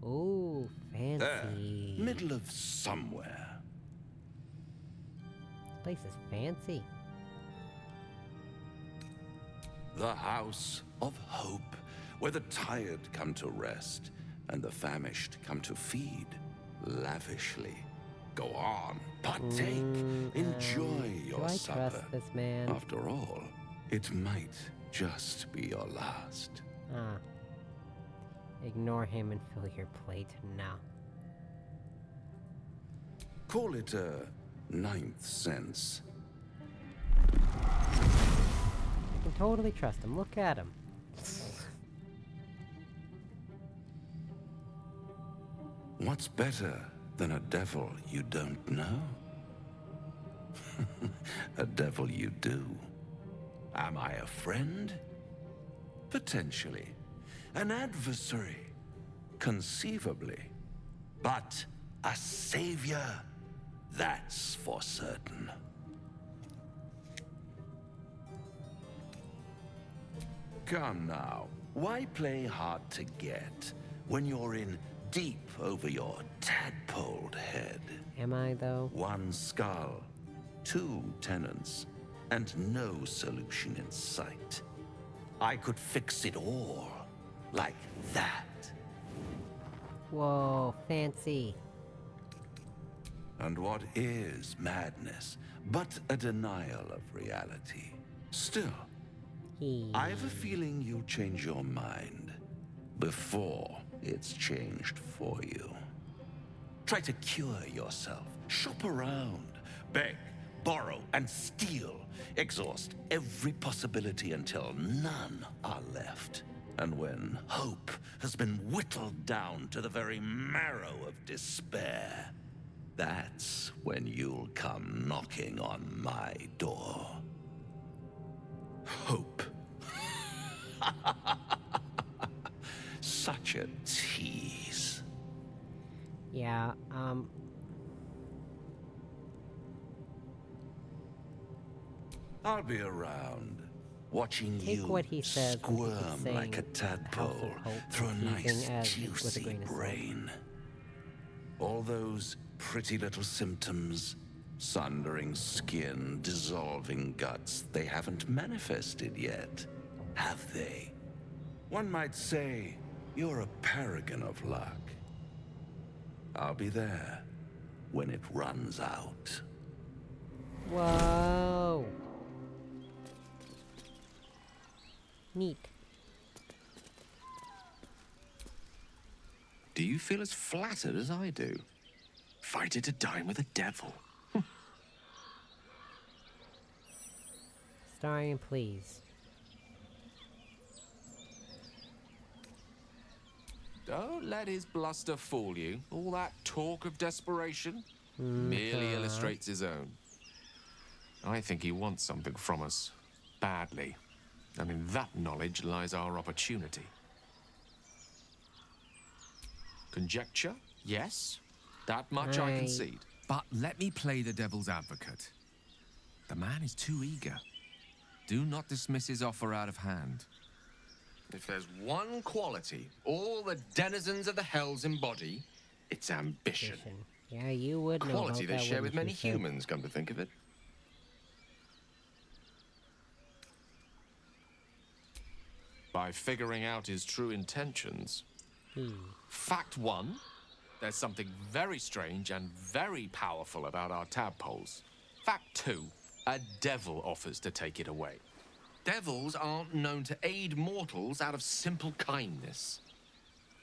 Oh, fancy. There, middle of somewhere. This place is fancy. The House of Hope, where the tired come to rest and the famished come to feed lavishly. Go on, partake, enjoy your do I supper. trust this man? After all, it might just be your last. Ah. Ignore him and fill your plate now. Call it a ninth sense. I can totally trust him. Look at him. What's better than a devil you don't know? A devil you do. Am I a friend? Potentially. An adversary? Conceivably. But a savior? That's for certain. Come now, why play hard to get when you're in deep over your tadpoled head? Am I, though? One skull, two tenants, and no solution in sight. I could fix it all, Like that. Whoa, fancy. And what is madness but a denial of reality? Still, I have a feeling you'll change your mind before it's changed for you. Try to cure yourself. Shop around. Beg, borrow, and steal. Exhaust every possibility until none are left. And when hope has been whittled down to the very marrow of despair, that's when you'll come knocking on my door. Hope. Such a tease. Yeah, I'll be around, watching take you what he says when he keeps squirm saying like a tadpole Hope through a nice, as with a juicy grain of salt. brain. All those pretty little symptoms, sundering skin, dissolving guts, they haven't manifested yet, have they? One might say you're a paragon of luck. I'll be there when it runs out. Whoa. Neat. Do you feel as flattered as I do? Fighter to dine with a devil. Starring, please. Don't let his bluster fool you. All that talk of desperation merely illustrates his own. I think he wants something from us. Badly. And in that knowledge lies our opportunity. Conjecture? Yes. That much I concede. But let me play the devil's advocate. The man is too eager. Do not dismiss his offer out of hand. If there's one quality all the denizens of the hells embody, it's ambition. Yeah, you would know Quality about they that, share with wouldn't many you, sir? humans, come to think of it. By figuring out his true intentions. Fact one, there's something very strange and very powerful about our tadpoles. Fact two, a devil offers to take it away. Devils aren't known to aid mortals out of simple kindness.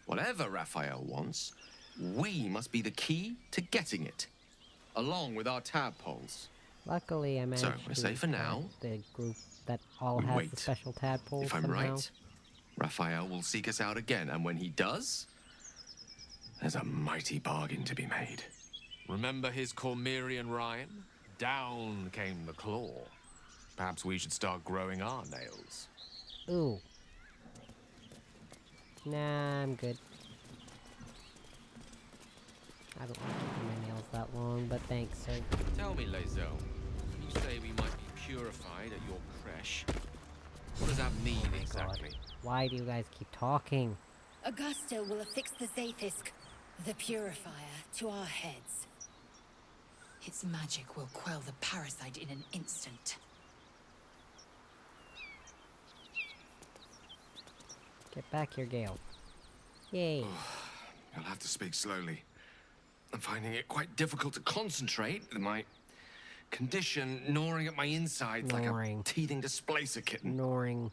Whatever Raphael wants, we must be the key to getting it, along with our tadpoles. Luckily, I managed So, I say for now, the group that all we has wait. the special tadpoles If I'm somehow. right, Raphael will seek us out again, and when he does, there's a mighty bargain to be made. Remember his Cormyrean rhyme? Down came the claw. Perhaps we should start growing our nails. Ooh. Nah, I'm good. I don't like keeping my nails that long, but thanks, sir. Tell me, Lae'zel, when you say we might be purified at your creche, what does that mean exactly? Why do you guys keep talking? Augusto will affix the Zafisk, the Purifier, to our heads. Its magic will quell the parasite in an instant. Get back here, Gale. Yay. You'll have to speak slowly. I'm finding it quite difficult to concentrate with my condition gnawing at my insides like a teething displacer kitten. Gnawing.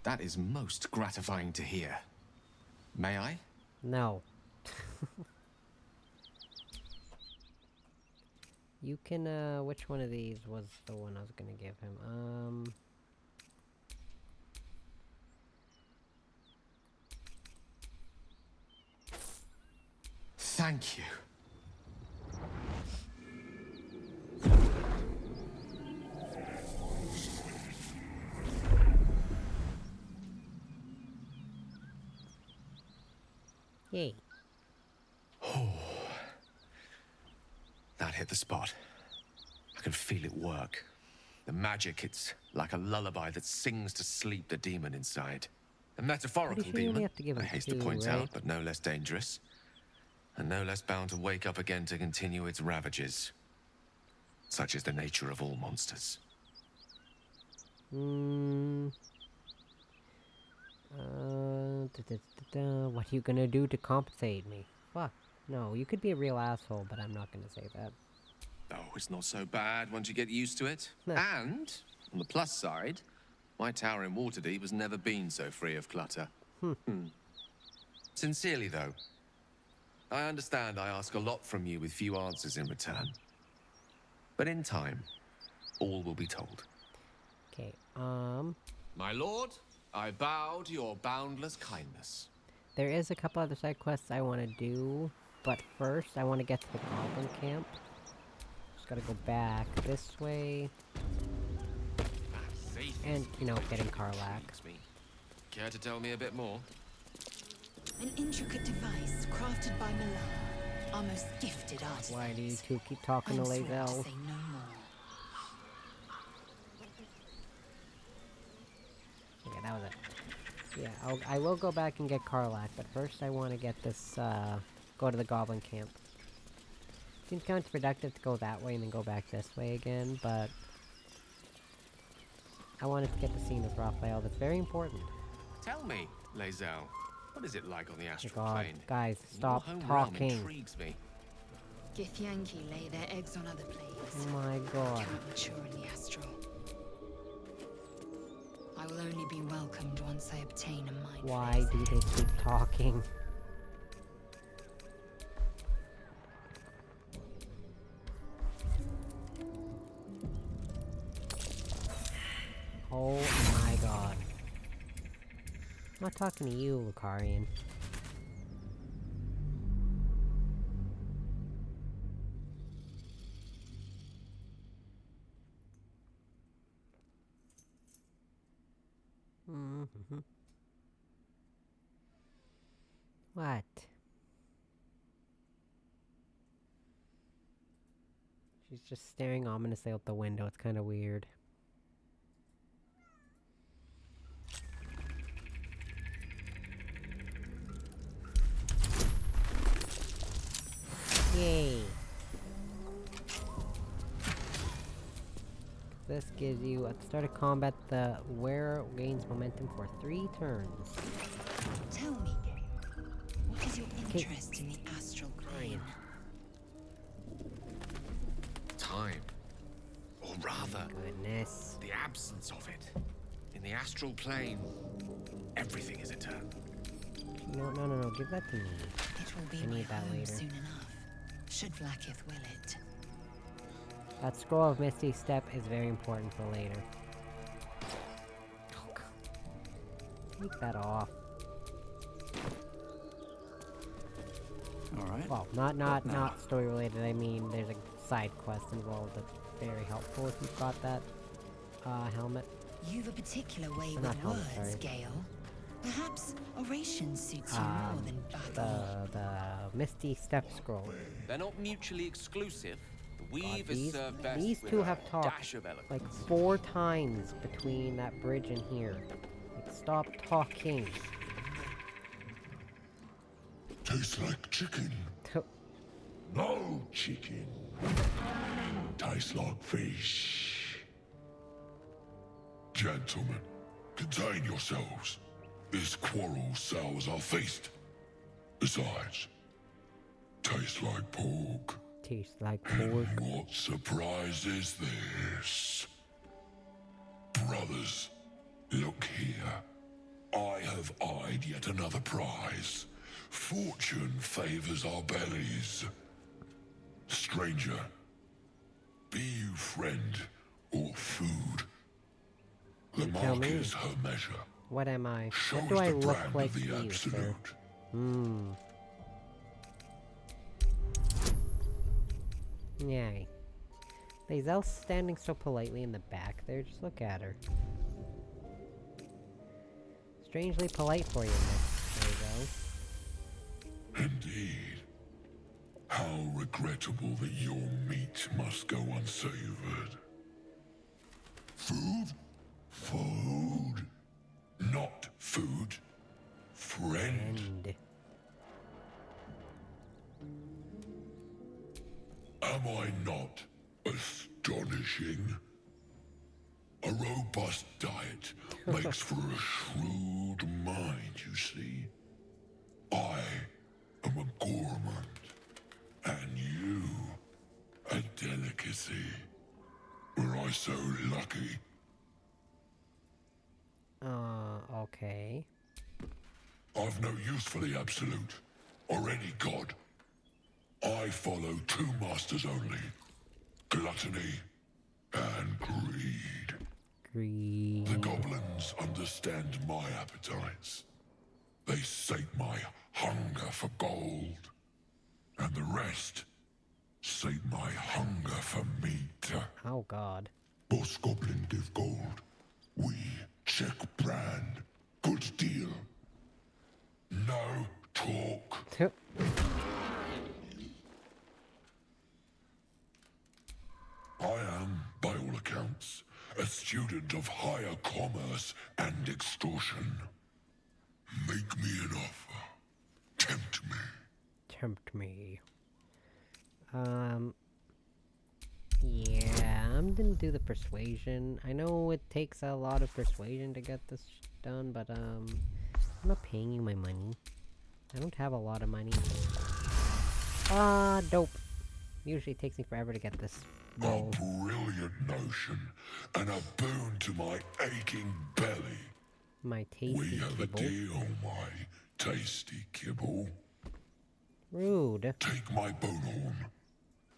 That is most gratifying to hear. May I? No. You can, which one of these was the one I was gonna give him? Thank you. Yay. Oh. That hit the spot. I can feel it work. The magic, it's like a lullaby that sings to sleep the demon inside. A metaphorical Pretty sure you only demon, have to give I him haste to two, point right? out, but no less dangerous. And no less bound to wake up again to continue its ravages. Such is the nature of all monsters. What are you gonna do to compensate me? Fuck. No, you could be a real asshole, but I'm not gonna say that. Oh, it's not so bad once you get used to it. And, on the plus side, my tower in Waterdeep has never been so free of clutter. Sincerely, though, I understand I ask a lot from you with few answers in return. But in time, all will be told. Okay, My lord, I bow to your boundless kindness. there is a couple other side quests I want to do, but first I want to get to the Goblin Camp. Just gotta go back this way. And, you know, getting Karlach. Care to tell me a bit more? An intricate device crafted by Milan, our most gifted artist. Why do you two keep talking to Lae'zel? Say no more. Okay, that was it. Yeah, I will go back and get Karlach, but first I want to get this, go to the Goblin Camp. Seems counterproductive to go that way and then go back this way again, but I wanted to get the scene with Raphael. That's very important. Tell me, Lae'zel, what is it like on the astral God, plane? guys, stop Your home realm talking. intrigues me. Githyanki lay their eggs on other planes. Oh my god. Cannot mature in the astral. I will only be welcomed once I obtain a mind. Why do they keep talking? Oh my god. I'm not talking to you, Lucarian. What? She's just staring ominously out the window. It's kind of weird. Yay! This gives you, at the start of combat, the wearer gains momentum for 3 turns. Tell me, Gale, what is your interest in the astral plane? Time. Or rather, goodness, the absence of it. In the astral plane, everything is eternal. No, give that to me. It will be I my need that home later. soon enough. Should Vlaakith will it. That scroll of Misty Step is very important for later. Take that off. Alright. Well, not story related, I mean there's a side quest involved that's very helpful if you've got that helmet. You've a particular way Or not with helmet, words, sorry. Gale. Perhaps oration suits you more than battle. The Misty Step scroll. They're not mutually exclusive. The weave is These, served best these with two a have talked dash of eloquence. like 4 times between that bridge and here. Like, stop talking. Tastes like chicken. No chicken. Tastes like fish. Gentlemen, contain yourselves. This quarrel sours our feast. Besides, tastes like pork. Tastes like pork. What surprise is this? Brothers, look here. I have eyed yet another prize. Fortune favors our bellies. Stranger, be you friend or food. The Tell mark me. is her measure. What am I? Shows What do I the look brand like of the to you, sir? absolute. Yay. Lae'zel's standing so politely in the back there, just look at her. Strangely polite for you, Miss Lae'zel. Indeed. How regrettable that your meat must go unsavored. Food? Food. Not food. Friend. Am I not astonishing? A robust diet makes for a shrewd mind, you see. I am a gourmand, and you a delicacy. Were I so lucky? Okay. I've no use for the Absolute, or any god. I follow two masters only. Gluttony and greed. Greed. The goblins understand my appetites. They sate my hunger for gold. And the rest sate my hunger for meat. Oh, God. Boss Goblin give gold. We check brand. Good deal. No talk. I am, by all accounts, a student of higher commerce and extortion. Make me an offer. Tempt me. Tempt me. Yeah, I'm gonna do the persuasion. I know it takes a lot of persuasion to get this done, but, I'm not paying you my money. I don't have a lot of money. Dope. Usually it takes me forever to get this roll. A brilliant notion, and a boon to my aching belly. My tasty We have kibble. a deal, my tasty kibble. Rude. Take my bone horn.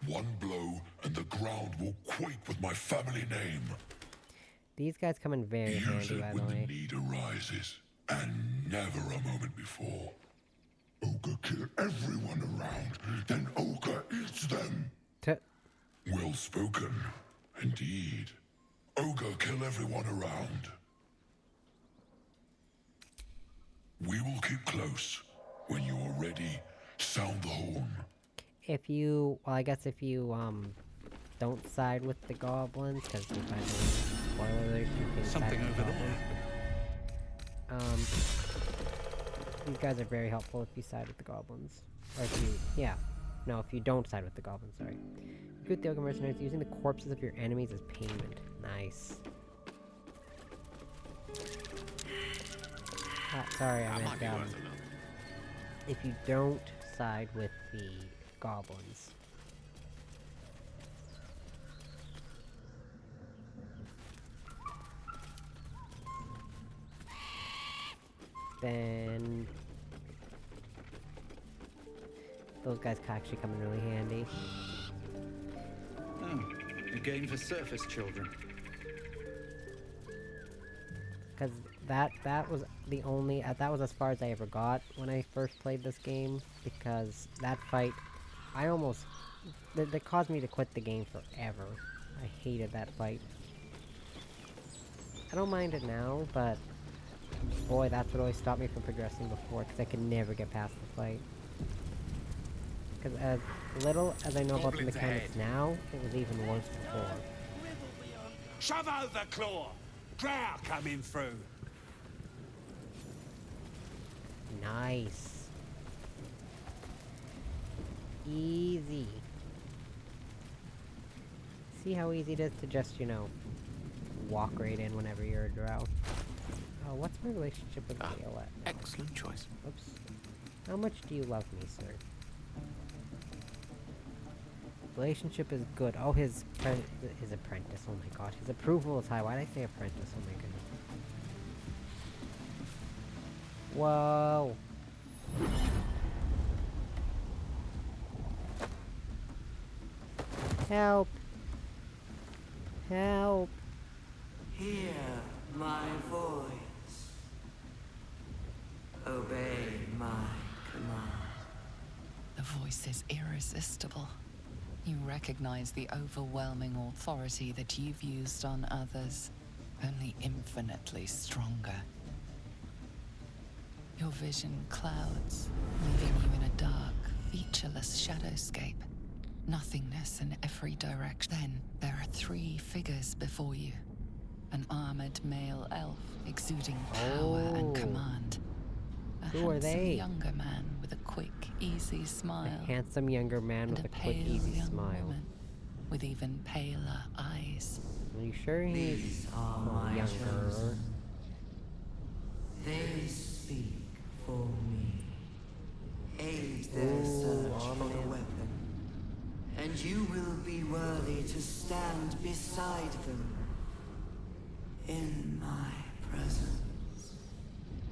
One blow, and the ground will quake with my family name. These guys come in very Use handy, it by the when way. the need arises, and never a moment before. Ogre kill everyone around, then Ogre eats them. Well spoken, indeed. Ogre kill everyone around. We will keep close. When you are ready, sound the horn. If you, well, I guess if you, don't side with the goblins, because if I spoiler alert, you can Something side with over the goblins. These guys are very helpful if you side with the goblins. Or if you, yeah. No, if you don't side with the goblins, sorry. Good the ogre mercenaries, using the corpses of your enemies as payment. Nice. Sorry, I meant, if you don't side with the goblins. Then those guys can actually come in really handy. Oh, a game for surface children. Because that was the only that was as far as I ever got when I first played this game. Because that fight, I almost that caused me to quit the game forever. I hated that fight. I don't mind it now, but boy, that's what always stopped me from progressing before, because I could never get past the fight. Because as little as I know about the mechanics now, it was even worse before. Shove over, Claw! Drow coming through! Nice. Easy. See how easy it is to just, you know, walk right in whenever you're a drow. Oh, what's my relationship with Gale at? Excellent choice. Oops. How much do you love me, sir? Relationship is good. Oh, his apprentice. Oh my god. His approval is high. Why did I say apprentice? Oh my goodness. Whoa. Help. Help. Hear my voice. Obey my command. The voice is irresistible. You recognize the overwhelming authority that you've used on others, only infinitely stronger. Your vision clouds, leaving you in a dark, featureless shadowscape. Nothingness in every direction. Then there are three figures before you. An armored male elf exuding power and command. Who are they? A younger man with a quick, easy smile. A handsome younger man with a quick, easy smile. With even paler eyes. Are you sure he's my younger? They speak my presence.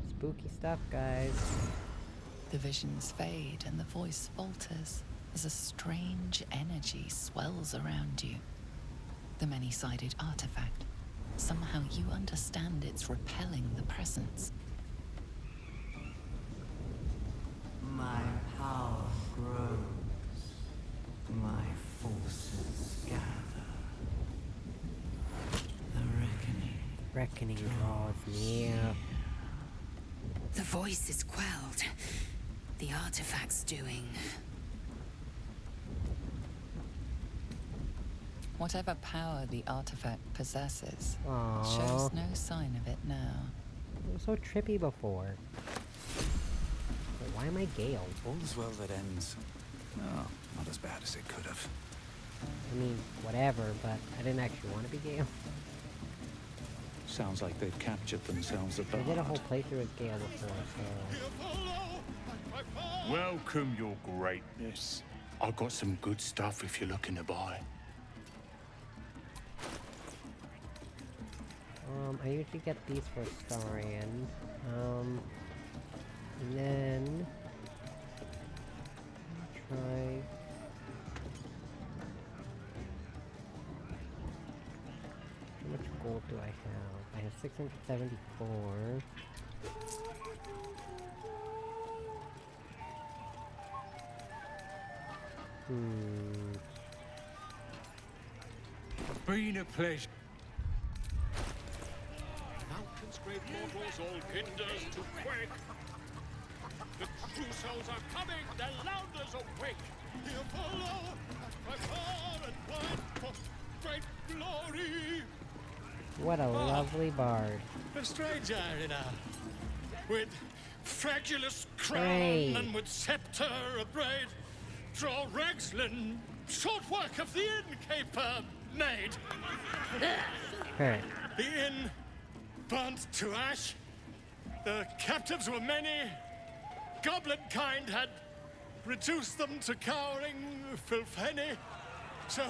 Spooky stuff, guys. The visions fade and the voice falters as a strange energy swells around you. The many-sided artifact. Somehow you understand it's repelling the presence. My power grows. My forces gather. The reckoning. Reckoning draws near. The voice is quelled. The artifact's doing. Whatever power the artifact possesses Aww. shows no sign of it now. It was so trippy before. Wait, why am I Gale? All's well that ends. No, not as bad as it could have. I mean, whatever, but I didn't actually want to be Gale. Sounds like they've captured themselves at the I did a heart. whole playthrough as Gale before, so... Welcome, your greatness. I've got some good stuff if you're looking to buy. I usually get these for Starian. And then... try... How much gold do I have? I have 674. Been a pleasure. Mountains, great mortals, all kinders to quake. The true souls are coming, their louders awake. Here follow, by far and wide, for great glory. What a lovely bard. A stranger in a... with fragulous crown Hey. and with scepter abraid. Draw Ragslin, short work of the innkeeper made. Alright. The inn burnt to ash. The captives were many. Goblin kind had reduced them to cowering filfenny. So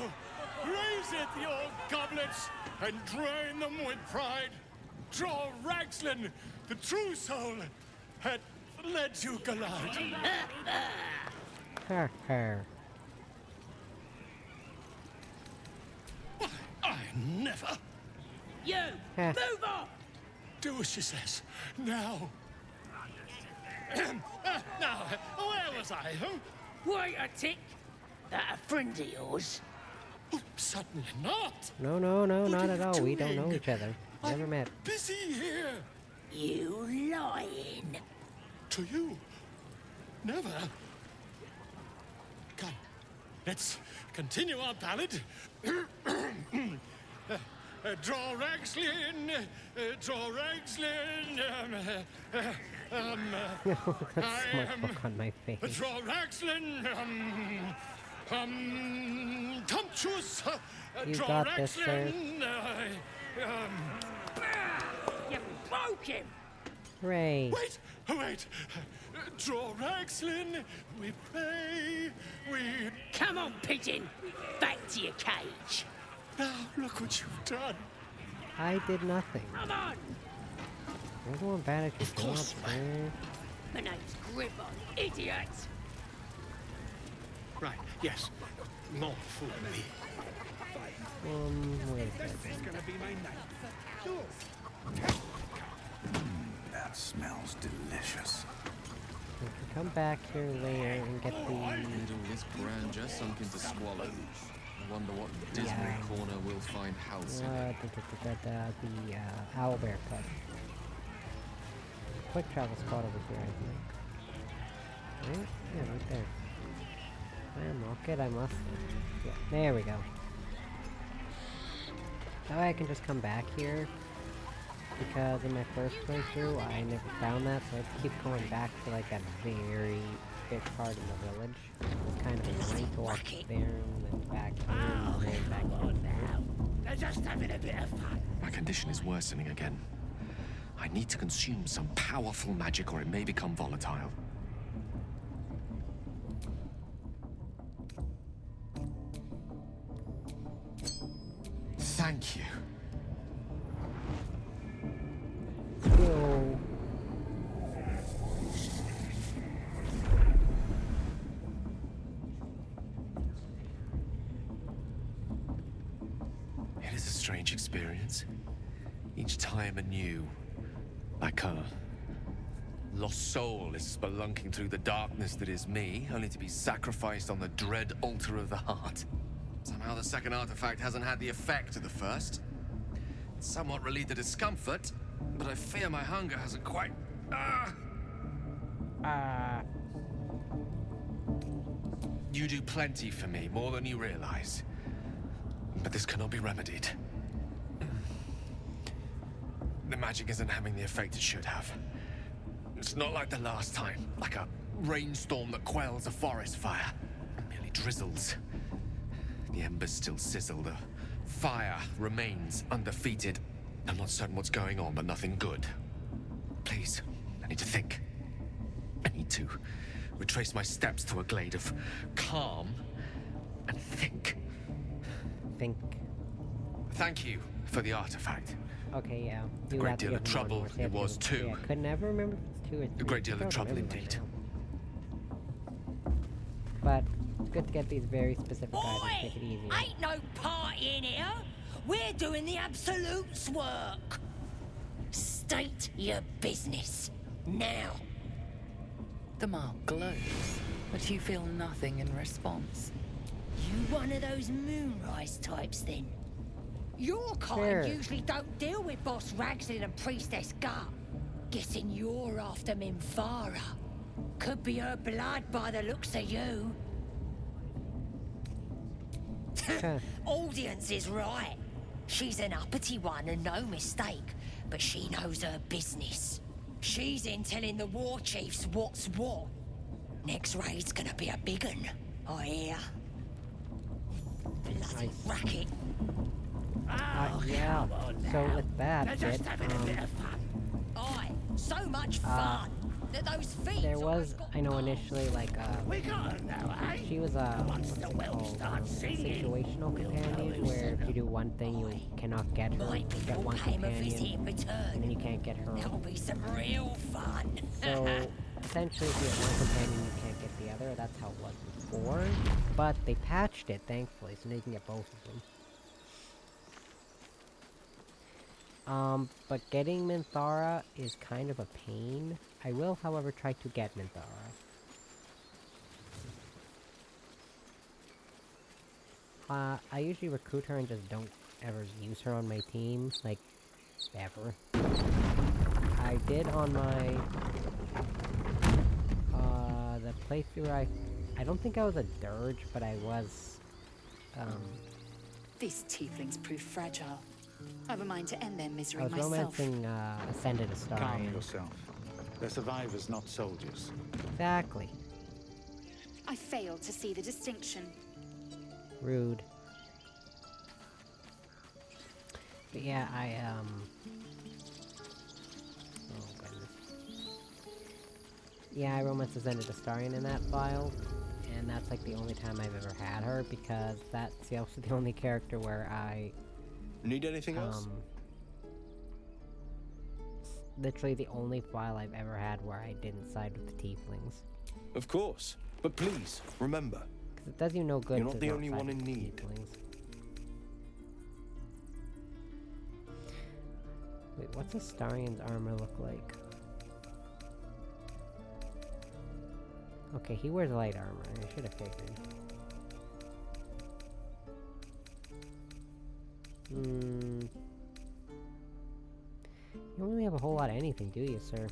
raise it, your goblets, and drain them with pride. Draw Ragslin, the true soul, had led you galide. Her, her. I never. You! Huh. Move on! Do as she says. Now. Now, where was I? Huh? Wait a tick. That a friend of yours? Oh, certainly not. No, no, no, What not are at you all. We don't doing? know each other. Never met. Busy here. You lying. To you? Never. Come, let's continue our ballad. Draw Ragslin, draw Ragslin. That's smoke on my face. Draw Ragslin. Tumptuous. You Draw got this, sir. Ragslin. You broke him. Hooray. Wait, wait. Draw Ragslin. We pray. We. Come on, pigeon. Back to your cage. Now look what you've done. I did nothing. Come on. You're going bad at your job, sir. My name's Gribbon, idiot. Right, yes. More fool me. Wait a This second. is gonna be my night. That smells delicious. We can come back here later and get the... Amid all this grandeur sunk into squalor, I wonder what dismal corner we'll find house in. the owlbear cut. Quick travel spot over here, I think. Right? Yeah, right there. I unlock it, I must. Yeah, there we go. That way I can just come back here. Because in my first playthrough, I never found that, so I have to keep going back to like that very big part of the village. It's kind of annoying to walk there and then back here and then back here. They're just having a bit of fun. My condition is worsening again. I need to consume some powerful magic or it may become volatile. Thank you. strange experience. Each time anew. Like a lost soul is spelunking through the darkness that is me, only to be sacrificed on the dread altar of the heart. Somehow the second artifact hasn't had the effect of the first. It's somewhat relieved the discomfort, but I fear my hunger hasn't quite... You do plenty for me, more than you realize. But this cannot be remedied. The magic isn't having the effect it should have. It's not like the last time, like a rainstorm that quells a forest fire. It merely drizzles. The embers still sizzle, the fire remains undefeated. I'm not certain what's going on, but nothing good. Please, I need to think. I need to retrace my steps to a glade of calm and think. Think. Thank you for the artifact. Okay, yeah. A great deal of trouble it was too. Yeah, I could never remember if it's 2 or 3. A great deal of trouble indeed. But it's good to get these very specific items, make it easier. Ain't no party in here. We're doing the Absolute's work. State your business. Now. The mark glows, but you feel nothing in response. You one of those moonrise types, then? Your kind Sure. usually don't deal with Boss Ragslin and Priestess Gut. Guessing you're after Minthara. Could be her blood by the looks of you. Audience is right. She's an uppity one and no mistake, but she knows her business. She's in telling the war chiefs what's what. Next raid's gonna be a big un, I hear. Bloody racket. Yeah, so with that, They're just having a bit of fun. Aye, so much fun. That those feet there was, I know initially, like, she was a, what's it called, situational companion, where if you do one thing, you cannot get her, get one companion, and then you can't get her. That'll be some real fun. So, essentially, if you get one companion, you can't get the other. That's how it was before, but they patched it, thankfully, so now you can get both of them. But getting Minthara is kind of a pain. I will, however, try to get Minthara. I usually recruit her and just don't ever use her on my team, like, ever. I did on my, the playthrough I don't think I was a dirge, but I was, These tieflings prove fragile. I've a mind to end their misery I was myself. romancing, Ascended Astarian. Calm yourself. They're survivors, not soldiers. Exactly. I failed to see the distinction. Rude. But yeah, oh goodness. Yeah, I romanced Ascended Astarian in that file, and that's like the only time I've ever had her, because that's also the only character where I... Need anything else? Literally the only file I've ever had where I didn't side with the tieflings. Of course. But please, remember. Because it does you no good. You're not to the only side one in with the need. tieflings. Wait, what's Astarian's armor look like? Okay, he wears light armor. I should have figured. You don't really have a whole lot of anything, do you, sir?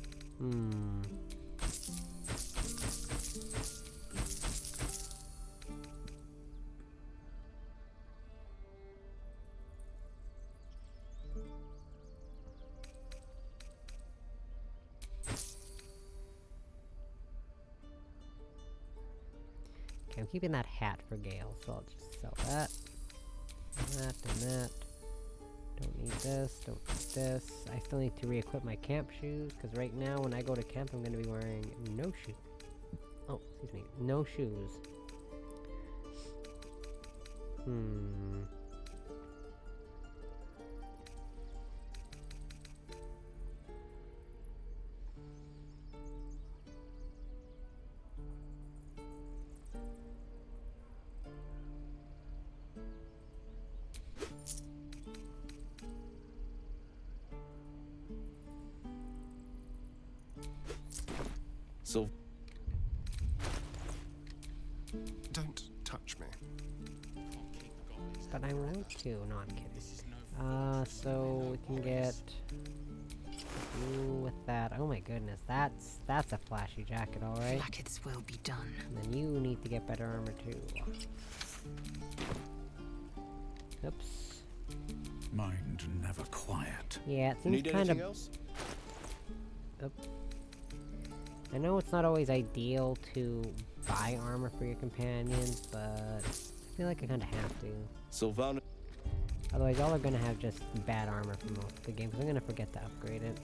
Okay, I'm keeping that hat for Gale, so I'll just sell that. That and that. Don't need this, don't need this. I still need to re-equip my camp shoes, because right now when I go to camp I'm going to be wearing no shoes. Oh, excuse me, no shoes. Don't touch me. But I want to. No, I'm kidding. So we can get you with that. Oh my goodness, that's a flashy jacket, all right. Like it's will be done. And then you need to get better armor too. Oops. Mind never quiet. Yeah, it seems Need kind anything of. else? I know it's not always ideal to buy armor for your companions, but I feel like I kind of have to. Sylvana. Otherwise, y'all are gonna have just bad armor for most of the game, because I'm gonna forget to upgrade it.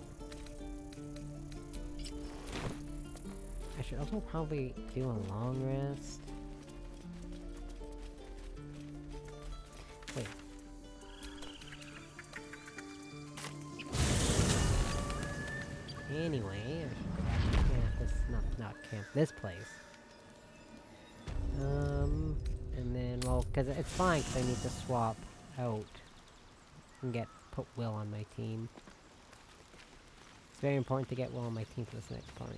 I should also probably do a long rest. Wait. Anyway, I should go back to camp. This not camp. This place. And then, well, because it's fine, because I need to swap out and put Will on my team. It's very important to get Will on my team for this next part.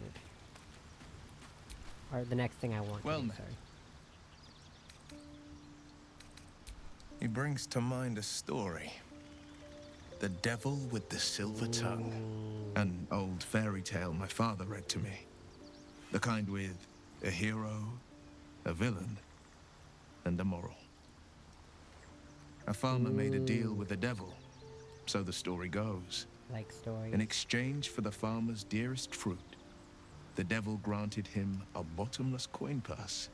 Or the next thing I want. Well, to do, sorry. He brings to mind a story. The Devil with the Silver Tongue. An old fairy tale my father read to me. The kind with a hero, a villain, and a moral. A farmer made a deal with the devil, so the story goes. Like story. In exchange for the farmer's dearest fruit, the devil granted him a bottomless coin purse.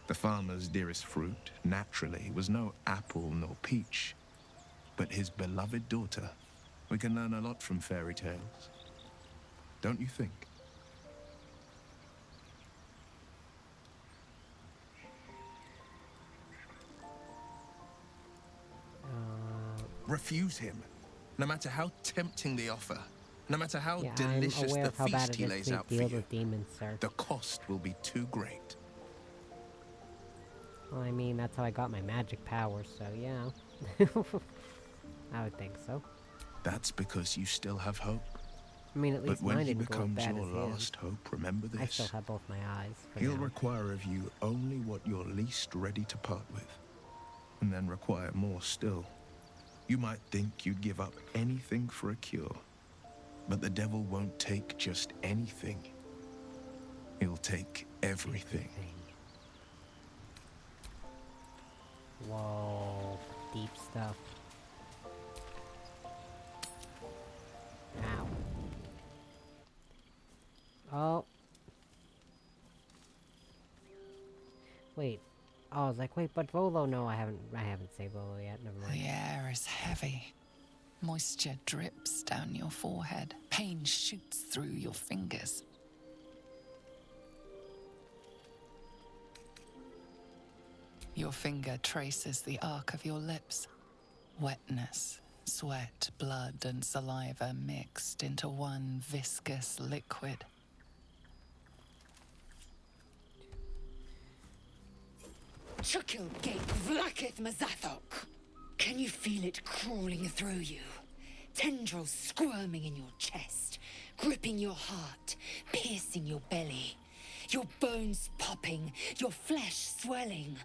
The farmer's dearest fruit, naturally, was no apple nor peach, but his beloved daughter. We can learn a lot from fairy tales, don't you think? Refuse him, no matter how tempting the offer, no matter how delicious I'm aware the of how bad feast it he is lays to out for deal you. with demons, sir. The cost will be too great. Well, I mean, that's how I got my magic powers, so yeah. I would think so. That's because you still have hope. I mean, at least But when mine he didn't go as becomes bad your as his. last hope, remember this. I still have both my eyes. for He'll now. require of you only what you're least ready to part with, and then require more still. You might think you'd give up anything for a cure, but the devil won't take just anything. He'll take everything. Whoa, deep stuff. Ow. Oh. Wait. Oh, I was like, wait, but Volo? No, I haven't saved Volo yet. Never mind. The air is heavy. Moisture drips down your forehead. Pain shoots through your fingers. Your finger traces the arc of your lips. Wetness, sweat, blood, and saliva mixed into one viscous liquid. Chukil Gate Vlakith Mazathok. Can you feel it crawling through you? Tendrils squirming in your chest, gripping your heart, piercing your belly. Your bones popping, your flesh swelling.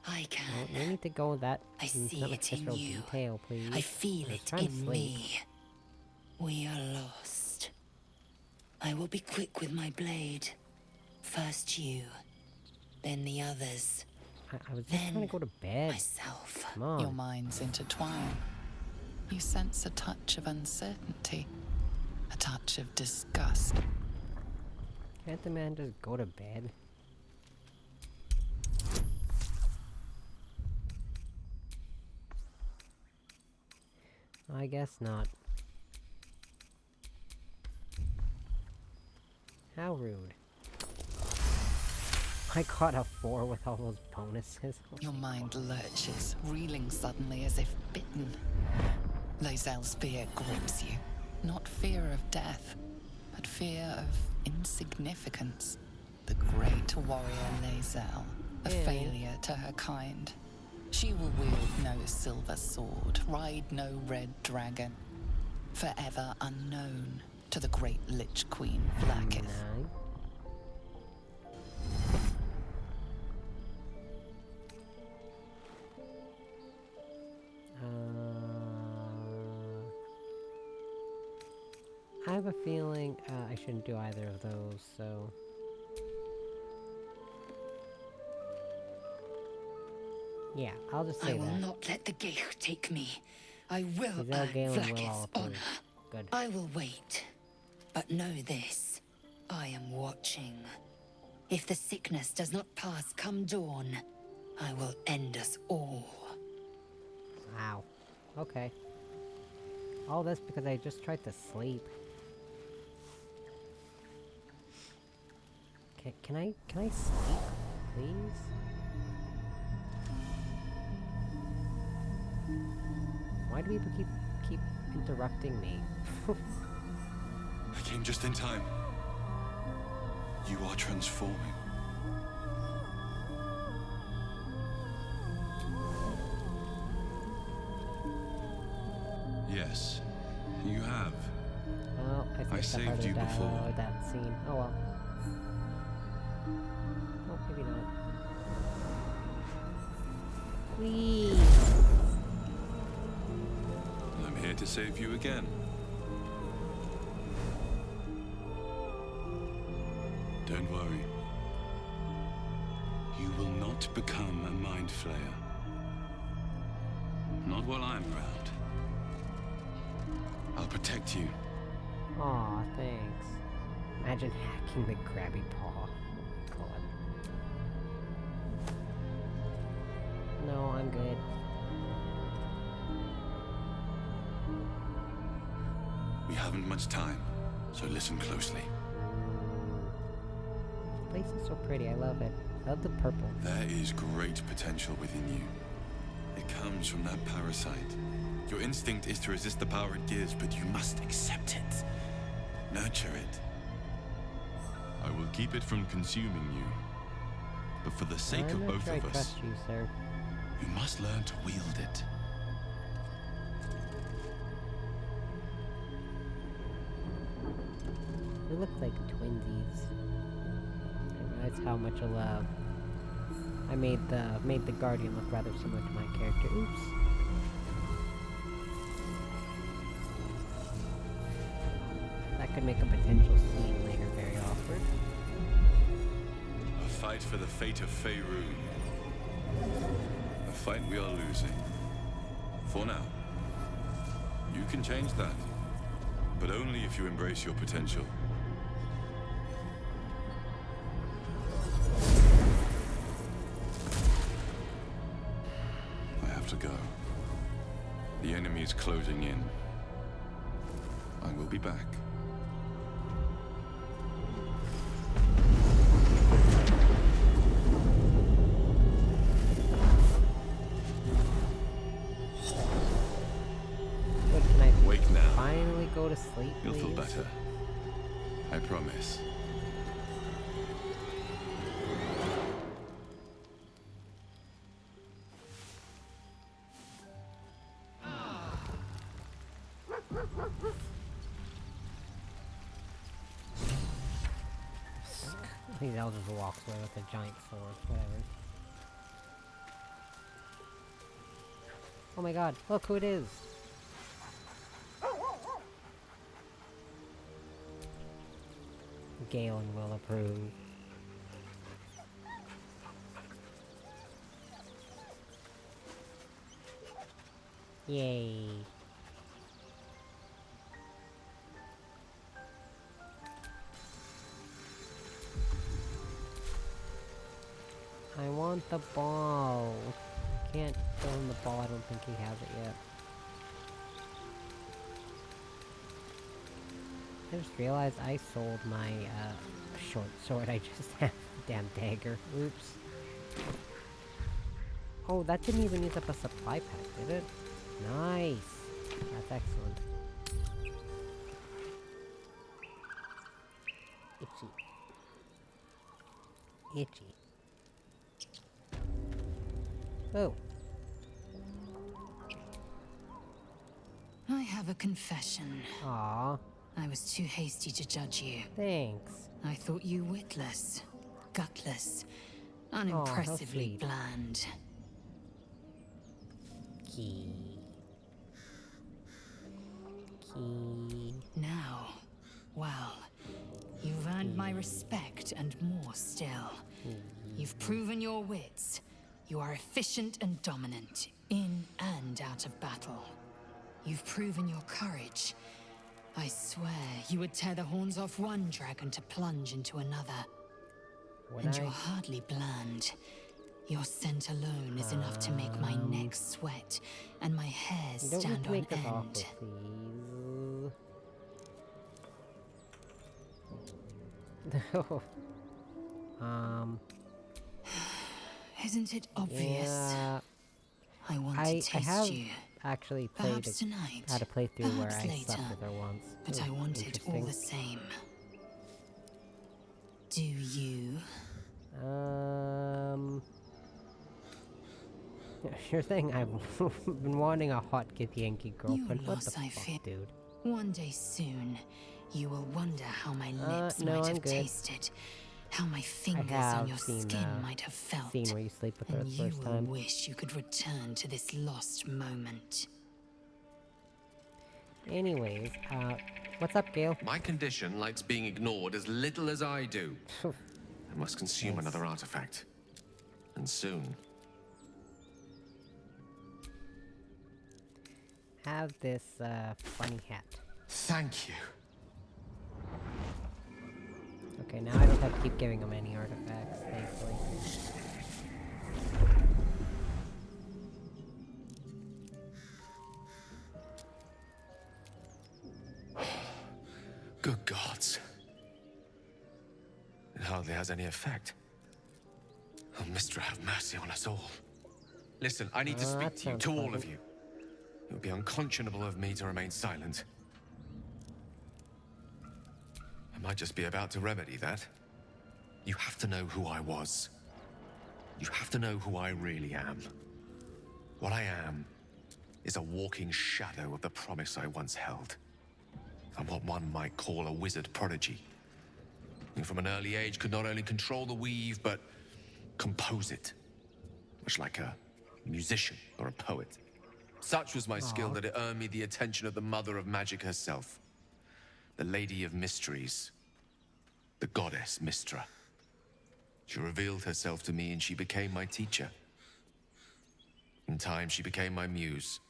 I can. Well, we need to go with that. I see some it in official you. detail, please. I feel was it trying to in sleep. me. We are lost. I will be quick with my blade. First you, then the others. I was just trying to go to bed. Myself. Come on. Your minds intertwine. You sense a touch of uncertainty, a touch of disgust. Can't the man just go to bed? I guess not. How rude. I got a 4 with all those bonuses. Your mind lurches, reeling suddenly as if bitten. Lae'zel's fear grips you. Not fear of death, but fear of insignificance. The great warrior Lae'zel, a failure to her kind. She will wield no silver sword, ride no red dragon. Forever unknown, to the great Lich Queen Vlaakith. I have a feeling I shouldn't do either of those, so... Yeah, I'll just say I will that. not let the Gale take me. I will Gale earn will Vlaakith's all approve. honor. Good. I will wait. But know this. I am watching. If the sickness does not pass come dawn, I will end us all. Wow. Okay. All this because I just tried to sleep. Can I sleep, please? Why do people keep interrupting me? I came just in time. You are transforming. Yes, you have. Oh, I saved you before. That scene. Oh well. Oh, maybe not. Please. I'm here to save you again. Don't worry. You will not become a mind flayer. Not while I'm around. I'll protect you. Aw, thanks. Imagine hacking the Krabby Paw. God. No, I'm good. We haven't much time, so listen closely. This place is so pretty, I love it. I love the purple. There is great potential within you. It comes from that parasite. Your instinct is to resist the power it gives, but you must accept it. Nurture it. I will keep it from consuming you. But for the sake of both of us, I trust you, sir. You must learn to wield it. We look like twinsies. I realize how much I made the Guardian look rather similar to my character. Oops. That could make a potential scene later very awkward. A fight for the fate of Faerun. A fight we are losing. For now. You can change that. But only if you embrace your potential. I have to go. The enemy is closing in. I will be back. Wake now. Finally go to sleep, You'll feel please? better. I promise. I think I'll just walk away with a giant sword, whatever. Oh my god, look who it is! Galen will approve. Yay. I want the ball. Can't throw him the ball, I don't think he has it yet. I just realized I sold my short sword. I just have a damn dagger. Oops. Oh, that didn't even use up a supply pack, did it? Nice. That's excellent. Itchy. Itchy. Oh. I have a confession. Aww. I was too hasty to judge you. Thanks. I thought you witless, gutless, how unimpressively sweet. bland. Key. Now, well, you've earned my respect and more still. You've proven your wits. You are efficient and dominant, in and out of battle. You've proven your courage. I swear you would tear the horns off one dragon to plunge into another. And you're hardly bland. Your scent alone is enough to make my neck sweat and my hair stand on end. No. Isn't it obvious? Yeah. I want to taste I have you. actually played Perhaps tonight. had a playthrough where Perhaps I later. slept with her once. But I want it all the same. Do you? Yeah, sure thing. I've been wanting a hot Yankee girlfriend. What the I fuck, fear. dude? One day soon, you will wonder how my lips no, might I'm have good. tasted, how my fingers have on your seen, skin might have felt, Scene where you sleep with her and the you first will time. wish you could return to this lost moment. Anyways, what's up, Gale? My condition likes being ignored as little as I do. I must consume another artifact. And soon. Have this funny hat. Thank you. Okay, now I don't have to keep giving him any artifacts, thankfully. Good gods. It hardly has any effect. Oh, Mistra, have mercy on us all. Listen, I need to speak to you, to all of you. It would be unconscionable of me to remain silent. I might just be about to remedy that. You have to know who I was. You have to know who I really am. What I am is a walking shadow of the promise I once held. I'm what one might call a wizard prodigy. And from an early age could not only control the weave, but compose it. Much like a musician or a poet. Such was my skill that it earned me the attention of the mother of magic herself. The Lady of Mysteries. The goddess Mistra. She revealed herself to me and she became my teacher. In time, she became my muse.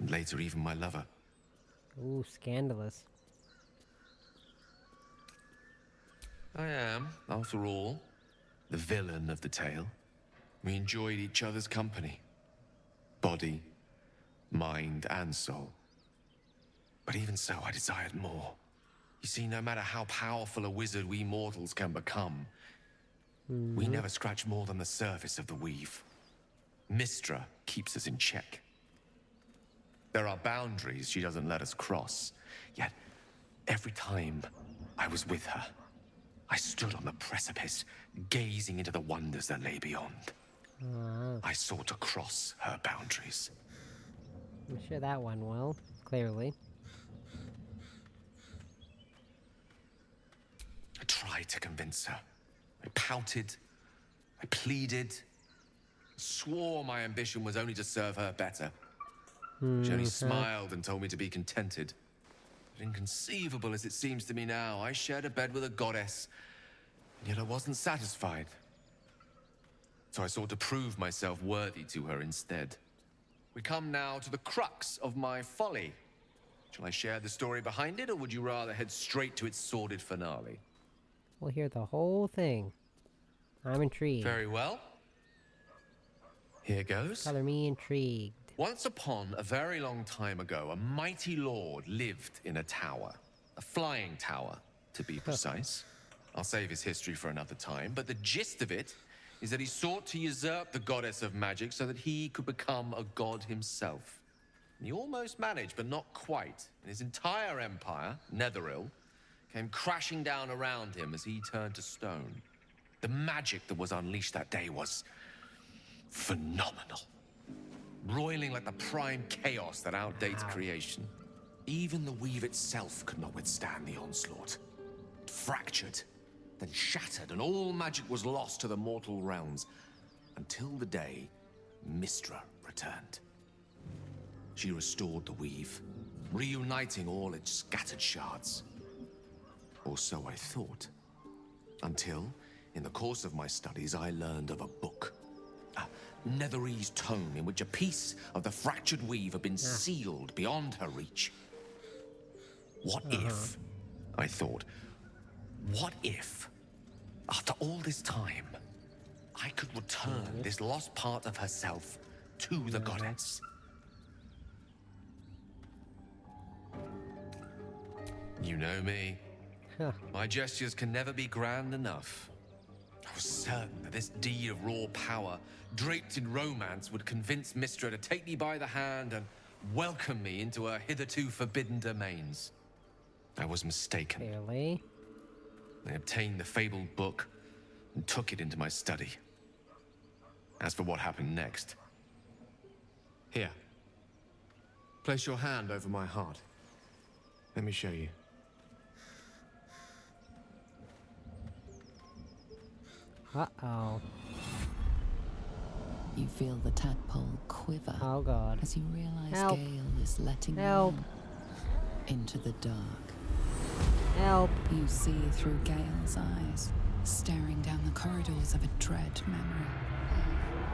And later, even my lover. Ooh, scandalous. I am, after all, the villain of the tale. We enjoyed each other's company. Body, mind, and soul. But even so, I desired more. You see, no matter how powerful a wizard we mortals can become, we never scratch more than the surface of the weave. Mistra keeps us in check. There are boundaries she doesn't let us cross. Yet, every time I was with her, I stood on the precipice, gazing into the wonders that lay beyond. I sought to cross her boundaries. I'm sure that went well, clearly. I tried to convince her. I pouted. I pleaded. Swore my ambition was only to serve her better. She only smiled and told me to be contented. But inconceivable as it seems to me now, I shared a bed with a goddess, and yet I wasn't satisfied. So I sought to prove myself worthy to her instead. We come now to the crux of my folly. Shall I share the story behind it, or would you rather head straight to its sordid finale? We'll hear the whole thing. I'm intrigued. Very well. Here goes. Color me intrigued. Once upon a very long time ago, a mighty lord lived in a tower. A flying tower, to be precise. I'll save his history for another time, but the gist of it is that he sought to usurp the goddess of magic so that he could become a god himself. And he almost managed, but not quite. And his entire empire, Netheril, came crashing down around him as he turned to stone. The magic that was unleashed that day was phenomenal. Roiling like the prime chaos that outdates creation. Even the weave itself could not withstand the onslaught. It fractured, then shattered, and all magic was lost to the mortal realms, until the day Mystra returned. She restored the weave, reuniting all its scattered shards. Or so I thought. Until, in the course of my studies, I learned of a book. A Netherese tome in which a piece of the fractured weave had been sealed beyond her reach. What if, I thought, what if, after all this time, I could return this lost part of herself to the goddess? You know me. My gestures can never be grand enough. I was certain that this deed of raw power, draped in romance, would convince Mystra to take me by the hand and welcome me into her hitherto forbidden domains. I was mistaken. Clearly. I obtained the fabled book and took it into my study. As for what happened next... Here. Place your hand over my heart. Let me show you. Uh-oh. You feel the tadpole quiver. Oh god. As you realize Help. Gale is letting Help. you into the dark. Help. You see through Gale's eyes, staring down the corridors of a dread memory.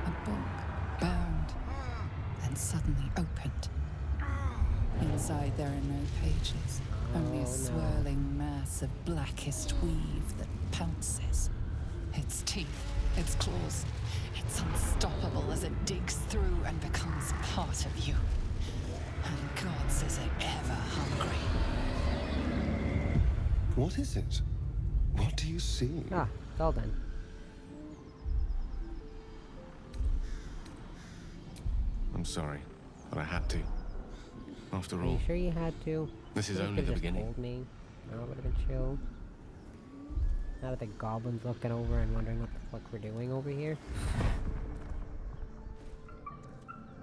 A book, bound, and suddenly opened. Inside there are no pages, only a swirling mass of blackest weave that pounces. Its teeth, its claws, it's unstoppable as it digs through and becomes part of you. And gods, is it ever hungry. What is it? What do you see? Ah, well then. I'm sorry, but I had to. After Are all, you sure you had to? this is You only could've the just beginning. told me. No, it would have been chill. Now that the goblins looking over and wondering what the fuck we're doing over here.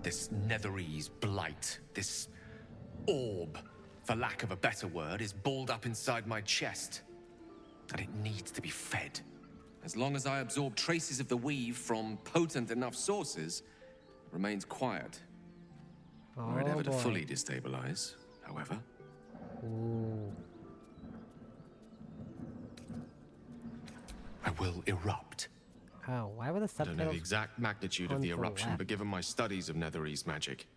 This Netherese blight, this orb, for lack of a better word, is balled up inside my chest. And it needs to be fed. As long as I absorb traces of the weave from potent enough sources, it remains quiet. Were it ever to fully destabilize, however. Ooh. I will erupt. Oh, why were the I subtitles? don't know the exact magnitude of on the to the eruption, left? but given my studies of Netherese magic,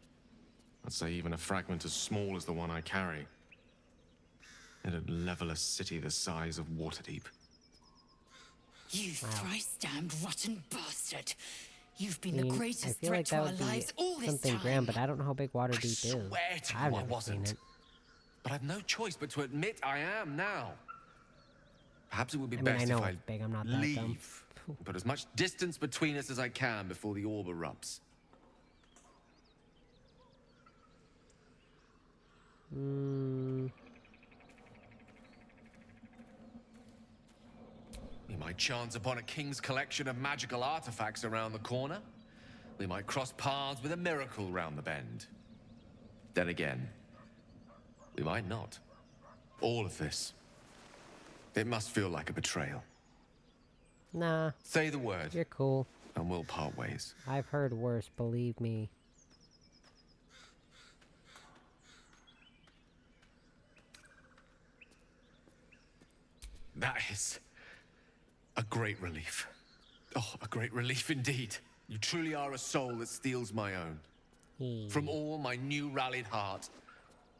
I'd say even a fragment as small as the one I carry, it'd level a city the size of Waterdeep. You thrice-damned rotten bastard! You've been I mean, the I greatest feel threat like to that our would be lives all this something time. grand, but I don't know how big Waterdeep is. Swear to I've you I never seen wasn't. it. But I've no choice but to admit I am now. Perhaps it would be I mean, best I know if I it's big. I'm not that dumb. leave. Put as much distance between us as I can before the orb erupts. We might chance upon a king's collection of magical artifacts around the corner. We might cross paths with a miracle round the bend. Then again, we might not. All of this. It must feel like a betrayal. Nah. Say the word. You're cool. And we'll part ways. I've heard worse, believe me. That is a great relief. Oh, a great relief indeed. You truly are a soul that steals my own. From all my new rallied heart,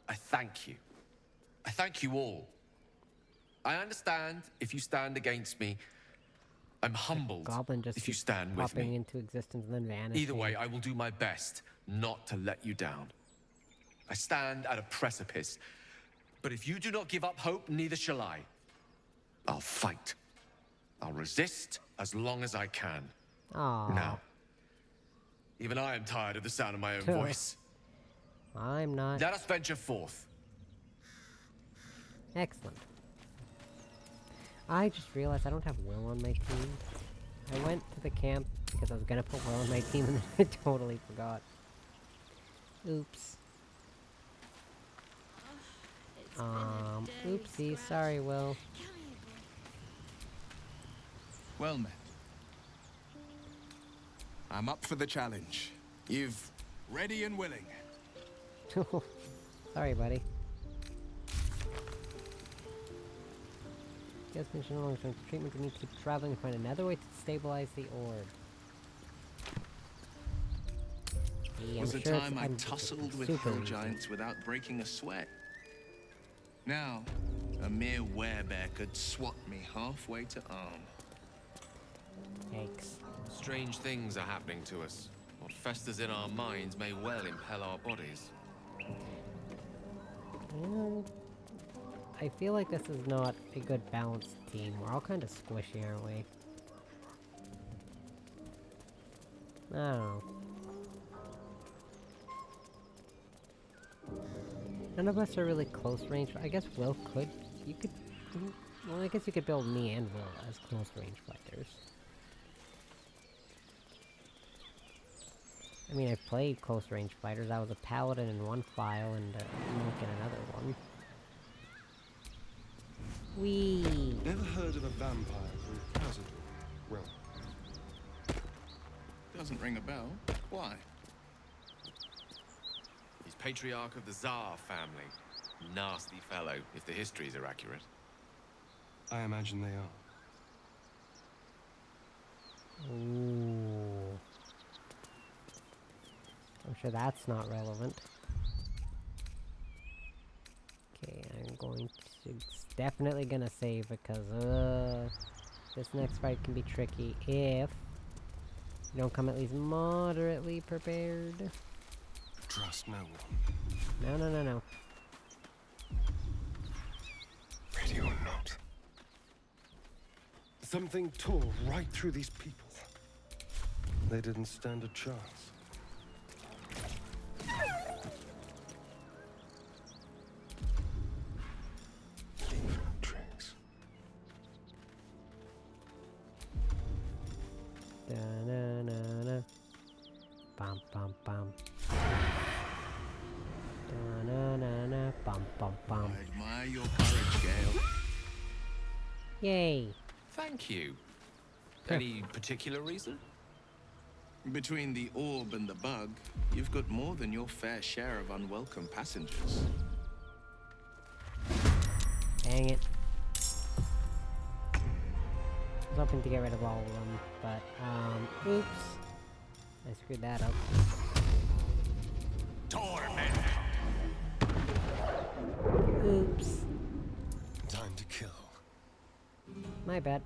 I thank you. I thank you all. I understand if you stand against me. I'm humbled Goblin just if you stand with popping me. into existence and then vanishing. Either way, I will do my best not to let you down. I stand at a precipice, but if you do not give up hope, neither shall I. I'll fight. I'll resist as long as I can. Aww. Now, even I am tired of the sound of my own Sure. voice. I'm not. Let us venture forth. Excellent. I just realized I don't have Will on my team. I went to the camp because I was gonna put Will on my team and then I totally forgot. Oops. Oopsie, sorry, Will. Well met. I'm up for the challenge. You've ready and willing. Sorry, buddy. Guess mission long term treatment, we need to keep traveling and find another way to stabilize the orb. Yeah, Was I'm a sure time I I'm tussled with super hill easy. giants without breaking a sweat. Now, a mere werebear could swat me halfway to arm. Yikes. Strange things are happening to us. What festers in our minds may well impel our bodies. I feel like this is not a good balanced team. We're all kind of squishy, aren't we? I don't know. None of us are really close range. I guess Will could. You could. Well, I guess you could build me and Will as close range fighters. I mean, I've played close range fighters. I was a paladin in one file and a monk in another one. Whee! Never heard of a vampire from Khazad? Well, Doesn't ring a bell. Why? He's patriarch of the Tsar family. Nasty fellow, if the histories are accurate. I imagine they are. Ooh. I'm sure that's not relevant. Okay, I'm going to... Definitely gonna save because, this next fight can be tricky if you don't come at least moderately prepared. Trust no one. No. Ready or not. Something tore right through these people. They didn't stand a chance. Tricks. Da-na-na-na. Bum bum bum. Da-na-na-na. Bum bum bum. I admire your courage, Gale. Yay! Thank you. Any particular reason? Between the orb and the bug, you've got more than your fair share of unwelcome passengers. Dang it. I was hoping to get rid of all of them, but, oops. I screwed that up. Torment! Oops. Time to kill. My bad.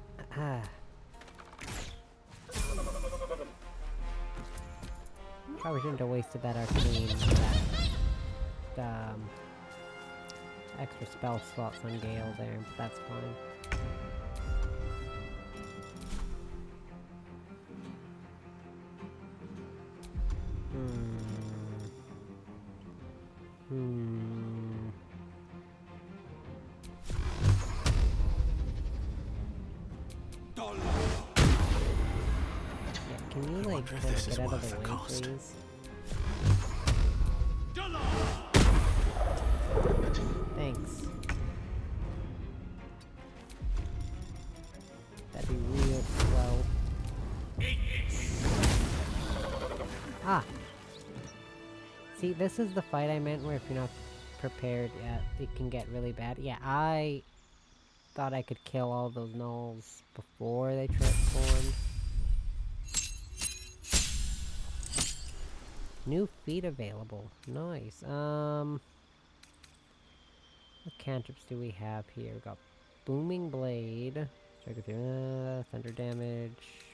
Probably shouldn't have wasted that arcane, that, extra spell slots on Gale there, but that's fine. Yeah, can you, like, kind of get out of the way, please? Thanks. That'd be real slow. Ah! See, this is the fight I meant where if you're not prepared, it can get really bad. Yeah, I thought I could kill all those gnolls before they transformed. New feat available. Nice. What cantrips do we have here? We got Booming Blade. Strike with your thunder damage.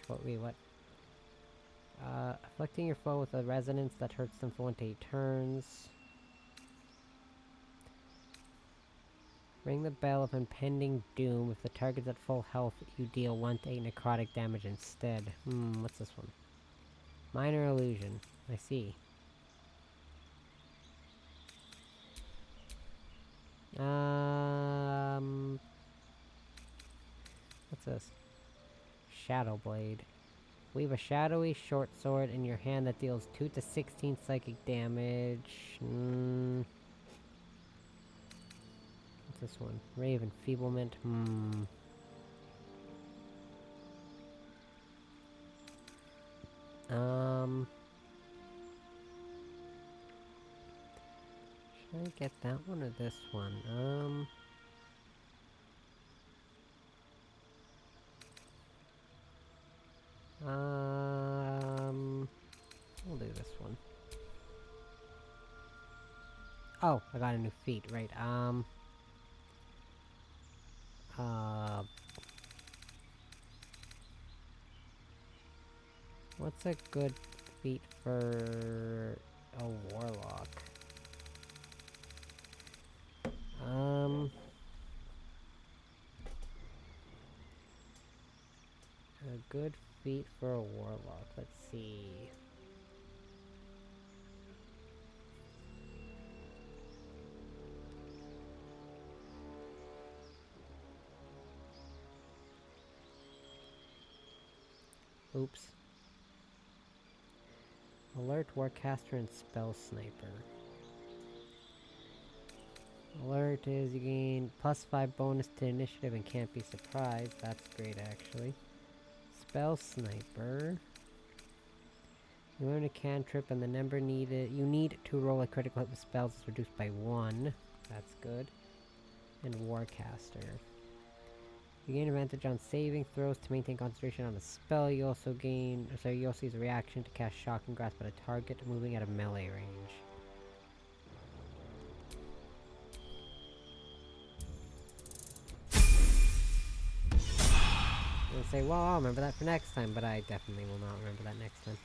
What? Afflicting your foe with a resonance that hurts them for 1 to 8 turns. Ring the bell of impending doom. If the target's at full health, you deal 1 to 8 necrotic damage instead. What's this one? Minor illusion. I see. What's this? Shadow Blade. Weave a shadowy short sword in your hand that deals 2 to 16 psychic damage. What's this one? Ray of Enfeeblement. Should I get that one or this one? We'll do this one. Oh, I got a new feat, right, what's a good feat for a warlock? A good feat for a warlock, let's see. Oops. Alert, Warcaster, and Spell Sniper. Alert is you gain +5 bonus to initiative and can't be surprised. That's great, actually. Spell Sniper. You learn a cantrip and the number needed. You need to roll a critical hit with spells is reduced by 1. That's good. And Warcaster. You gain advantage on saving throws to maintain concentration on a spell. You also gain. So you also use a reaction to cast Shocking Grasp at a target moving at a melee range. You'll say, well, I'll remember that for next time, but I definitely will not remember that next time.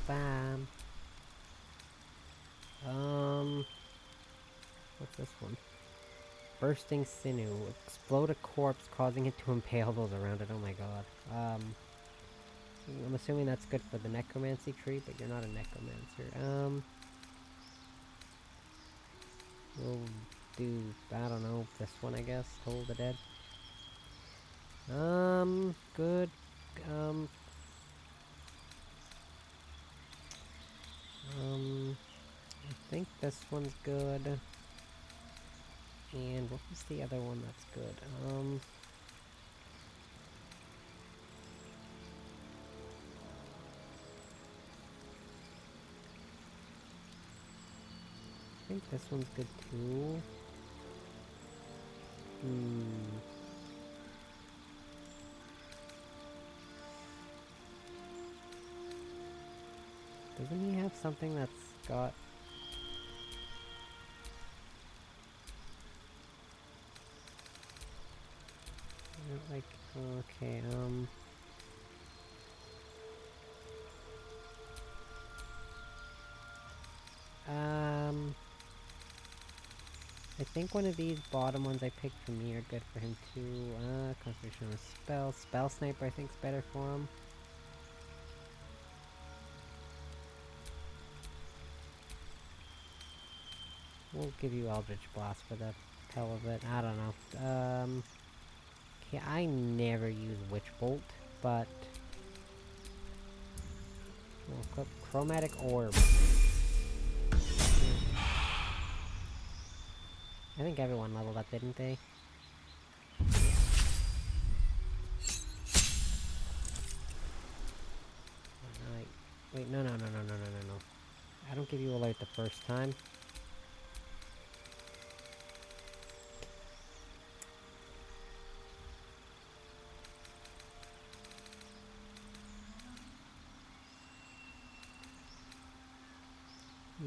Bam. What's this one? Bursting Sinew. Explode a corpse, causing it to impale those around it. Oh my god. I'm assuming that's good for the necromancy tree, but you're not a necromancer. We'll do, I don't know, this one, I guess. Toll the Dead. Good. I think this one's good. And what was the other one that's good? I think this one's good too. Doesn't he have something that's got... like, okay, I think one of these bottom ones I picked from me are good for him too. Concentration on a spell. Spell Sniper I think's better for him. We'll give you Eldritch Blast for the hell of it. I don't know. Okay, I never use Witch Bolt, but... we'll equip Chromatic Orb. I think everyone leveled up, didn't they? Yeah. Wait, no. I don't give you alert the first time.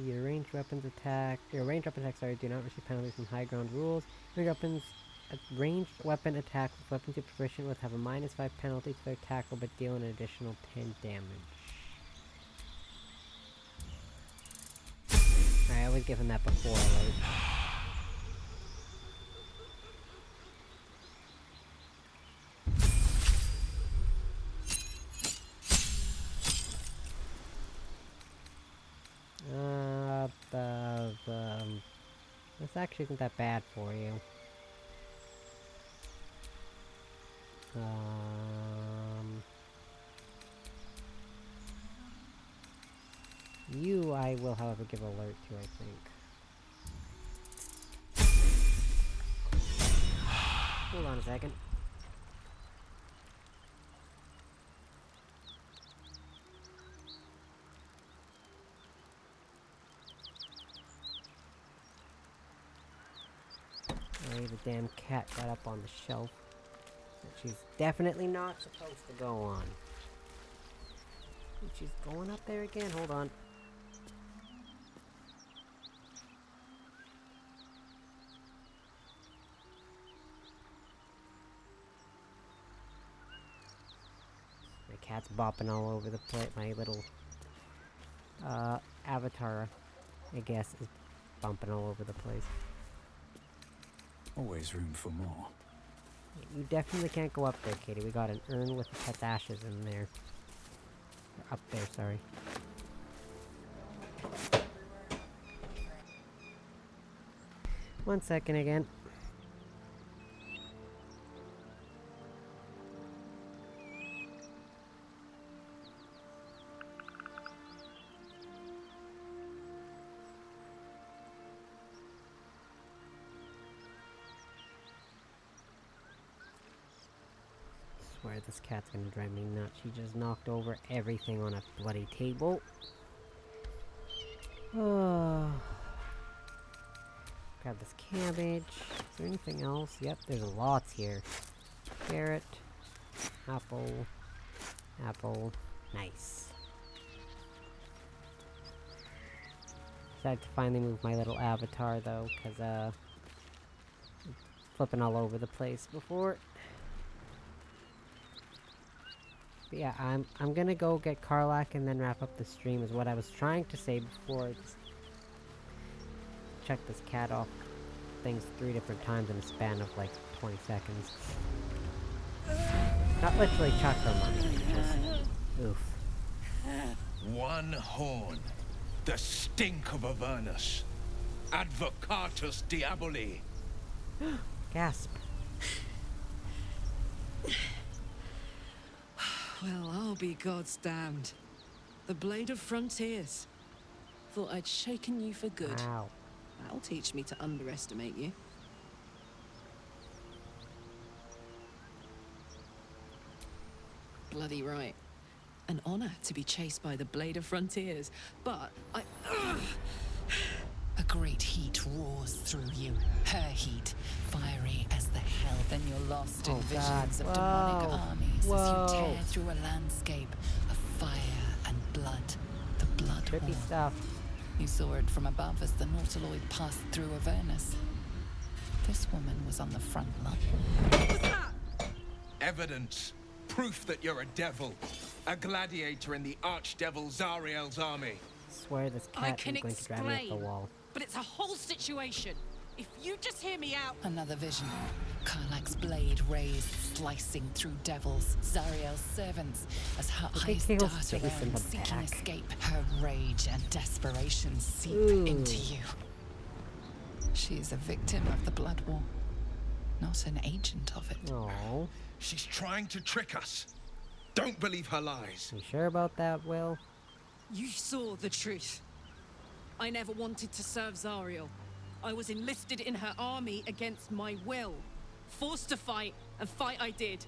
Your ranged weapons attacks, sorry, do not receive penalties from high ground rules. Ranged weapon attacks with weapons you're proficient with have a -5 penalty to their tackle, but deal an additional 10 damage. Alright, I was given that before alert. This actually isn't that bad for you. You I will, however, give alert to, I think. Hold on a second. Oh, the damn cat got up on the shelf that she's definitely not supposed to go on. She's going up there again. Hold on. My cat's bopping all over the place. My little avatar, I guess, is bumping all over the place. Always room for more. You definitely can't go up there, Katie. We got an urn with the pet's ashes in there. Or up there, sorry. One second again. I swear this cat's gonna drive me nuts. She just knocked over everything on a bloody table. Oh. Grab this cabbage. Is there anything else? Yep, there's lots here. Carrot. Apple. Apple. Nice. Decided to finally move my little avatar though, because flipping all over the place before. But yeah, I'm gonna go get Karlach and then wrap up the stream is what I was trying to say before. Check this cat off things 3 different times in a span of like 20 seconds. Not literally chuck them on me, just oof. One horn. The stink of Avernus. Advocatus Diaboli. Gasp. Well, I'll be God's damned. The Blade of Frontiers. Thought I'd shaken you for good. Wow. That'll teach me to underestimate you. Bloody right. An honor to be chased by the Blade of Frontiers, but I... A great heat roars through you. Her heat, fiery as the hell. Then you're lost in visions of demonic armies as you tear through a landscape of fire and blood. The blood trippy stuff. You saw it from above as the Nautiloid passed through Avernus. This woman was on the front line. What was that? Evidence. Proof that you're a devil. A gladiator in the archdevil Zariel's army. I swear this cat is going to drive me up the wall. But it's a whole situation. If you just hear me out... Another vision. Karlach's blade raised, slicing through devils, Zariel's servants, as her eyes dart around, seeking escape. Her rage and desperation seep into you. She is a victim of the Blood War, not an agent of it. Aww. She's trying to trick us. Don't believe her lies. You sure about that, Will? You saw the truth. I never wanted to serve Zariel. I was enlisted in her army against my will. Forced to fight, and fight I did.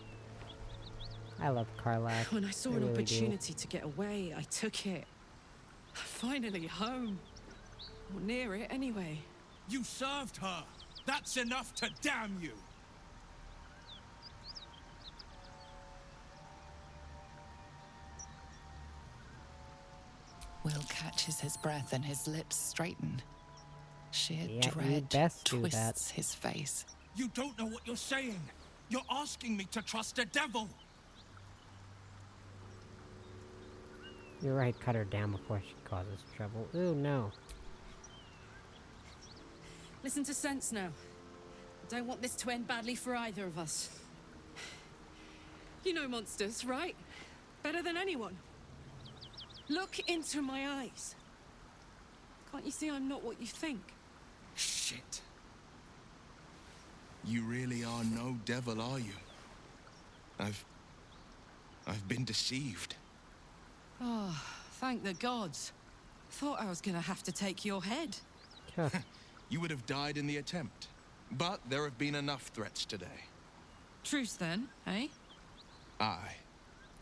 I love Karlach. When I saw an opportunity to get away, I took it. Finally home. Or near it, anyway. You served her. That's enough to damn you. Will catches his breath and his lips straighten. Sheer dread twists his face. You don't know what you're saying. You're asking me to trust a devil. You're right, cut her down before she causes trouble. Ooh, no. Listen to sense now. I don't want this to end badly for either of us. You know monsters, right? Better than anyone. Look into my eyes. Can't you see I'm not what you think? Shit. You really are no devil, are you? I've been deceived. Oh, thank the gods. Thought I was gonna have to take your head. You would have died in the attempt. But there have been enough threats today. Truce then, eh? Aye.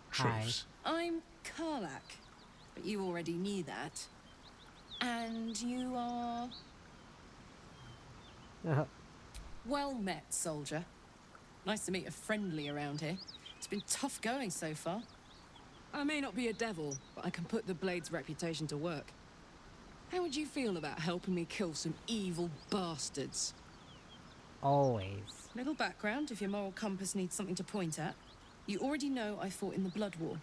Hi. Truce. I'm Karlak, but you already knew that. And you are... Well met, soldier. Nice to meet a friendly around here. It's been tough going so far. I may not be a devil, but I can put the Blade's reputation to work. How would you feel about helping me kill some evil bastards? Always. Little background if your moral compass needs something to point at. You already know I fought in the Blood War.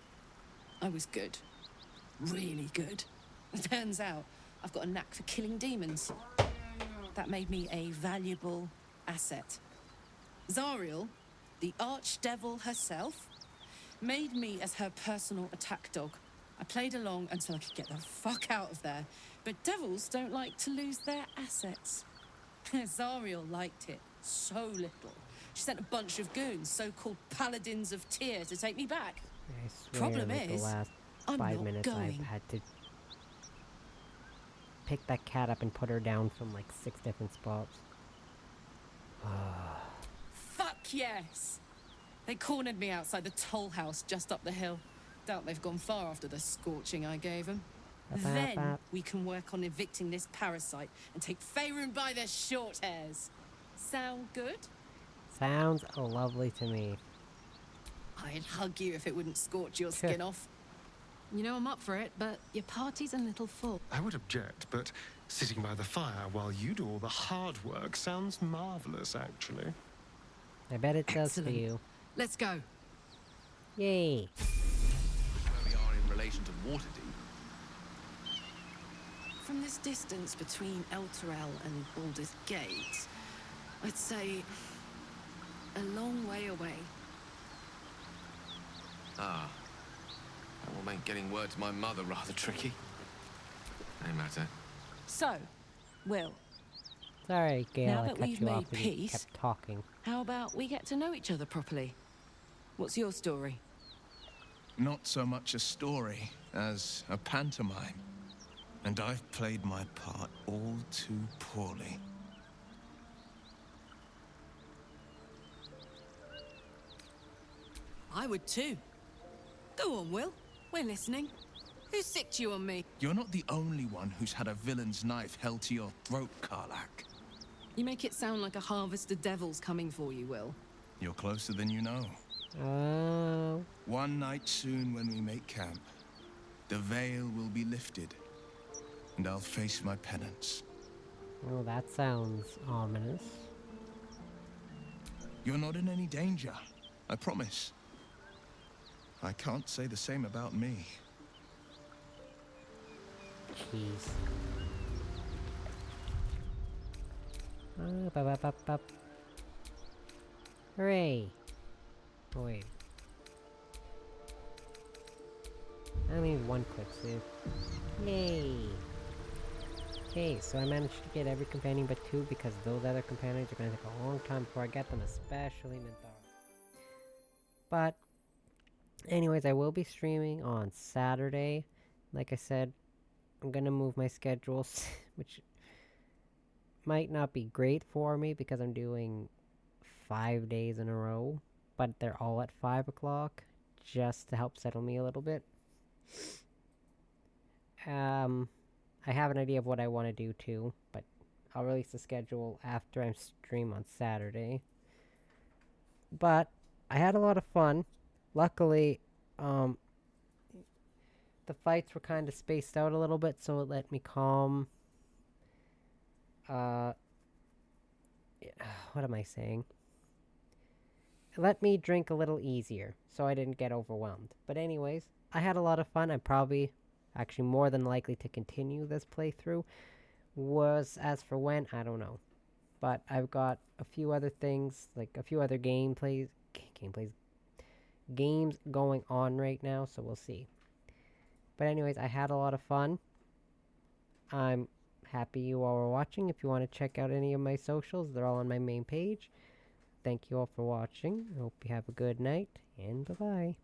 I was good. Really good. Turns out, I've got a knack for killing demons. That made me a valuable asset. Zariel, the archdevil herself, made me as her personal attack dog. I played along until I could get the fuck out of there. But devils don't like to lose their assets. Zariel liked it so little. She sent a bunch of goons, so-called paladins of Tyr, to take me back. I swear, Problem like is, the last I'm 5 not minutes going. I've had to pick that cat up and put her down from like 6 different spots. Fuck yes! They cornered me outside the toll house just up the hill. Doubt they've gone far after the scorching I gave them. Then we can work on evicting this parasite and take Faerun by their short hairs. Sound good? Sounds lovely to me. I'd hug you if it wouldn't scorch your skin off. You know I'm up for it, but your party's a little full. I would object, but sitting by the fire while you do all the hard work sounds marvelous, actually. I bet it does for you. Let's go. Yay. Where we are in relation to Waterdeep. From this distance between Elturel and Baldur's Gate, I'd say a long way away. Ah. That will make getting word to my mother rather tricky. No matter. So, Will, Sorry, Gale, now I that cut we've you made off and you peace, kept talking. how about we get to know each other properly? What's your story? Not so much a story as a pantomime. And I've played my part all too poorly. I would too. Go on, Will. We're listening. Who sicked you on me? You're not the only one who's had a villain's knife held to your throat, Karlak. You make it sound like a harvest of devils coming for you, Will. You're closer than you know. Oh. One night soon when we make camp, the veil will be lifted, and I'll face my penance. Well, that sounds ominous. You're not in any danger, I promise. I can't say the same about me. Jeez. Ba-ba-ba-ba. Hooray! Oh, wait. I need one quick save. Yay! Okay, so I managed to get every companion but 2 because those other companions are gonna take a long time before I get them, especially Minthara. But, anyways, I will be streaming on Saturday. Like I said, I'm gonna move my schedules, which might not be great for me because I'm doing 5 days in a row, but they're all at 5 o'clock, just to help settle me a little bit. I have an idea of what I want to do too, but I'll release the schedule after I stream on Saturday. But I had a lot of fun. Luckily, the fights were kind of spaced out a little bit, so it let me calm. What am I saying? It let me drink a little easier, so I didn't get overwhelmed. But anyways, I had a lot of fun. I'm probably actually more than likely to continue this playthrough. As for when, I don't know. But I've got a few other things, like a few other games going on right now, so we'll see. But anyways, I had a lot of fun. I'm happy you all were watching. If you want to check out any of my socials, they're all on my main page. Thank you all for watching. I hope you have a good night, and bye-bye.